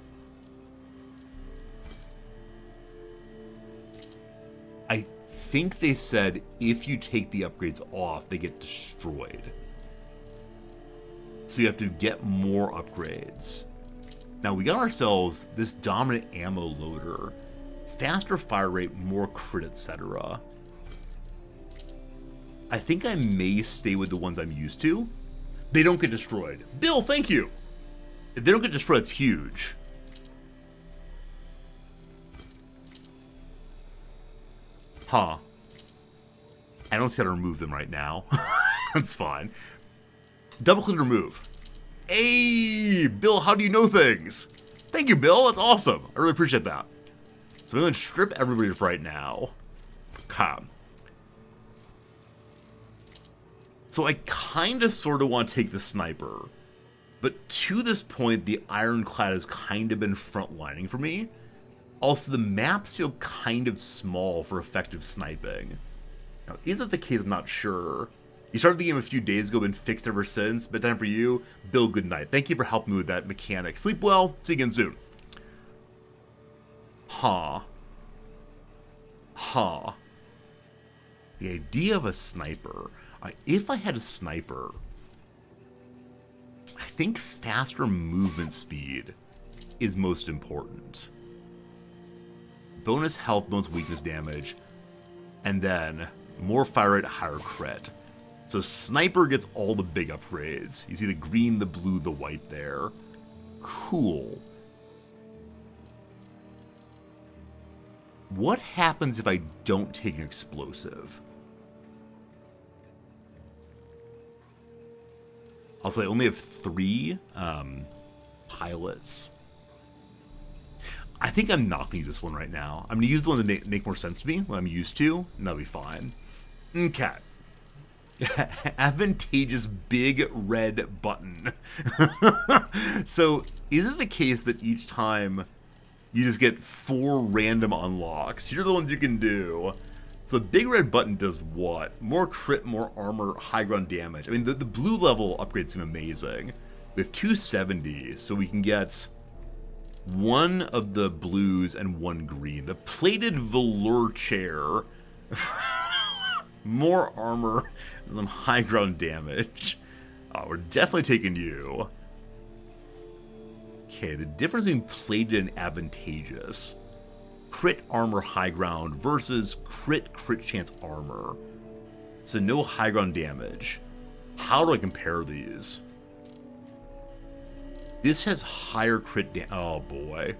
I think they said if you take the upgrades off, they get destroyed. So you have to get more upgrades. Now we got ourselves this dominant ammo loader. Faster fire rate, more crit, etc. I think I may stay with the ones I'm used to. They don't get destroyed. Bill, thank you! If they don't get destroyed, it's huge. Huh. I don't see how to remove them right now. That's fine. Double click remove. Hey, Bill, how do you know things? Thank you, Bill. That's awesome. I really appreciate that. So I'm going to strip everybody right now. Okay. So I kind of sort of want to take the sniper. But to this point, the Ironclad has kind of been frontlining for me. Also, the maps feel kind of small for effective sniping. Now, is that the case? I'm not sure. You started the game a few days ago, been fixed ever since. Bedtime for you. Bill, good night. Thank you for helping me with that mechanic. Sleep well. See you again soon. Huh. Huh. The idea of a sniper. If I had a sniper, I think faster movement speed is most important. Bonus health, bonus weakness damage, and then more fire rate, higher crit. So sniper gets all the big upgrades. You see the green, the blue, the white there. Cool. What happens if I don't take an explosive? Also, I only have 3 pilots. I think I'm not going to use this one right now. I'm going to use the one that make more sense to me, what I'm used to, and that'll be fine. Okay. Advantageous big red button. So, is it the case that each time you just get 4 random unlocks? Here are the ones you can do. So the big red button does what? More crit, more armor, high ground damage. I mean, the blue level upgrades seem amazing. We have 270, so we can get 1 of the blues and 1 green. The plated velour chair. More armor, some high ground damage. Oh, we're definitely taking you. Okay, the difference between plated and advantageous. Crit armor high ground versus crit chance armor. So no high ground damage. How do I compare these? This has higher crit damage. Oh boy.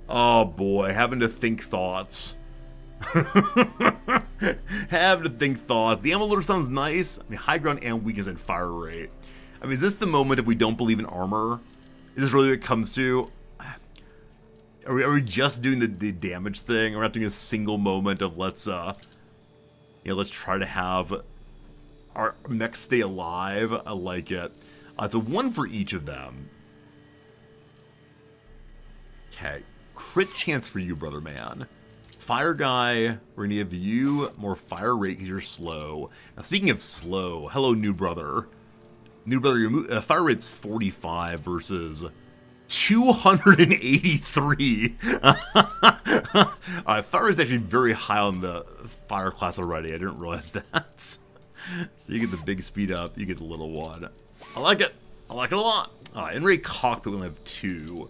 Oh boy, having to think thoughts. Having to think thoughts. The ammo loader sounds nice. I mean, high ground and weakness and fire rate. I mean, is this the moment if we don't believe in armor? Is this really what it comes to? Are we just doing the damage thing? We're not doing a single moment of let's try to have our mechs stay alive. I like it. It's a 1 for each of them. Okay, crit chance for you, brother man. Fire guy, we're gonna give you more fire rate because you're slow. Now, speaking of slow, hello, new brother. New brother, your fire rate's 45 versus 283. Fire rate's actually very high on the fire class already. I didn't realize that. So you get the big speed up, you get the little one. I like it. I like it a lot. In rate cockpit, we only have 2.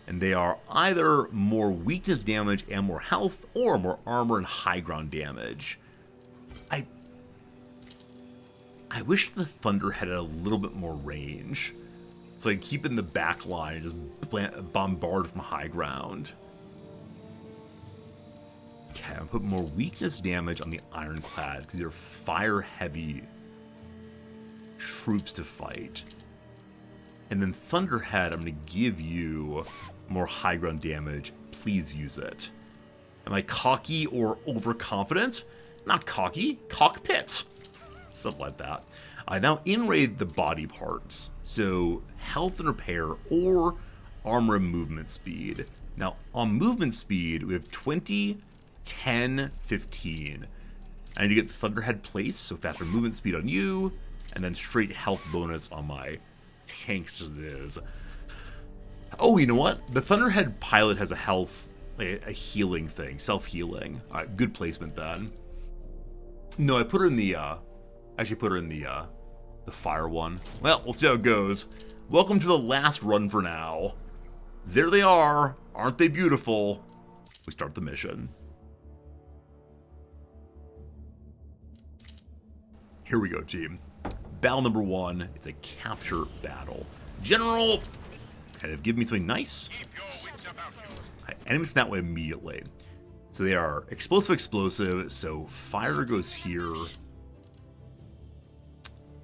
And they are either more weakness damage and more health, or more armor and high ground damage. I wish the Thunderhead had a little bit more range, so I can keep in the back line and just bombard from high ground. Okay, I'm gonna put more weakness damage on the Ironclad because they're fire-heavy troops to fight. And then Thunderhead, I'm gonna give you more high ground damage. Please use it. Am I cocky or overconfident? Not cocky, cockpit. Something like that. I now in-raid the body parts. So health and repair or armor and movement speed. Now on movement speed, we have 20, 10, 15. I need to get the Thunderhead place, so faster movement speed on you, and then straight health bonus on my tanks as it is. Oh, you know what? The Thunderhead pilot has a health, a healing thing, self-healing. Good placement then. No, I put her in the, actually put her in the fire one. Well, we'll see how it goes. Welcome to the last run for now. There they are. Aren't they beautiful? We start the mission. Here we go, team. Battle number 1. It's a capture battle. General, kind of give me something nice. Keep your wits about you. Enemies that way immediately. So they are explosive, so fire goes here.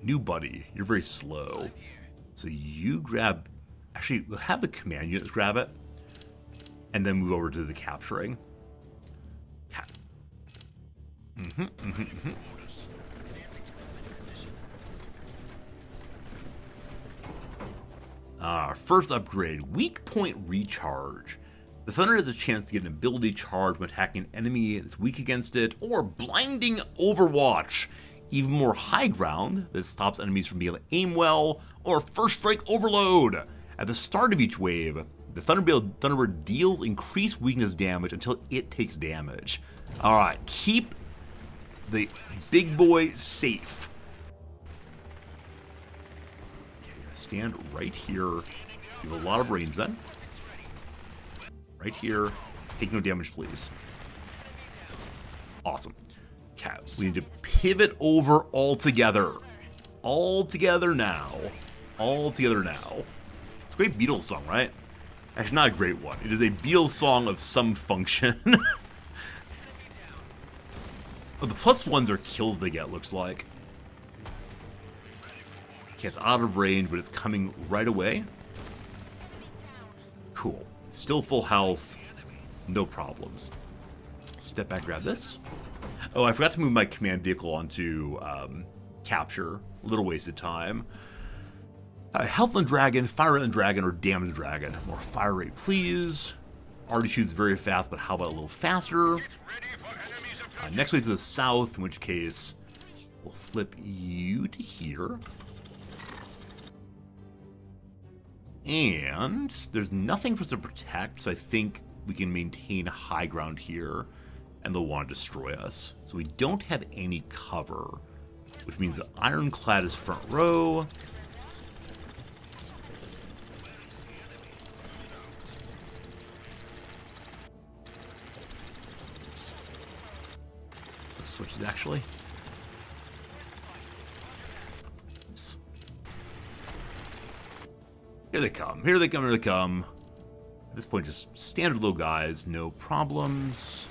New buddy, you're very slow. So you grab, actually, have the command units grab it, and then move over to the capturing. First upgrade, weak point recharge. The Thunder has a chance to get an ability charge when attacking an enemy that's weak against it, or blinding overwatch. Even more high ground that stops enemies from being able to aim well, or first strike overload. At the start of each wave, the Thunderbird deals increased weakness damage until it takes damage. Alright, keep the big boy safe. Okay, stand right here. You have a lot of range then. Right here. Take no damage, please. Awesome. Okay, we need to pivot over all together. All together now. All together now. It's a great Beatles song, right? Actually, not a great one. It is a Beatles song of some function. Oh, the +1s are kills they get, looks like. Okay, it's out of range, but it's coming right away. Cool. Still full health. No problems. Step back, grab this. Oh, I forgot to move my command vehicle onto capture. A little wasted time. Health and Dragon, Fire and Dragon, or Damage Dragon. More fire rate, please. Already shoots very fast, but how about a little faster? Next way to the south, in which case we'll flip you to here. And there's nothing for us to protect, so I think we can maintain high ground here, and they'll want to destroy us. So we don't have any cover, which means the Ironclad is front row. The switches actually. Oops. Here they come, here they come, here they come. At this point, just standard low guys, no problems.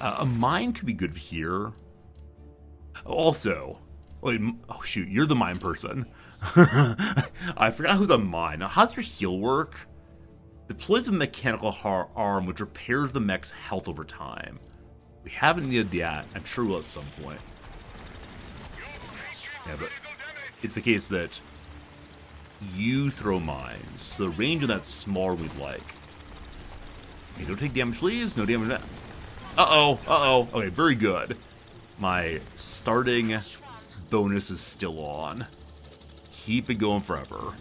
A mine could be good here. Also, wait, oh shoot, you're the mine person. I forgot who's on mine. Now, how's your heal work? Deploys a mechanical arm which repairs the mech's health over time. We haven't needed that. I'm sure we'll at some point. Yeah, but it's the case that you throw mines, so the range of that's smaller we'd like. Okay, don't take damage, please. No damage. Uh-oh, uh-oh. Okay, very good. My starting bonus is still on. Keep it going forever.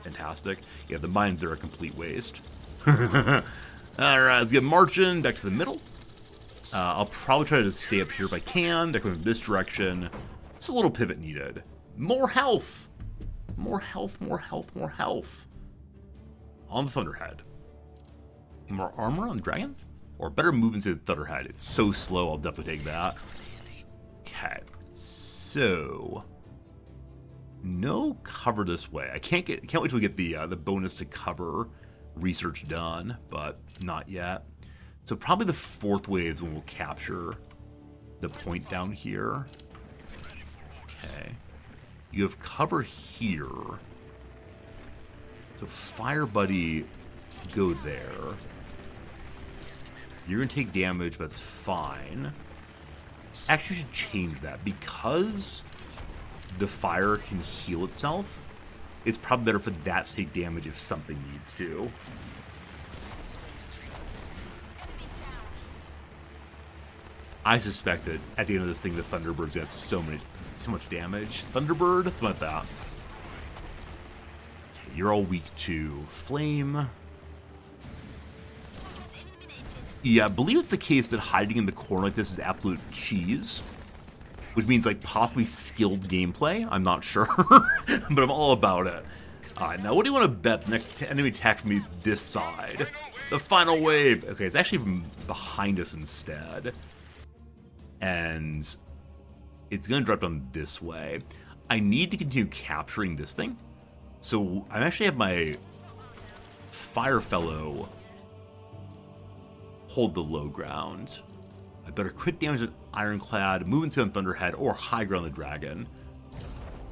Fantastic. Yeah, the mines are a complete waste. Alright, let's get marching back to the middle. I'll probably try to stay up here if I can. Back in this direction. It's a little pivot needed. More health! More health, more health, more health. On the Thunderhead. More armor on the Dragon? Or better movement to the Thunderhead. It's so slow, I'll definitely take that. Okay, so no cover this way. I can't wait till we get the bonus to cover research done, but not yet. So probably the fourth wave is when we'll capture the point down here. Okay, you have cover here. So Fire Buddy, go there. You're gonna take damage, but it's fine. Actually, you should change that because the fire can heal itself. It's probably better for that to take damage if something needs to. I suspect that at the end of this thing, the Thunderbird's gonna have so much damage. Thunderbird, something like that. Okay, you're all weak to flame. Yeah, I believe it's the case that hiding in the corner like this is absolute cheese. Which means, like, possibly skilled gameplay. I'm not sure. But I'm all about it. Alright, now what do you want to bet the next enemy attacks me this side? The final wave! Okay, it's actually from behind us instead. And it's going to drop down this way. I need to continue capturing this thing. So I actually have my Fire Fellow hold the low ground. I better crit damage on Ironclad, move into on Thunderhead, or high ground the dragon.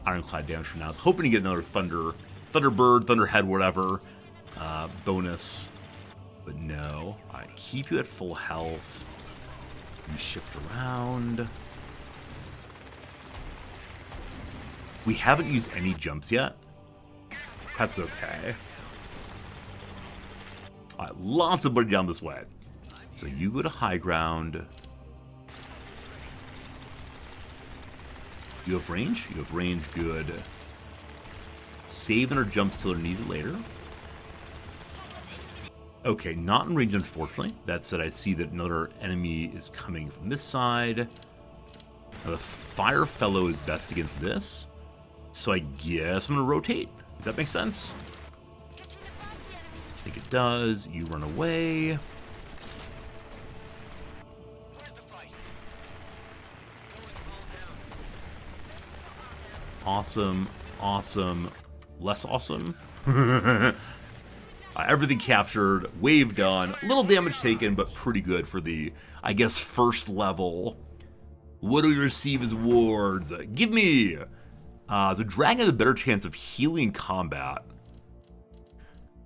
Ironclad damage for now. I was hoping to get another Thunderbird, Thunderhead, whatever bonus, but no. Alright, keep you at full health. You shift around. We haven't used any jumps yet. That's okay. Alright, lots of buddy down this way. So you go to high ground. You have range? You have range, good. Save and or jumps till they're needed later. Okay, not in range, unfortunately. That said, I see that another enemy is coming from this side. Now, the Fire Fellow is best against this. So I guess I'm going to rotate. Does that make sense? I think it does. You run away. Awesome, awesome, less awesome. Everything captured, wave done, a little damage taken, but pretty good for the, I guess, first level. What do we receive as wards? Give me! The dragon has a better chance of healing combat.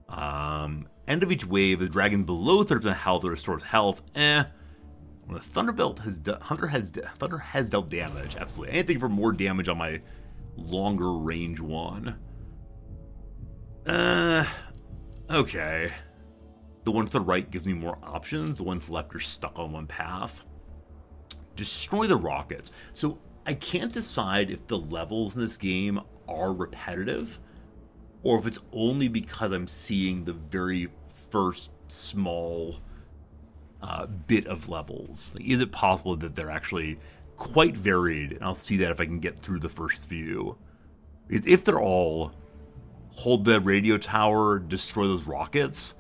End of each wave, the dragon below 30% health restores health. When the Thunder has dealt damage, absolutely. Anything for more damage on my longer range one. Okay. The one to the right gives me more options. The one to the left are stuck on one path. Destroy the rockets. So I can't decide if the levels in this game are repetitive or if it's only because I'm seeing the very first small bit of levels. Like, is it possible that they're actually quite varied? And I'll see that if I can get through the first few. If they're all hold the radio tower, destroy those rockets,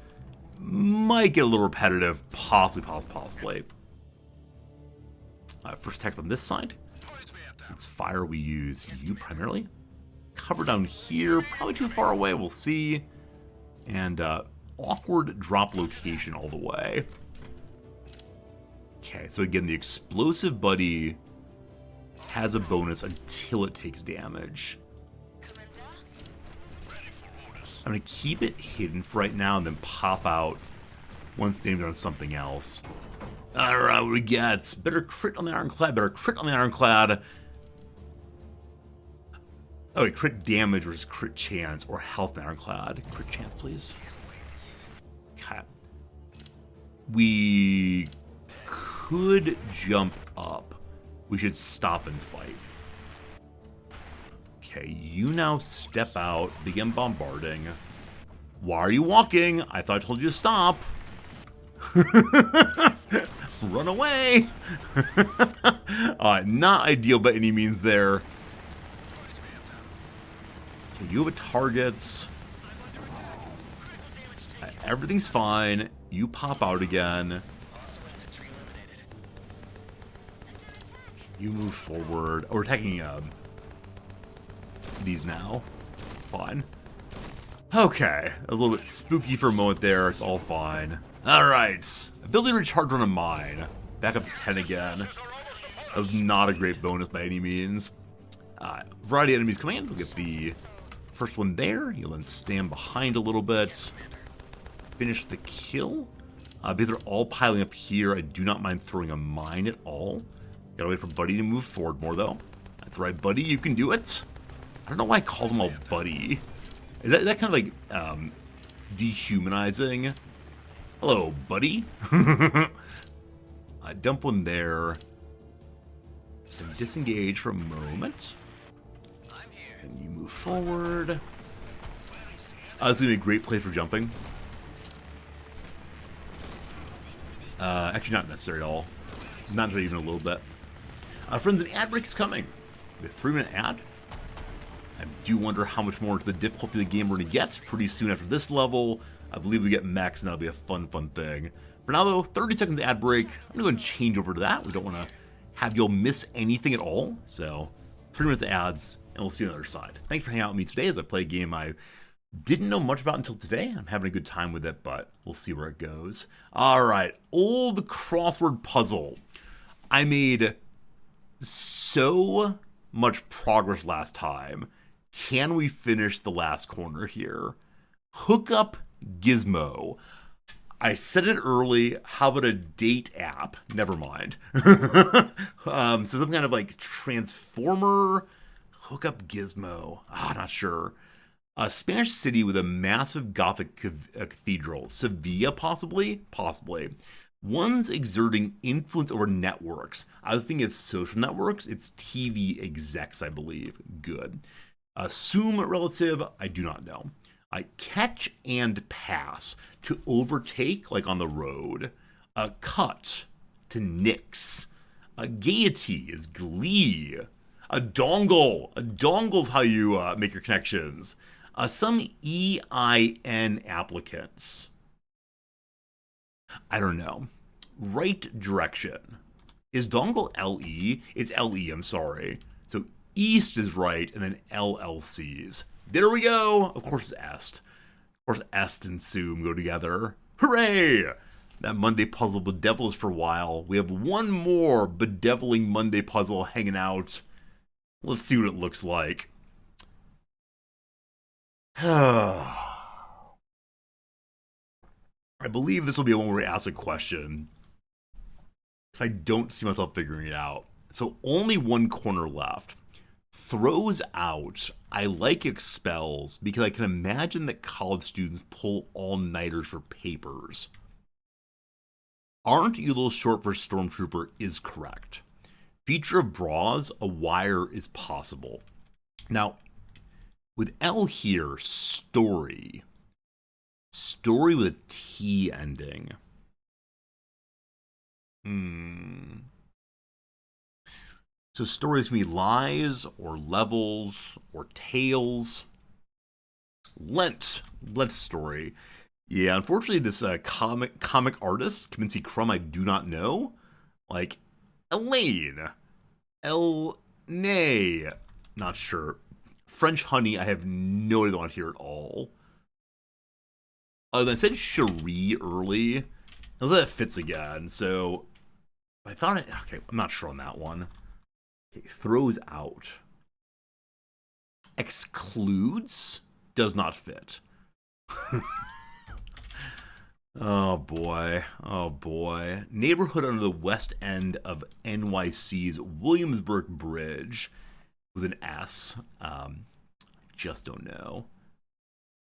might get a little repetitive, possibly. First text on this side. It's fire, we use you primarily. Cover down here, probably too far away, we'll see. And awkward drop location all the way. Okay, so again, the explosive buddy has a bonus until it takes damage. I'm going to keep it hidden for right now and then pop out once named on something else. Alright, what we got? Better crit on the Ironclad, Oh, wait, crit damage versus crit chance or health Ironclad. Crit chance, please. Okay. We could jump up. We should stop and fight. Okay, you now step out, begin bombarding. Why are you walking? I thought I told you to stop. Run away. Not ideal by any means there. Okay, you have a target. Everything's fine. You pop out again. You move forward. Oh, we're attacking these now. Fine. Okay. That was a little bit spooky for a moment there. It's all fine. Alright. Ability to recharge on a mine. Back up to 10 again. That was not a great bonus by any means. Variety of enemies coming in. We'll get the first one there. You'll then stand behind a little bit. Finish the kill. Because they're all piling up here, I do not mind throwing a mine at all. Gotta wait for Buddy to move forward more, though. That's right, Buddy, you can do it. I don't know why I call them all Buddy. Is that kind of like dehumanizing? Hello, Buddy. Dump one there. Then disengage for a moment. And you move forward. This is going to be a great place for jumping. Actually, not necessary at all. Not even a little bit. Friends, an ad break is coming. The 3-minute ad. I do wonder how much more into the difficulty of the game we're going to get pretty soon after this level. I believe we get max, and that'll be a fun thing. For now, though, 30 seconds ad break. I'm going to change over to that. We don't want to have y'all miss anything at all. So, 3 minutes of ads, and we'll see you on the other side. Thanks for hanging out with me today as I play a game I didn't know much about until today. I'm having a good time with it, but we'll see where it goes. All right, old crossword puzzle. I made so much progress last time. Can we finish the last corner here? Hook up Gizmo. I said it early. How about a date app? Never mind. So some kind of like transformer. Hook up Gizmo. Not sure. A Spanish city with a massive Gothic cathedral. Sevilla, possibly? Possibly. One's exerting influence over networks. I was thinking of social networks. It's TV execs, I believe. Good. Assume relative, I do not know. Catch and pass, to overtake, like on the road. Cut, to nix. Gaiety is glee. A dongle's how you make your connections. Some EIN applicants. I don't know. Right direction. Is dongle LE? It's LE, I'm sorry. So east is right, and then LLCs. There we go. Of course, it's est. Of course, est and sum go together. Hooray! That Monday puzzle bedeviled us for a while. We have one more bedeviling Monday puzzle hanging out. Let's see what it looks like. I believe this will be one where we ask a question. Because I don't see myself figuring it out. So only one corner left. Throws out. I like expels because I can imagine that college students pull all-nighters for papers. Aren't you a little short for Stormtrooper is correct. Feature of bras, a wire is possible. Now, with L here, story. Story with a T ending. So stories can be lies, or levels, or tales. Lent story. Yeah, unfortunately, this comic artist, Kaminsky Crumb, I do not know. Like, Elaine. Nay. Not sure. French Honey, I have no idea what here at all. I said Cherie early. That fits again, so I thought it. Okay, I'm not sure on that one. Okay, throws out. Excludes does not fit. Oh boy. Neighborhood under the west end of NYC's Williamsburg Bridge with an S. Just don't know.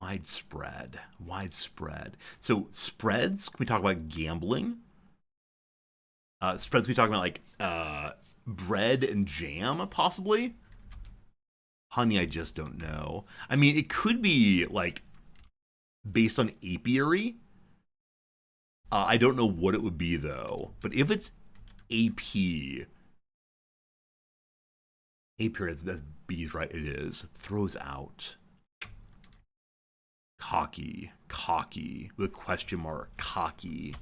Widespread. So spreads, can we talk about gambling? Spreads, can we talk about like bread and jam, possibly? Honey, I just don't know. I mean, it could be like based on apiary. I don't know what it would be though. But if it's AP, apiary, that's B's right, it is. Throws out. Cocky with a question mark. Cocky.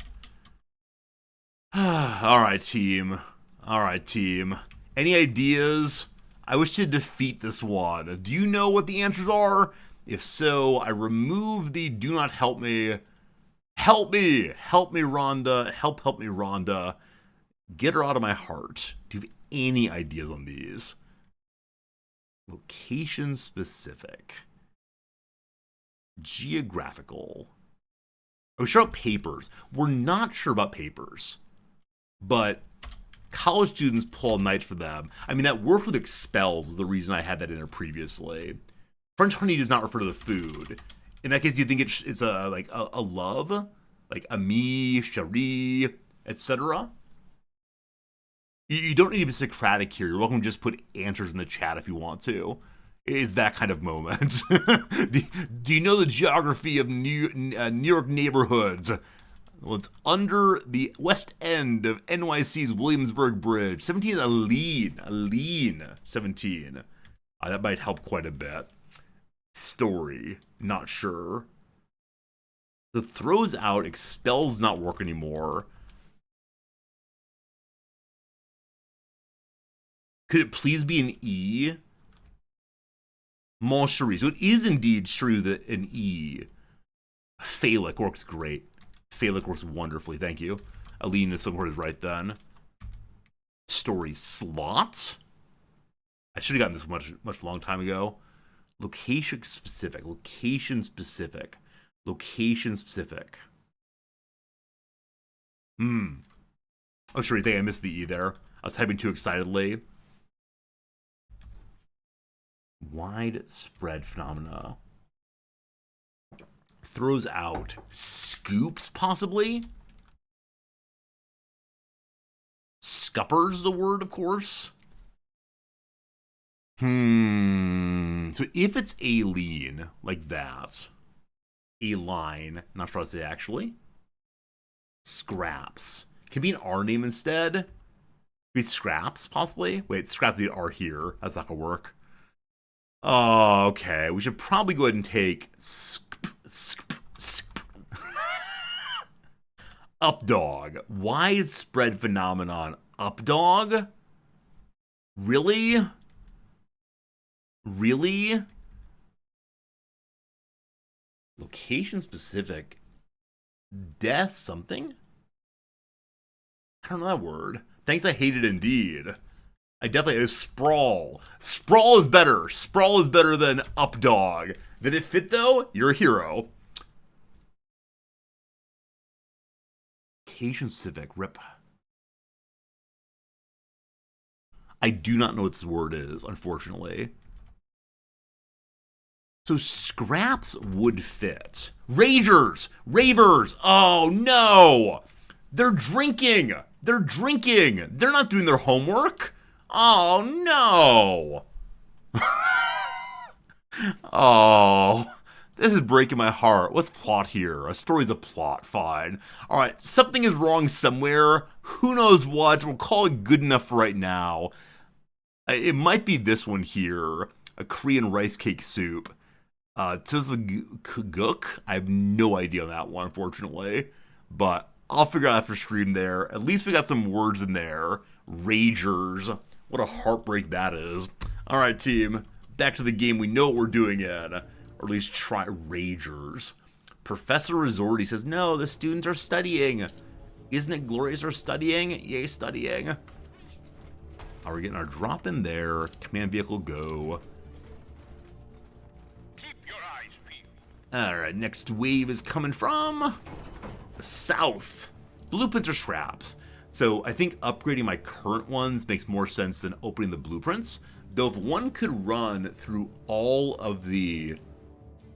All right, team. Any ideas? I wish to defeat this one. Do you know what the answers are? If so, I remove the do not help me. Help me! Help me, Rhonda. Help me, Rhonda. Get her out of my heart. Do you have any ideas on these? Location specific. Geographical. Are we sure about papers? We're not sure about papers. But college students pull all night for them. I mean, that worked with expels was the reason I had that in there previously. French honey does not refer to the food. In that case, do you think it's a love? Like ami, chérie, etc.? You don't need to be Socratic here. You're welcome to just put answers in the chat if you want to. It's that kind of moment. Do you know the geography of New York neighborhoods? Well, it's under the west end of NYC's Williamsburg Bridge. 17 is Aline 17. That might help quite a bit. Story, not sure. The throws out, expels not work anymore. Could it please be an E? Mon chéri. So it is indeed true that an E. Phallic works great. Phallic works wonderfully. Thank you. Aline is somewhere is right then. Story slot. I should have gotten this much long time ago. Location specific. Location specific. Location specific. Oh, sure. You think I missed the E there? I was typing too excitedly. Widespread phenomena. Throws out. Scoops, possibly? Scuppers the word, of course. So if it's Aileen, like that. A line. Not sure how to say actually. Scraps. Can be an R name instead. Be Scraps, possibly. Wait, Scraps would be an R here. That's not gonna work. Oh, okay. We should probably go ahead and take Updog. Widespread phenomenon. Updog? Really? Really? Location specific. Death something? I don't know that word. Thanks, I hate it indeed. I definitely sprawl. Sprawl is better. Sprawl is better than updog. Did it fit though? You're a hero. Location specific. Rip. I do not know what this word is, unfortunately. So scraps would fit. Ragers! Ravers! Oh no! They're drinking! They're drinking! They're not doing their homework! Oh no! Oh, this is breaking my heart. What's plot here? A story's a plot, fine. Alright, something is wrong somewhere. Who knows what? We'll call it good enough for right now. It might be this one here. A Korean rice cake soup. Gook? I have no idea on that one, unfortunately. But I'll figure out after stream there. At least we got some words in there. Ragers. What a heartbreak that is. Alright, team. Back to the game we know what we're doing in. Or at least try Ragers. Professor Resorti says, no, the students are studying. Isn't it glorious they're studying? Yay, studying. Are we getting our drop in there? Command vehicle, go. Alright, next wave is coming from the south. Blueprints or scraps. So I think upgrading my current ones makes more sense than opening the blueprints. Though if one could run through all of the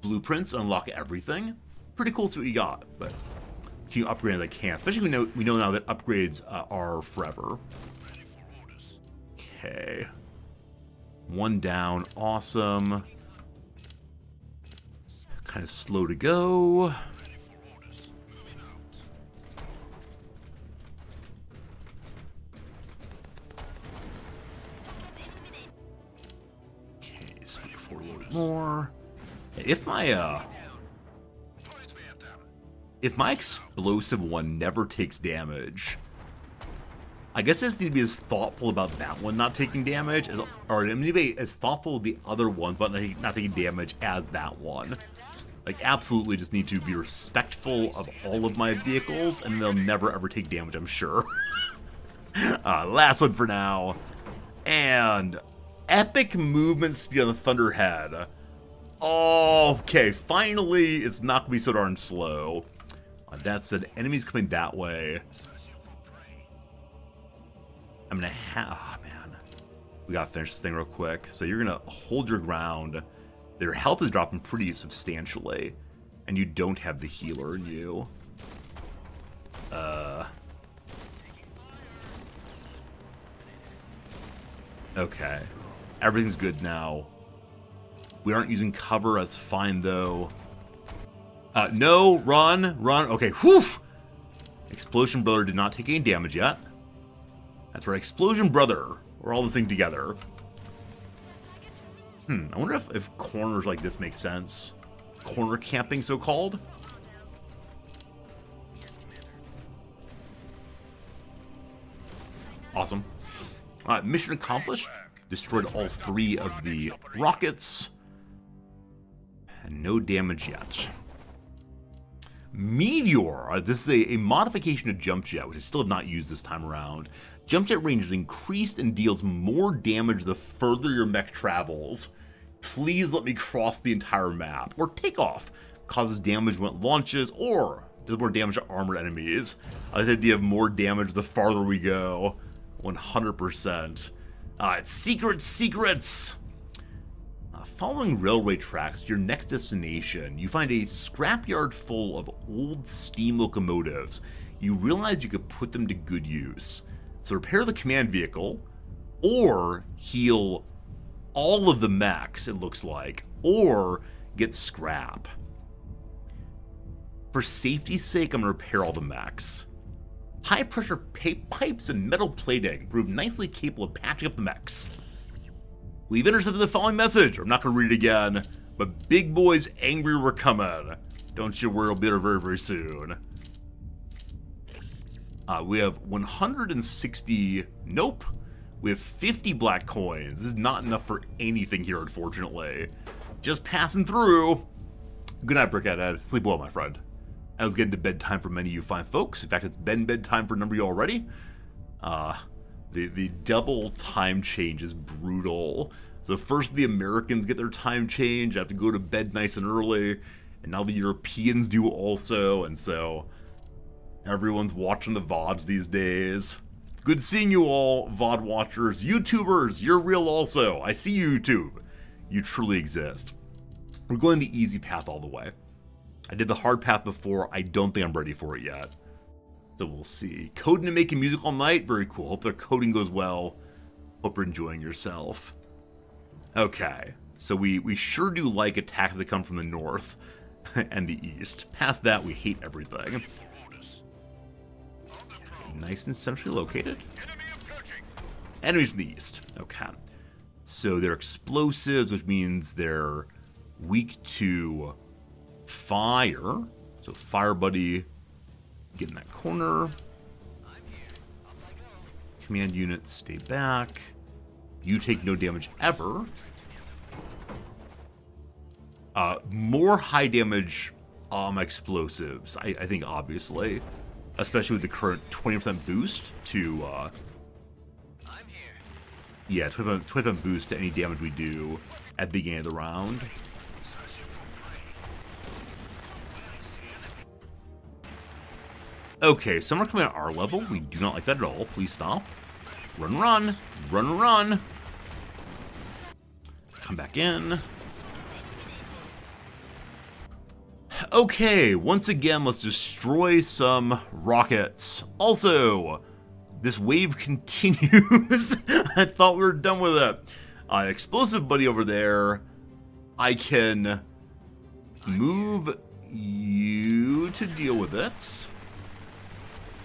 blueprints and unlock everything, pretty cool to see what you got. But keep upgrading as I can. Especially we know now that upgrades are forever. Okay. One down, awesome. Kind of slow to go. Okay, so before a little bit more. If my explosive one never takes damage, I guess I just need to be as thoughtful about that one not taking damage, or maybe as thoughtful of the other ones but not taking damage as that one. Like, absolutely just need to be respectful of all of my vehicles, and they'll never ever take damage, I'm sure. Last one for now. And epic movement speed on the Thunderhead. Okay, finally, it's not going to be so darn slow. That said, enemies coming that way. I'm going to oh man. We got to finish this thing real quick. So you're going to hold your ground. Their health is dropping pretty substantially. And you don't have the healer in you. Okay. Everything's good now. We aren't using cover. That's fine, though. No, run. Okay, whew. Explosion Brother did not take any damage yet. That's right, Explosion Brother. We're all the thing together. I wonder if corners like this make sense. Corner camping, so-called. Awesome. Mission accomplished. Destroyed all 3 of the rockets. And no damage yet. Meteor. This is a modification of Jump Jet, which I still have not used this time around. Jump Jet range is increased and deals more damage the further your mech travels. Please let me cross the entire map. Or take off. Causes damage when it launches, or does more damage to armored enemies. I like the idea of more damage the farther we go. 100%. It's secrets! Following railway tracks to your next destination, you find a scrapyard full of old steam locomotives. You realize you could put them to good use. So repair the command vehicle, or heal all of the mechs, it looks like, or get scrap. For safety's sake, I'm going to repair all the mechs. High-pressure pipes and metal plating prove nicely capable of patching up the mechs. We've intercepted the following message. I'm not going to read it again, but Big Boy's angry we're coming. Don't you worry, we'll be there very, very soon. We have 160... Nope. We have 50 black coins. This is not enough for anything here, unfortunately. Just passing through. Good night, Brickhead. Sleep well, my friend. I was getting to bedtime for many of you fine folks. In fact, it's been bedtime for a number of you already. The double time change is brutal. So first the Americans get their time change, have to go to bed nice and early, and now the Europeans do also, and so everyone's watching the VODs these days. It's good seeing you all, VOD watchers. YouTubers, you're real also. I see you, YouTube. You truly exist. We're going the easy path all the way. I did the hard path before. I don't think I'm ready for it yet. So we'll see. Coding and making music all night? Very cool. Hope their coding goes well. Hope you're enjoying yourself. Okay. So we sure do like attacks that come from the north and the east. Past that, we hate everything. Nice and centrally located. Enemies from the east. Okay. So they're explosives, which means they're weak to fire. So Fire Buddy, get in that corner. Command units, stay back. You take no damage ever. More high damage explosives, I think, obviously. Especially with the current 20% boost to, yeah, 20% boost to any damage we do at the beginning of the round. Okay, some are coming at our level. We do not like that at all. Please stop. Run, run. Run, run. Come back in. Okay, once again, let's destroy some rockets. Also, this wave continues. I thought we were done with it. Explosive buddy over there. I can move you to deal with it.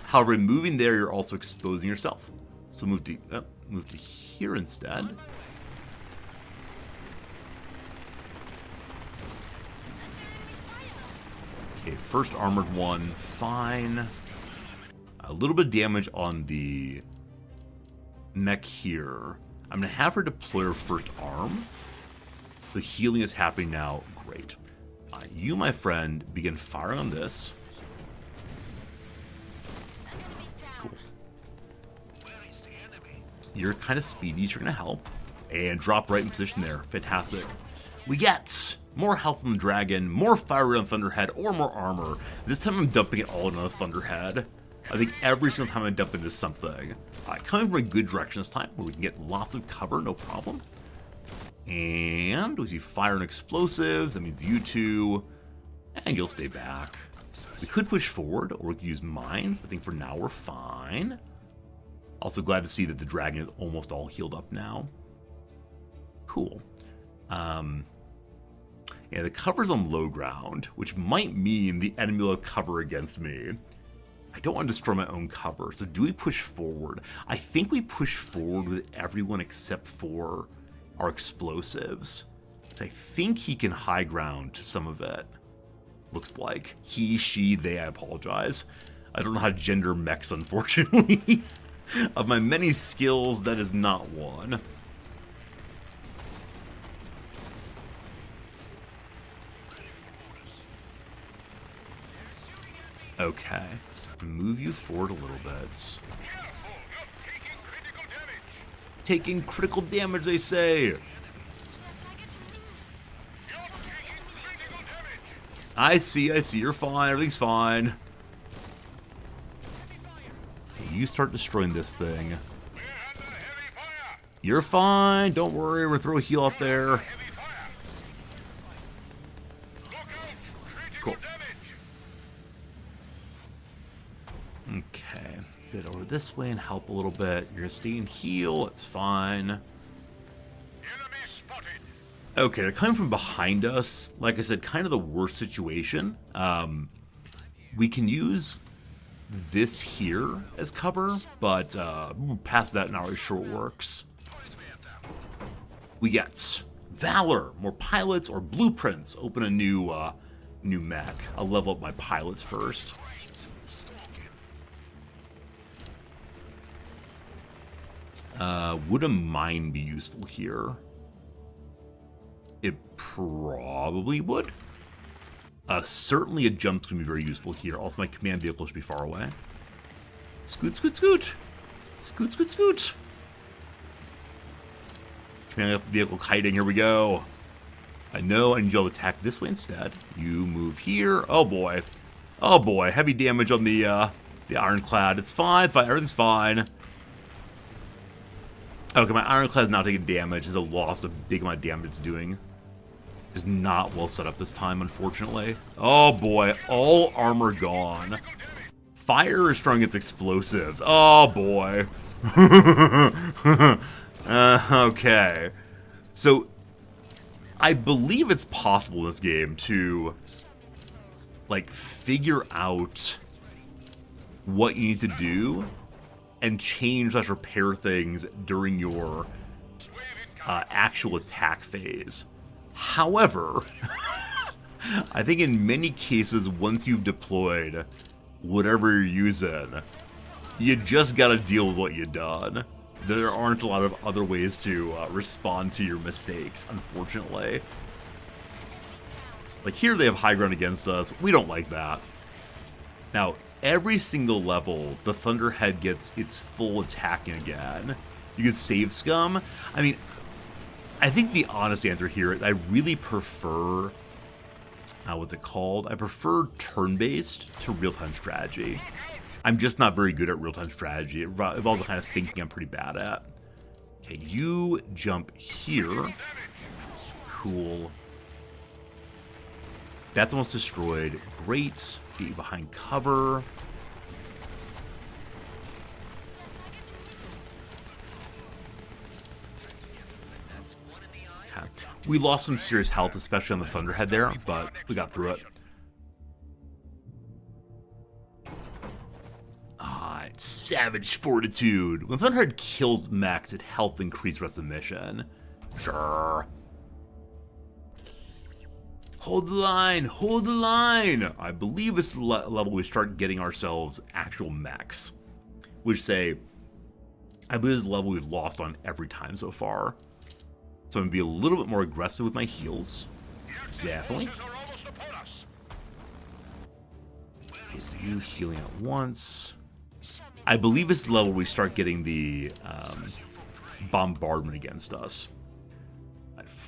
However, in moving there, you're also exposing yourself. So move to here instead. Okay, first armored one, fine. A little bit of damage on the mech here. I'm going to have her deploy her first arm. The healing is happening now. Great. You, my friend, begin firing on this. Cool. You're kind of speedy. You're going to help. And drop right in position there. Fantastic. We get more health from the dragon, more fire on Thunderhead, or more armor. This time I'm dumping it all into the Thunderhead. I think every single time I dump into something. Coming from a good direction this time, where we can get lots of cover, no problem. And we see fire and explosives. That means you two. And you'll stay back. We could push forward, or we could use mines. I think for now we're fine. Also glad to see that the dragon is almost all healed up now. Cool. Yeah, the cover's on low ground, which might mean the enemy will have cover against me. I don't want to destroy my own cover, so do we push forward? I think we push forward with everyone except for our explosives. So I think he can high ground to some of it. Looks like. He, she, they, I apologize. I don't know how to gender mechs, unfortunately. Of my many skills, that is not one. Okay, move you forward a little bit. Taking critical damage, they say. I see, you're fine, everything's fine. Okay, you start destroying this thing. You're fine, don't worry, we'll throw a heal up there. Cool. Okay, let's get over this way and help a little bit. You're gonna stay and heal, it's fine. Okay, they're coming from behind us. Like I said, kind of the worst situation. We can use this here as cover, but past that, not really sure what works. We get Valor, more pilots or blueprints. Open a new mech. I'll level up my pilots first. Would a mine be useful here? It probably would. Certainly a jump's gonna be very useful here. Also, my command vehicle should be far away. Scoot, scoot, scoot. Scoot, scoot, scoot. Command vehicle kiting, here we go. I know I need you to attack this way instead. You move here. Oh boy. Oh boy, heavy damage on the ironclad. It's fine, everything's fine. Okay, my ironclad is now taking damage. It's a loss of a big amount of damage it's doing. Is not well set up this time, unfortunately. Oh boy, all armor gone. Fire is strong against explosives. Oh boy. Okay. So, I believe it's possible in this game to, like, figure out what you need to do and change / repair things during your actual attack phase. However, I think in many cases, once you've deployed whatever you're using, you just gotta deal with what you've done. There aren't a lot of other ways to respond to your mistakes, unfortunately. Like here they have high ground against us. We don't like that. Now, every single level, the Thunderhead gets its full attacking again. You can save scum. I mean, I think the honest answer here is I really prefer, what's it called? I prefer turn-based to real-time strategy. I'm just not very good at real-time strategy. It involves the kind of thinking I'm pretty bad at. Okay, you jump here. Cool. That's almost destroyed. Great. Get you behind cover. Okay. We lost some serious health, especially on the Thunderhead there, but we got through it. Savage Fortitude. When Thunderhead kills mechs, it health increase rest of the mission. Sure. Hold the line, hold the line. I believe it's the level we start getting ourselves actual mechs, which say I believe this is the level we've lost on every time so far. So I'm going to be a little bit more aggressive with my heals. Definitely. Okay, so you healing at once. I believe it's the level we start getting the bombardment against us.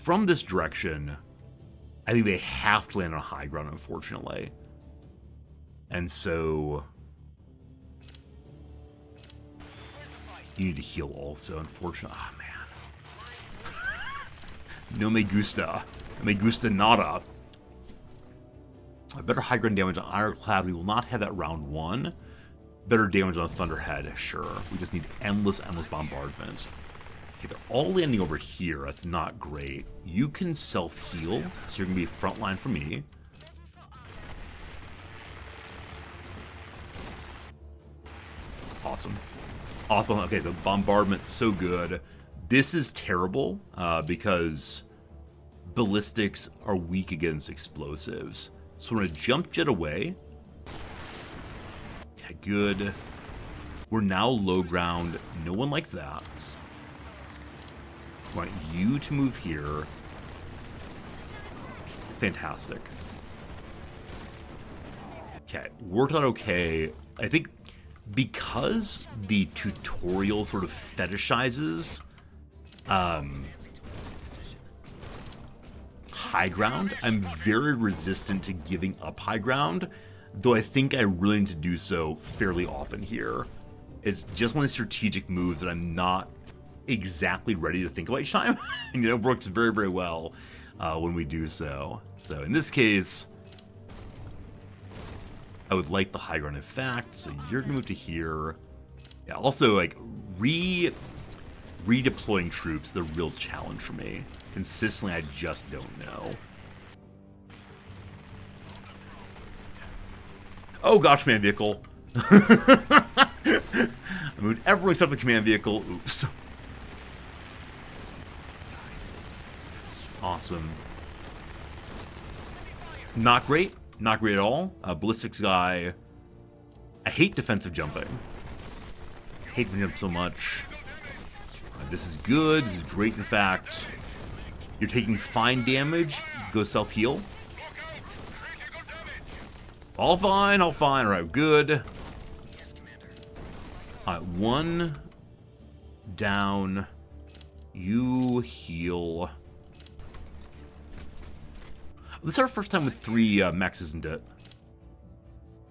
From this direction, I think they have to land on high ground, unfortunately. And so you need to heal also, unfortunately. Ah, man. No me gusta. Me gusta nada. Better high ground damage on Ironclad. We will not have that round 1. Better damage on Thunderhead, sure. We just need endless bombardment. Okay, they're all landing over here. That's not great. You can self-heal, so you're going to be frontline for me. Awesome. Awesome. Okay, the bombardment's so good. This is terrible because ballistics are weak against explosives. So we're going to jump jet away. Okay, good. We're now low ground. No one likes that. I want you to move here. Fantastic. Okay, worked out okay. I think because the tutorial sort of fetishizes high ground, I'm very resistant to giving up high ground, though I think I really need to do so fairly often here. It's just one of the strategic moves that I'm not exactly ready to think about each time. And, it works very, very well when we do so. So in this case, I would like the high ground, in fact. So you're gonna move to here. Yeah, also, like, redeploying troops, the real challenge for me. Consistently, I just don't know. Oh gosh, command vehicle. I moved everyone except the command vehicle. Oops. Awesome. Not great. Not great at all. Ballistics guy. I hate defensive jumping. I hate to jump so much. This is good. This is great, in fact. You're taking fine damage. Go self-heal. All fine, all fine. All right, good. One down. You heal. This is our first time with 3 mechs, isn't it?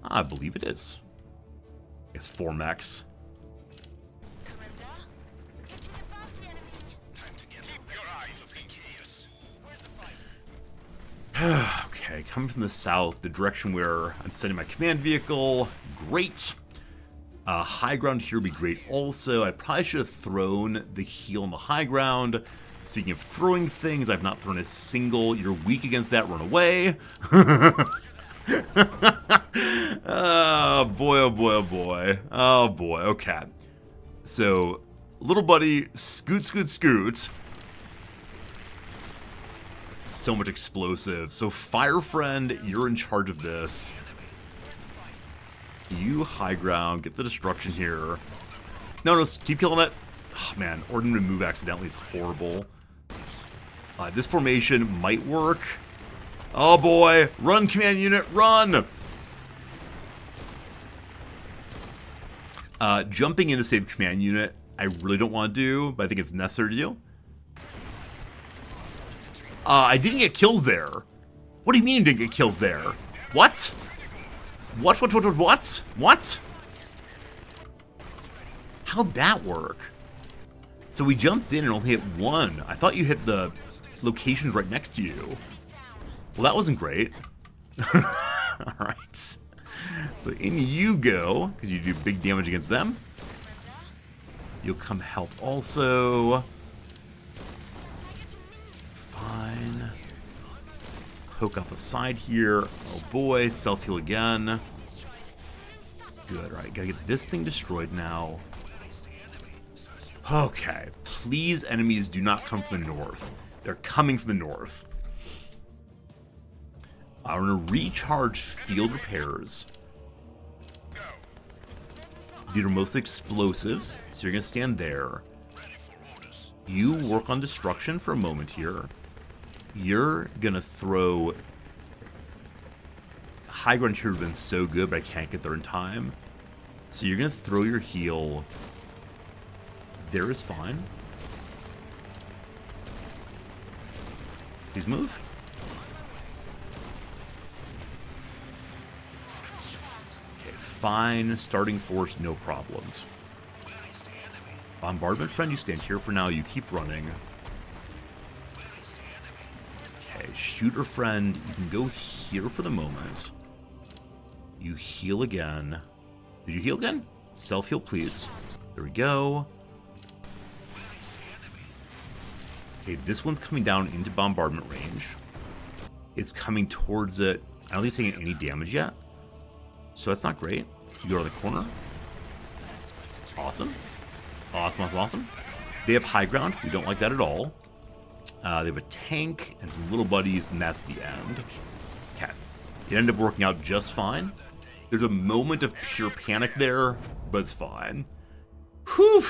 I believe it is. I guess 4 mechs. Okay, coming from the south, the direction where I'm sending my command vehicle. Great. High ground here would be great also. I probably should have thrown the heal on the high ground. Speaking of throwing things, I've not thrown a single. You're weak against that, run away. Oh boy, oh boy, oh boy. Oh boy, okay. So, little buddy, scoot, scoot, scoot. So much explosive. So, Fire Friend, you're in charge of this. You high ground, get the destruction here. No, keep killing it. Oh, man, ordinary move accidentally is horrible. This formation might work. Oh boy, run command unit, run! Jumping in to save the command unit, I really don't want to do, but I think it's necessary to do. I didn't get kills there. What do you mean you didn't get kills there? What? What? What? How'd that work? So we jumped in and only hit 1. I thought you hit the locations right next to you. Well, that wasn't great. Alright. So in you go, because you do big damage against them. You'll come help also. Fine. Poke up a side here. Oh boy, self-heal again. Good, right, gotta get this thing destroyed now. Okay, please, enemies do not come from the north. They're coming from the north. I'm going to recharge field repairs. These are mostly explosives, so you're going to stand there. You work on destruction for a moment here. You're going to throw... High ground here would have been so good, but I can't get there in time. So you're going to throw your heal. There is fine. Please move. Okay, fine. Starting force, no problems. Bombardment friend, you stand here for now. You keep running. Okay, shooter friend, you can go here for the moment. You heal again. Did you heal again? Self-heal, please. There we go. Okay, this one's coming down into bombardment range. It's coming towards it. I don't think it's taking any damage yet. So that's not great. You go to the corner. Awesome. Awesome, awesome, awesome. They have high ground. We don't like that at all. They have a tank and some little buddies, and that's the end. Okay. It ended up working out just fine. There's a moment of pure panic there, but it's fine. Whew!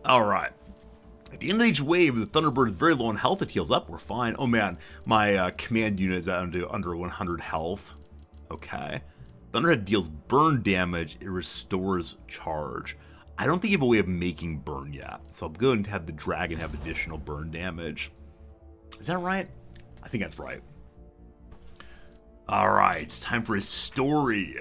Alright. At the end of each wave, the Thunderbird is very low on health. It heals up. We're fine. Oh man, my command unit is under 100 health. Okay. Thunderhead deals burn damage. It restores charge. I don't think you have a way of making burn yet. So I'm going to have the dragon have additional burn damage. Is that right? I think that's right. Alright, it's time for his story.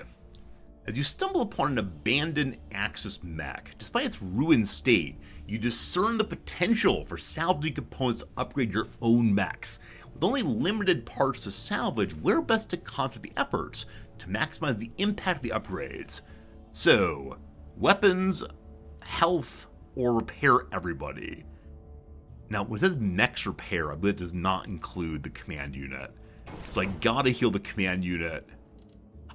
As you stumble upon an abandoned Axis mech, despite its ruined state, you discern the potential for salvaging components to upgrade your own mechs. With only limited parts to salvage, where best to concentrate the efforts to maximize the impact of the upgrades? So, weapons, health, or repair everybody. Now, when it says mechs repair, I believe it does not include the command unit. So I gotta heal the command unit.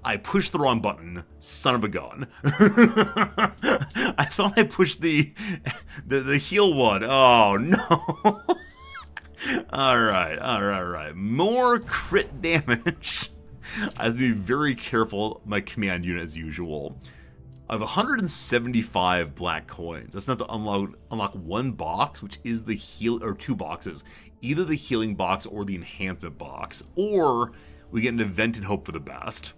I pushed the wrong button, son of a gun. I thought I pushed the heal one. Oh no. Alright. More crit damage. I have to be very careful my command unit as usual. I have 175 black coins. That's enough to unlock one box, which is the heal, or two boxes. Either the healing box or the enhancement box. Or we get an event and hope for the best.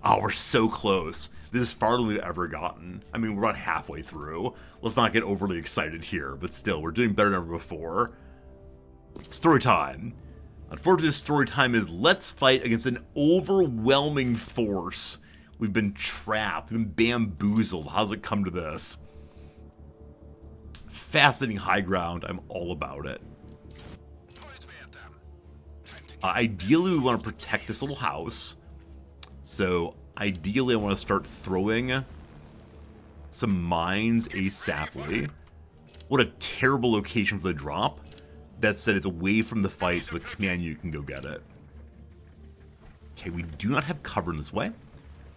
Oh, we're so close. This is farther than we've ever gotten. I mean, we're about halfway through. Let's not get overly excited here, but still, we're doing better than ever before. Story time. Unfortunately, story time is let's fight against an overwhelming force. We've been trapped, we've been bamboozled. How's it come to this? Fascinating high ground. I'm all about it. Ideally, we want to protect this little house. So, ideally, I want to start throwing some mines ASAPly. What a terrible location for the drop. That said, it's away from the fight, so the command unit can go get it. Okay, we do not have cover in this way.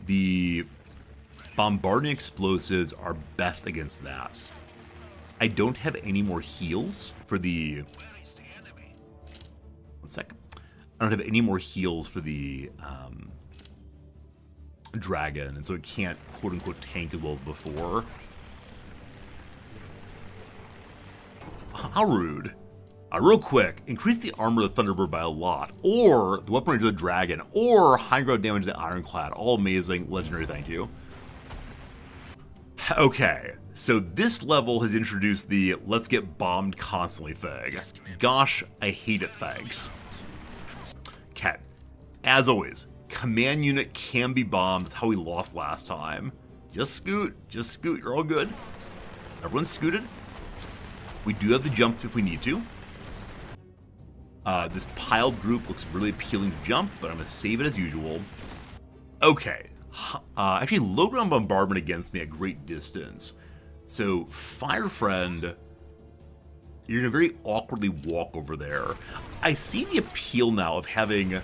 The bombarding explosives are best against that. I don't have any more heals for the... One second. I don't have any more heals for the dragon, and so it can't quote-unquote tank as well as before. How rude. Real quick, increase the armor of the Thunderbird by a lot, or the weapon range of the dragon, or high ground damage of the Ironclad. All amazing, legendary, thank you. Okay, so this level has introduced the let's get bombed constantly thing. Gosh, I hate it, thanks. Okay, as always, command unit can be bombed. That's how we lost last time. Just scoot, you're all good. Everyone's scooted. We do have the jump if we need to. This piled group looks really appealing to jump, but I'm going to save it as usual. Okay. Actually, low ground bombardment against me at great distance. So, Fire Friend, you're going to very awkwardly walk over there. I see the appeal now of having,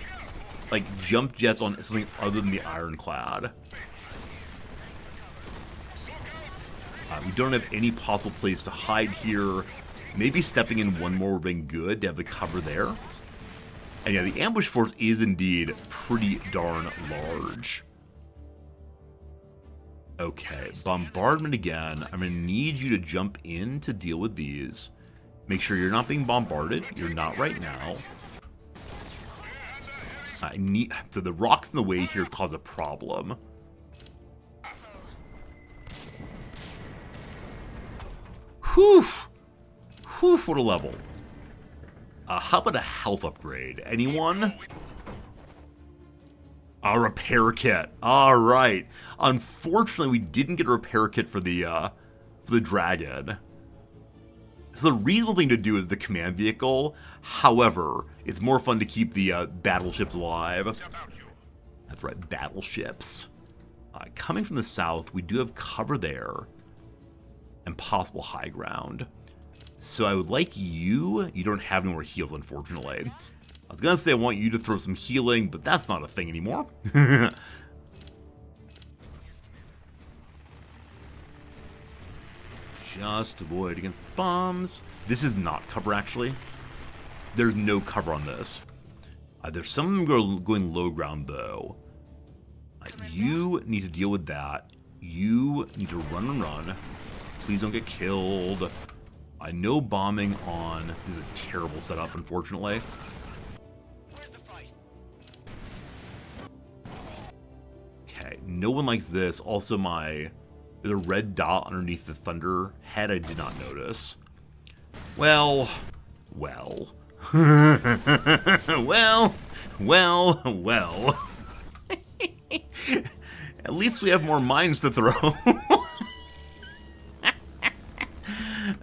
like, jump jets on something other than the Ironclad. We don't have any possible place to hide here. Maybe stepping in one more would have been good to have the cover there. And yeah, the ambush force is indeed pretty darn large. Okay, bombardment again. I'm going to need you to jump in to deal with these. Make sure you're not being bombarded. You're not right now. So the rocks in the way here cause a problem. Whew! Whew, what a level. How about a health upgrade? Anyone? A repair kit. All right. Unfortunately, we didn't get a repair kit for the dragon. So the reasonable thing to do is the command vehicle. However, it's more fun to keep the battleships alive. That's right, battleships. Coming from the south, we do have cover there and possible high ground. So I would like you. You don't have any more heals, unfortunately. I was going to say I want you to throw some healing, but that's not a thing anymore. Just avoid against bombs. This is not cover, actually. There's no cover on this. There's some of them going low ground, though. You need to deal with that. You need to run and run. Please don't get killed. No bombing on. This is a terrible setup, unfortunately. Where's the fight? Okay, no one likes this. Also, the red dot underneath the thunder head I did not notice. Well. well. At least we have more mines to throw.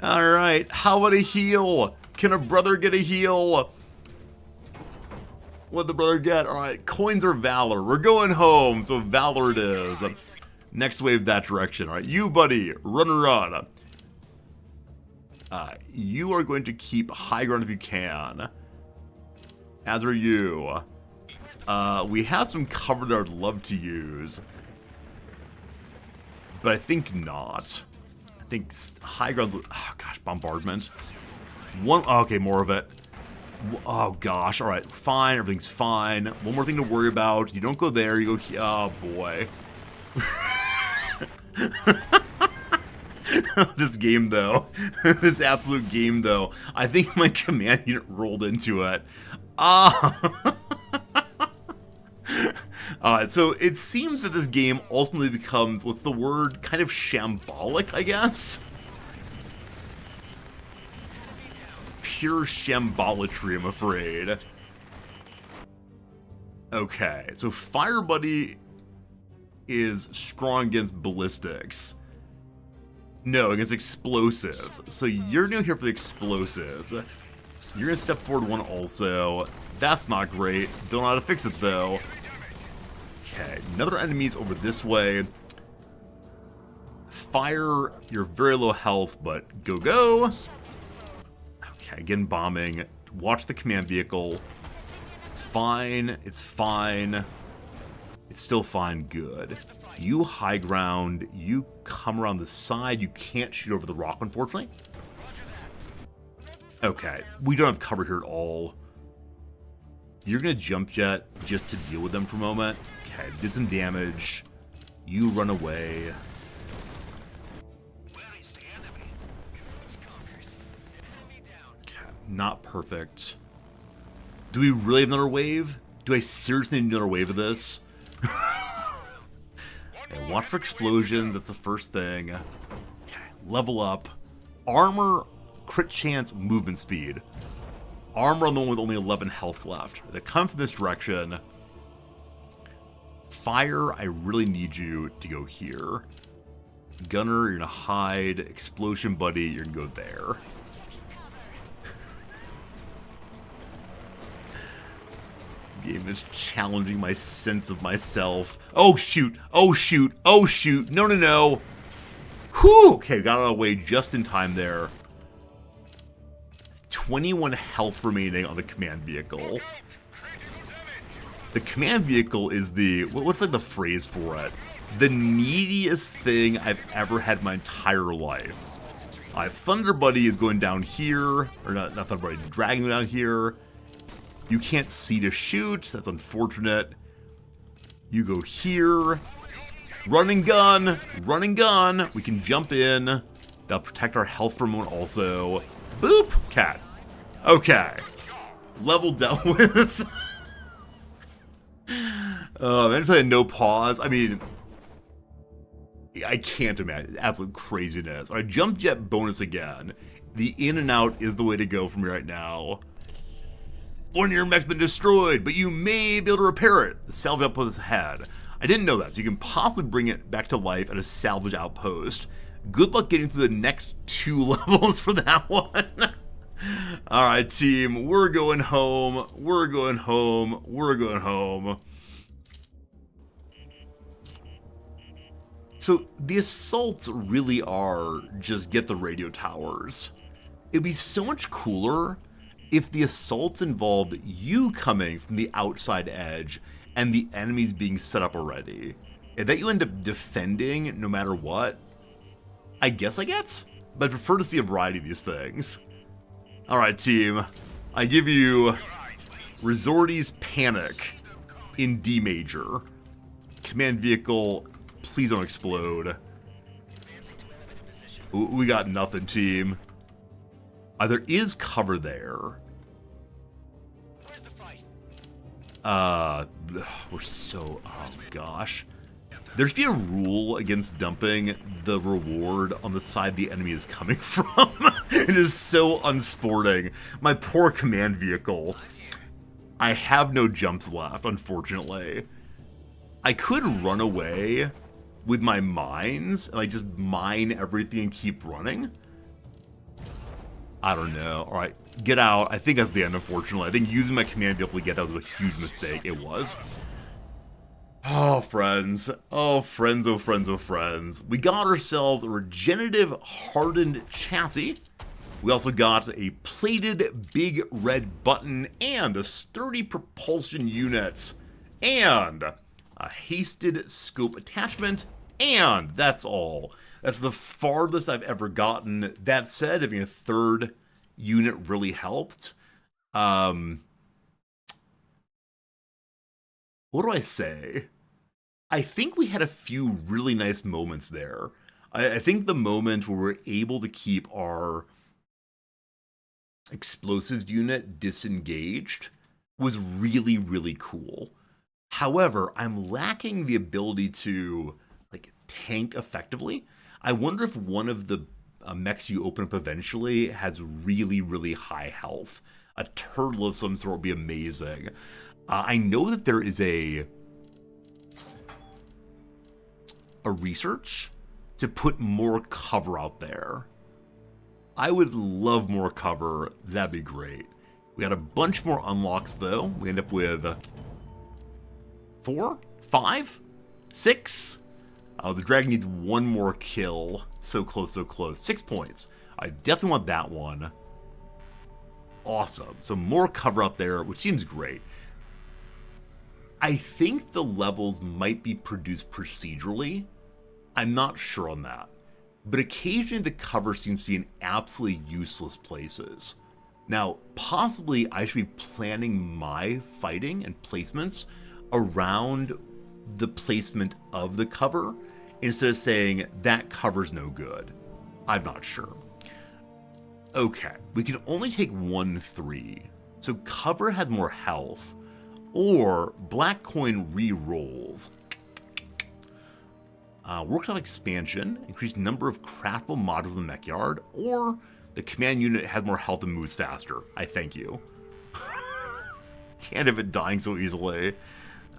Alright, how about a heal? Can a brother get a heal? What'd the brother get? Alright, coins or valor? We're going home, so valor it is. Next wave that direction. Alright, you buddy, run. You are going to keep high ground if you can. As are you. We have some cover that I'd love to use. But I think not. I think high ground's... Oh, gosh, bombardment. Okay, more of it. Oh, gosh. All right, fine. Everything's fine. One more thing to worry about. You don't go there. You go... Oh, boy. This game, though. This absolute game, though. I think my command unit rolled into it. So it seems that this game ultimately becomes, what's the word, kind of shambolic, I guess? Pure shambolatry, I'm afraid. Okay, so Fire Buddy is strong against ballistics. No, against explosives. So you're new here for the explosives. You're gonna step forward one also. That's not great. Don't know how to fix it, though. Okay, another enemy's over this way. Fire, you're very low health, but go. Okay, again, bombing. Watch the command vehicle. It's fine. It's still fine. Good. You high ground. You come around the side. You can't shoot over the rock, unfortunately. Okay, we don't have cover here at all. You're going to jump jet just to deal with them for a moment. Okay, did some damage. You run away. Okay, not perfect. Do we really have another wave? Do I seriously need another wave of this? Okay, watch for explosions. That's the first thing. Okay, level up. Armor, crit chance, movement speed. Armor on the one with only 11 health left. They come from this direction. Fire, I really need you to go here. Gunner, you're gonna hide. Explosion buddy, you're gonna go there. This game is challenging my sense of myself. Oh shoot! Oh shoot! Oh shoot! No! Whew! Okay, got out of the way just in time there. 21 health remaining on the command vehicle. The command vehicle is the... What's like the phrase for it? The neediest thing I've ever had my entire life. Thunder Buddy is going down here. Or not Thunder Buddy, Dragon down here. You can't see to shoot. That's unfortunate. You go here. Run and gun. Run and gun. We can jump in. That'll protect our health for a moment also. Boop. Cat. Okay. Level dealt with. Eventually no pause. I mean, I can't imagine. Absolute craziness. Alright, jump jet bonus again. The in and out is the way to go from right now. One of your mech's been destroyed, but you may be able to repair it. The salvage outpost is ahead. I didn't know that, so you can possibly bring it back to life at a salvage outpost. Good luck getting through the next 2 levels for that one. Alright, team. We're going home. We're going home. We're going home. So, the assaults really are just get the radio towers. It'd be so much cooler if the assaults involved you coming from the outside edge and the enemies being set up already. And that you end up defending no matter what, I guess I get. But I prefer to see a variety of these things. Alright, team. I give you Resorty's Panic in D major. Command vehicle, please don't explode. We got nothing, team. There is cover there. Where's the fight? We're so... oh, gosh. There should be a rule against dumping the reward on the side the enemy is coming from. It is so unsporting. My poor command vehicle. I have no jumps left, unfortunately. I could run away with my mines and just mine everything and keep running. I don't know. Alright, get out. I think that's the end, unfortunately. I think using my command vehicle to get out was a huge mistake. It was. Oh, friends. Oh, friends, oh, friends, oh, friends. We got ourselves a regenerative hardened chassis. We also got a plated big red button and a sturdy propulsion unit. And a hasted scope attachment. And that's all. That's the farthest I've ever gotten. That said, having a third unit really helped. What do I say? I think we had a few really nice moments there. I think the moment where we're able to keep our explosives unit disengaged was really, really cool. However, I'm lacking the ability to tank effectively. I wonder if one of the mechs you open up eventually has really, really high health. A turtle of some sort would be amazing. I know that there is a research to put more cover out there. I would love more cover. That'd be great. We got a bunch more unlocks, though. We end up with 4, 5, 6. Oh, the dragon needs one more kill. So close, so close. 6 points. I definitely want that one. Awesome. So more cover out there, which seems great. I think the levels might be produced procedurally. I'm not sure on that. But occasionally the cover seems to be in absolutely useless places. Now, possibly I should be planning my fighting and placements around the placement of the cover instead of saying that cover's no good. I'm not sure. Okay, we can only take 1/3. So cover has more health. Or black coin re-rolls. Workshop expansion, increased number of craftable modules in the mech yard, or the command unit has more health and moves faster. I thank you. Can't have it dying so easily.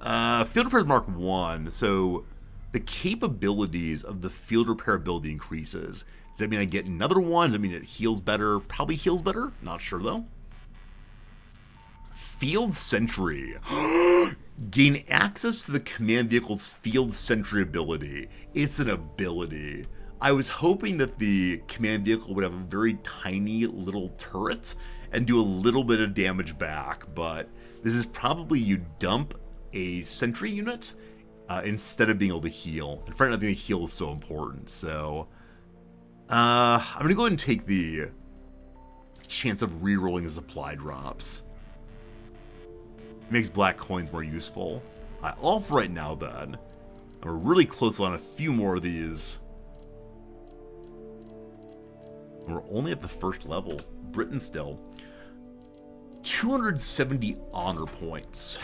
Field repair Mark 1. So the capabilities of the field repair ability increases. Does that mean I get another one? Does that mean it heals better? Probably heals better. Not sure though. Field Sentry. Gain access to the command vehicle's Field Sentry ability. It's an ability. I was hoping that the command vehicle would have a very tiny little turret and do a little bit of damage back, but this is probably you dump a sentry unit instead of being able to heal. And frankly, I think the heal is so important, so I'm going to go ahead and take the chance of re-rolling the supply drops. Makes black coins more useful. All for right now, then. And we're really close on a few more of these. We're only at the first level. Britain still. 270 honor points.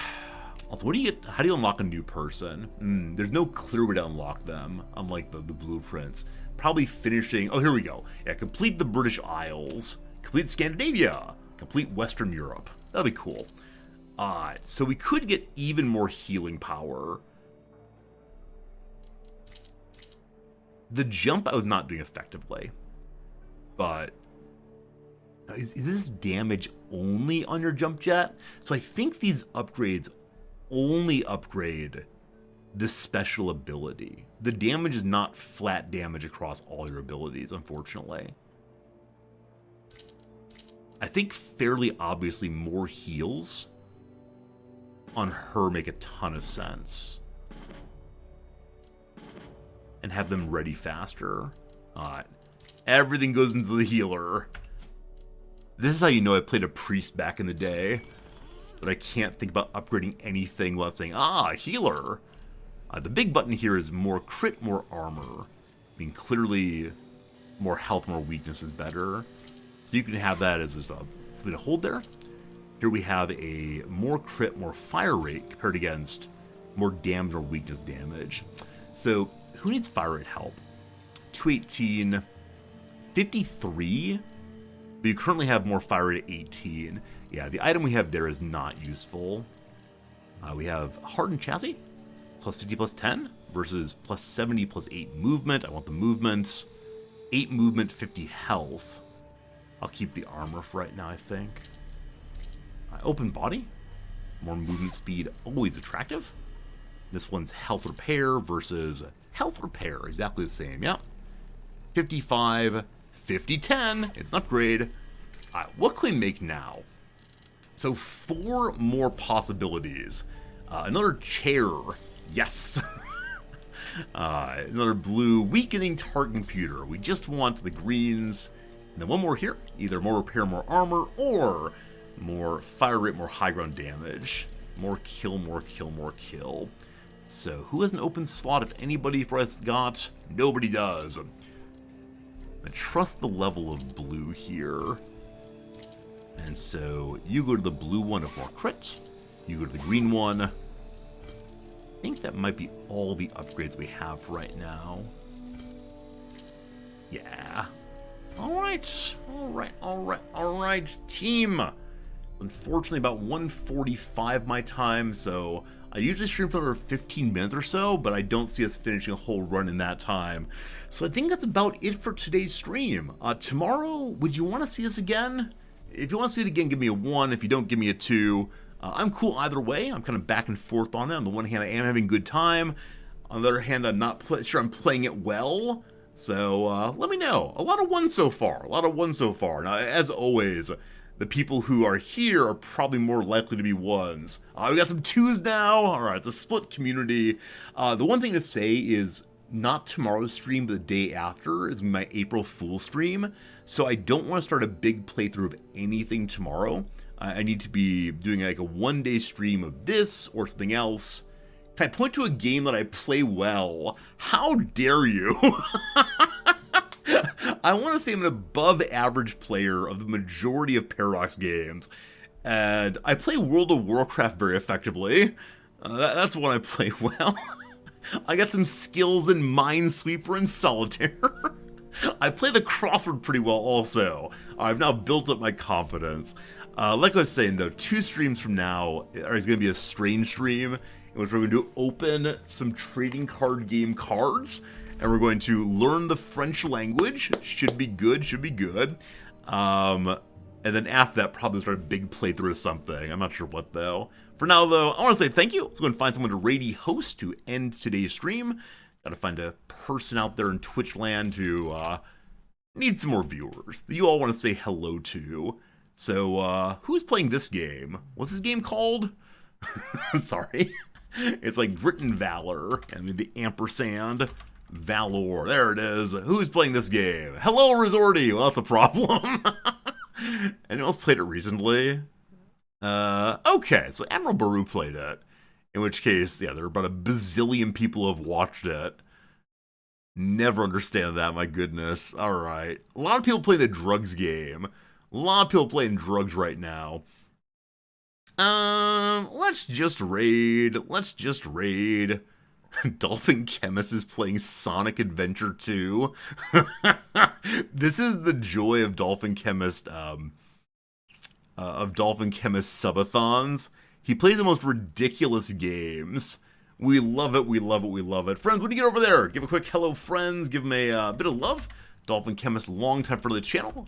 Also, what do you get? How do you unlock a new person? There's no clear way to unlock them, unlike the blueprints. Probably finishing. Oh, here we go. Yeah, complete the British Isles. Complete Scandinavia. Complete Western Europe. That'll be cool. So we could get even more healing power. The jump I was not doing effectively. But is this damage only on your jump jet? So I think these upgrades only upgrade the special ability. The damage is not flat damage across all your abilities, unfortunately. I think fairly obviously more heals on her make a ton of sense. And have them ready faster. Everything goes into the healer. This is how you know I played a priest back in the day. That I can't think about upgrading anything without saying, healer. The big button here is more crit, more armor. I mean, clearly, more health, more weakness is better. So you can have that as something to hold there. Here we have a more crit, more fire rate compared against more damage or weakness damage. So, who needs fire rate help? 218, 53, but you currently have more fire rate at 18. Yeah, the item we have there is not useful. We have hardened chassis, plus 50 plus 10, versus plus 70 plus 8 movement. I want the movement. 8 movement, 50 health. I'll keep the armor for right now, I think. Open body, more movement speed, always attractive. This one's health repair versus health repair, exactly the same, yeah. 55, 50, 10, it's an upgrade. What can we make now? So 4 more possibilities. Another chair, yes. Another blue, weakening target computer. We just want the greens. And then one more here, either more repair, more armor, or more fire rate, more high ground damage. More kill, more kill, more kill. So who has an open slot, if anybody, for us got? Nobody does. I trust the level of blue here. And so you go to the blue one of more crits. You go to the green one. I think that might be all the upgrades we have right now. Yeah. Alright. Alright, team. Unfortunately, about 1:45 my time, so I usually stream for 15 minutes or so, but I don't see us finishing a whole run in that time. So I think that's about it for today's stream. Tomorrow, would you want to see this again? If you want to see it again, give me a 1. If you don't, give me a 2. I'm cool either way. I'm kind of back and forth on it. On the one hand, I am having a good time. On the other hand, I'm not sure I'm playing it well. So let me know. A lot of 1s so far. Now, as always, the people who are here are probably more likely to be 1s. We got some 2s now. All right, it's a split community. The one thing to say is not tomorrow's stream, but the day after is my April Fool stream. So I don't want to start a big playthrough of anything tomorrow. I need to be doing like a 1-day stream of this or something else. Can I point to a game that I play well? How dare you? I want to say I'm an above average player of the majority of Paradox games. And I play World of Warcraft very effectively. That's one I play well. I got some skills in Minesweeper and Solitaire. I play the crossword pretty well also. I've now built up my confidence. Like I was saying though, 2 streams from now is going to be a strange stream in which we're going to open some trading card game cards, and we're going to learn the French language. Should be good. And then after that, probably start a big playthrough of something. I'm not sure what though. For now though, I want to say thank you. Let's go and find someone to raid host to end today's stream. Gotta find a person out there in Twitch land who needs some more viewers that you all want to say hello to. So, who's playing this game? What's this game called? Sorry. It's like Grit Valor. I mean, the ampersand. Valor. There it is. Who's playing this game? Hello, Resorty. Well, that's a problem. Anyone else played it recently? Okay, so Admiral Baru played it. In which case, yeah, there are about a bazillion people who have watched it. Never understand that, my goodness. Alright. A lot of people play the drugs game. A lot of people playing drugs right now. Let's just raid. Let's just raid. Dolphin Chemist is playing Sonic Adventure 2. This is the joy of Dolphin Chemist, subathons. He plays the most ridiculous games. We love it, we love it, we love it. Friends, when you get over there, give a quick hello, friends. Give him a bit of love. Dolphin Chemist, long time for the channel.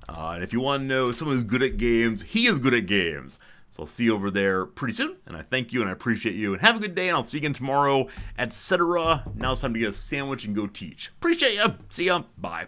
And if you want to know someone who's good at games, he is good at games. So I'll see you over there pretty soon. And I thank you and I appreciate you. And have a good day. And I'll see you again tomorrow, etc. Now it's time to get a sandwich and go teach. Appreciate ya. See ya. Bye.